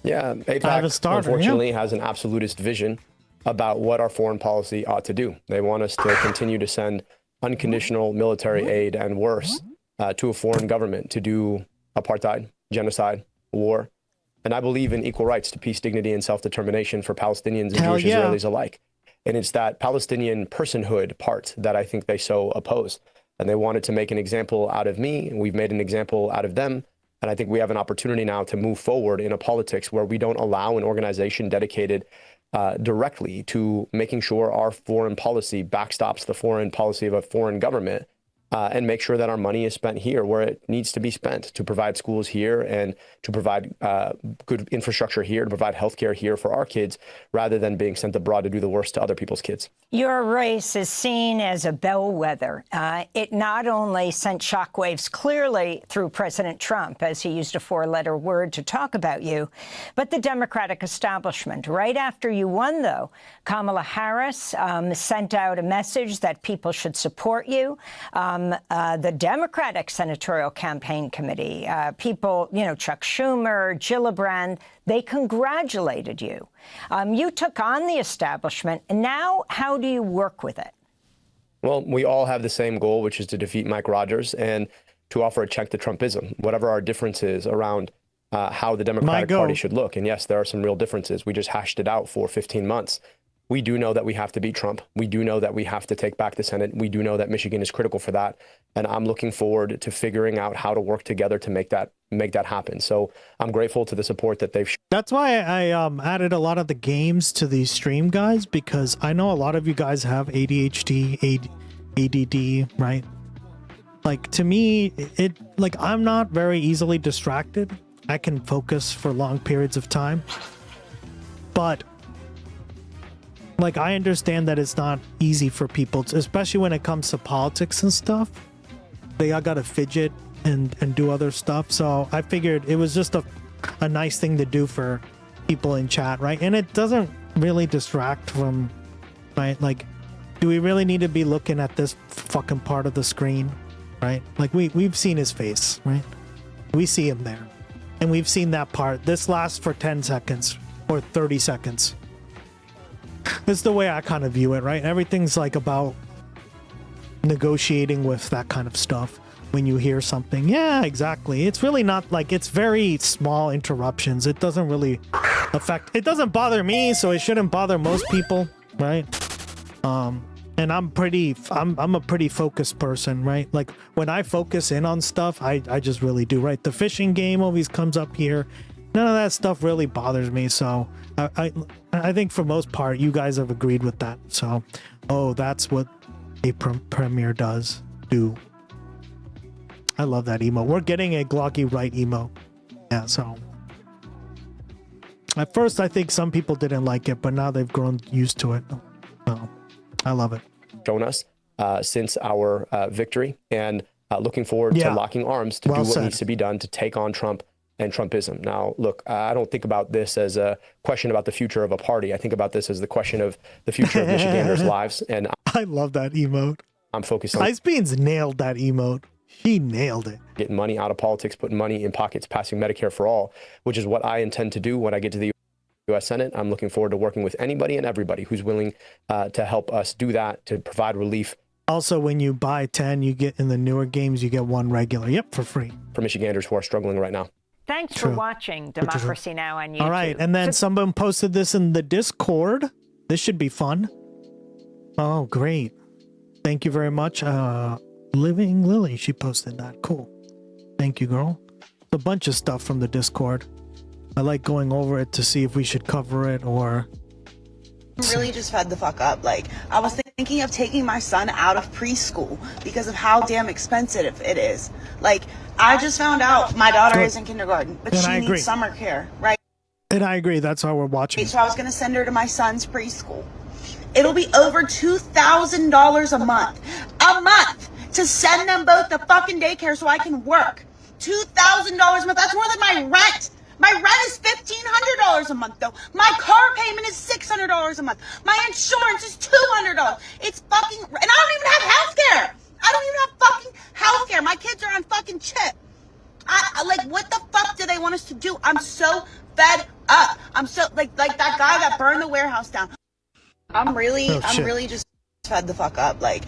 Yeah, AIPAC unfortunately has an absolutist vision about what our foreign policy ought to do. They want us to continue to send unconditional military aid and worse to a foreign government to do apartheid, genocide, war. And I believe in equal rights to peace, dignity, and self-determination for Palestinians and Jewish Israelis alike. And it's that Palestinian personhood part that I think they so oppose. And they wanted to make an example out of me, and we've made an example out of them. And I think we have an opportunity now to move forward in a politics where we don't allow an organization dedicated directly to making sure our foreign policy backstops the foreign policy of a foreign government and make sure that our money is spent here where it needs to be spent, to provide schools here and to provide good infrastructure here, to provide healthcare here for our kids, rather than being sent abroad to do the worst to other people's kids. Your race is seen as a bellwether. It not only sent shockwaves clearly through President Trump, as he used a four-letter word to talk about you, but the Democratic establishment. Right after you won, though, Kamala Harris sent out a message that people should support you. The Democratic Senatorial Campaign Committee, people, Chuck Schumer, Gillibrand, they congratulated you. You took on the establishment, and now how do you work with it? Well, we all have the same goal, which is to defeat Mike Rogers and to offer a check to Trumpism, whatever our differences around how the Democratic Party should look. And yes, there are some real differences. We just hashed it out for 15 months. We do know that we have to beat Trump. We do know that we have to take back the Senate. We do know that Michigan is critical for that. And I'm looking forward to figuring out how to work together to make that happen. So I'm grateful to the support that they've shown. That's why I added a lot of the games to these stream, guys, because I know a lot of you guys have ADHD, ADD, right? Like, to me, I'm not very easily distracted. I can focus for long periods of time. But I understand that it's not easy for people, especially when it comes to politics and stuff. They all got to fidget and do other stuff. So I figured it was just a nice thing to do for people in chat, right? And it doesn't really distract from, right? Like, do we really need to be looking at this fucking part of the screen, right? Like, we've seen his face, right? We see him there. And we've seen that part. This lasts for 10 seconds or 30 seconds. That's the way I kind of view it, right? Everything's like about negotiating with that kind of stuff. When you hear something, yeah, exactly. It's really not like, it's very small interruptions. It doesn't really affect, it doesn't bother me, so it shouldn't bother most people, right? And I'm a pretty focused person, right? Like, when I focus in on stuff, I just really do, right? The fishing game always comes up here. None of that stuff really bothers me, so I think for most part you guys have agreed with that. So, that's what a premiere does do. I love that emo. We're getting a Glocky right emo. Yeah, so at first I think some people didn't like it, but now they've grown used to it. So I love it. Shown us since our victory, and looking forward to locking arms to do what needs to be done to take on Trump and Trumpism. Now, look, I don't think about this as a question about the future of a party. I think about this as the question of the future of Michiganders' lives. And I love that emote. I'm focused on Ice Beans nailed that emote. He nailed it. Getting money out of politics, putting money in pockets, passing Medicare for all, which is what I intend to do when I get to the U.S. Senate. I'm looking forward to working with anybody and everybody who's willing to help us do that, to provide relief. Also, when you buy 10, you get in the newer games, you get one regular. Yep, for free. For Michiganders who are struggling right now. Thanks for watching Democracy Now! On YouTube. All right, and then someone posted this in the Discord. This should be fun. Oh, great. Thank you very much. Living Lily, she posted that. Cool. Thank you, girl. A bunch of stuff from the Discord. I like going over it to see if we should cover it or... I'm really just fed the fuck up. Like, I was thinking of taking my son out of preschool because of how damn expensive it is. Like, I just found out my daughter is in kindergarten, but she needs summer care, right? And I agree. That's why we're watching. So I was going to send her to my son's preschool. It'll be over $2,000 a month. A month to send them both to fucking daycare so I can work. $2,000 a month. That's more than my rent. My rent is $1,500 a month, though. My car payment is $600 a month. My insurance is $200. It's fucking... And I don't even have health care. I don't even have fucking health care. My kids are on fucking chip. I like, what the fuck do they want us to do? I'm so fed up. I'm so... Like that guy that burned the warehouse down. I'm really just fed the fuck up. Like,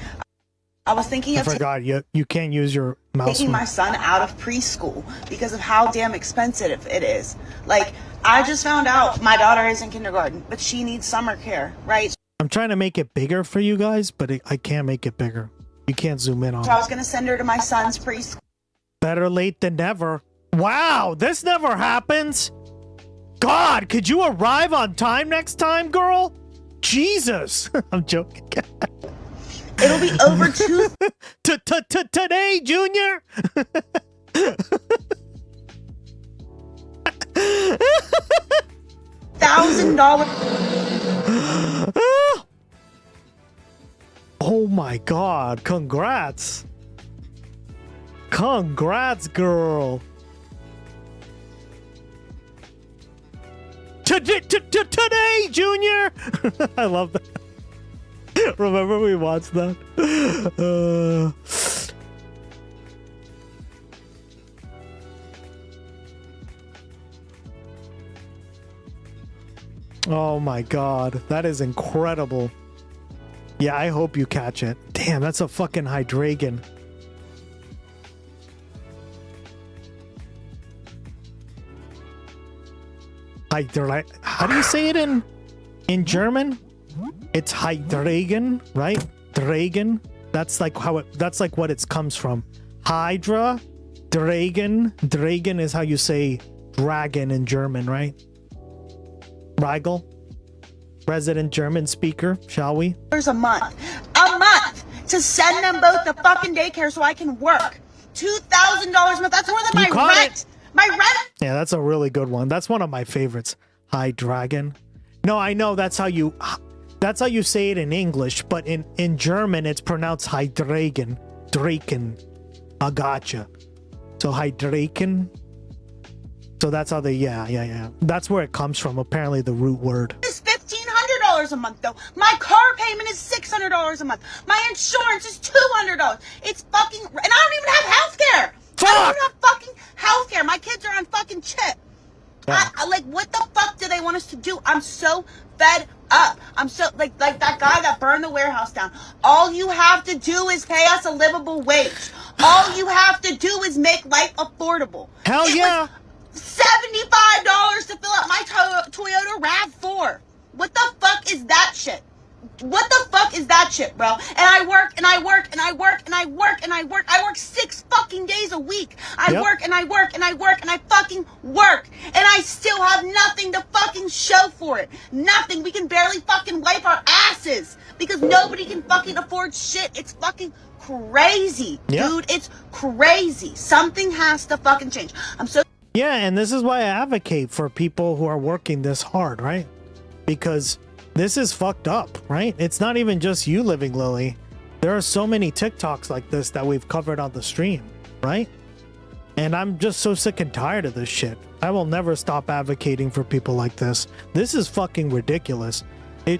I was thinking of... I forgot, you can't use your mouse. Taking my son out of preschool because of how damn expensive it is. Like, I just found out my daughter is in kindergarten, but she needs summer care, right? I'm trying to make it bigger for you guys, but I can't make it bigger. You can't zoom in on So I was going to send her to my son's preschool. Better late than never. Wow, this never happens. God, could you arrive on time next time, girl? Jesus. I'm joking. It'll be over today, Junior. $1,000. Oh my God! Congrats. Congrats, girl. Today, Junior. I love that. Remember we watched that? Oh my God, that is incredible. Yeah, I hope you catch it. Damn, that's a fucking Hydragon. How do you say it in German? It's Hydragon, right? Dragon. That's like what it comes from. Hydra, Dragon. Dragon is how you say dragon in German, right? Rigel, resident German speaker, shall we? A month to send them both to fucking daycare so I can work. $2,000 a month. That's more than my rent. My rent. Yeah, that's a really good one. That's one of my favorites. Hydragon. No, I know that's how you say it in English, but in German it's pronounced Hydragon. Draken. I gotcha. So Hydraken. So that's how they, yeah. That's where it comes from, apparently, the root word. It's $1,500 a month, though. My car payment is $600 a month. My insurance is $200. It's fucking... And I don't even have health care. I don't even have fucking health care. My kids are on fucking chip. Yeah. Like, what the fuck do they want us to do? I'm so fed up. I'm so... Like that guy that burned the warehouse down. All you have to do is pay us a livable wage. All you have to do is make life affordable. Hell yeah. $75 to fill up my Toyota RAV4. What the fuck is that shit? What the fuck is that shit, bro? And I work and I work and I work and I work and I work. I work 6 fucking days a week. I work and I work and I work and I fucking work. And I still have nothing to fucking show for it. Nothing. We can barely fucking wipe our asses because nobody can fucking afford shit. It's fucking crazy, dude. It's crazy. Something has to fucking change. I'm so... Yeah, and this is why I advocate for people who are working this hard, right? Because this is fucked up, right? It's not even just you, Living Lily. There are so many TikToks like this that we've covered on the stream, right? And I'm just so sick and tired of this shit. I will never stop advocating for people like this. This is fucking ridiculous.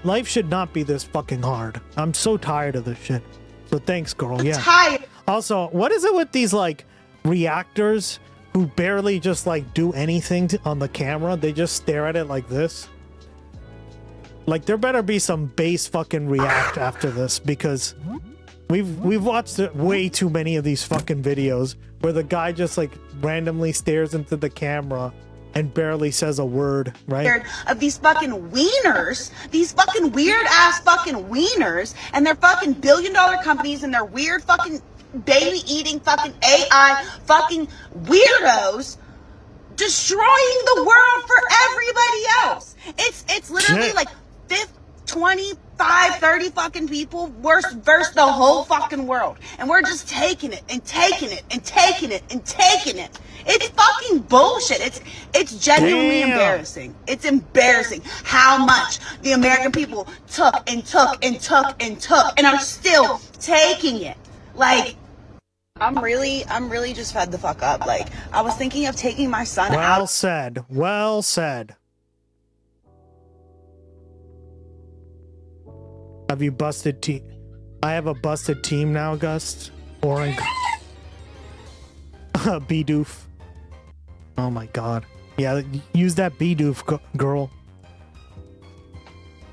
Life should not be this fucking hard. I'm so tired of this shit. So thanks, girl. Yeah. Tired. Also, what is it with these like reactors who barely just like do anything on the camera? They just stare at it like this. Like there better be some base fucking react after this, because we've watched way too many of these fucking videos where the guy just like randomly stares into the camera and barely says a word, right? Of these fucking wieners, these fucking weird ass fucking wieners, and their fucking billion-dollar companies and their weird fucking baby eating fucking AI fucking weirdos destroying the world for everybody else. It's literally like 25, 30 fucking people versus the whole fucking world. And we're just taking it and taking it and taking it and taking it. It's fucking bullshit. It's genuinely embarrassing. It's embarrassing how much the American people took and took and took and took and are still taking it. Like, I'm really just fed the fuck up. Like, I was thinking of taking my son out. Well said. Well said. Have you busted team? I have a busted team now, Gust. Boring. Bidoof. Oh my god. Yeah, use that Bidoof, girl.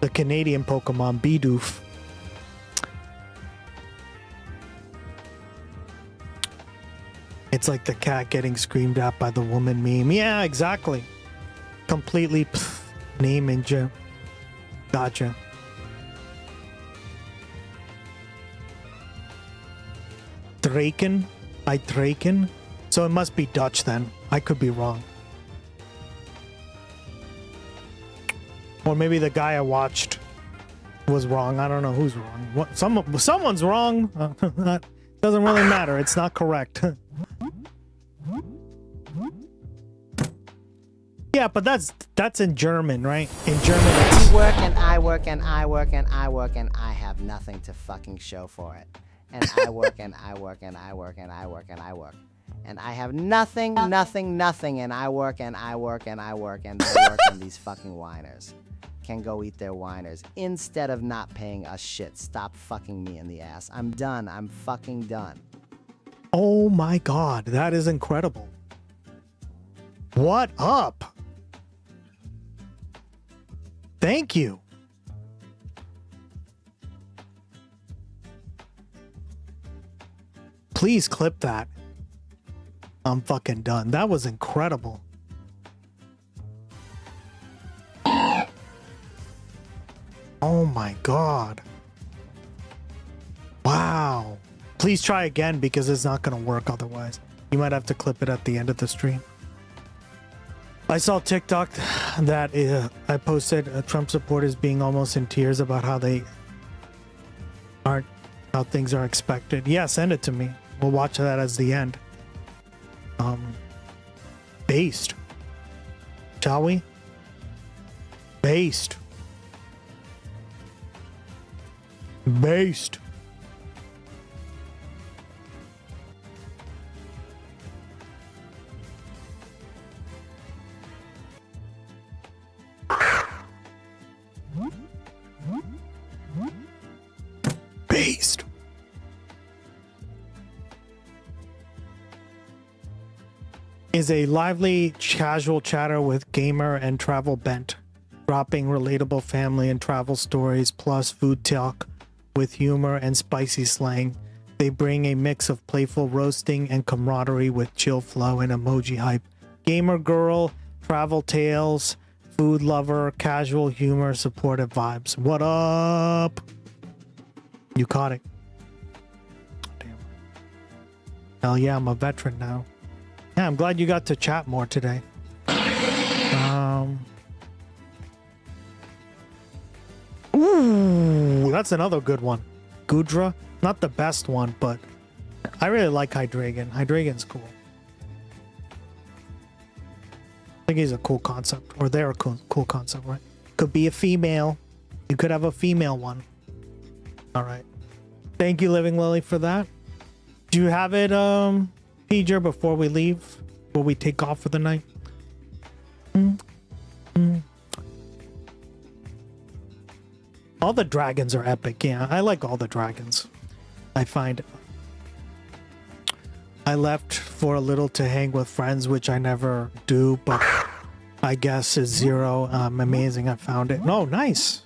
The Canadian Pokemon, Bidoof. It's like the cat getting screamed at by the woman meme. Yeah, exactly. Completely name and gem. Gotcha. Draken? By Draken? So it must be Dutch then. I could be wrong. Or maybe the guy I watched was wrong. I don't know who's wrong. What, someone's wrong. That doesn't really matter. It's not correct. Yeah, but that's in German, right? In German, it's... You work and I work and I work and I work and I have nothing to fucking show for it. And I work and I work and I work and I work and I work. And I have nothing, nothing, nothing, and I work and I work and I work and I work and these fucking whiners can go eat their whiners instead of not paying us shit. Stop fucking me in the ass. I'm done. I'm fucking done. Oh my god, that is incredible. What up? Thank you. Please clip that. I'm fucking done. That was incredible. Oh my god. Wow. Please try again because it's not going to work otherwise. You might have to clip it at the end of the stream. I saw TikTok that I posted Trump supporters being almost in tears about how they aren't, how things are expected. Yeah, send it to me. We'll watch that as the end. Based. Shall we? Based. Based. Based. Is a lively, casual chatter with gamer and travel bent, dropping relatable family and travel stories plus food talk with humor and spicy slang. They bring a mix of playful roasting and camaraderie with chill flow and emoji hype. Gamer girl, travel tales, food lover, casual humor, supportive vibes. What up? You caught it. Damn. Hell yeah, I'm a veteran now. Yeah, I'm glad you got to chat more today. Ooh, that's another good one. Gudra, not the best one, but I really like Hydreigon. Hydreigon's cool. I think he's a cool concept, or they're a cool concept, right? Could be a female. You could have a female one. All right. Thank you, Living Lily, for that. Do you have it, Peter, before we leave? Before we take off for the night? All the dragons are epic. Yeah, I like all the dragons. I find I left for a little to hang with friends, which I never do, but I guess is zero. Amazing. I found it. No, nice.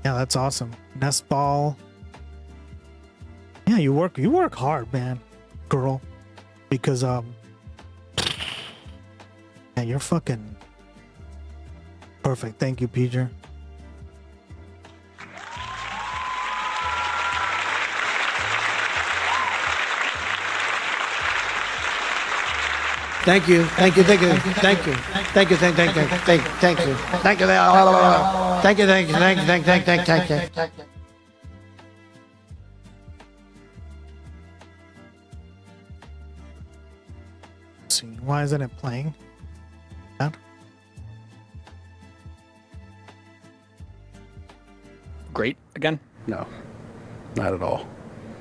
Yeah, that's awesome. Nest ball. Yeah, you work hard, man, girl, because yeah, you're fucking perfect. Thank you, Peter. Thank you. Thank you. Thank you. Thank you. Thank you. Thank you. Thank you. Thank you. Thank you. Thank you. Thank you. Thank you. Thank you. Thank you. Thank you. See, why isn't it playing? That? Great again? No, not at all.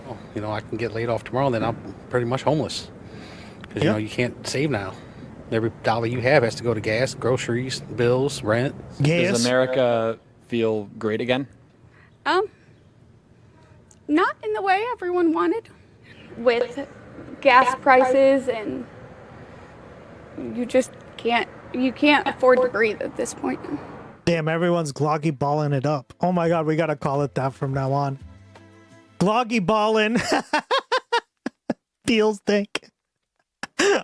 Well, you know, I can get laid off tomorrow, then I'm pretty much homeless. Because, you know, you can't save now. Every dollar you have has to go to gas, groceries, bills, rent. Does America feel great again? Not in the way everyone wanted, with gas prices, and you just can't afford to breathe at this point. Damn, everyone's gloggy balling it up. Oh my god, we gotta call it that from now on. Gloggy ballin'. Deals think.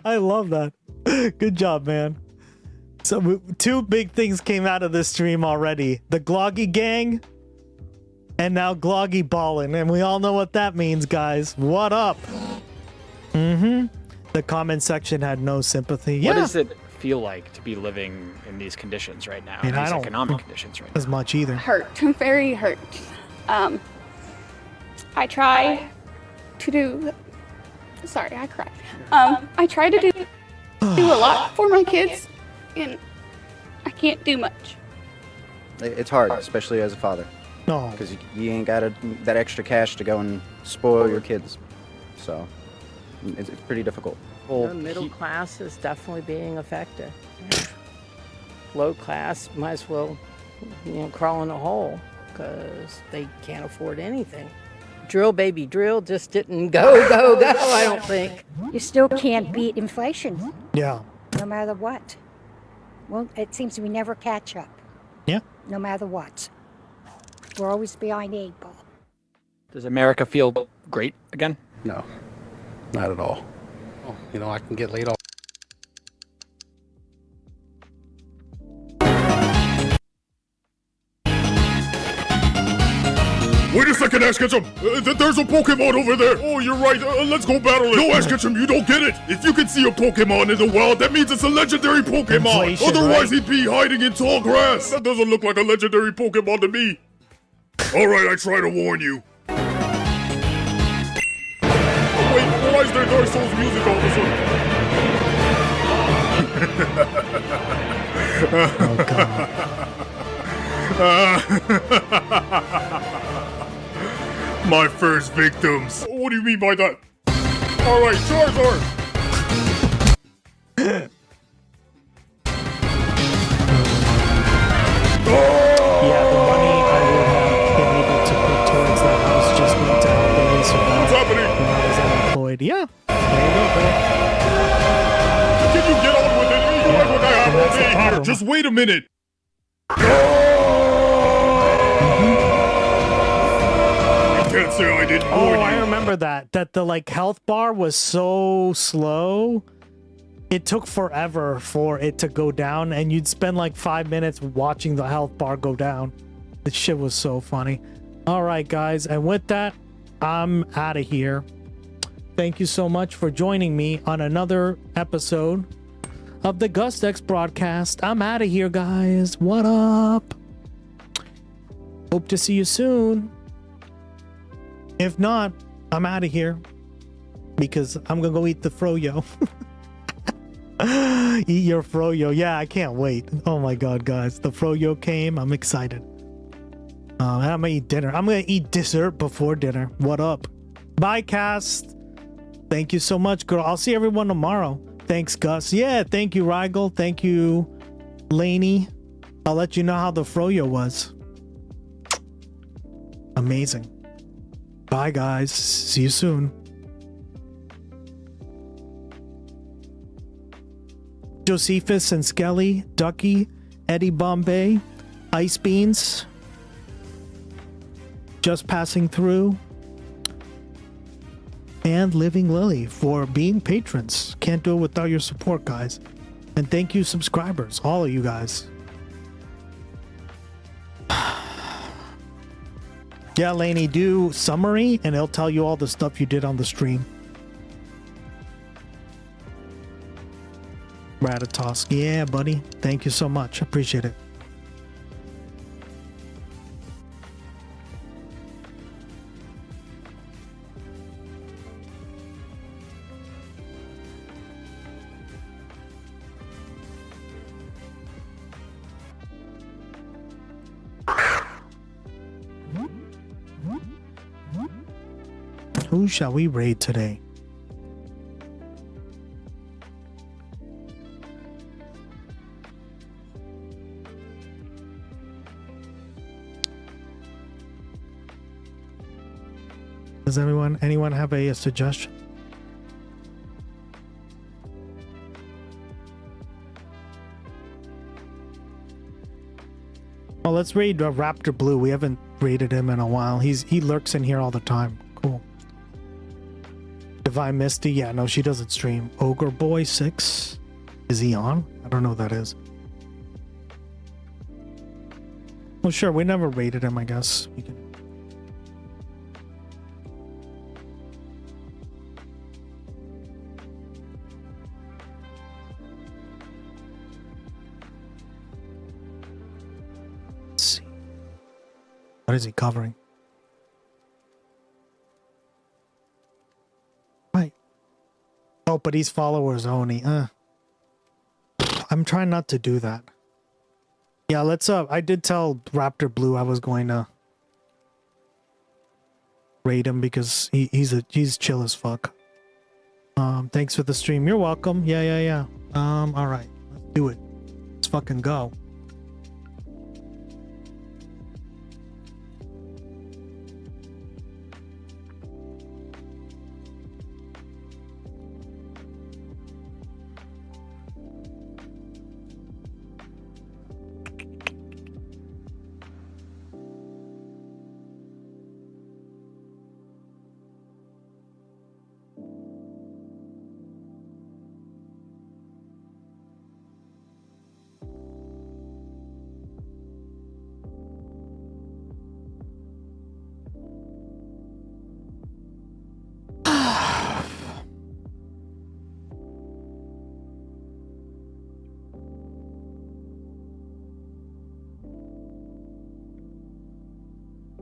I love that. Good job, man. So two big things came out of this stream already. The Gloggy gang and now Gloggy ballin'. And we all know what that means, guys. What up? Mm-hmm. The comment section had no sympathy. Yeah. What does it feel like to be living in these conditions right now? And I these don't economic conditions right now? as much either. Hurt. Very hurt. I try to do... Sorry, I cried. I try to do a lot for my kids, and I can't do much. It's hard, especially as a father. No. Because you ain't got that extra cash to go and spoil your kids. So it's pretty difficult. The middle class is definitely being affected. Low class might as well, crawl in a hole because they can't afford anything. Drill, baby, drill just didn't go, I don't think. You still can't beat inflation. Yeah. No matter what. Well, it seems we never catch up. Yeah. No matter what. We're always behind the 8 ball. Does America feel great again? No, not at all. Well, you know, I can get laid off. Wait a second, Ash Ketchum! There's a Pokemon over there! Oh, you're right, let's go battle it! No, Ash Ketchum, you don't get it! If you can see a Pokemon in the wild, that means it's a legendary Pokemon! Inflation, Otherwise, right? he'd be hiding in tall grass! That doesn't look like a legendary Pokemon to me! Alright, I try to warn you. Oh, wait, why is there Dark Souls music all of a sudden? Oh, God. My first victims. What do you mean by that? Alright, Charizard! Yeah, the money I would have been able to put towards that house just went to help Bailey survive. What's happening? When I was unemployed. Yeah. There you go, bro. Can you get on with it? You act like I have all day here. Just wait a minute. Can't say I didn't warn you. I remember that the health bar was so slow. It took forever for it to go down, and you'd spend like 5 minutes watching the health bar go down. This shit was so funny. All right, guys, and with that, I'm out of here. Thank you so much for joining me on another episode of the Gustx broadcast. I'm out of here, guys. What up? Hope to see you soon. If not, I'm out of here because I'm gonna go eat the froyo. Eat your froyo. Yeah, I can't wait. Oh my god, guys, the froyo came. I'm excited. I'm gonna eat dinner. I'm gonna eat dessert before dinner. What up? Bye, cast. Thank you so much, girl. I'll see everyone tomorrow. Thanks, Gus. Yeah, thank you, Rigel. Thank you, Laney. I'll let you know how the froyo was. Amazing. Bye, guys. See you soon. Josephus and Skelly, Ducky, Eddie Bombay, Ice Beans, Just Passing Through, and Living Lily for being patrons. Can't do it without your support, guys. And thank you, subscribers, all of you guys. Yeah, Laney, do summary and it'll tell you all the stuff you did on the stream. Gratitos. Yeah, buddy. Thank you so much. Appreciate it. Who shall we raid today? Does anyone have a suggestion? Oh, let's raid Raptor Blue. We haven't raided him in a while. He lurks in here all the time. Cool. Divine Misty, yeah, no, she doesn't stream. Ogre Boy 6, is he on? I don't know who that is. Well, sure, we never raided him, I guess. We can. Let's see. What is he covering? Right. Oh, but he's followers only. I'm trying not to do that. Yeah, let's I did tell Raptor Blue I was going to raid him because he's chill as fuck. Thanks for the stream. You're welcome. Yeah. All right. Let's do it. Let's fucking go.